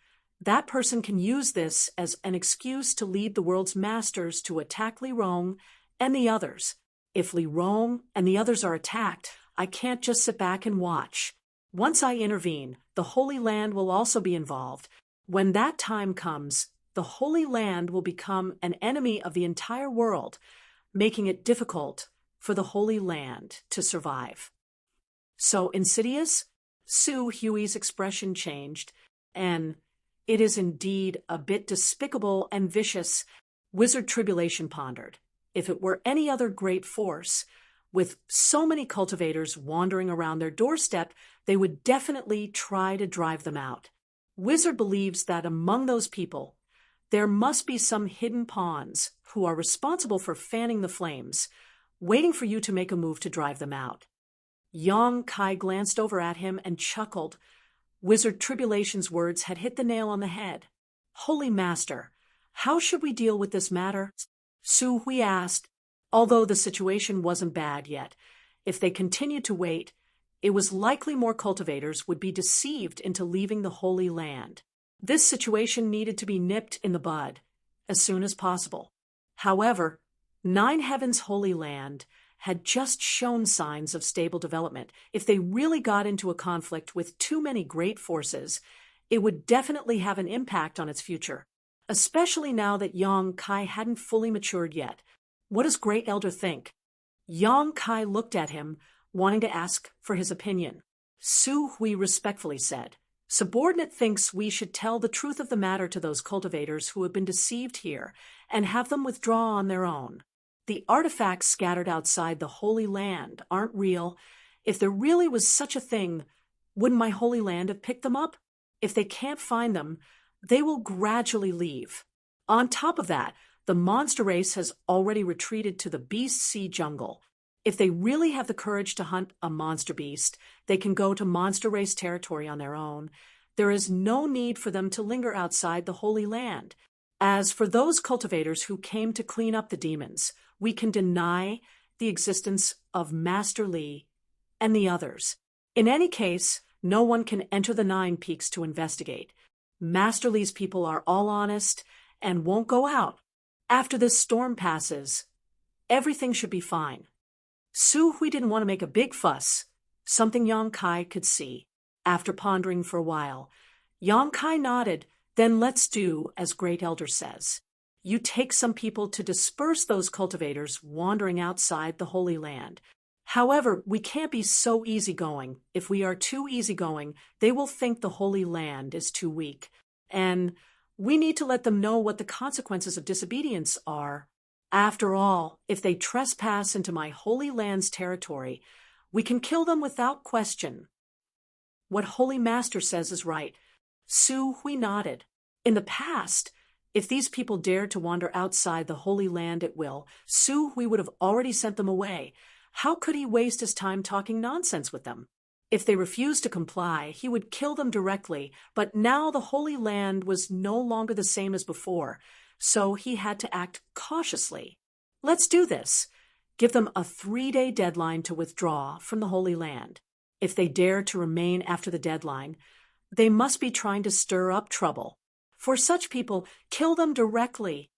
that person can use this as an excuse to lead the world's masters to attack Li Rong and the others. If Li Rong and the others are attacked, I can't just sit back and watch. Once I intervene, the Holy Land will also be involved. When that time comes, the Holy Land will become an enemy of the entire world, making it difficult for the Holy Land to survive. So insidious? Su Hui's expression changed, and it is indeed a bit despicable and vicious. Wizard Tribulation pondered. If it were any other great force, with so many cultivators wandering around their doorstep, they would definitely try to drive them out. Wizard believes that among those people, there must be some hidden pawns who are responsible for fanning the flames, waiting for you to make a move to drive them out. Yang Kai glanced over at him and chuckled. Wizard Tribulation's words had hit the nail on the head. "Holy Master, how should we deal with this matter?" Su Hui asked. Although the situation wasn't bad yet, if they continued to wait, it was likely more cultivators would be deceived into leaving the Holy Land. This situation needed to be nipped in the bud as soon as possible. However, Nine Heavens' Holy Land had just shown signs of stable development. If they really got into a conflict with too many great forces, it would definitely have an impact on its future, especially now that Yang Kai hadn't fully matured yet. What does Great Elder think? Yang Kai looked at him, wanting to ask for his opinion. Su Hui respectfully said, "Subordinate thinks we should tell the truth of the matter to those cultivators who have been deceived here and have them withdraw on their own. The artifacts scattered outside the Holy Land aren't real. If there really was such a thing, wouldn't my Holy Land have picked them up? If they can't find them, they will gradually leave. On top of that, the monster race has already retreated to the Beast Sea jungle. If they really have the courage to hunt a monster beast, they can go to monster race territory on their own. There is no need for them to linger outside the Holy Land. As for those cultivators who came to clean up the demons, we can deny the existence of Master Li and the others. In any case, no one can enter the Nine Peaks to investigate. Master Li's people are all honest and won't go out. After this storm passes, everything should be fine." Su Hui didn't want to make a big fuss, something Yang Kai could see. After pondering for a while, Yang Kai nodded. "Then let's do as Great Elder says. You take some people to disperse those cultivators wandering outside the Holy Land. However, we can't be so easygoing. If we are too easygoing, they will think the Holy Land is too weak. and we need to let them know what the consequences of disobedience are. After all, if they trespass into my holy land's territory, we can kill them without question. What Holy Master says is right. Su Hui nodded. In the past, if these people dared to wander outside the Holy Land at will, Su Hui would have already sent them away. How could he waste his time talking nonsense with them? If they refused to comply, he would kill them directly, but now the Holy Land was no longer the same as before, so he had to act cautiously. Let's do this. Give them a 3-day deadline to withdraw from the Holy Land. If they dare to remain after the deadline, they must be trying to stir up trouble. For such people, kill them directly.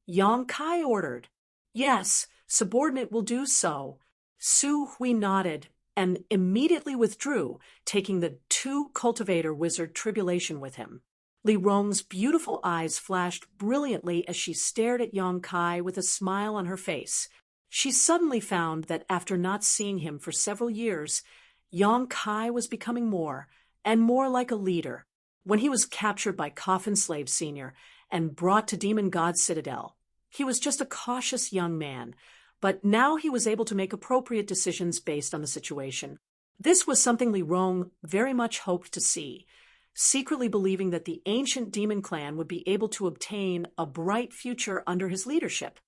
Yang Kai ordered. Yes, subordinate will do so. Su Hui nodded and immediately withdrew, taking the 2-cultivator wizard Tribulation with him. Li Rong's beautiful eyes flashed brilliantly as she stared at Yang Kai with a smile on her face. She suddenly found that after not seeing him for several years, Yang Kai was becoming more and more like a leader. When he was captured by Coffin Slave Sr. and brought to Demon God's Citadel, he was just a cautious young man, but now he was able to make appropriate decisions based on the situation. This was something Li Rong very much hoped to see, secretly believing that the ancient demon clan would be able to obtain a bright future under his leadership.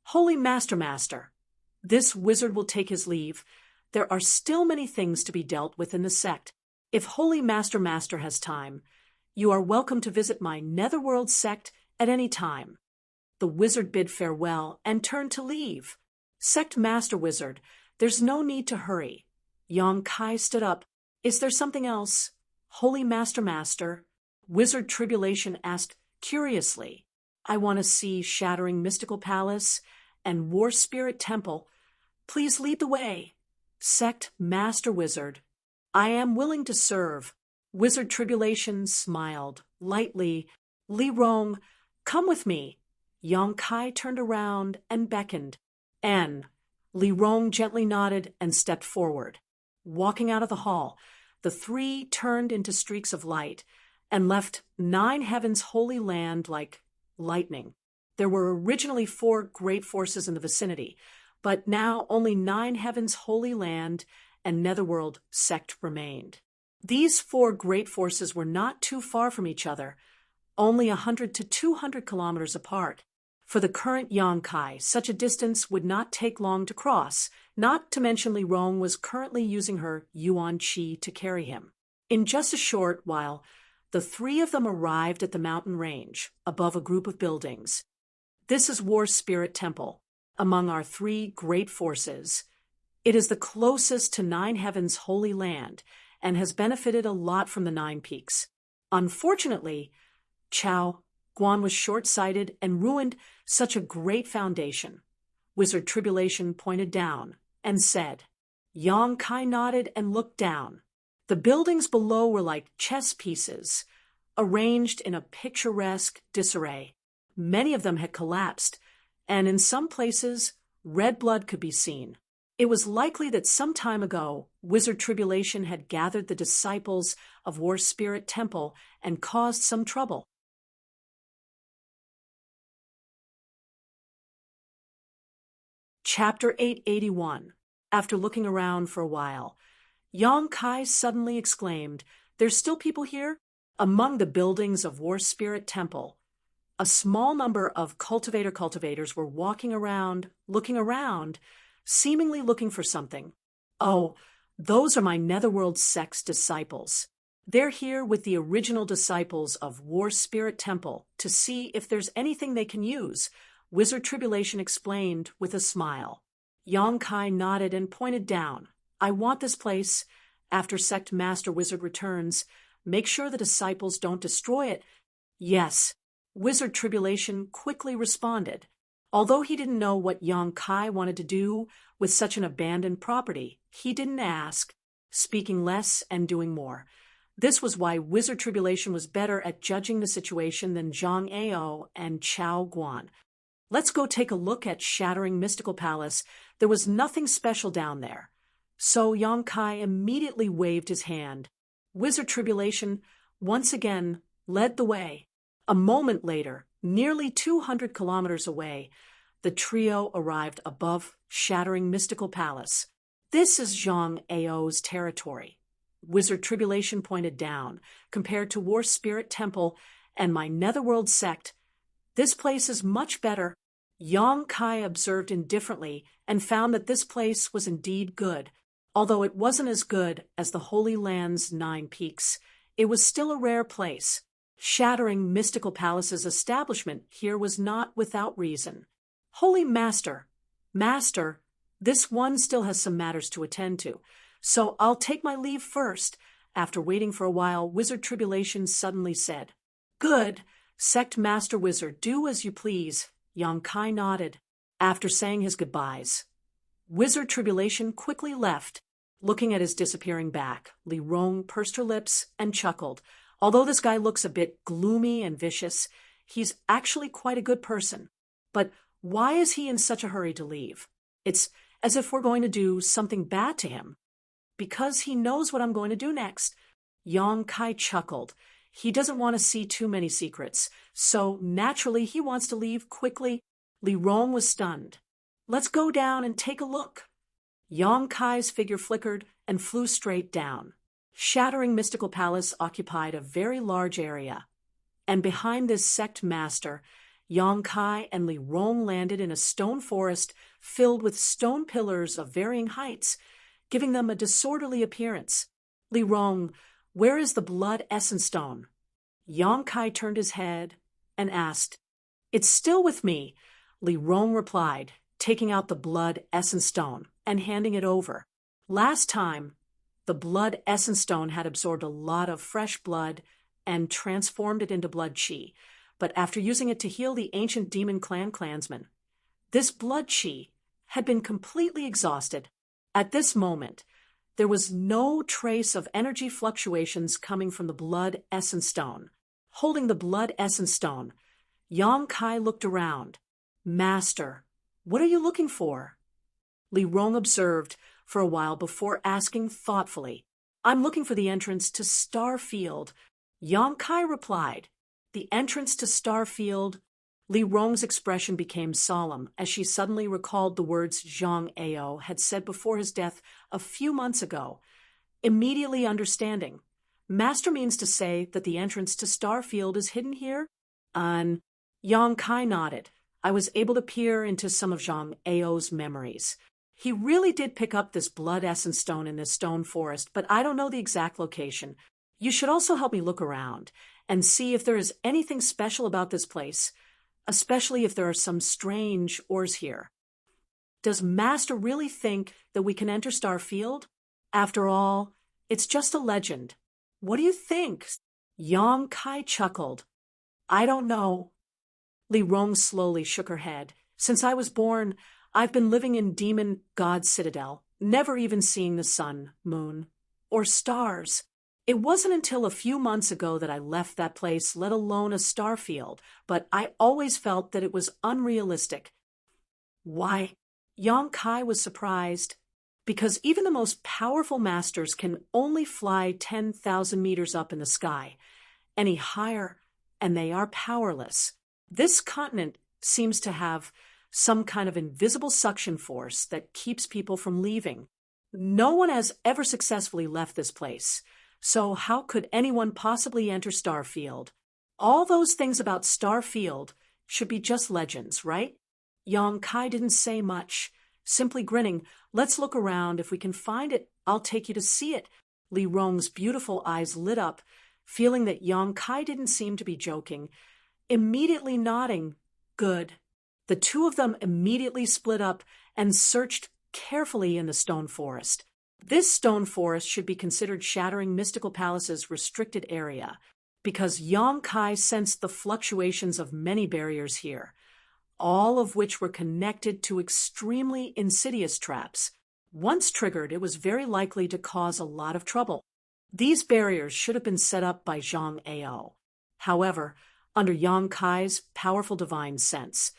Holy Master, this wizard will take his leave. There are still many things to be dealt with in the sect. If Holy Master has time, you are welcome to visit my Netherworld sect at any time. The wizard bid farewell and turned to leave. Sect Master Wizard, there's no need to hurry. Yang Kai stood up. Is there something else? Holy Master, Wizard Tribulation asked curiously. I want to see Shattering Mystical Palace and War Spirit Temple. Please lead the way. Sect Master Wizard, I am willing to serve. Wizard Tribulation smiled lightly. Li Rong, come with me. Yang Kai turned around and beckoned. And Li Rong gently nodded and stepped forward. Walking out of the hall, the three turned into streaks of light and left 9 Heavens' holy land like lightning. There were originally 4 great forces in the vicinity, but now only 9 Heavens' holy land and Netherworld sect remained. These 4 great forces were not too far from each other, only 100 to 200 kilometers apart. For the current Yang Kai, such a distance would not take long to cross, not to mention Li Rong was currently using her Yuan Qi to carry him. In just a short while, the 3 of them arrived at the mountain range, above a group of buildings. This is War Spirit Temple, among our 3 great forces. It is the closest to 9 Heavens' holy land, and has benefited a lot from the 9 peaks. Unfortunately, Chao Guan was short-sighted and ruined such a great foundation. Wizard Tribulation pointed down and said. Yang Kai nodded and looked down. The buildings below were like chess pieces, arranged in a picturesque disarray. Many of them had collapsed, and in some places, red blood could be seen. It was likely that some time ago, Wizard Tribulation had gathered the disciples of War Spirit Temple and caused some trouble. Chapter 881. After looking around for a while, Yang Kai suddenly exclaimed, "There's still people here?" Among the buildings of War Spirit Temple, a small number of cultivators were walking around, looking around, seemingly looking for something. Oh, those are my Netherworld sect's disciples. They're here with the original disciples of War Spirit Temple to see if there's anything they can use, Wizard Tribulation explained with a smile. Yang Kai nodded and pointed down. I want this place. After Sect Master Wizard returns, make sure the disciples don't destroy it. Yes, Wizard Tribulation quickly responded. Although he didn't know what Yang Kai wanted to do with such an abandoned property, he didn't ask, speaking less and doing more. This was why Wizard Tribulation was better at judging the situation than Zhang Ao and Chao Guan. Let's go take a look at Shattering Mystical Palace. There was nothing special down there. So Yang Kai immediately waved his hand. Wizard Tribulation once again led the way. A moment later, nearly 200 kilometers away, the trio arrived above shattering mystical palace. This is Zhang Ao's territory. Wizard Tribulation pointed down. Compared to War Spirit Temple and my Netherworld sect, this place is much better. Yang Kai observed indifferently and found that this place was indeed good. Although it wasn't as good as the Holy Land's 9 peaks, it was still a rare place. Shattering Mystical Palace's establishment here was not without reason. Holy Master, this one still has some matters to attend to, so I'll take my leave first. After waiting for a while, Wizard Tribulation suddenly said, Good, Sect Master Wizard, do as you please. Yang Kai nodded. After saying his goodbyes, Wizard Tribulation quickly left. Looking at his disappearing back, Li Rong pursed her lips and chuckled. Although this guy looks a bit gloomy and vicious, he's actually quite a good person. But why is he in such a hurry to leave? It's as if we're going to do something bad to him. Because he knows what I'm going to do next. Yang Kai chuckled. He doesn't want to see too many secrets, so naturally he wants to leave quickly. Li Rong was stunned. Let's go down and take a look. Yang Kai's figure flickered and flew straight down. Shattering Mystical Palace occupied a very large area, and behind this sect master, Yang Kai and Li Rong landed in a stone forest filled with stone pillars of varying heights, giving them a disorderly appearance. Li Rong, where is the blood essence stone? Yang Kai turned his head and asked. It's still with me, Li Rong replied, taking out the blood essence stone and handing it over. Last time, the blood essence stone had absorbed a lot of fresh blood and transformed it into blood chi, but after using it to heal the ancient demon clansmen, this blood chi had been completely exhausted. At this moment, there was no trace of energy fluctuations coming from the blood essence stone. Holding the blood essence stone, Yang Kai looked around. Master, what are you looking for? Li Rong observed for a while before asking thoughtfully. I'm looking for the entrance to Starfield. Yang Kai replied. The entrance to Starfield? Li Rong's expression became solemn as she suddenly recalled the words Zhang Ao had said before his death a few months ago. Immediately understanding. Master means to say that the entrance to Starfield is hidden here? Yang Kai nodded. I was able to peer into some of Zhang Ao's memories. He really did pick up this blood essence stone in this stone forest, but I don't know the exact location. You should also help me look around and see if there is anything special about this place, especially if there are some strange ores here. Does Master really think that we can enter Starfield? After all, it's just a legend. What do you think? Yang Kai chuckled. I don't know. Li Rong slowly shook her head. Since I was born, I've been living in Demon God Citadel, never even seeing the sun, moon, or stars. It wasn't until a few months ago that I left that place, let alone a starfield, but I always felt that it was unrealistic. Why? Yang Kai was surprised. Because even the most powerful masters can only fly 10,000 meters up in the sky. Any higher, and they are powerless. This continent seems to have some kind of invisible suction force that keeps people from leaving. No one has ever successfully left this place, so how could anyone possibly enter Starfield? All those things about Starfield should be just legends, right? Yang Kai didn't say much, simply grinning. Let's look around. If we can find it, I'll take you to see it. Li Rong's beautiful eyes lit up, feeling that Yang Kai didn't seem to be joking. Immediately nodding, good. The two of them immediately split up and searched carefully in the stone forest. This stone forest should be considered Shattering Mystical Palace's restricted area, because Yang Kai sensed the fluctuations of many barriers here, all of which were connected to extremely insidious traps. Once triggered, it was very likely to cause a lot of trouble. These barriers should have been set up by Zhang Ao. However, under Yang Kai's powerful divine sense,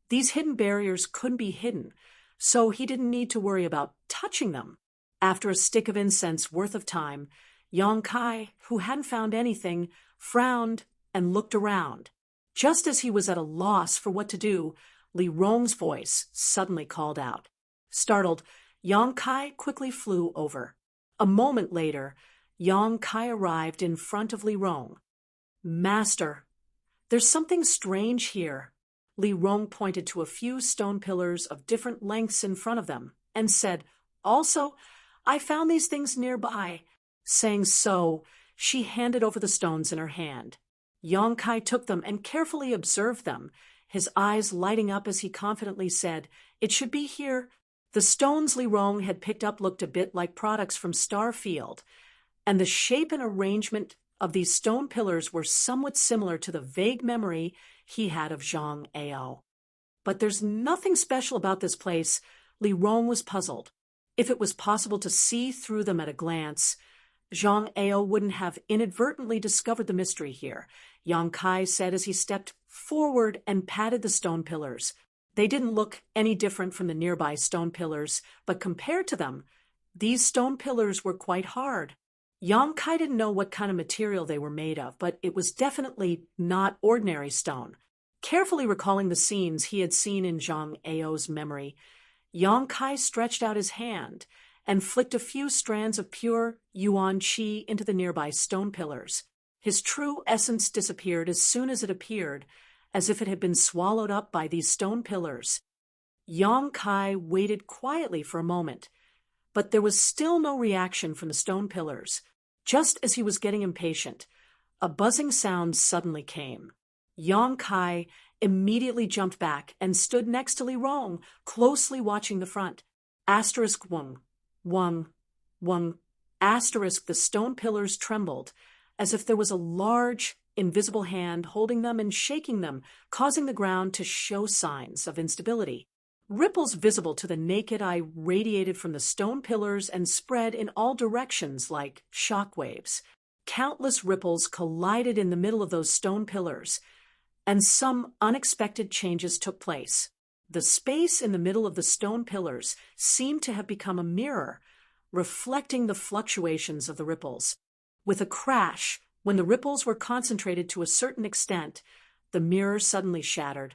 these hidden barriers couldn't be hidden, so he didn't need to worry about touching them. After a stick of incense worth of time, Yang Kai, who hadn't found anything, frowned and looked around. Just as he was at a loss for what to do, Li Rong's voice suddenly called out. Startled, Yang Kai quickly flew over. A moment later, Yang Kai arrived in front of Li Rong. Master, there's something strange here. Li Rong pointed to a few stone pillars of different lengths in front of them and said, Also, I found these things nearby. Saying so, she handed over the stones in her hand. Yang Kai took them and carefully observed them, his eyes lighting up as he confidently said, It should be here. The stones Li Rong had picked up looked a bit like products from Starfield, and the shape and arrangement of these stone pillars were somewhat similar to the vague memory he had of Zhang Ao. But there's nothing special about this place. Li Rong was puzzled. If it was possible to see through them at a glance, Zhang Ao wouldn't have inadvertently discovered the mystery here, Yang Kai said as he stepped forward and patted the stone pillars. They didn't look any different from the nearby stone pillars, but compared to them, these stone pillars were quite hard. Yang Kai didn't know what kind of material they were made of, but it was definitely not ordinary stone. Carefully recalling the scenes he had seen in Zhang Ao's memory, Yang Kai stretched out his hand and flicked a few strands of pure yuan qi into the nearby stone pillars. His true essence disappeared as soon as it appeared, as if it had been swallowed up by these stone pillars. Yang Kai waited quietly for a moment, but there was still no reaction from the stone pillars. Just as he was getting impatient, a buzzing sound suddenly came. Yang Kai immediately jumped back and stood next to Li Rong, closely watching the front. Asterisk wung, wung, wung, asterisk. The stone pillars trembled, as if there was a large, invisible hand holding them and shaking them, causing the ground to show signs of instability. Ripples visible to the naked eye radiated from the stone pillars and spread in all directions like shock waves. Countless ripples collided in the middle of those stone pillars, and some unexpected changes took place. The space in the middle of the stone pillars seemed to have become a mirror, reflecting the fluctuations of the ripples. With a crash, when the ripples were concentrated to a certain extent, the mirror suddenly shattered,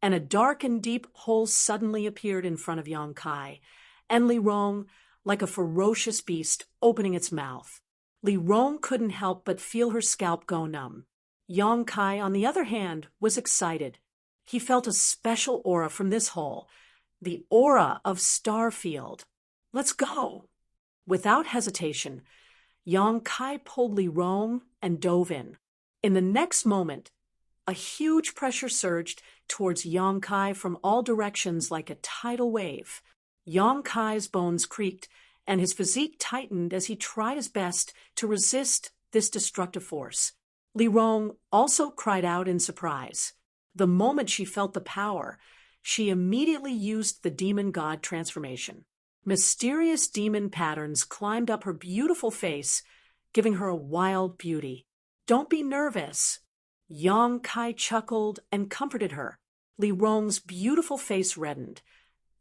and a dark and deep hole suddenly appeared in front of Yang Kai, and Li Rong, like a ferocious beast, opening its mouth. Li Rong couldn't help but feel her scalp go numb. Yang Kai, on the other hand, was excited. He felt a special aura from this hole, the aura of Starfield. Let's go! Without hesitation, Yang Kai pulled Li Rong and dove in. In the next moment, a huge pressure surged towards Yang Kai from all directions like a tidal wave. Yang Kai's bones creaked, and his physique tightened as he tried his best to resist this destructive force. Li Rong also cried out in surprise. The moment she felt the power, she immediately used the demon god transformation. Mysterious demon patterns climbed up her beautiful face, giving her a wild beauty. Don't be nervous. Yang Kai chuckled and comforted her. Li Rong's beautiful face reddened,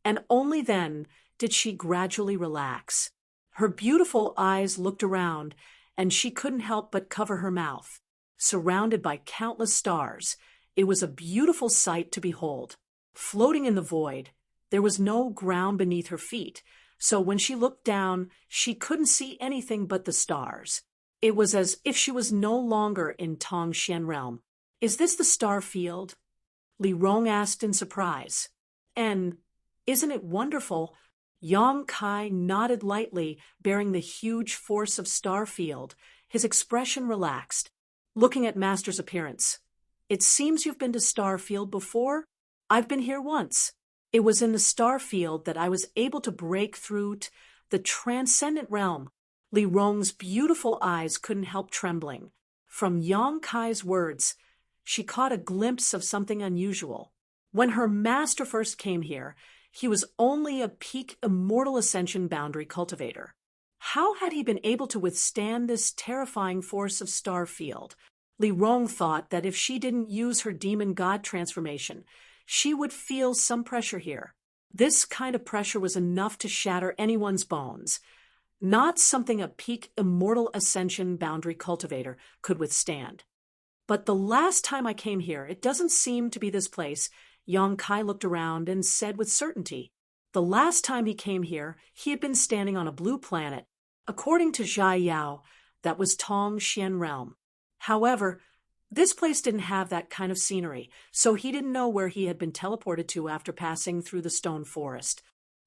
and only then did she gradually relax. Her beautiful eyes looked around, and she couldn't help but cover her mouth. Surrounded by countless stars, it was a beautiful sight to behold. Floating in the void, there was no ground beneath her feet, so when she looked down, she couldn't see anything but the stars. It was as if she was no longer in Tongxian realm. Is this the star field? Li Rong asked in surprise. And isn't it wonderful? Yang Kai nodded lightly, bearing the huge force of Starfield. His expression relaxed. Looking at Master's appearance. It seems you've been to Starfield before? I've been here once. It was in the Starfield that I was able to break through the transcendent realm. Li Rong's beautiful eyes couldn't help trembling. From Yang Kai's words, she caught a glimpse of something unusual. When her master first came here, he was only a peak immortal ascension boundary cultivator. How had he been able to withstand this terrifying force of Starfield? Li Rong thought that if she didn't use her demon god transformation, she would feel some pressure here. This kind of pressure was enough to shatter anyone's bones, not something a peak immortal ascension boundary cultivator could withstand. But the last time I came here, it doesn't seem to be this place. Yang Kai looked around and said with certainty. The last time he came here, he had been standing on a blue planet. According to Zhai Yao, that was Tong Xian realm. However, this place didn't have that kind of scenery, so he didn't know where he had been teleported to after passing through the stone forest.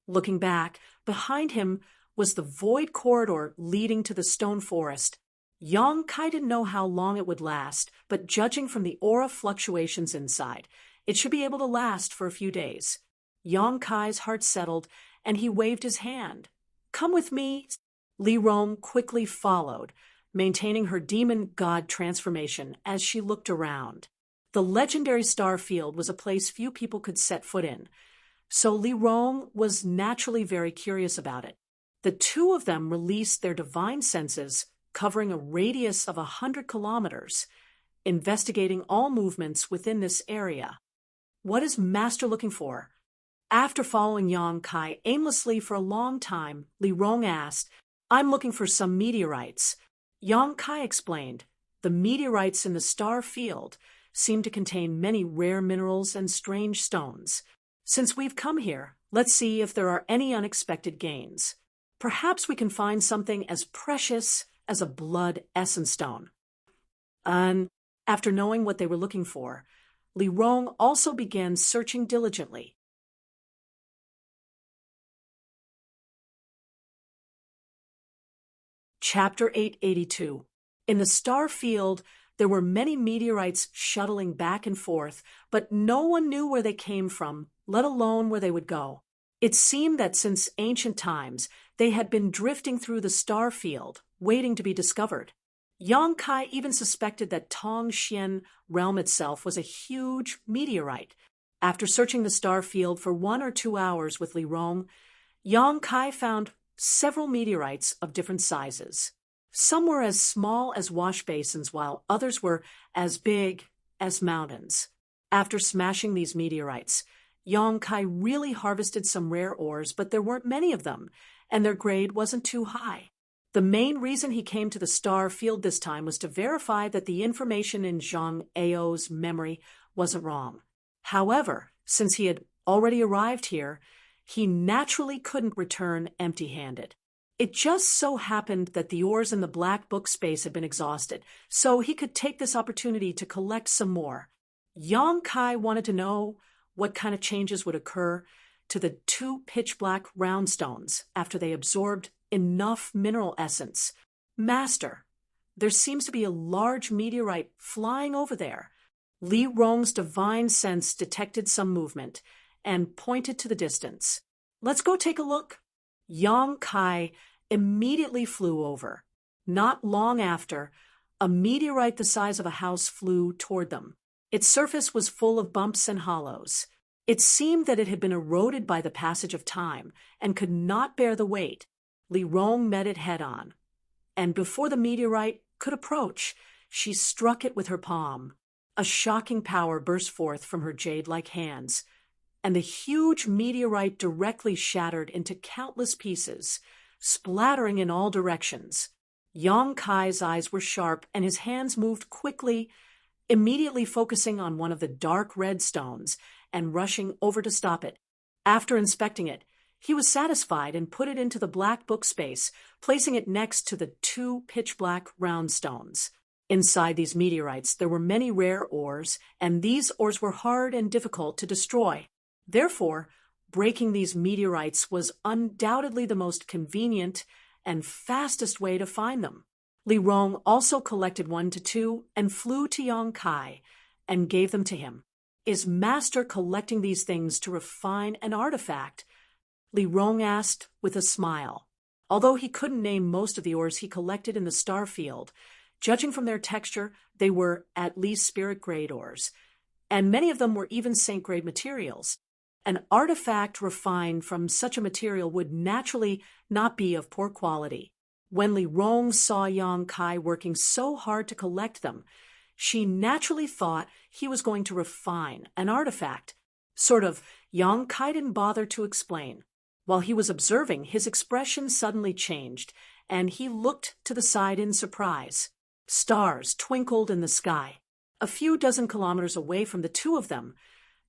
Looking back, behind him was the void corridor leading to the stone forest. Yang Kai didn't know how long it would last, but judging from the aura fluctuations inside, it should be able to last for a few days. Yang Kai's heart settled, and he waved his hand. "Come with me." Li Rong quickly followed, maintaining her demon god transformation as she looked around. The legendary star field was a place few people could set foot in, so Li Rong was naturally very curious about it. The two of them released their divine senses, covering a radius of 100 kilometers, investigating all movements within this area. What is Master looking for? After following Yang Kai aimlessly for a long time, Li Rong asked, "I'm looking for some meteorites." Yang Kai explained, "The meteorites in the star field seem to contain many rare minerals and strange stones. Since we've come here, let's see if there are any unexpected gains. Perhaps we can find something as precious as a blood essence stone." And after knowing what they were looking for, Li Rong also began searching diligently. Chapter 882. In the star field, there were many meteorites shuttling back and forth, but no one knew where they came from, let alone where they would go. It seemed that since ancient times, they had been drifting through the star field, waiting to be discovered. Yang Kai even suspected that Tong Xian realm itself was a huge meteorite. After searching the star field for 1 or 2 hours with Li Rong, Yang Kai found several meteorites of different sizes. Some were as small as wash basins, while others were as big as mountains. After smashing these meteorites, Yang Kai really harvested some rare ores, but there weren't many of them, and their grade wasn't too high. The main reason he came to the star field this time was to verify that the information in Zhang Ao's memory wasn't wrong. However, since he had already arrived here, he naturally couldn't return empty-handed. It just so happened that the ores in the black book space had been exhausted, so he could take this opportunity to collect some more. Yang Kai wanted to know what kind of changes would occur to the 2 pitch-black round stones after they absorbed enough mineral essence. "Master, there seems to be a large meteorite flying over there." Li Rong's divine sense detected some movement and pointed to the distance. "Let's go take a look." Yang Kai immediately flew over. Not long after, a meteorite the size of a house flew toward them. Its surface was full of bumps and hollows. It seemed that it had been eroded by the passage of time and could not bear the weight. Li Rong met it head-on, and before the meteorite could approach, she struck it with her palm. A shocking power burst forth from her jade-like hands, and the huge meteorite directly shattered into countless pieces, splattering in all directions. Yang Kai's eyes were sharp, and his hands moved quickly, immediately focusing on one of the dark red stones and rushing over to stop it. After inspecting it, he was satisfied and put it into the black book space, placing it next to the 2 pitch-black round stones. Inside these meteorites, there were many rare ores, and these ores were hard and difficult to destroy. Therefore, breaking these meteorites was undoubtedly the most convenient and fastest way to find them. Li Rong also collected 1 to 2 and flew to Yang Kai and gave them to him. "Is Master collecting these things to refine an artifact?" Li Rong asked with a smile. Although he couldn't name most of the ores he collected in the star field, judging from their texture, they were at least spirit-grade ores, and many of them were even saint-grade materials. An artifact refined from such a material would naturally not be of poor quality. When Li Rong saw Yang Kai working so hard to collect them, she naturally thought he was going to refine an artifact. Yang Kai didn't bother to explain. While he was observing, his expression suddenly changed, and he looked to the side in surprise. Stars twinkled in the sky. A few dozen kilometers away from the two of them,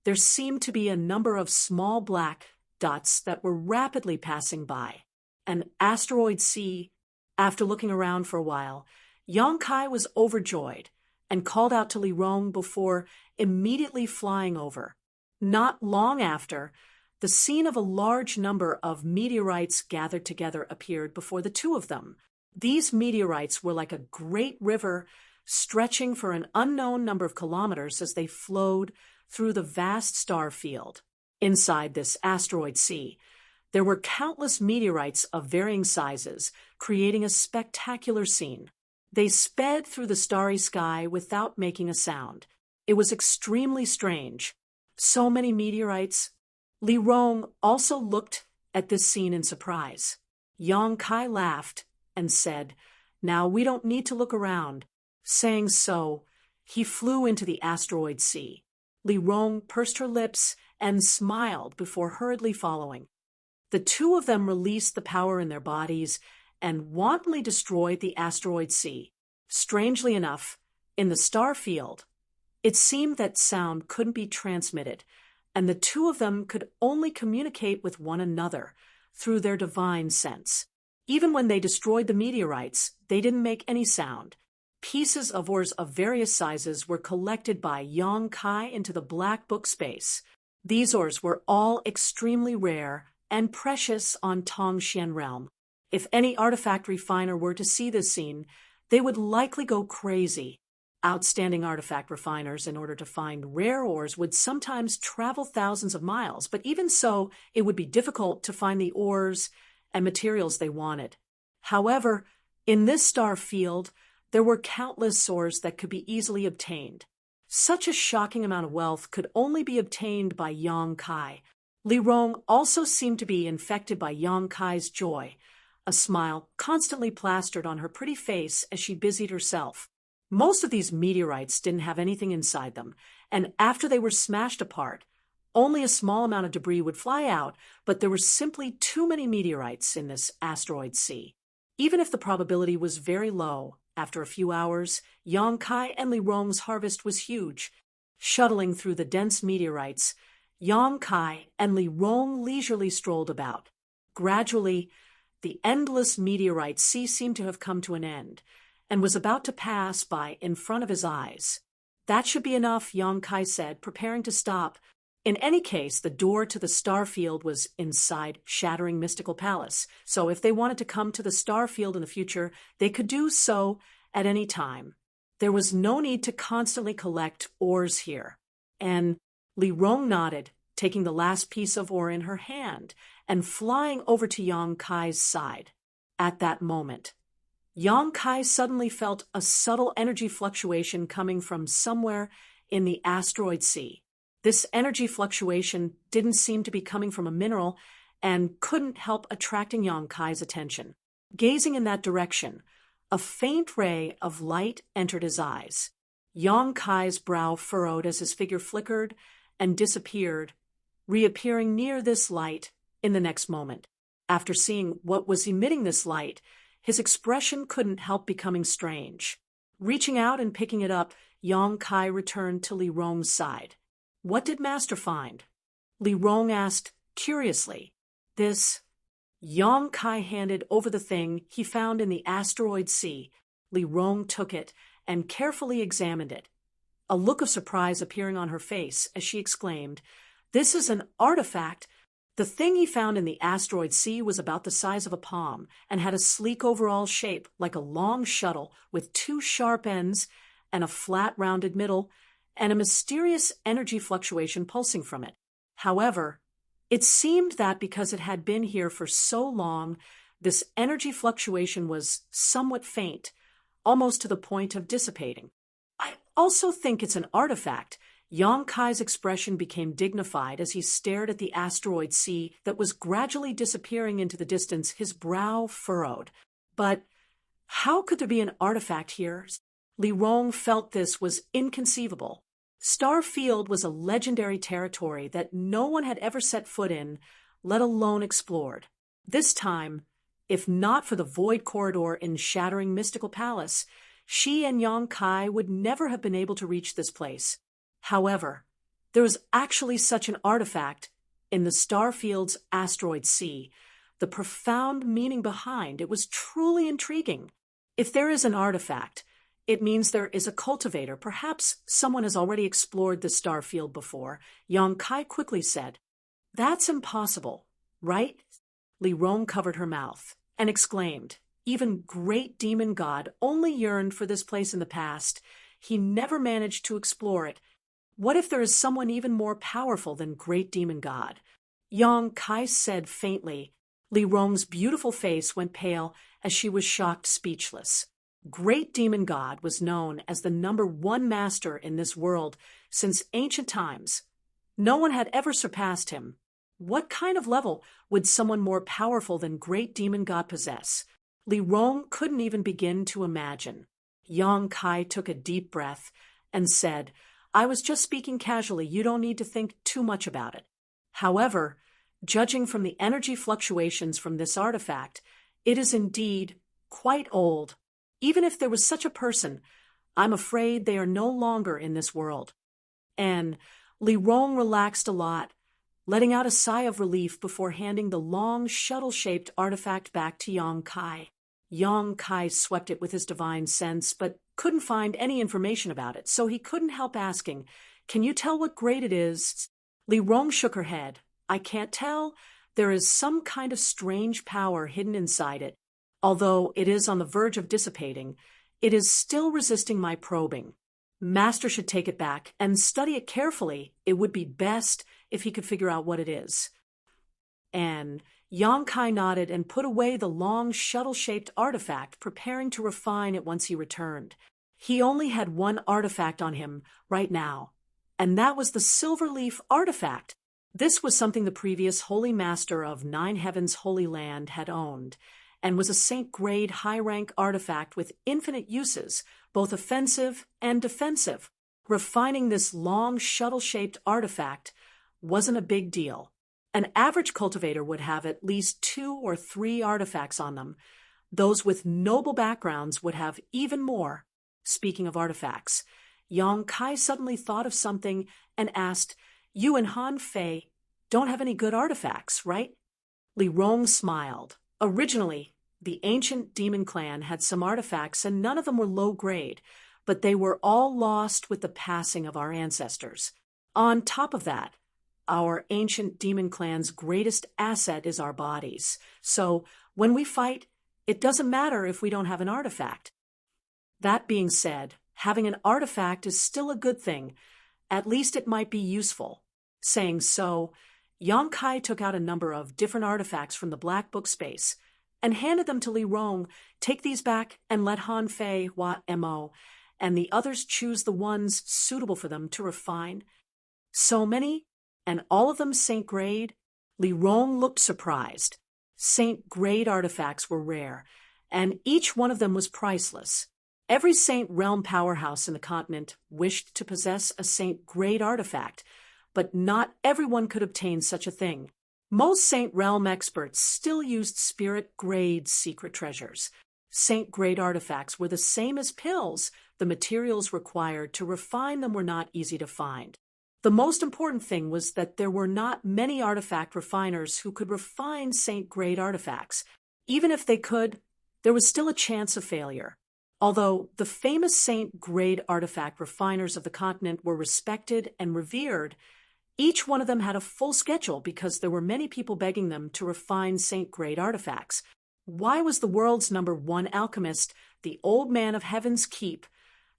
there seemed to be a number of small black dots that were rapidly passing by. An asteroid C. After looking around for a while, Yang Kai was overjoyed and called out to Li Rong before immediately flying over. Not long after, the scene of a large number of meteorites gathered together appeared before the two of them. These meteorites were like a great river stretching for an unknown number of kilometers as they flowed through the vast star field. Inside this asteroid sea, there were countless meteorites of varying sizes, creating a spectacular scene. They sped through the starry sky without making a sound. It was extremely strange. So many meteorites. Li Rong also looked at this scene in surprise. Yang Kai laughed and said, "Now we don't need to look around." Saying so, he flew into the asteroid sea. Li Rong pursed her lips and smiled before hurriedly following. The two of them released the power in their bodies and wantonly destroyed the asteroid sea. Strangely enough, in the star field, it seemed that sound couldn't be transmitted, and the two of them could only communicate with one another through their divine sense. Even when they destroyed the meteorites, they didn't make any sound. Pieces of ores of various sizes were collected by Yang Kai into the black book space. These ores were all extremely rare and precious on Tongxian realm. If any artifact refiner were to see this scene, they would likely go crazy. Outstanding artifact refiners, in order to find rare ores, would sometimes travel thousands of miles, but even so, it would be difficult to find the ores and materials they wanted. However, in this star field, there were countless ores that could be easily obtained. Such a shocking amount of wealth could only be obtained by Yang Kai. Li Rong also seemed to be infected by Yang Kai's joy, a smile constantly plastered on her pretty face as she busied herself. Most of these meteorites didn't have anything inside them, and after they were smashed apart, only a small amount of debris would fly out, but there were simply too many meteorites in this asteroid sea. Even if the probability was very low, after a few hours, Yang Kai and Li Rong's harvest was huge. Shuttling through the dense meteorites, Yang Kai and Li Rong leisurely strolled about. Gradually, the endless meteorite sea seemed to have come to an end, and was about to pass by in front of his eyes. "That should be enough," Yang Kai said, preparing to stop. In any case, the door to the star field was inside Shattering Mystical Palace, so if they wanted to come to the star field in the future, they could do so at any time. There was no need to constantly collect ores here. And Li Rong nodded, taking the last piece of ore in her hand and flying over to Yang Kai's side. At that moment, Yang Kai suddenly felt a subtle energy fluctuation coming from somewhere in the asteroid sea. This energy fluctuation didn't seem to be coming from a mineral and couldn't help attracting Yang Kai's attention. Gazing in that direction, a faint ray of light entered his eyes. Yang Kai's brow furrowed as his figure flickered and disappeared, reappearing near this light in the next moment. After seeing what was emitting this light, his expression couldn't help becoming strange. Reaching out and picking it up, Yang Kai returned to Li Rong's side. "What did Master find?" Li Rong asked curiously. "This." Yang Kai handed over the thing he found in the asteroid sea. Li Rong took it and carefully examined it, a look of surprise appearing on her face as she exclaimed, "This is an artifact." The thing he found in the asteroid sea was about the size of a palm and had a sleek overall shape like a long shuttle with two sharp ends and a flat rounded middle and a mysterious energy fluctuation pulsing from it. However, it seemed that because it had been here for so long, this energy fluctuation was somewhat faint, almost to the point of dissipating. "I also think it's an artifact." Yang Kai's expression became dignified as he stared at the asteroid sea that was gradually disappearing into the distance, his brow furrowed. But how could there be an artifact here? Li Rong felt this was inconceivable. Star Field was a legendary territory that no one had ever set foot in, let alone explored. This time, if not for the void corridor in Shattering Mystical Palace, she and Yang Kai would never have been able to reach this place. However, there was actually such an artifact in the Starfield's asteroid sea. The profound meaning behind it was truly intriguing. If there is an artifact, it means there is a cultivator. Perhaps someone has already explored the Starfield before, Yang Kai quickly said. That's impossible, right? Li Rong covered her mouth and exclaimed, even great demon god only yearned for this place in the past. He never managed to explore it. What if there is someone even more powerful than great demon god? Yang Kai said faintly. Li Rong's beautiful face went pale as she was shocked speechless. Great demon god was known as the #1 master in this world since ancient times. No one had ever surpassed him. What kind of level would someone more powerful than great demon god possess? Li Rong couldn't even begin to imagine. Yang Kai took a deep breath and said, I was just speaking casually. You don't need to think too much about it. However, judging from the energy fluctuations from this artifact, it is indeed quite old. Even if there was such a person, I'm afraid they are no longer in this world. And Li Rong relaxed a lot, letting out a sigh of relief before handing the long, shuttle-shaped artifact back to Yang Kai. Yang Kai swept it with his divine sense, but couldn't find any information about it, so he couldn't help asking, Can you tell what grade it is? Li Rong shook her head. I can't tell. There is some kind of strange power hidden inside it. Although it is on the verge of dissipating, it is still resisting my probing. Master should take it back and study it carefully. It would be best if he could figure out what it is. And Yang Kai nodded and put away the long shuttle-shaped artifact, preparing to refine it once he returned. He only had one artifact on him right now, and that was the Silver Leaf artifact. This was something the previous Holy Master of Nine Heavens Holy Land had owned, and was a Saint-grade high-rank artifact with infinite uses, both offensive and defensive. Refining this long shuttle-shaped artifact wasn't a big deal. An average cultivator would have at least 2 or 3 artifacts on them. Those with noble backgrounds would have even more. Speaking of artifacts, Yang Kai suddenly thought of something and asked, You and Han Fei don't have any good artifacts, right? Li Rong smiled. Originally, the ancient demon clan had some artifacts and none of them were low grade, but they were all lost with the passing of our ancestors. On top of that, our ancient demon clan's greatest asset is our bodies. So when we fight, it doesn't matter if we don't have an artifact. That being said, having an artifact is still a good thing. At least it might be useful. Saying so, Yang Kai took out a number of different artifacts from the black book space and handed them to Li Rong. Take these back and let Han Fei, Hua Mo, and the others choose the ones suitable for them to refine. So many? And all of them Saint-grade? Li Rong looked surprised. Saint-grade artifacts were rare, and each one of them was priceless. Every Saint Realm powerhouse in the continent wished to possess a Saint-grade artifact, but not everyone could obtain such a thing. Most Saint Realm experts still used Spirit-grade secret treasures. Saint-grade artifacts were the same as pills. The materials required to refine them were not easy to find. The most important thing was that there were not many artifact refiners who could refine Saint-grade artifacts. Even if they could, there was still a chance of failure. Although the famous Saint-grade artifact refiners of the continent were respected and revered, each one of them had a full schedule because there were many people begging them to refine Saint-grade artifacts. Why was the world's #1 alchemist, the Old Man of Heaven's Keep,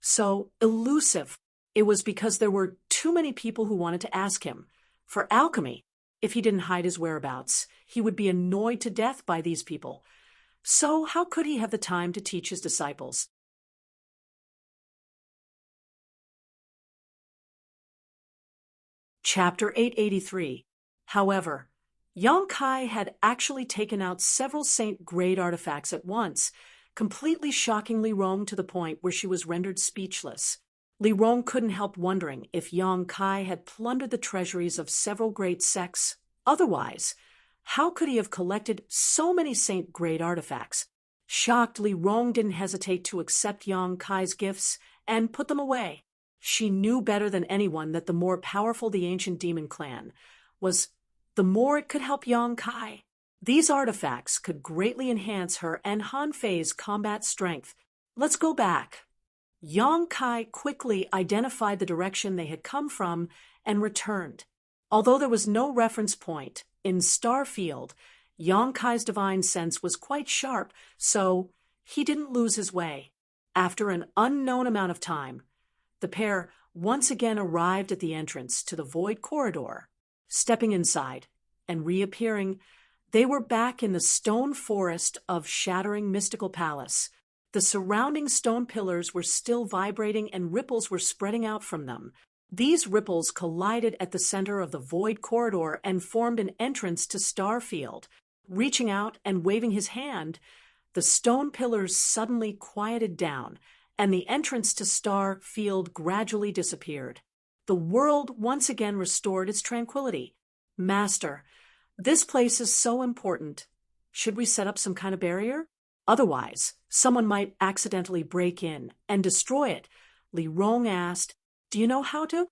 so elusive? It was because there were too many people who wanted to ask him. For alchemy, if he didn't hide his whereabouts, he would be annoyed to death by these people. So how could he have the time to teach his disciples? Chapter 883. However, Yang Kai had actually taken out several Saint-grade artifacts at once, completely shocking Li Rong to the point where she was rendered speechless. Li Rong couldn't help wondering if Yang Kai had plundered the treasuries of several great sects. Otherwise, how could he have collected so many Saint-grade artifacts? Shocked, Li Rong didn't hesitate to accept Yang Kai's gifts and put them away. She knew better than anyone that the more powerful the ancient demon clan was, the more it could help Yang Kai. These artifacts could greatly enhance her and Han Fei's combat strength. Let's go back. Yang Kai quickly identified the direction they had come from and returned. Although there was no reference point in Starfield, Yang Kai's divine sense was quite sharp, so he didn't lose his way. After an unknown amount of time, the pair once again arrived at the entrance to the void corridor. Stepping inside and reappearing, they were back in the stone forest of shattering mystical palace. The surrounding stone pillars were still vibrating and ripples were spreading out from them. These ripples collided at the center of the void corridor and formed an entrance to Starfield. Reaching out and waving his hand, the stone pillars suddenly quieted down, and the entrance to Starfield gradually disappeared. The world once again restored its tranquility. Master, this place is so important. Should we set up some kind of barrier? Otherwise, someone might accidentally break in and destroy it. Li Rong asked, "Do you know how to?"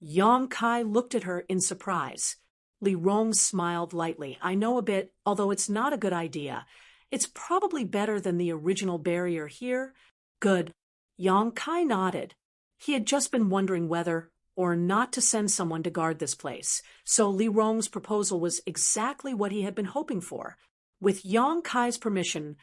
Yang Kai looked at her in surprise. Li Rong smiled lightly. "I know a bit, although it's not a good idea. It's probably better than the original barrier here." "Good." Yang Kai nodded. He had just been wondering whether or not to send someone to guard this place, so Li Rong's proposal was exactly what he had been hoping for. With Yang Kai's permission,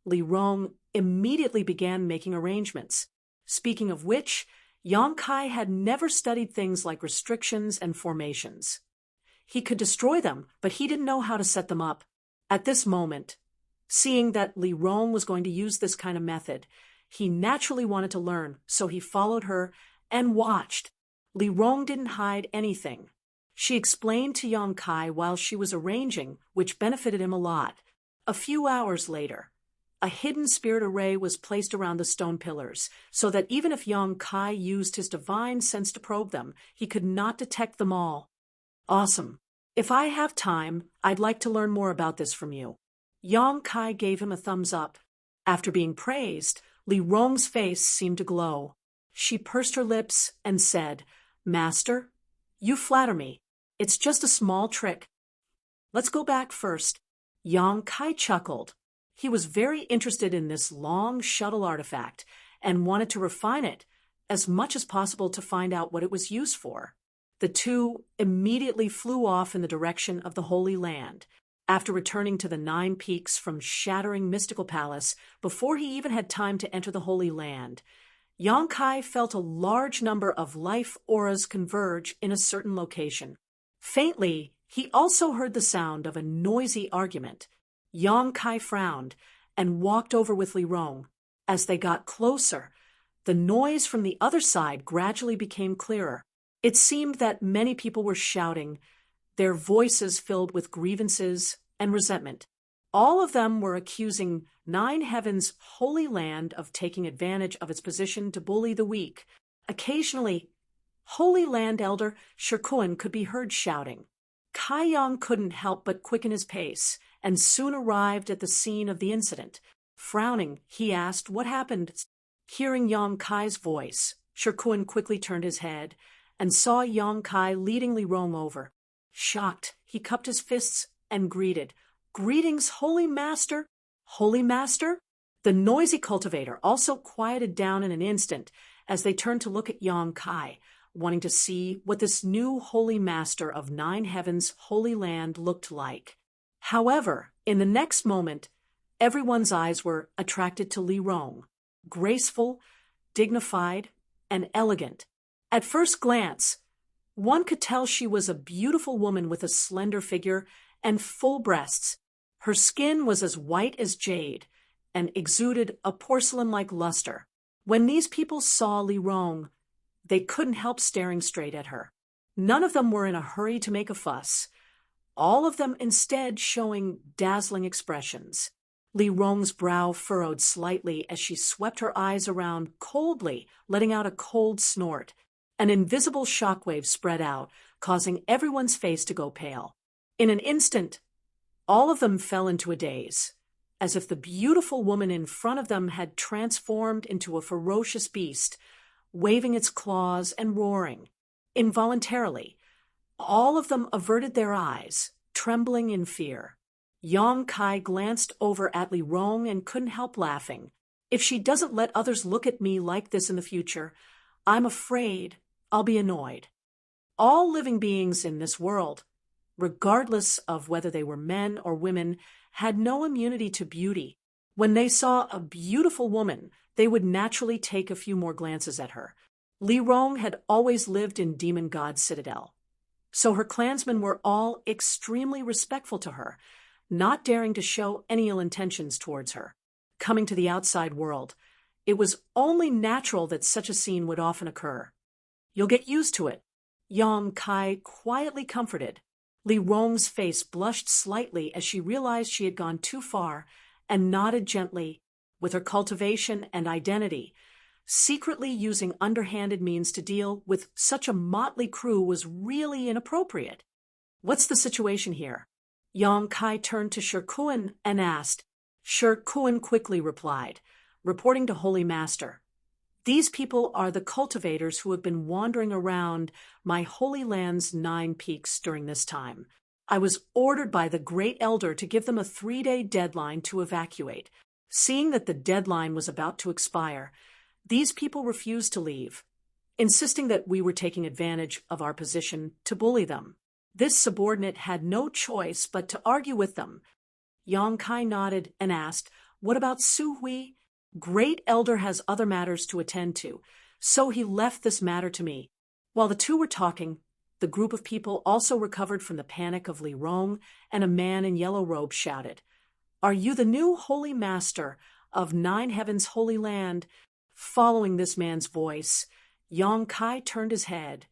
Li Rong immediately began making arrangements. Speaking of which, Yang Kai had never studied things like restrictions and formations. He could destroy them, but he didn't know how to set them up. At this moment, seeing that Li Rong was going to use this kind of method, he naturally wanted to learn, so he followed her and watched. Li Rong didn't hide anything. She explained to Yang Kai while she was arranging, which benefited him a lot. A few hours later, a hidden spirit array was placed around the stone pillars, so that even if Yang Kai used his divine sense to probe them, he could not detect them all. "Awesome. If I have time, I'd like to learn more about this from you." Yang Kai gave him a thumbs up. After being praised, Li Rong's face seemed to glow. She pursed her lips and said, "Master, you flatter me. It's just a small trick. Let's go back first." Yang Kai chuckled. He was very interested in this long shuttle artifact and wanted to refine it as much as possible to find out what it was used for. The two immediately flew off in the direction of the Holy Land. After returning to the 9 peaks from shattering mystical palace, before he even had time to enter the Holy Land, Yang Kai felt a large number of life auras converge in a certain location. Faintly, he also heard the sound of a noisy argument. Yang Kai frowned and walked over with Li Rong. As they got closer, the noise from the other side gradually became clearer. It seemed that many people were shouting, their voices filled with grievances and resentment. All of them were accusing 9 Heaven's Holy Land of taking advantage of its position to bully the weak. Occasionally, Holy Land Elder Shirkuan could be heard shouting. Kai Yang couldn't help but quicken his pace, and soon arrived at the scene of the incident. Frowning, he asked what happened. Hearing Yang Kai's voice, Shirkuan quickly turned his head and saw Yang Kai leading Li Rong over. Shocked, he cupped his fists and greeted, "Greetings, Holy Master!" "Holy Master?" The noisy cultivator also quieted down in an instant as they turned to look at Yang Kai, wanting to see what this new Holy Master of 9 Heavens' Holy Land looked like. However, in the next moment, everyone's eyes were attracted to Li Rong, graceful, dignified, and elegant. At first glance, one could tell she was a beautiful woman with a slender figure and full breasts. Her skin was as white as jade and exuded a porcelain-like luster. When these people saw Li Rong, they couldn't help staring straight at her. None of them were in a hurry to make a fuss, all of them instead showing dazzling expressions. Li Rong's brow furrowed slightly as she swept her eyes around coldly, letting out a cold snort. An invisible shockwave spread out, causing everyone's face to go pale. In an instant, all of them fell into a daze. as if the beautiful woman in front of them had transformed into a ferocious beast, waving its claws and roaring. Involuntarily, all of them averted their eyes, trembling in fear. Yang Kai glanced over at Li Rong and couldn't help laughing. If she doesn't let others look at me like this in the future, I'm afraid I'll be annoyed. All living beings in this world, regardless of whether they were men or women, had no immunity to beauty. When they saw a beautiful woman, they would naturally take a few more glances at her. Li Rong had always lived in Demon God's citadel, so her clansmen were all extremely respectful to her, not daring to show any ill intentions towards her. Coming to the outside world, it was only natural that such a scene would often occur. You'll get used to it, Yang Kai quietly comforted. Li Rong's face blushed slightly as she realized she had gone too far and nodded gently. With her cultivation and identity, secretly using underhanded means to deal with such a motley crew was really inappropriate. What's the situation here? Yang Kai turned to Shi Kun and asked. Shi Kun quickly replied, reporting to Holy Master. These people are the cultivators who have been wandering around my Holy Land's 9 peaks during this time. I was ordered by the Great Elder to give them a 3-day deadline to evacuate. Seeing that the deadline was about to expire, these people refused to leave, insisting that we were taking advantage of our position to bully them. This subordinate had no choice but to argue with them. Yang Kai nodded and asked, "What about Su Hui? Great Elder has other matters to attend to, so he left this matter to me." While the two were talking, the group of people also recovered from the panic of Li Rong, and a man in yellow robes shouted, "Are you the new Holy Master of 9 Heavens' Holy Land?" Following this man's voice, Yang Kai turned his head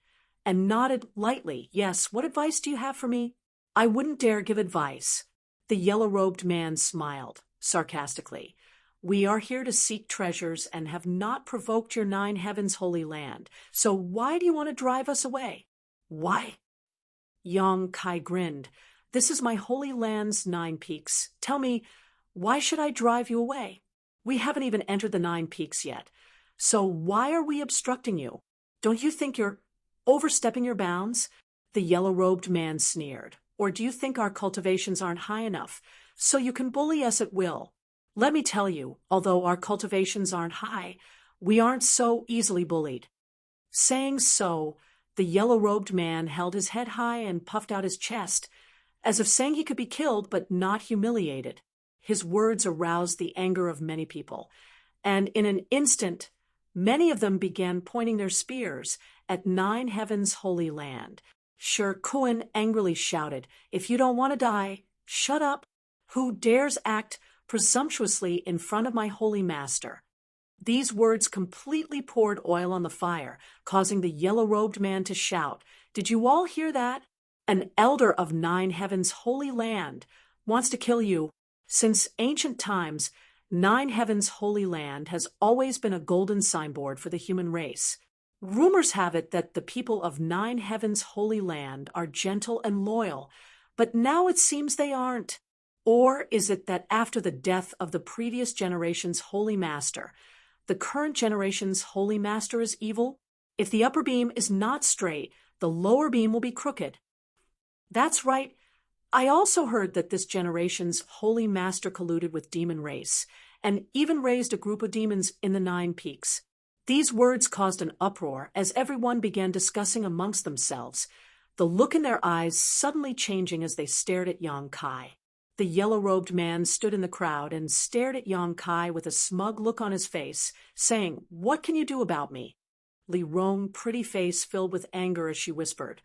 and nodded lightly. "Yes, what advice do you have for me?" "I wouldn't dare give advice." The yellow-robed man smiled sarcastically. "We are here to seek treasures and have not provoked your 9 Heavens' Holy Land. So why do you want to drive us away?" "Why?" Yang Kai grinned. "This is my Holy Land's 9 peaks. Tell me, why should I drive you away? We haven't even entered the 9 peaks yet. So why are we obstructing you? Don't you think you're overstepping your bounds?" The yellow-robed man sneered. "Or do you think our cultivations aren't high enough, so you can bully us at will? Let me tell you, although our cultivations aren't high, we aren't so easily bullied." Saying so, the yellow-robed man held his head high and puffed out his chest, as if saying he could be killed but not humiliated. His words aroused the anger of many people, and in an instant, many of them began pointing their spears at 9 Heavens' Holy Land. Shi Kun angrily shouted, "If you don't want to die, shut up. Who dares act presumptuously in front of my Holy Master?" These words completely poured oil on the fire, causing the yellow-robed man to shout, "Did you all hear that? An elder of 9 Heavens' Holy Land wants to kill you." Since ancient times, 9 Heavens' Holy Land has always been a golden signboard for the human race. Rumors have it that the people of 9 Heavens' Holy Land are gentle and loyal, but now it seems they aren't. Or is it that after the death of the previous generation's Holy Master, the current generation's Holy Master is evil? If the upper beam is not straight, the lower beam will be crooked. That's right. I also heard that this generation's Holy Master colluded with demon race, and even raised a group of demons in the 9 peaks. These words caused an uproar as everyone began discussing amongst themselves, the look in their eyes suddenly changing as they stared at Yang Kai. The yellow-robed man stood in the crowd and stared at Yang Kai with a smug look on his face, saying, "What can you do about me?" Li Rong's pretty face filled with anger as she whispered,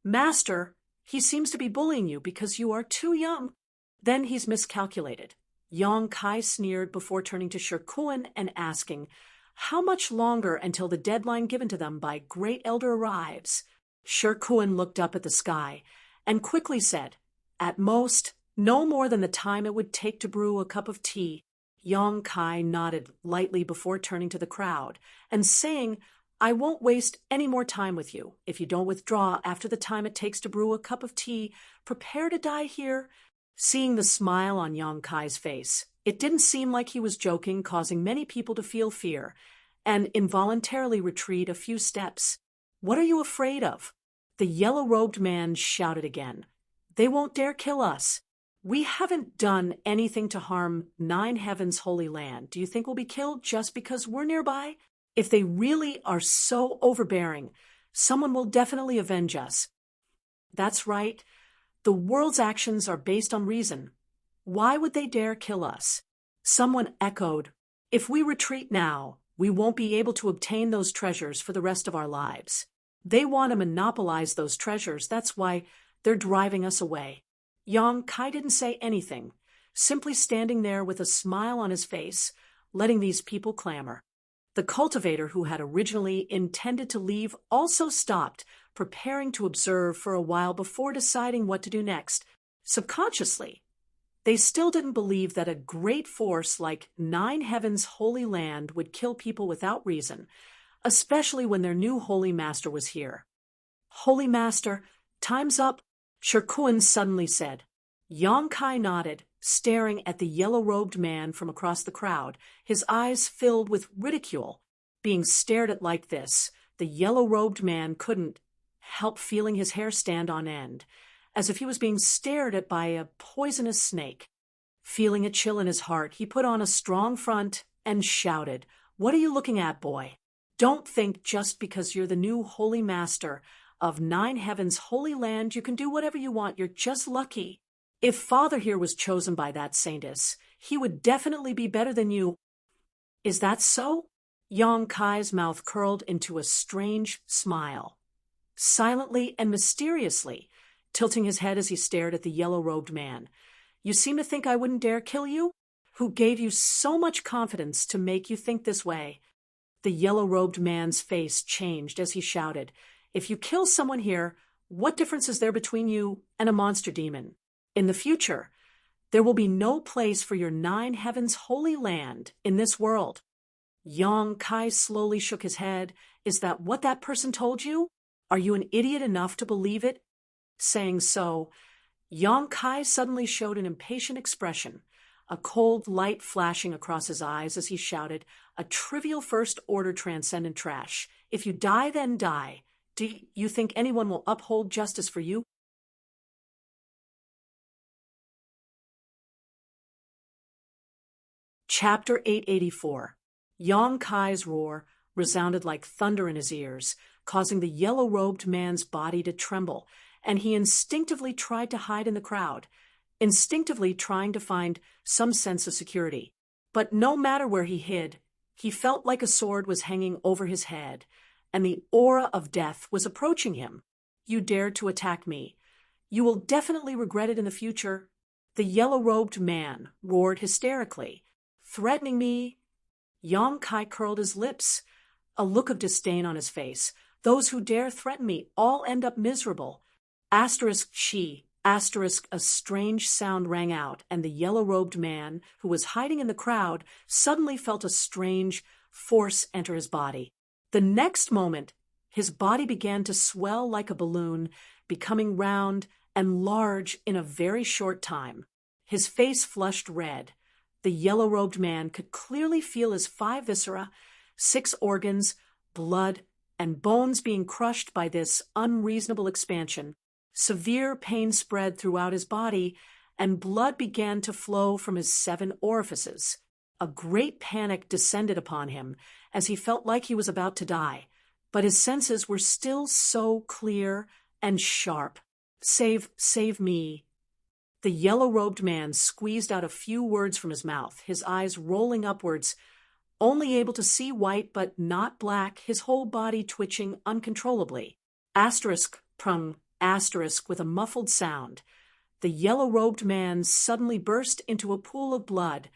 "Master, he seems to be bullying you because you are too young." "Then he's miscalculated." Yang Kai sneered before turning to Shi Kun and asking, "How much longer until the deadline given to them by Great Elder arrives?" Shi Kun looked up at the sky and quickly said, "At most, no more than the time it would take to brew a cup of tea." Yang Kai nodded lightly before turning to the crowd and saying, "I won't waste any more time with you. If you don't withdraw after the time it takes to brew a cup of tea, prepare to die here." Seeing the smile on Yang Kai's face, It didn't seem like he was joking, causing many people to feel fear and involuntarily retreat a few steps. "What are you afraid of?" The yellow-robed man shouted again. "They won't dare kill us. We haven't done anything to harm Nine Heavens' holy land. Do you think we'll be killed just because we're nearby? If they really are so overbearing, someone will definitely avenge us." "That's right. The world's actions are based on reason. Why would they dare kill us?" Someone echoed, "If we retreat now, we won't be able to obtain those treasures for the rest of our lives. They want to monopolize those treasures. That's why they're driving us away." Yang Kai didn't say anything, simply standing there with a smile on his face, letting these people clamor. The cultivator who had originally intended to leave also stopped, preparing to observe for a while before deciding what to do next. Subconsciously, they still didn't believe that a great force like Nine Heavens' holy land would kill people without reason, especially when their new holy master was here. "Holy master, time's up," Shirkuan suddenly said. Yang Kai nodded, staring at the yellow-robed man from across the crowd, his eyes filled with ridicule. Being stared at like this, the yellow-robed man couldn't help feeling his hair stand on end, as if he was being stared at by a poisonous snake. Feeling a chill in his heart, he put on a strong front and shouted, "What are you looking at, boy? Don't think just because you're the new holy master of Nine Heavens' holy land you can do whatever you want. You're just lucky. If Father here was chosen by that saintess, he would definitely be better than you." "Is that so?" Yang Kai's mouth curled into a strange smile. Silently and mysteriously, tilting his head as he stared at the yellow-robed man. "You seem to think I wouldn't dare kill you? Who gave you so much confidence to make you think this way?" The yellow-robed man's face changed as he shouted, "If you kill someone here, what difference is there between you and a monster demon? In the future, there will be no place for your Nine Heavens' holy land in this world." Yang Kai slowly shook his head. "Is that what that person told you? Are you an idiot enough to believe it?" Saying so, Yang Kai suddenly showed an impatient expression, a cold light flashing across his eyes as he shouted, "A trivial first-order transcendent trash. If you die, then die. Do you think anyone will uphold justice for you?" Chapter 884. Yang Kai's roar resounded like thunder in his ears, causing the yellow-robed man's body to tremble, and he instinctively tried to hide in the crowd, instinctively trying to find some sense of security. But no matter where he hid, he felt like a sword was hanging over his head, and the aura of death was approaching him. "You dared to attack me. You will definitely regret it in the future." The yellow-robed man roared hysterically, "Threatening me?" Yang Kai curled his lips, a look of disdain on his face. "Those who dare threaten me all end up miserable." Asterisk she, asterisk a strange sound rang out, and the yellow-robed man, who was hiding in the crowd, suddenly felt a strange force enter his body. The next moment, his body began to swell like a balloon, becoming round and large in a very short time. His face flushed red. The yellow-robed man could clearly feel his 5 viscera, 6 organs, blood, and bones being crushed by this unreasonable expansion. Severe pain spread throughout his body, and blood began to flow from his 7 orifices. A great panic descended upon him as he felt like he was about to die, but his senses were still so clear and sharp. Save me." The yellow-robed man squeezed out a few words from his mouth, his eyes rolling upwards, only able to see white but not black, his whole body twitching uncontrollably. Asterisk, asterisk, with a muffled sound, the yellow-robed man suddenly burst into a pool of blood,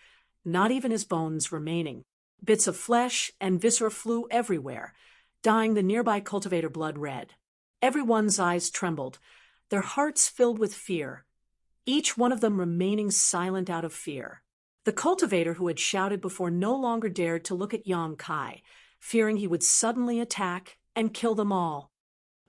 not even his bones remaining. Bits of flesh and viscera flew everywhere, dyeing the nearby cultivator blood red. Everyone's eyes trembled, their hearts filled with fear, each one of them remaining silent out of fear. The cultivator who had shouted before no longer dared to look at Yang Kai, fearing he would suddenly attack and kill them all.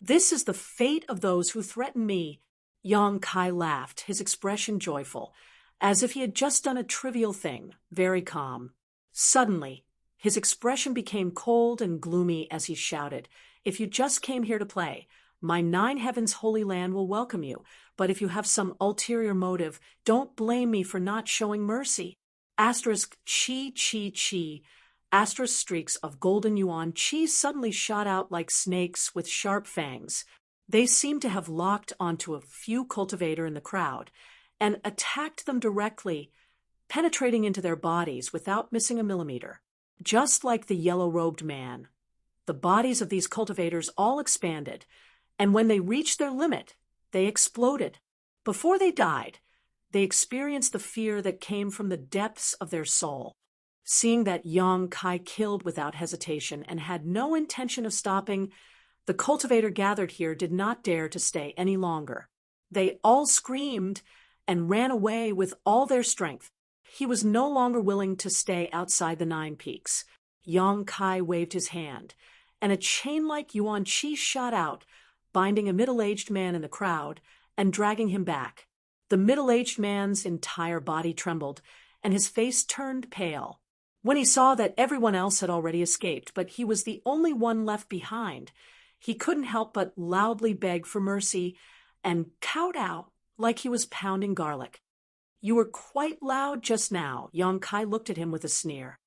"This is the fate of those who threaten me." Yang Kai laughed, his expression joyful. as if he had just done a trivial thing, very calm. Suddenly, his expression became cold and gloomy as he shouted, "If you just came here to play, my 9 heavens holy land will welcome you, but if you have some ulterior motive, don't blame me for not showing mercy." Asterisk chi chi chi. Asterisk streaks of golden yuan chi suddenly shot out like snakes with sharp fangs. They seemed to have locked onto a few cultivator in the crowd and attacked them directly, penetrating into their bodies without missing a millimeter. Just like the yellow-robed man, the bodies of these cultivators all expanded, and when they reached their limit, they exploded. Before they died, they experienced the fear that came from the depths of their soul. Seeing that Yang Kai killed without hesitation and had no intention of stopping, the cultivator gathered here did not dare to stay any longer. They all screamed and ran away with all their strength. He was no longer willing to stay outside the 9 peaks. Yang Kai waved his hand, and a chain-like yuan chi shot out, binding a middle-aged man in the crowd and dragging him back. The middle-aged man's entire body trembled, and his face turned pale. When he saw that everyone else had already escaped, but he was the only one left behind, he couldn't help but loudly beg for mercy and kowtow like he was pounding garlic. "You were quite loud just now." Yang Kai looked at him with a sneer.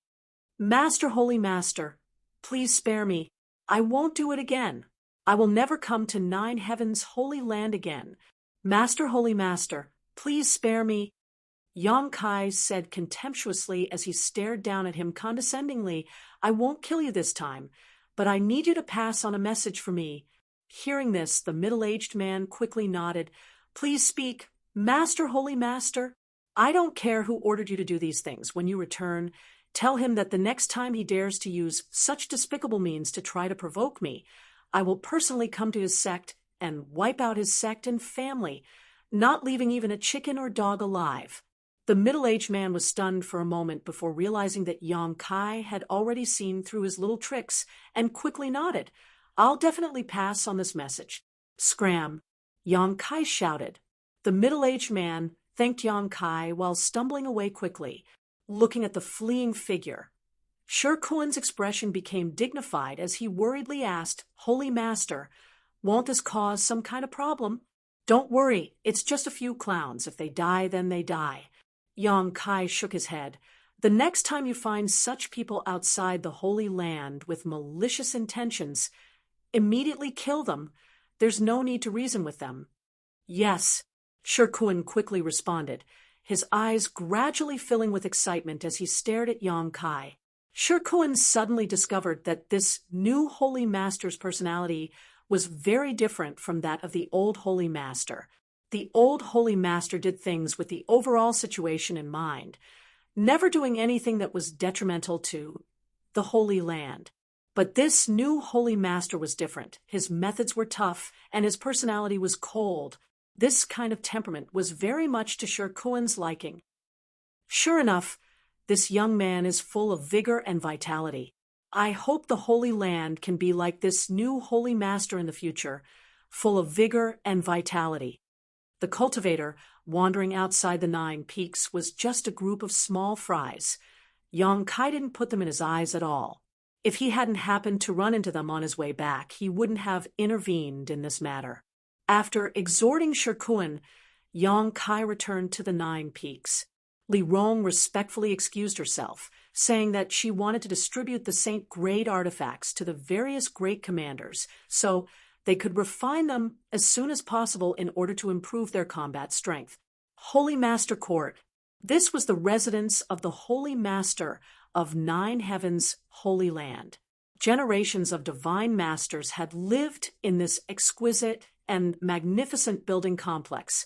"Master, holy master, please spare me. I won't do it again. I will never come to 9 heavens holy land again. Master, holy master, please spare me." Yang Kai said contemptuously as he stared down at him condescendingly, "I won't kill you this time, but I need you to pass on a message for me." Hearing this, the middle-aged man quickly nodded. "Please speak, Master, holy master. I don't care who ordered you to do these things. When you return, tell him that the next time he dares to use such despicable means to try to provoke me, I will personally come to his sect and wipe out his sect and family, not leaving even a chicken or dog alive." The middle-aged man was stunned for a moment before realizing that Yang Kai had already seen through his little tricks and quickly nodded. "I'll definitely pass on this message." "Scram!" Yang Kai shouted. The middle-aged man thanked Yang Kai while stumbling away quickly, looking at the fleeing figure. Shirkuan's expression became dignified as he worriedly asked, "Holy Master, won't this cause some kind of problem?" "Don't worry, it's just a few clowns. If they die, then they die." Yang Kai shook his head. "The next time you find such people outside the Holy Land with malicious intentions, immediately kill them. There's no need to reason with them." "Yes," Shirkuan quickly responded, his eyes gradually filling with excitement as he stared at Yang Kai. Shirkuan suddenly discovered that this new Holy Master's personality was very different from that of the old Holy Master. The old Holy Master did things with the overall situation in mind, never doing anything that was detrimental to the Holy Land. But this new Holy Master was different. His methods were tough, and his personality was cold. This kind of temperament was very much to Shirkuan's liking. Sure enough, this young man is full of vigor and vitality. I hope the Holy Land can be like this new Holy Master in the future, full of vigor and vitality. The cultivator, wandering outside the 9 peaks, was just a group of small fries. Yang Kai didn't put them in his eyes at all. If he hadn't happened to run into them on his way back, he wouldn't have intervened in this matter. After exhorting Shirkuan, Yang Kai returned to the 9 peaks. Li Rong respectfully excused herself, saying that she wanted to distribute the Saint Grade artifacts to the various great commanders, so they could refine them as soon as possible in order to improve their combat strength. Holy Master Court. This was the residence of the Holy Master of 9 Heavens Holy Land. Generations of divine masters had lived in this exquisite and magnificent building complex,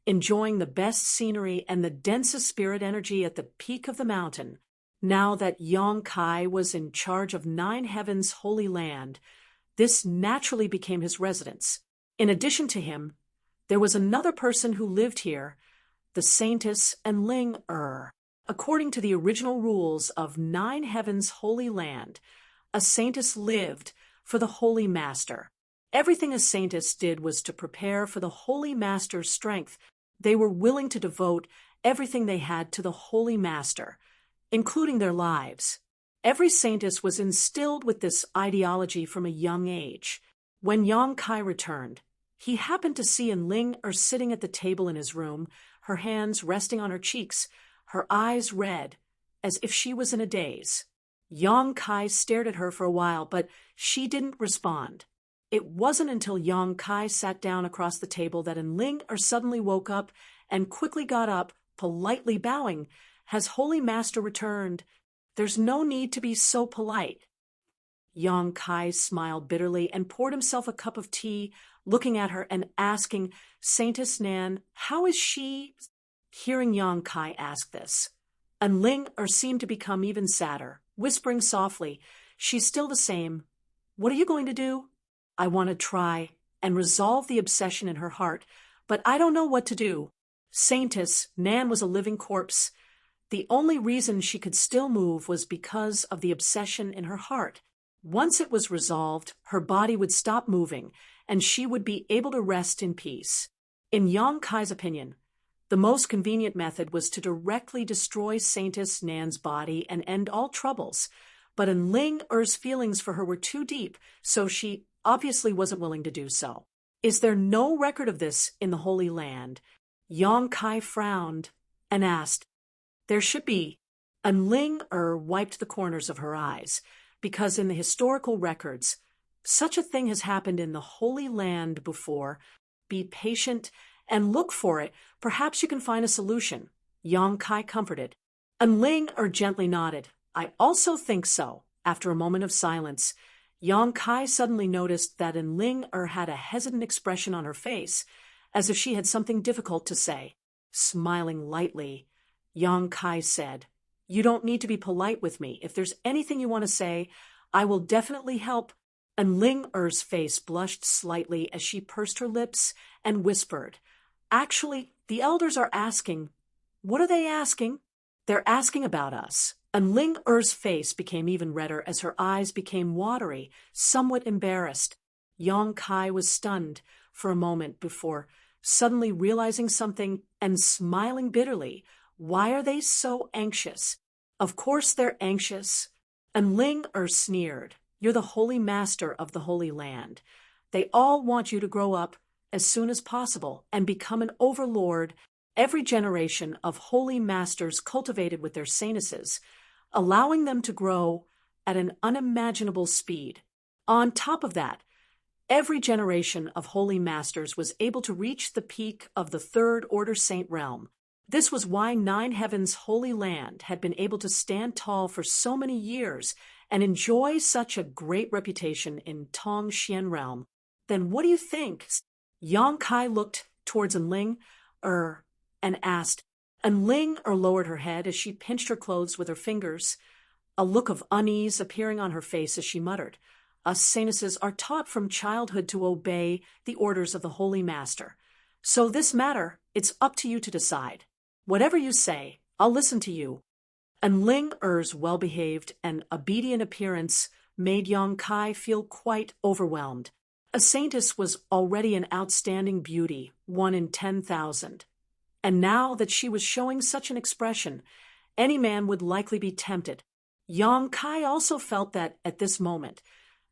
enjoying the best scenery and the densest spirit energy at the peak of the mountain. Now that Yang Kai was in charge of 9 Heavens Holy Land, this naturally became his residence. In addition to him, there was another person who lived here, the Saintess and Ling Er. According to the original rules of 9 Heavens Holy Land, a Saintess lived for the Holy Master. Everything a Saintess did was to prepare for the Holy Master's strength, They were willing to devote everything they had to the Holy Master, including their lives. Every saintess was instilled with this ideology from a young age. When Yang Kai returned, he happened to see Enling sitting at the table in his room, her hands resting on her cheeks, her eyes red, as if she was in a daze. Yang Kai stared at her for a while, but she didn't respond. It wasn't until Yang Kai sat down across the table that Enling suddenly woke up and quickly got up, politely bowing. "Has Holy Master returned? There's no need to be so polite." Yang Kai smiled bitterly and poured himself a cup of tea, looking at her and asking, "Saintess Nan, how is she?" Hearing Yang Kai ask this, Enling seemed to become even sadder, whispering softly, "She's still the same. What are you going to do?" "I want to try and resolve the obsession in her heart, but I don't know what to do." Saintess Nan was a living corpse. The only reason she could still move was because of the obsession in her heart. Once it was resolved, her body would stop moving, and she would be able to rest in peace. In Yang Kai's opinion, the most convenient method was to directly destroy Saintess Nan's body and end all troubles. But Enling feelings for her were too deep, so she obviously wasn't willing to do so. "Is there no record of this in the Holy Land?" Yang Kai frowned and asked. "There should be." Enling wiped the corners of her eyes, because in the historical records, such a thing has happened in the Holy Land before. Be patient and look for it. Perhaps you can find a solution. Yang Kai comforted. Enling gently nodded. "I also think so." After a moment of silence, Yang Kai suddenly noticed that Enling had a hesitant expression on her face, as if she had something difficult to say. Smiling lightly, Yang Kai said, "You don't need to be polite with me. If there's anything you want to say, I will definitely help." Enling face blushed slightly as she pursed her lips and whispered, "Actually, the elders are asking." "What are they asking?" "They're asking about us." Enling face became even redder as her eyes became watery, somewhat embarrassed. Yang Kai was stunned for a moment before suddenly realizing something and smiling bitterly. "Why are they so anxious?" "Of course they're anxious." Enling sneered. "You're the Holy Master of the Holy Land. They all want you to grow up as soon as possible and become an overlord. Every generation of Holy Masters cultivated with their saintesses, allowing them to grow at an unimaginable speed. On top of that, every generation of Holy Masters was able to reach the peak of the Third Order Saint realm. This was why Nine Heavens' Holy Land had been able to stand tall for so many years and enjoy such a great reputation in Tong Xian realm. Then what do you think?" Yang Kai looked towards Enling and asked. Enling lowered her head as she pinched her clothes with her fingers, a look of unease appearing on her face as she muttered, "Us saintesses are taught from childhood to obey the orders of the Holy Master. So this matter, it's up to you to decide. Whatever you say, I'll listen to you." Enling well-behaved and obedient appearance made Yang Kai feel quite overwhelmed. A saintess was already an outstanding beauty, 1 in 10,000. And now that she was showing such an expression, any man would likely be tempted. Yang Kai also felt that, at this moment,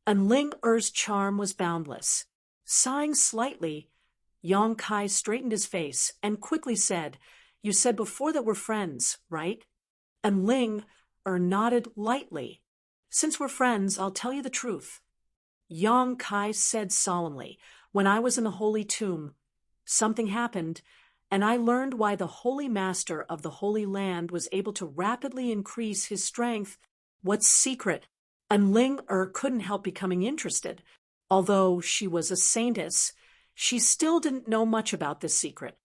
Enling charm was boundless. Sighing slightly, Yang Kai straightened his face and quickly said, "You said before that we're friends, right?" Enling nodded lightly. "Since we're friends, I'll tell you the truth." Yang Kai said solemnly, "When I was in the Holy Tomb, something happened, and I learned why the Holy Master of the Holy Land was able to rapidly increase his strength." "What secret?" Enling couldn't help becoming interested. Although she was a saintess, she still didn't know much about this secret.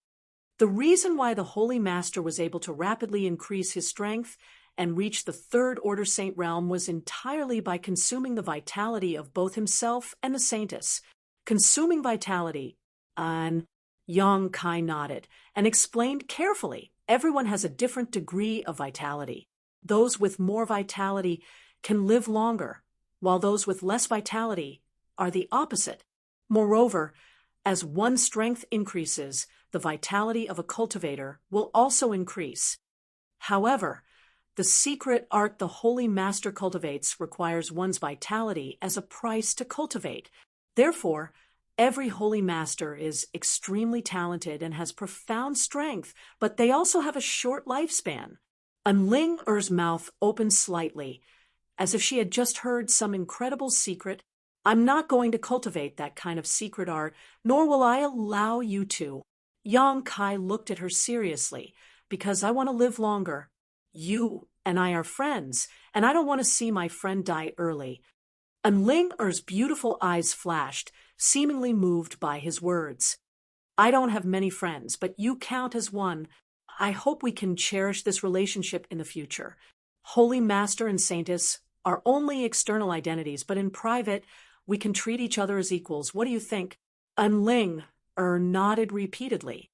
The reason why the Holy Master was able to rapidly increase his strength and reach the Third Order Saint realm was entirely by consuming the vitality of both himself and the saintess. Consuming vitality. And Yang Kai nodded and explained carefully. Everyone has a different degree of vitality. Those with more vitality can live longer, while those with less vitality are the opposite. Moreover, As one's strength increases, the vitality of a cultivator will also increase. However, the secret art the Holy Master cultivates requires one's vitality as a price to cultivate. Therefore, every Holy Master is extremely talented and has profound strength, but they also have a short lifespan. Ling Er's mouth opened slightly, as if she had just heard some incredible secret. I'm not going to cultivate that kind of secret art, nor will I allow you to. Yang Kai looked at her seriously, because I want to live longer. You and I are friends, and I don't want to see my friend die early. Ling Er's beautiful eyes flashed, seemingly moved by his words. I don't have many friends, but you count as one. I hope we can cherish this relationship in the future. Holy Master and Saintess are only external identities, but in private, we can treat each other as equals. What do you think? Ling nodded repeatedly.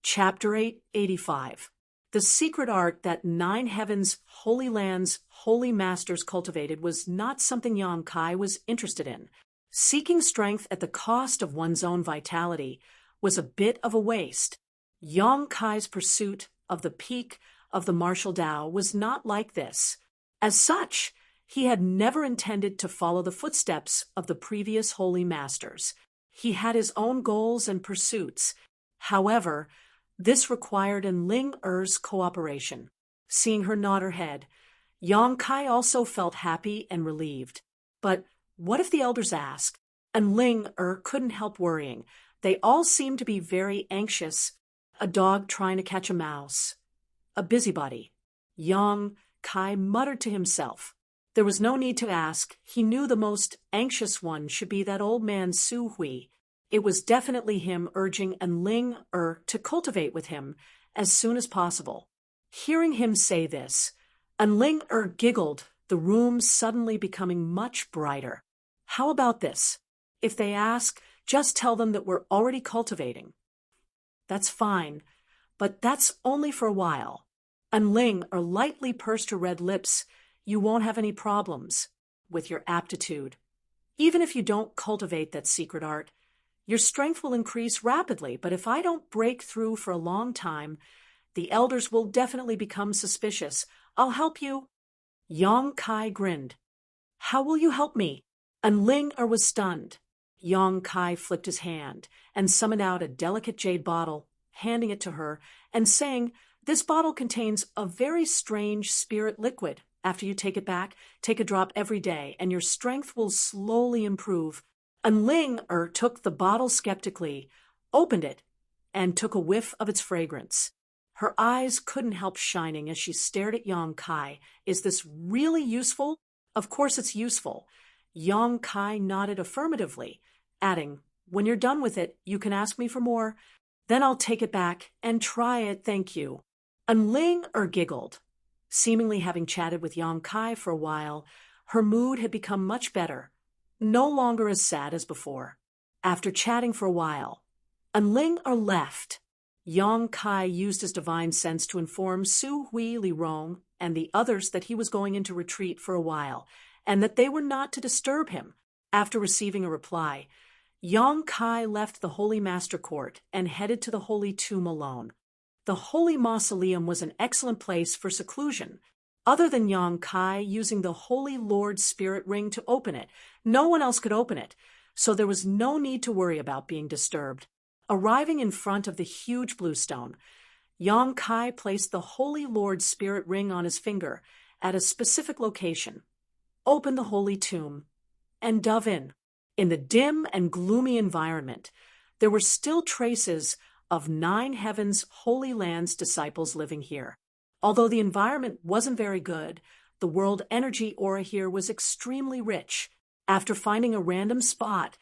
Chapter 885. The secret art that 9 heavens, holy lands, holy masters cultivated was not something Yang Kai was interested in. Seeking strength at the cost of one's own vitality was a bit of a waste. Yang Kai's pursuit of the peak of the martial Tao was not like this. As such, he had never intended to follow the footsteps of the previous holy masters. He had his own goals and pursuits. However, this required Ling Er's cooperation. Seeing her nod her head, Yang Kai also felt happy and relieved. But what if the elders asked? Ling couldn't help worrying. They all seemed to be very anxious. A dog trying to catch a mouse. A busybody. Yang Kai muttered to himself. There was no need to ask. He knew the most anxious one should be that old man Su Hui. It was definitely him urging Ling to cultivate with him as soon as possible. Hearing him say this, Ling giggled, the room suddenly becoming much brighter. How about this? If they ask, just tell them that we're already cultivating. That's fine, but that's only for a while. Ling lightly pursed her red lips. You won't have any problems with your aptitude. Even if you don't cultivate that secret art, your strength will increase rapidly, but if I don't break through for a long time, the elders will definitely become suspicious. I'll help you. Yang Kai grinned. How will you help me? Ling was stunned. Yang Kai flicked his hand and summoned out a delicate jade bottle, handing it to her and saying, this bottle contains a very strange spirit liquid. After you take it back, take a drop every day, and your strength will slowly improve. Ling took the bottle skeptically, opened it, and took a whiff of its fragrance. Her eyes couldn't help shining as she stared at Yang Kai. Is this really useful? Of course it's useful. Yang Kai nodded affirmatively, adding, when you're done with it, you can ask me for more. Then I'll take it back and try it, thank you. Ling giggled. Seemingly having chatted with Yang Kai for a while, her mood had become much better, no longer as sad as before. After chatting for a while, Ling left. Yang Kai used his divine sense to inform Su Hui, Li Rong, and the others that he was going into retreat for a while, and that they were not to disturb him. After receiving a reply, Yang Kai left the Holy Master Court and headed to the Holy Tomb alone. The Holy Mausoleum was an excellent place for seclusion. Other than Yang Kai using the Holy Lord Spirit Ring to open it, no one else could open it, so there was no need to worry about being disturbed. Arriving in front of the huge blue stone, Yang Kai placed the Holy Lord Spirit Ring on his finger at a specific location, opened the Holy Tomb, and dove in. In the dim and gloomy environment, there were still traces of 9 heavens, holy lands disciples living here. Although the environment wasn't very good, the world energy aura here was extremely rich. After finding a random spot,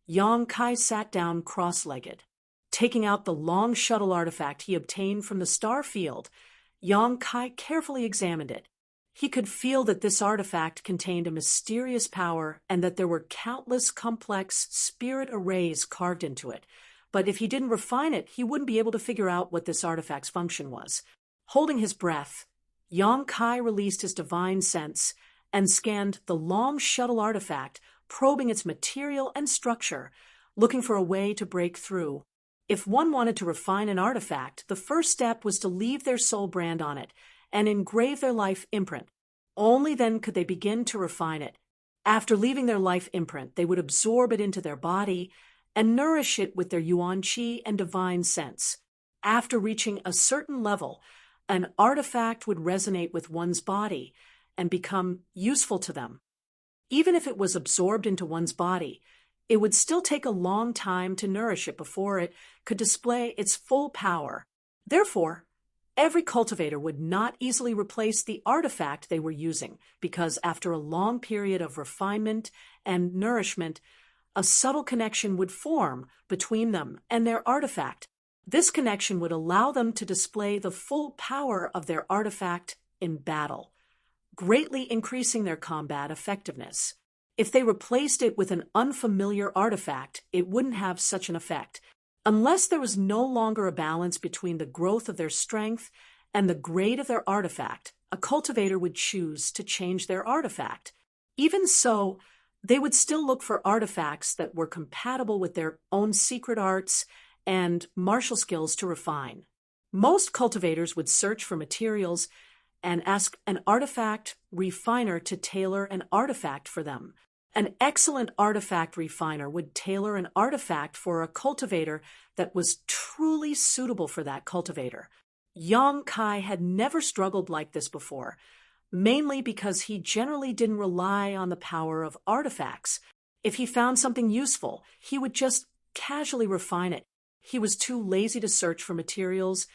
Yang Kai sat down cross-legged. Taking out the long shuttle artifact he obtained from the star field, Yang Kai carefully examined it. He could feel that this artifact contained a mysterious power and that there were countless complex spirit arrays carved into it. But if he didn't refine it, he wouldn't be able to figure out what this artifact's function was. Holding his breath, Yang Kai released his divine sense and scanned the long shuttle artifact, probing its material and structure, looking for a way to break through. If one wanted to refine an artifact, the first step was to leave their soul brand on it and engrave their life imprint. Only then could they begin to refine it. After leaving their life imprint, they would absorb it into their body and nourish it with their yuan qi and divine sense. After reaching a certain level, an artifact would resonate with one's body and become useful to them. Even if it was absorbed into one's body, it would still take a long time to nourish it before it could display its full power. Therefore, every cultivator would not easily replace the artifact they were using, because after a long period of refinement and nourishment, a subtle connection would form between them and their artifact. This connection would allow them to display the full power of their artifact in battle, greatly increasing their combat effectiveness. If they replaced it with an unfamiliar artifact, it wouldn't have such an effect. Unless there was no longer a balance between the growth of their strength and the grade of their artifact, a cultivator would choose to change their artifact. Even so, they would still look for artifacts that were compatible with their own secret arts and martial skills to refine. Most cultivators would search for materials and ask an artifact refiner to tailor an artifact for them. An excellent artifact refiner would tailor an artifact for a cultivator that was truly suitable for that cultivator. Yang Kai had never struggled like this before, mainly because he generally didn't rely on the power of artifacts. If he found something useful, he would just casually refine it. He was too lazy to search for materials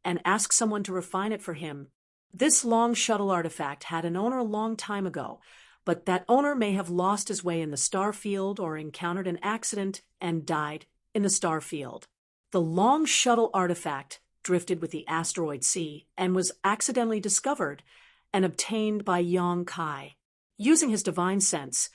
and ask someone to refine it for him. This long shuttle artifact had an owner a long time ago, but that owner may have lost his way in the star field or encountered an accident and died in the star field. The long shuttle artifact drifted with the asteroid sea and was accidentally discovered and obtained by Yang Kai. Using his divine sense,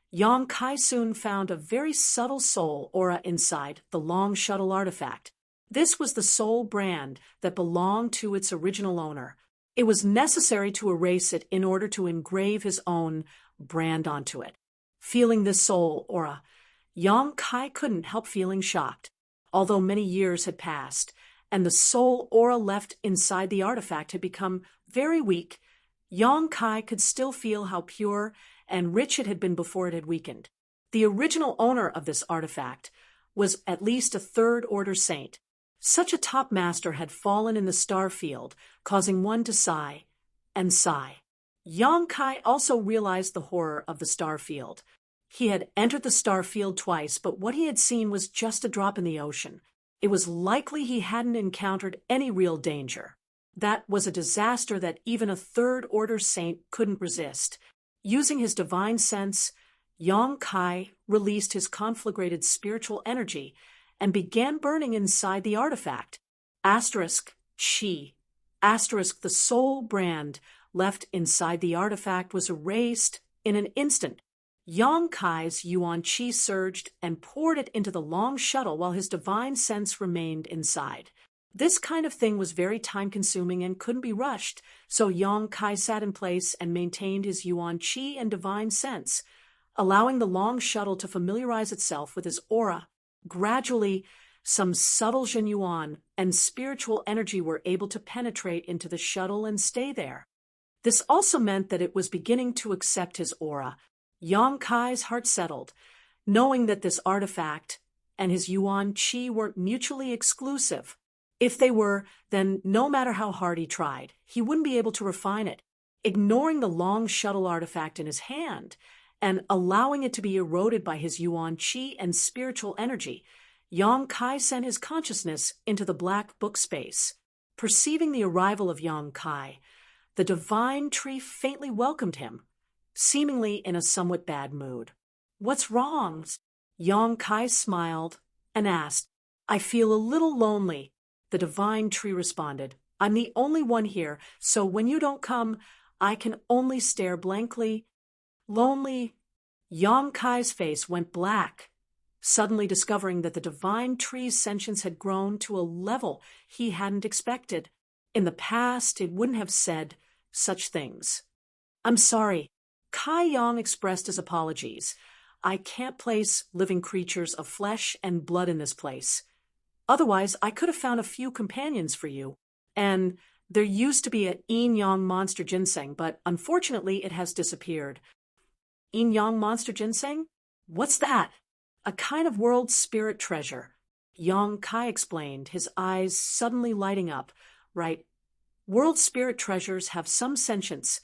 Yang Kai soon found a very subtle soul aura inside the long shuttle artifact. This was the soul brand that belonged to its original owner. It was necessary to erase it in order to engrave his own brand onto it. Feeling this soul aura, Yang Kai couldn't help feeling shocked. Although many years had passed, and the soul aura left inside the artifact had become very weak, Yang Kai could still feel how pure and rich it had been before it had weakened. The original owner of this artifact was at least a third-order saint. Such a top master had fallen in the star field, causing one to sigh and sigh. Yang Kai also realized the horror of the star field. He had entered the star field twice, but what he had seen was just a drop in the ocean. It was likely he hadn't encountered any real danger. That was a disaster that even a third-order saint couldn't resist. Using his divine sense, Yang Kai released his conflagrated spiritual energy and began burning inside the artifact. Asterisk Chi. Asterisk the soul brand left inside the artifact was erased in an instant. Yang Kai's yuan qi surged and poured it into the long shuttle while his divine sense remained inside. This kind of thing was very time-consuming and couldn't be rushed, so Yang Kai sat in place and maintained his yuan qi and divine sense, allowing the long shuttle to familiarize itself with his aura. Gradually, some subtle zhenyuan and spiritual energy were able to penetrate into the shuttle and stay there. This also meant that it was beginning to accept his aura. Yang Kai's heart settled, knowing that this artifact and his yuan qi weren't mutually exclusive. If they were, then no matter how hard he tried, he wouldn't be able to refine it. Ignoring the long shuttle artifact in his hand and allowing it to be eroded by his yuan qi and spiritual energy, Yang Kai sent his consciousness into the black book space. Perceiving the arrival of Yang Kai, the divine tree faintly welcomed him, seemingly in a somewhat bad mood. "What's wrong?" Yang Kai smiled and asked. "I feel a little lonely." The divine tree responded, "I'm the only one here, so when you don't come, I can only stare blankly." Lonely. Yang Kai's face went black, suddenly discovering that the divine tree's sentience had grown to a level he hadn't expected. In the past, it wouldn't have said such things. "I'm sorry." Kai Yang expressed his apologies. I can't place living creatures of flesh and blood in this place. Otherwise, I could have found a few companions for you. And there used to be a yin yang monster ginseng, but unfortunately it has disappeared. Yin yang monster ginseng? What's that? A kind of world spirit treasure. Yang Kai explained, his eyes suddenly lighting up. Right. World spirit treasures have some sentience.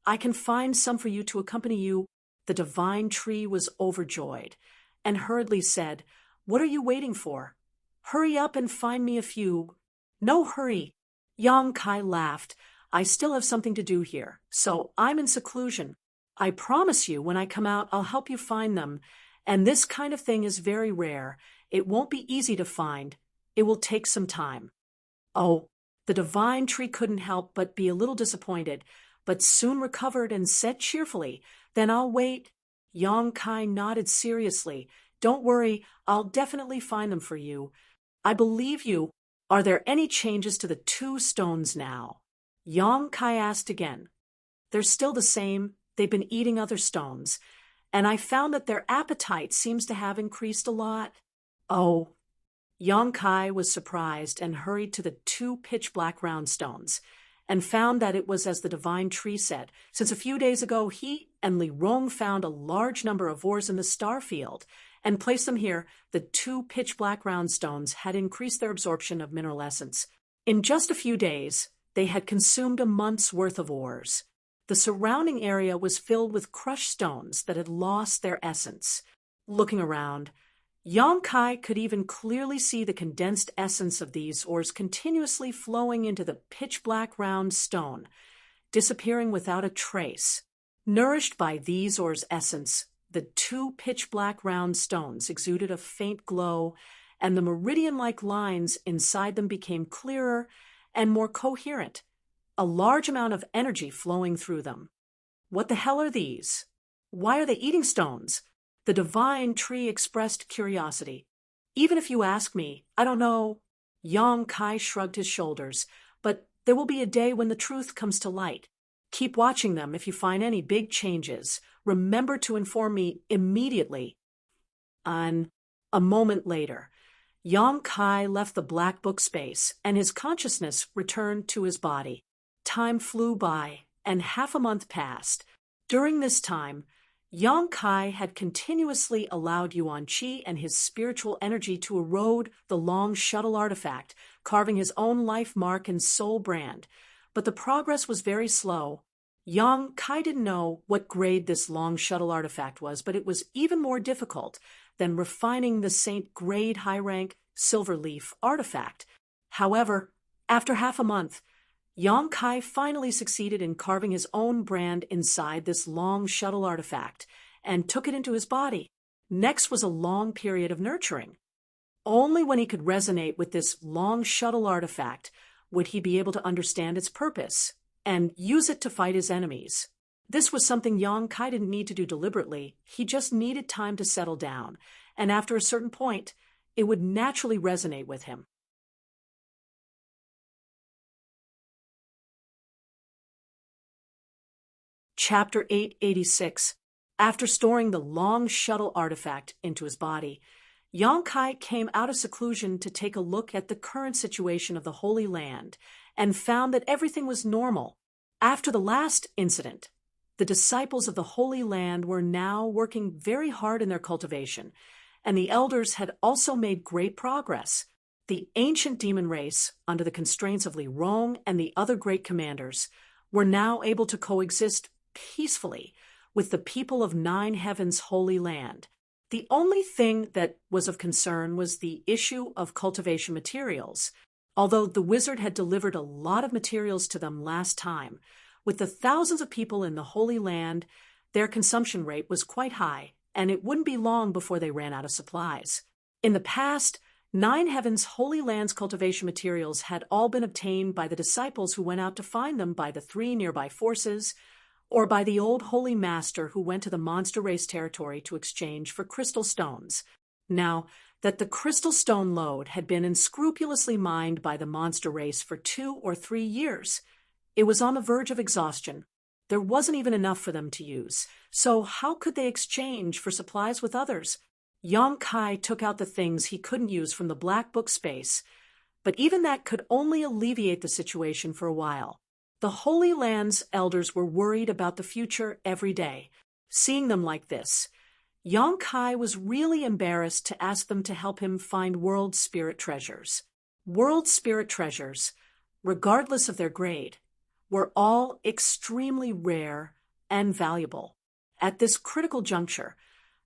I can find some for you to accompany you. The divine tree was overjoyed and hurriedly said, What are you waiting for? Hurry up and find me a few. No hurry. Yang Kai laughed. I still have something to do here, so I'm in seclusion. I promise you when I come out I'll help you find them, and this kind of thing is very rare. It won't be easy to find. It will take some time. Oh, the divine tree couldn't help but be a little disappointed, but soon recovered and said cheerfully, Then I'll wait. Yang Kai nodded seriously. Don't worry, I'll definitely find them for you. I believe you. Are there any changes to the 2 stones now? Yang Kai asked again. They're still the same. They've been eating other stones, and I found that their appetite seems to have increased a lot. Oh. Yang Kai was surprised and hurried to the 2 pitch-black round stones, and found that it was as the divine tree said, since a few days ago he and Li Rong found a large number of ores in the star field, and placed them here. The 2 pitch-black round stones had increased their absorption of mineral essence. In just a few days, they had consumed a month's worth of ores. The surrounding area was filled with crushed stones that had lost their essence. Looking around, Yang Kai could even clearly see the condensed essence of these ores continuously flowing into the pitch-black round stone, disappearing without a trace. Nourished by these ores' essence, the 2 pitch-black round stones exuded a faint glow, and the meridian-like lines inside them became clearer and more coherent, a large amount of energy flowing through them. What the hell are these? Why are they eating stones? The divine tree expressed curiosity. Even if you ask me, I don't know. Yang Kai shrugged his shoulders, but there will be a day when the truth comes to light. Keep watching them. If you find any big changes, remember to inform me immediately. And a moment later, Yang Kai left the black book space, and his consciousness returned to his body. Time flew by, and half a month passed. During this time, Yang Kai had continuously allowed Yuan Qi and his spiritual energy to erode the long shuttle artifact, carving his own life mark and soul brand. But the progress was very slow. Yang Kai didn't know what grade this long shuttle artifact was, but it was even more difficult than refining the Saint grade high-rank silver leaf artifact. However, after half a month, Yang Kai finally succeeded in carving his own brand inside this long shuttle artifact and took it into his body. Next was a long period of nurturing. Only when he could resonate with this long shuttle artifact would he be able to understand its purpose and use it to fight his enemies. This was something Yang Kai didn't need to do deliberately. He just needed time to settle down, and after a certain point, it would naturally resonate with him. Chapter 886. After storing the long shuttle artifact into his body, Yang Kai came out of seclusion to take a look at the current situation of the Holy Land and found that everything was normal. After the last incident, the disciples of the Holy Land were now working very hard in their cultivation, and the elders had also made great progress. The ancient demon race, under the constraints of Li Rong and the other great commanders, were now able to coexist peacefully with the people of Nine Heavens' Holy Land. The only thing that was of concern was the issue of cultivation materials. Although the wizard had delivered a lot of materials to them last time, with the thousands of people in the Holy Land, their consumption rate was quite high, and it wouldn't be long before they ran out of supplies. In the past, Nine Heavens' Holy Land's cultivation materials had all been obtained by the disciples who went out to find them by the 3 nearby forces, or by the old holy master who went to the monster race territory to exchange for crystal stones. Now that the crystal stone lode had been unscrupulously mined by the monster race for 2 or 3 years, it was on the verge of exhaustion. There wasn't even enough for them to use, so how could they exchange for supplies with others? Yang Kai took out the things he couldn't use from the black book space, but even that could only alleviate the situation for a while. The Holy Land's elders were worried about the future every day. Seeing them like this, Yang Kai was really embarrassed to ask them to help him find world spirit treasures. World spirit treasures, regardless of their grade, were all extremely rare and valuable. At this critical juncture,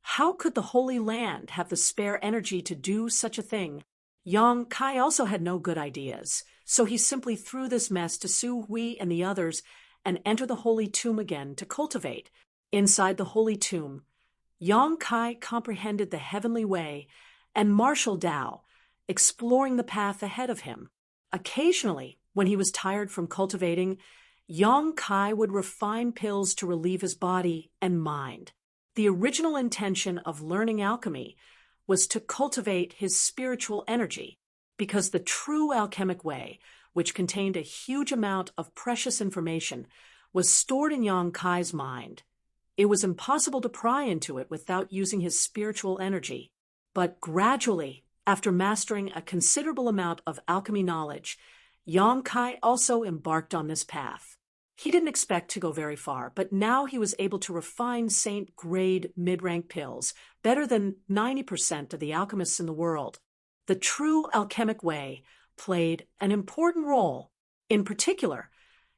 how could the Holy Land have the spare energy to do such a thing? Yang Kai also had no good ideas, so he simply threw this mess to Su Hui and the others and entered the Holy Tomb again to cultivate. Inside the Holy Tomb, Yang Kai comprehended the heavenly way and martial Tao, exploring the path ahead of him. Occasionally, when he was tired from cultivating, Yang Kai would refine pills to relieve his body and mind. The original intention of learning alchemy was to cultivate his spiritual energy, because the true alchemic way, which contained a huge amount of precious information, was stored in Yang Kai's mind. It was impossible to pry into it without using his spiritual energy. But gradually, after mastering a considerable amount of alchemy knowledge, Yang Kai also embarked on this path. He didn't expect to go very far, but now he was able to refine saint-grade mid-rank pills better than 90% of the alchemists in the world. The true alchemic way played an important role. In particular,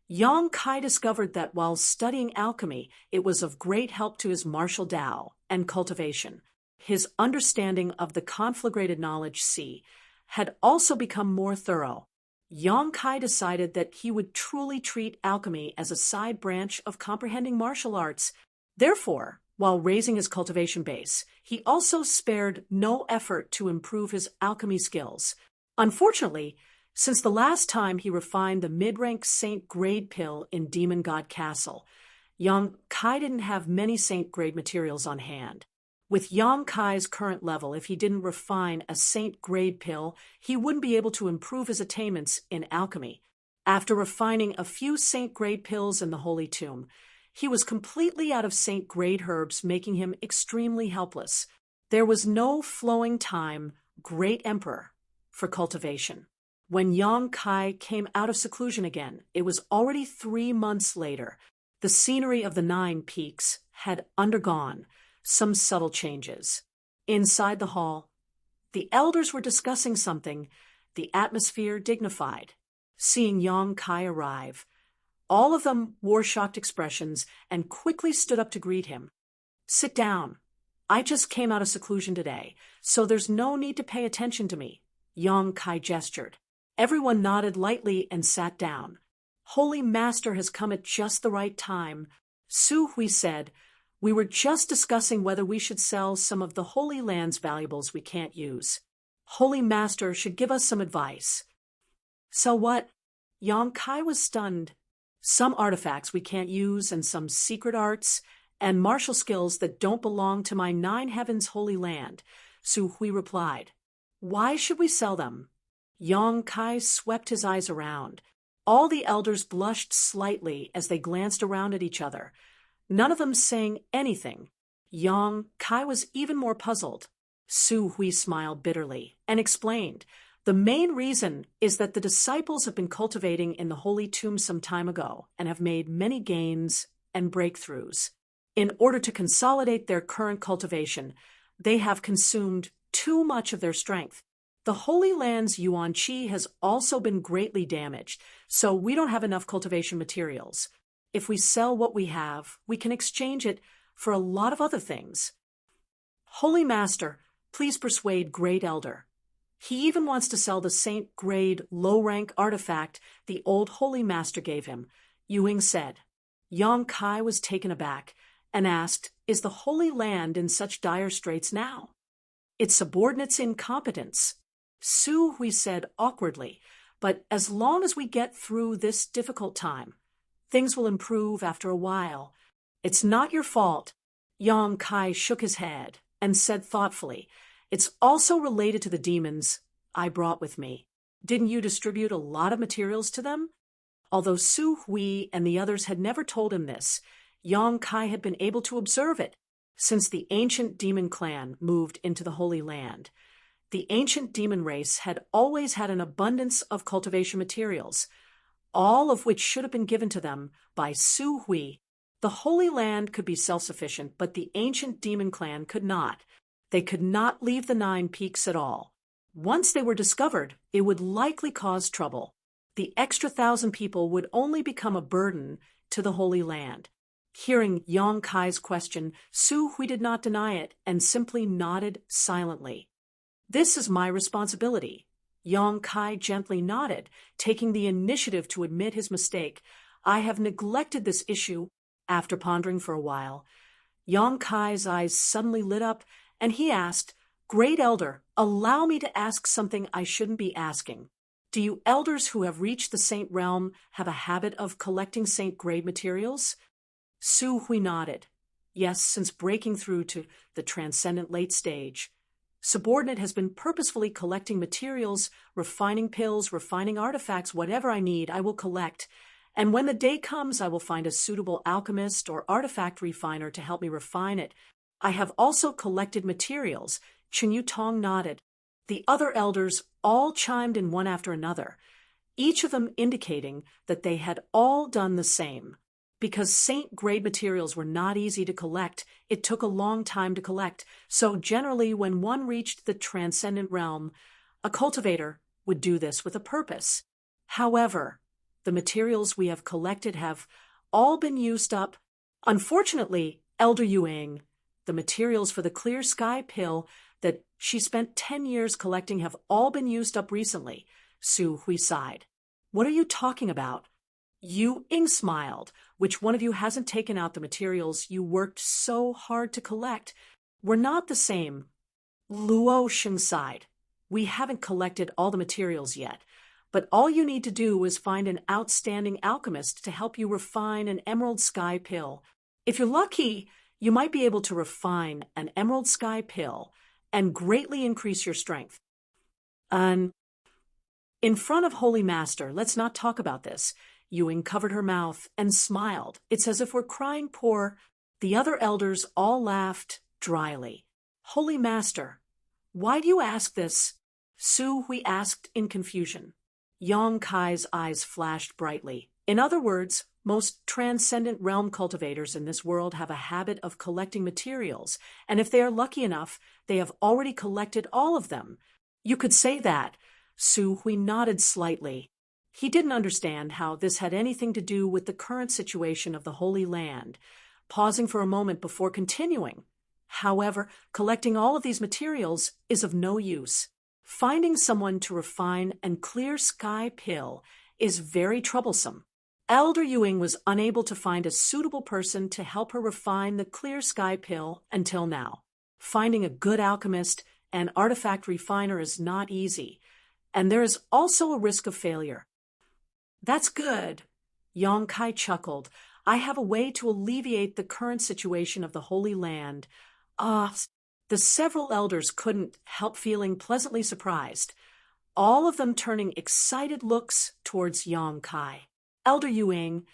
Yang Kai discovered that while studying alchemy, it was of great help to his martial Tao and cultivation. His understanding of the conflagrated knowledge C had also become more thorough. Yang Kai decided that he would truly treat alchemy as a side branch of comprehending martial arts. Therefore, while raising his cultivation base, he also spared no effort to improve his alchemy skills. Unfortunately, since the last time he refined the mid-rank saint-grade pill in Demon God Castle, Yang Kai didn't have many saint-grade materials on hand. With Yang Kai's current level, if he didn't refine a saint-grade pill, he wouldn't be able to improve his attainments in alchemy. After refining a few saint-grade pills in the Holy Tomb, he was completely out of saint-grade herbs, making him extremely helpless. There was no flowing time, Great Emperor, for cultivation. When Yang Kai came out of seclusion again, it was already 3 months later. The scenery of the 9 peaks had undergone some subtle changes. Inside the hall, the elders were discussing something, the atmosphere dignified. Seeing Yang Kai arrive, all of them wore shocked expressions and quickly stood up to greet him. "Sit down. I just came out of seclusion today, so there's no need to pay attention to me," Yang Kai gestured. Everyone nodded lightly and sat down. "Holy Master has come at just the right time," Su Hui said. "We were just discussing whether we should sell some of the Holy Land's valuables we can't use. Holy Master should give us some advice." "So what?" Yang Kai was stunned. "Some artifacts we can't use and some secret arts and martial skills that don't belong to my 9 heavens Holy Land," Su Hui replied. "Why should we sell them?" Yang Kai swept his eyes around. All the elders blushed slightly as they glanced around at each other, none of them saying anything. Yang Kai was even more puzzled. Su Hui smiled bitterly and explained, "The main reason is that the disciples have been cultivating in the Holy Tomb some time ago and have made many gains and breakthroughs. In order to consolidate their current cultivation, they have consumed too much of their strength. The Holy Land's Yuan Qi has also been greatly damaged, so we don't have enough cultivation materials. If we sell what we have, we can exchange it for a lot of other things. Holy Master, please persuade Great Elder. He even wants to sell the saint-grade low-rank artifact the old Holy Master gave him," Yuing said. Yang Kai was taken aback and asked, "Is the Holy Land in such dire straits now?" "Its subordinates' incompetence," Su Hui said awkwardly, "but as long as we get through this difficult time, things will improve after a while. It's not your fault." Yang Kai shook his head and said thoughtfully, "It's also related to the demons I brought with me. Didn't you distribute a lot of materials to them?" Although Su Hui and the others had never told him this, Yang Kai had been able to observe it since the ancient demon clan moved into the Holy Land. The ancient demon race had always had an abundance of cultivation materials, all of which should have been given to them by Su Hui. The Holy Land could be self-sufficient, but the ancient demon clan could not. They could not leave the 9 peaks at all. Once they were discovered, it would likely cause trouble. The extra 1,000 people would only become a burden to the Holy Land. Hearing Yang Kai's question, Su Hui did not deny it and simply nodded silently. "This is my responsibility." Yang Kai gently nodded, taking the initiative to admit his mistake. "I have neglected this issue." After pondering for a while, Yang Kai's eyes suddenly lit up, and he asked, "Great Elder, allow me to ask something I shouldn't be asking. Do you elders who have reached the Saint realm have a habit of collecting Saint-grade materials?" Su Hui nodded. "Yes, since breaking through to the transcendent late stage. Subordinate has been purposefully collecting materials, refining pills, refining artifacts, whatever I need, I will collect. And when the day comes, I will find a suitable alchemist or artifact refiner to help me refine it. I have also collected materials." Chen Yutong nodded. The other elders all chimed in one after another, each of them indicating that they had all done the same. Because Saint-grade materials were not easy to collect, it took a long time to collect, so generally when one reached the transcendent realm, a cultivator would do this with a purpose. However, the materials we have collected have all been used up. Unfortunately, Elder Yuang, the materials for the clear sky pill that she spent 10 years collecting have all been used up recently. Su Hui sighed. "What are you talking about?" Yu Ying smiled. "Which one of you hasn't taken out the materials you worked so hard to collect? We're not the same." Luo Sheng sighed. "We haven't collected all the materials yet, but all you need to do is find an outstanding alchemist to help you refine an emerald sky pill. If you're lucky, you might be able to refine an emerald sky pill and greatly increase your strength." In front of Holy Master, let's not talk about this." Ewing covered her mouth and smiled. "It's as if we're crying poor." The other elders all laughed dryly. "Holy Master, why do you ask this?" Su Hui asked in confusion. Yang Kai's eyes flashed brightly. "In other words, most transcendent realm cultivators in this world have a habit of collecting materials, and if they are lucky enough, they have already collected all of them. You could say that." Su Hui nodded slightly. He didn't understand how this had anything to do with the current situation of the Holy Land, pausing for a moment before continuing. "However, collecting all of these materials is of no use. Finding someone to refine and clear sky pill is very troublesome." Elder Yuing was unable to find a suitable person to help her refine the clear sky pill until now. Finding a good alchemist and artifact refiner is not easy, and there is also a risk of failure. "That's good." Yang Kai chuckled. "I have a way to alleviate the current situation of the Holy Land." The several elders couldn't help feeling pleasantly surprised, all of them turning excited looks towards Yang Kai. "Elder Yuing,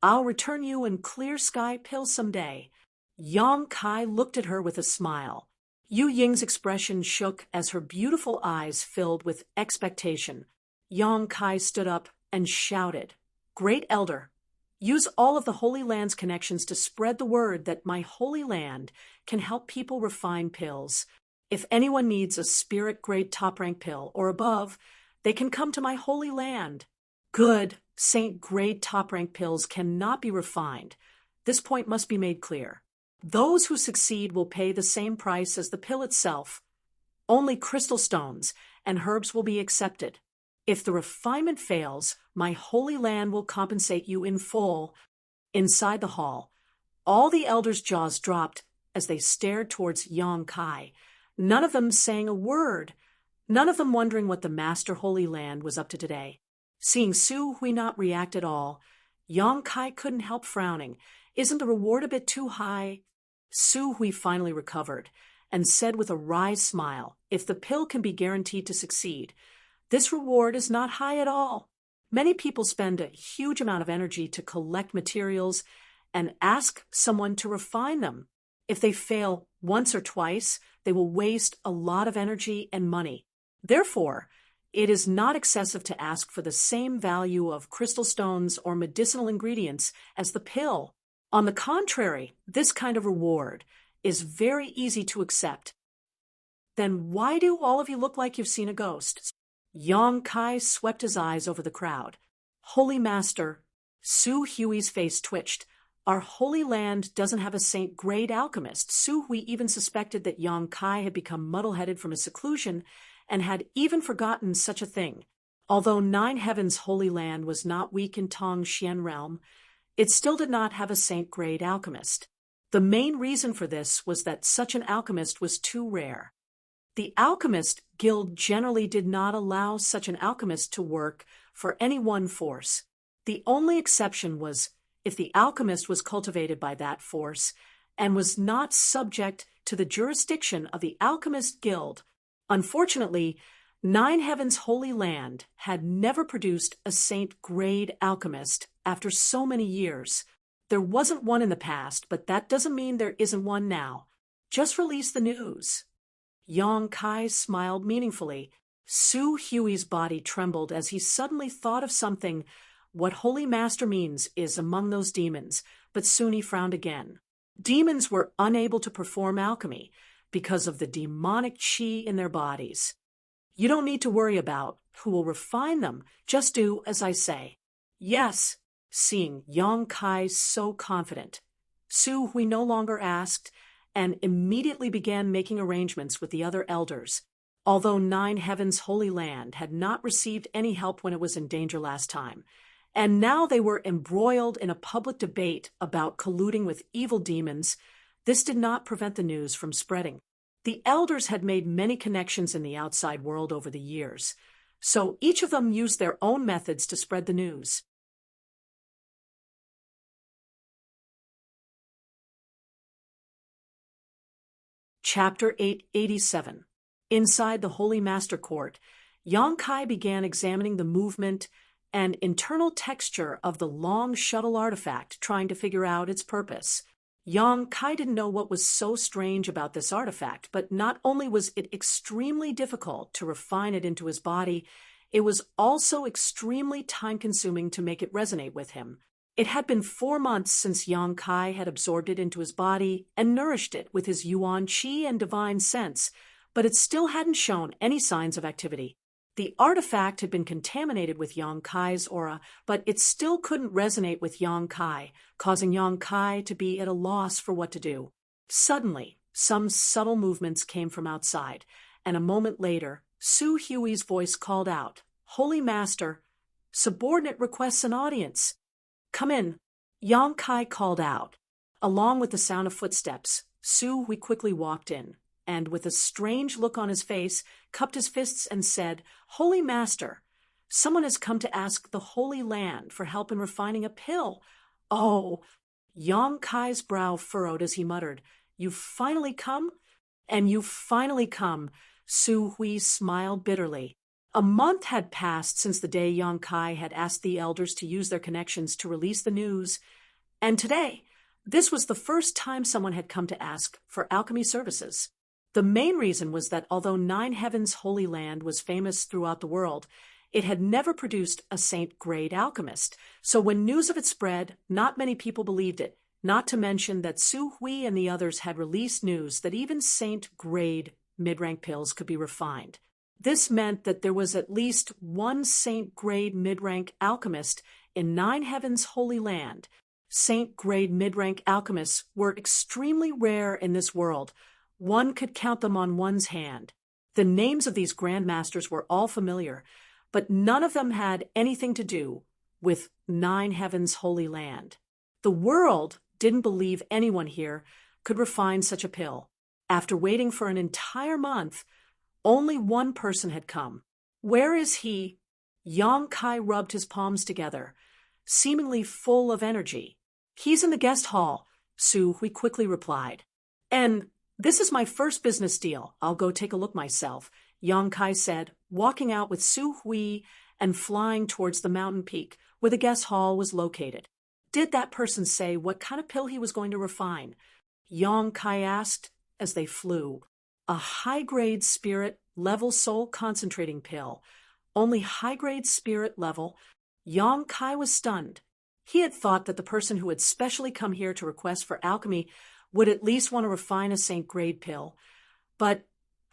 I'll return you in clear sky pill someday." Yang Kai looked at her with a smile. Yu Ying's expression shook as her beautiful eyes filled with expectation. Yang Kai stood up and shouted, "Great Elder, use all of the Holy Land's connections to spread the word that my Holy Land can help people refine pills. If anyone needs a spirit-grade top-rank pill or above, they can come to my Holy Land." Good Saint-grade top-rank pills cannot be refined. This point must be made clear. Those who succeed will pay the same price as the pill itself. Only crystal stones and herbs will be accepted. If the refinement fails, my Holy Land will compensate you in full. Inside the hall, all the elders' jaws dropped as they stared towards Yang Kai, none of them saying a word, none of them wondering what the Master Holy Land was up to today. Seeing Su Hui not react at all, Yang Kai couldn't help frowning. "Isn't the reward a bit too high?" Su Hui finally recovered and said with a wry smile, "If the pill can be guaranteed to succeed, this reward is not high at all." Many people spend a huge amount of energy to collect materials and ask someone to refine them. If they fail once or twice, they will waste a lot of energy and money. Therefore, it is not excessive to ask for the same value of crystal stones or medicinal ingredients as the pill. On the contrary, this kind of reward is very easy to accept. Then why do all of you look like you've seen a ghost? Yang Kai swept his eyes over the crowd. Holy Master, Su Hui's face twitched. Our holy land doesn't have a saint-grade alchemist. Su Hui even suspected that Yang Kai had become muddle-headed from his seclusion and had even forgotten such a thing. Although Nine Heavens' holy land was not weak in Tong Xian realm, it still did not have a saint-grade alchemist. The main reason for this was that such an alchemist was too rare. The Alchemist Guild generally did not allow such an alchemist to work for any one force. The only exception was if the alchemist was cultivated by that force and was not subject to the jurisdiction of the Alchemist Guild. Unfortunately, Nine Heavens' holy land had never produced a saint-grade alchemist after so many years. There wasn't one in the past, but that doesn't mean there isn't one now. Just release the news. Yang Kai smiled meaningfully. Su Hui's body trembled as he suddenly thought of something. What Holy Master means is among those demons, but soon he frowned again. Demons were unable to perform alchemy because of the demonic qi in their bodies. You don't need to worry about who will refine them. Just do as I say. Yes. Seeing Yang Kai so confident, Su Hui no longer asked and immediately began making arrangements with the other elders. Although Nine Heavens' holy land had not received any help when it was in danger last time, and now they were embroiled in a public debate about colluding with evil demons, this did not prevent the news from spreading. The elders had made many connections in the outside world over the years, so each of them used their own methods to spread the news. Chapter 887. Inside the Holy Master Court, Yang Kai began examining the movement and internal texture of the long shuttle artifact, trying to figure out its purpose. Yang Kai didn't know what was so strange about this artifact, but not only was it extremely difficult to refine it into his body, it was also extremely time-consuming to make it resonate with him. It had been 4 months since Yang Kai had absorbed it into his body and nourished it with his yuan qi and divine sense, but it still hadn't shown any signs of activity. The artifact had been contaminated with Yang Kai's aura, but it still couldn't resonate with Yang Kai, causing Yang Kai to be at a loss for what to do. Suddenly, some subtle movements came from outside, and a moment later, Su Hui's voice called out, "Holy Master, subordinate requests an audience." "Come in," Yang Kai called out. Along with the sound of footsteps, Su Hui quickly walked in, and with a strange look on his face, cupped his fists and said, "Holy Master, someone has come to ask the Holy Land for help in refining a pill." "Oh!" Yang Kai's brow furrowed as he muttered, "You've finally come?" "And you've finally come," Su Hui smiled bitterly. A month had passed since the day Yang Kai had asked the elders to use their connections to release the news, and today, this was the first time someone had come to ask for alchemy services. The main reason was that although Nine Heavens' holy land was famous throughout the world, it had never produced a saint-grade alchemist, so when news of it spread, not many people believed it, not to mention that Su Hui and the others had released news that even saint-grade mid-rank pills could be refined. This meant that there was at least one saint-grade mid-rank alchemist in Nine Heavens' holy land. Saint-grade mid-rank alchemists were extremely rare in this world. One could count them on one's hand. The names of these grandmasters were all familiar, but none of them had anything to do with Nine Heavens' holy land. The world didn't believe anyone here could refine such a pill. After waiting for an entire month, only one person had come. "Where is he?" Yang Kai rubbed his palms together, seemingly full of energy. "He's in the guest hall," Su Hui quickly replied. "And this is my first business deal. I'll go take a look myself," Yang Kai said, walking out with Su Hui and flying towards the mountain peak where the guest hall was located. Did that person say what kind of pill he was going to refine? Yong Kai asked as they flew. A high-grade spirit level soul concentrating pill. Only high-grade spirit level. Yong Kai was stunned. He had thought that the person who had specially come here to request for alchemy would at least want to refine a saint-grade pill. But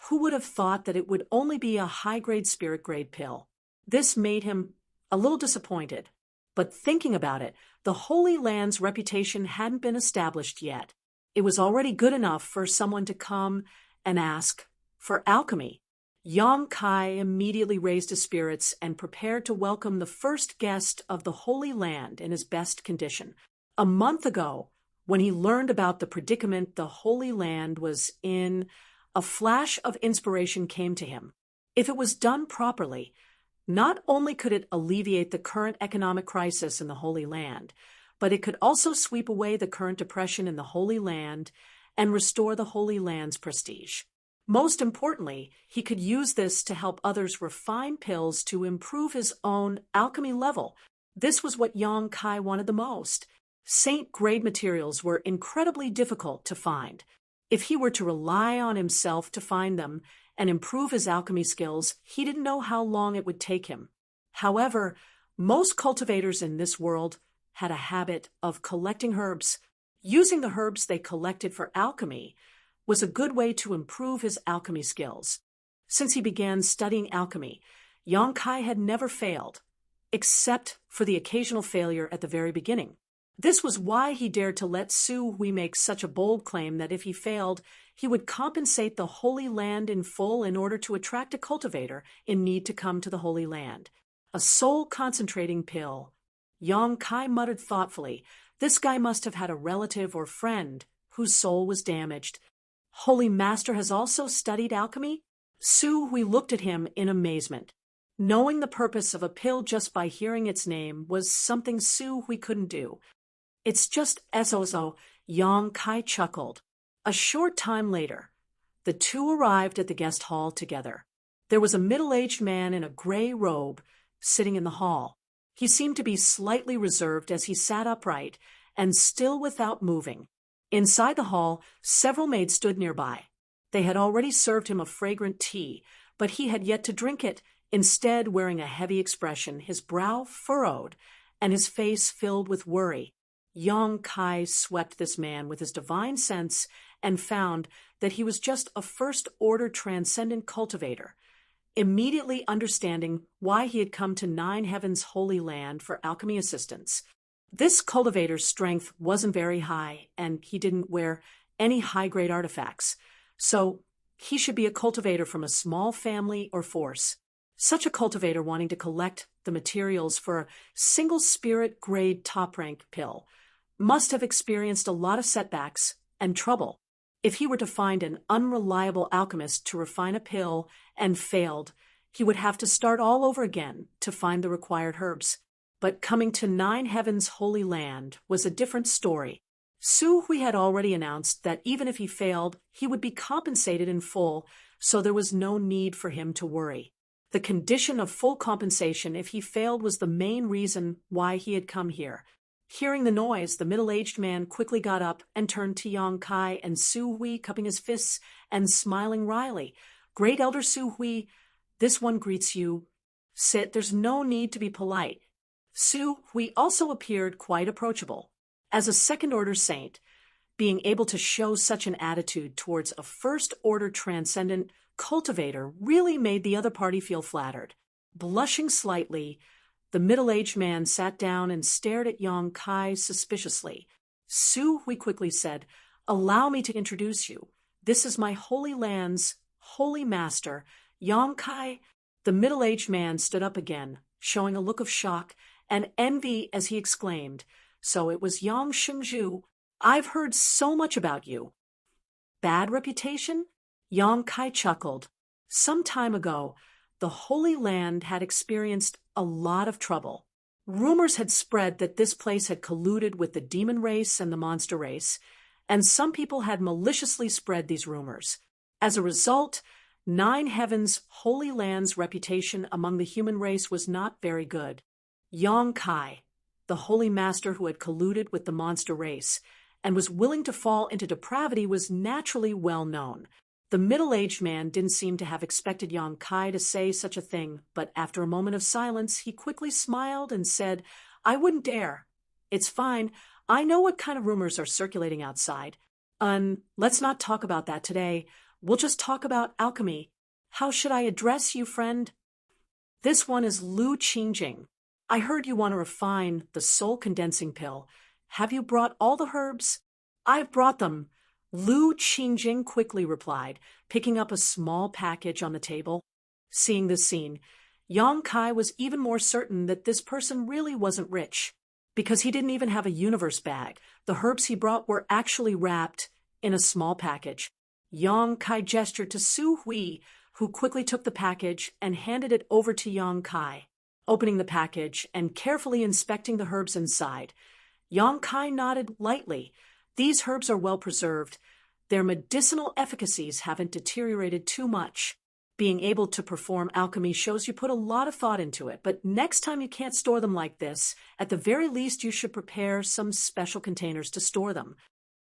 who would have thought that it would only be a high-grade spirit-grade pill? This made him a little disappointed. But thinking about it, the Holy Land's reputation hadn't been established yet. It was already good enough for someone to come and ask for alchemy. Yong Kai immediately raised his spirits and prepared to welcome the first guest of the Holy Land in his best condition. A month ago, when he learned about the predicament the Holy Land was in, a flash of inspiration came to him. If it was done properly, not only could it alleviate the current economic crisis in the Holy Land, but it could also sweep away the current depression in the Holy Land and restore the Holy Land's prestige. Most importantly, he could use this to help others refine pills to improve his own alchemy level. This was what Yong Kai wanted the most. Saint-grade materials were incredibly difficult to find. If he were to rely on himself to find them and improve his alchemy skills, he didn't know how long it would take him. However, most cultivators in this world had a habit of collecting herbs. Using the herbs they collected for alchemy was a good way to improve his alchemy skills. Since he began studying alchemy, Yong Kai had never failed, except for the occasional failure at the very beginning. This was why he dared to let Su Hui make such a bold claim that if he failed, he would compensate the Holy Land in full in order to attract a cultivator in need to come to the Holy Land. A soul-concentrating pill. Yong Kai muttered thoughtfully, this guy must have had a relative or friend whose soul was damaged. Holy Master has also studied alchemy? Su Hui looked at him in amazement. Knowing the purpose of a pill just by hearing its name was something Su Hui couldn't do. It's just Ezozo, Yong Kai chuckled. A short time later, the two arrived at the guest hall together. There was a middle-aged man in a gray robe sitting in the hall. He seemed to be slightly reserved as he sat upright and still without moving. Inside the hall, several maids stood nearby. They had already served him a fragrant tea, but he had yet to drink it, instead wearing a heavy expression, his brow furrowed and his face filled with worry. Yong Kai swept this man with his divine sense and found that he was just a first-order transcendent cultivator. Immediately understanding why he had come to Nine Heavens' Holy Land for alchemy assistance. This cultivator's strength wasn't very high, and he didn't wear any high-grade artifacts, so he should be a cultivator from a small family or force. Such a cultivator wanting to collect the materials for a single spirit-grade top-rank pill must have experienced a lot of setbacks and trouble. If he were to find an unreliable alchemist to refine a pill and failed, he would have to start all over again to find the required herbs. But coming to Nine Heavens' Holy Land was a different story. Su Hui had already announced that even if he failed, he would be compensated in full, so there was no need for him to worry. The condition of full compensation if he failed was the main reason why he had come here. Hearing the noise, the middle-aged man quickly got up and turned to Yong Kai and Su Hui, cupping his fists and smiling wryly. Great Elder Su Hui, this one greets you. Sit, there's no need to be polite. Su Hui also appeared quite approachable. As a second-order saint, being able to show such an attitude towards a first-order transcendent cultivator really made the other party feel flattered. Blushing slightly, the middle-aged man sat down and stared at Yong Kai suspiciously. Su Hui quickly said, "Allow me to introduce you. This is my Holy Land's Holy Master, Yong Kai." The middle-aged man stood up again, showing a look of shock and envy as he exclaimed, "So it was Yang Shengzhu. I've heard so much about you." Bad reputation? Yong Kai chuckled. Some time ago, the Holy Land had experienced a lot of trouble. Rumors had spread that this place had colluded with the demon race and the monster race, and some people had maliciously spread these rumors. As a result, Nine Heaven's Holy Land's reputation among the human race was not very good. Yong Kai, the holy master who had colluded with the monster race and was willing to fall into depravity, was naturally well known. The middle-aged man didn't seem to have expected Yong Kai to say such a thing, but after a moment of silence, he quickly smiled and said, "I wouldn't dare. It's fine. I know what kind of rumors are circulating outside. Let's not talk about that today. We'll just talk about alchemy. How should I address you, friend?" "This one is Lu Qingjing. I heard you want to refine the soul-condensing pill. Have you brought all the herbs?" "I've brought them," Lu Qingjing quickly replied, picking up a small package on the table. Seeing this scene, Yong Kai was even more certain that this person really wasn't rich, because he didn't even have a universe bag. The herbs he brought were actually wrapped in a small package. Yong Kai gestured to Su Hui, who quickly took the package and handed it over to Yong Kai. Opening the package and carefully inspecting the herbs inside, Yong Kai nodded lightly. These herbs are well preserved. Their medicinal efficacies haven't deteriorated too much. Being able to perform alchemy shows you put a lot of thought into it, but next time you can't store them like this, at the very least you should prepare some special containers to store them.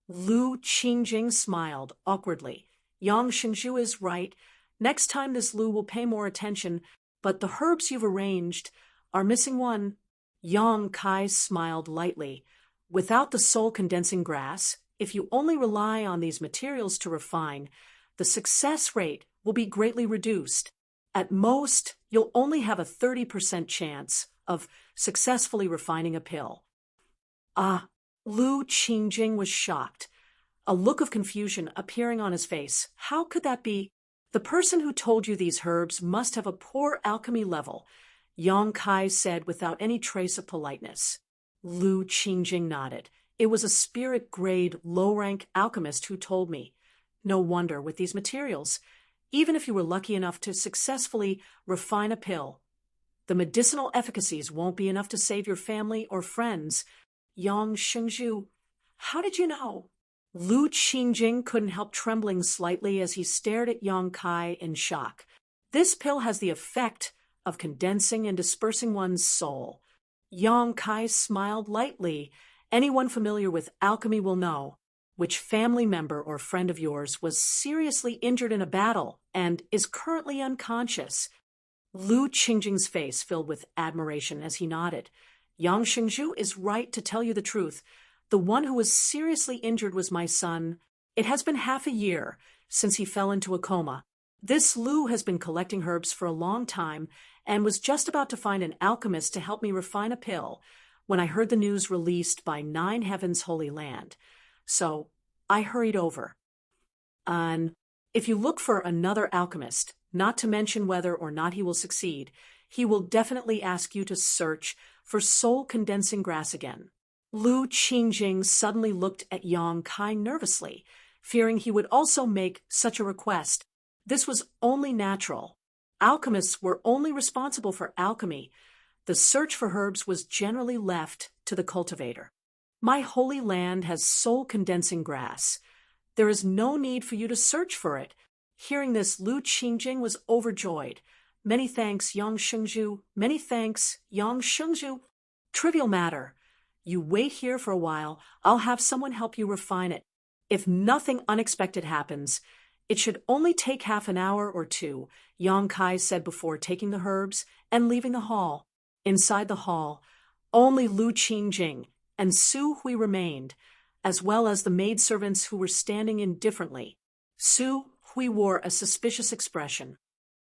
Lu Qingjing smiled awkwardly. Yang Shengzhu is right. Next time this Lu will pay more attention, but the herbs you've arranged are missing one. Yong Kai smiled lightly. Without the soul-condensing grass, if you only rely on these materials to refine, the success rate will be greatly reduced. At most, you'll only have a 30% chance of successfully refining a pill. Lu Qingjing was shocked, a look of confusion appearing on his face. How could that be? The person who told you these herbs must have a poor alchemy level, Yong Kai said without any trace of politeness. Lu Qingjing nodded. It was a spirit-grade, low-rank alchemist who told me. No wonder with these materials. Even if you were lucky enough to successfully refine a pill, the medicinal efficacies won't be enough to save your family or friends. Yang Shengzhu, how did you know? Lu Qingjing couldn't help trembling slightly as he stared at Yong Kai in shock. This pill has the effect of condensing and dispersing one's soul. Yong Kai smiled lightly. Anyone familiar with alchemy will know. Which family member or friend of yours was seriously injured in a battle and is currently unconscious? Lu Qingjing's face filled with admiration as he nodded. Yang Shengzhu is right to tell you the truth. The one who was seriously injured was my son. It has been half a year since he fell into a coma. This Lu has been collecting herbs for a long time and was just about to find an alchemist to help me refine a pill when I heard the news released by Nine Heaven's Holy Land. So I hurried over. If you look for another alchemist, not to mention whether or not he will succeed, he will definitely ask you to search for soul-condensing grass again. Lu Qingjing suddenly looked at Yong Kai nervously, fearing he would also make such a request. This was only natural. Alchemists were only responsible for alchemy. The search for herbs was generally left to the cultivator. My holy land has soul-condensing grass. There is no need for you to search for it. Hearing this, Lu Qingjing was overjoyed. Many thanks, Yang Shengzhu. Many thanks, Yang Shengzhu. Trivial matter. You wait here for a while. I'll have someone help you refine it. If nothing unexpected happens, it should only take half an hour or two, Yong Kai said before taking the herbs and leaving the hall. Inside the hall, only Lu Qingjing and Su Hui remained, as well as the maidservants who were standing indifferently. Su Hui wore a suspicious expression.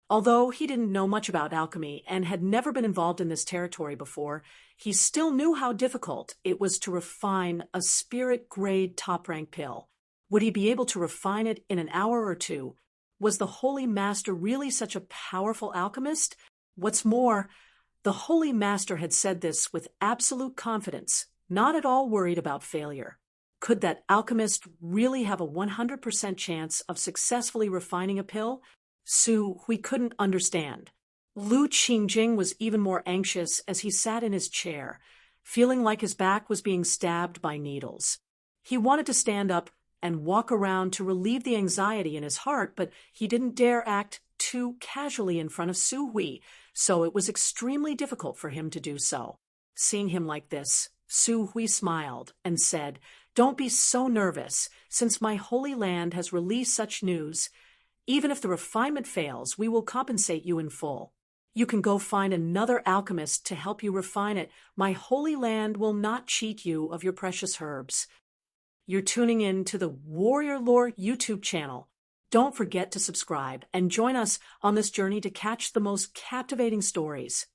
Although he didn't know much about alchemy and had never been involved in this territory before, he still knew how difficult it was to refine a spirit-grade top-rank pill. Would he be able to refine it in an hour or two? Was the Holy Master really such a powerful alchemist? What's more, the Holy Master had said this with absolute confidence, not at all worried about failure. Could that alchemist really have a 100% chance of successfully refining a pill? Su Hui couldn't understand. Lu Qingjing was even more anxious as he sat in his chair, feeling like his back was being stabbed by needles. He wanted to stand up and walk around to relieve the anxiety in his heart, but he didn't dare act too casually in front of Su Hui, so it was extremely difficult for him to do so. Seeing him like this, Su Hui smiled and said, "Don't be so nervous. Since my holy land has released such news, even if the refinement fails, we will compensate you in full. You can go find another alchemist to help you refine it. My holy land will not cheat you of your precious herbs." You're tuning in to the Warrior Lore YouTube channel. Don't forget to subscribe and join us on this journey to catch the most captivating stories.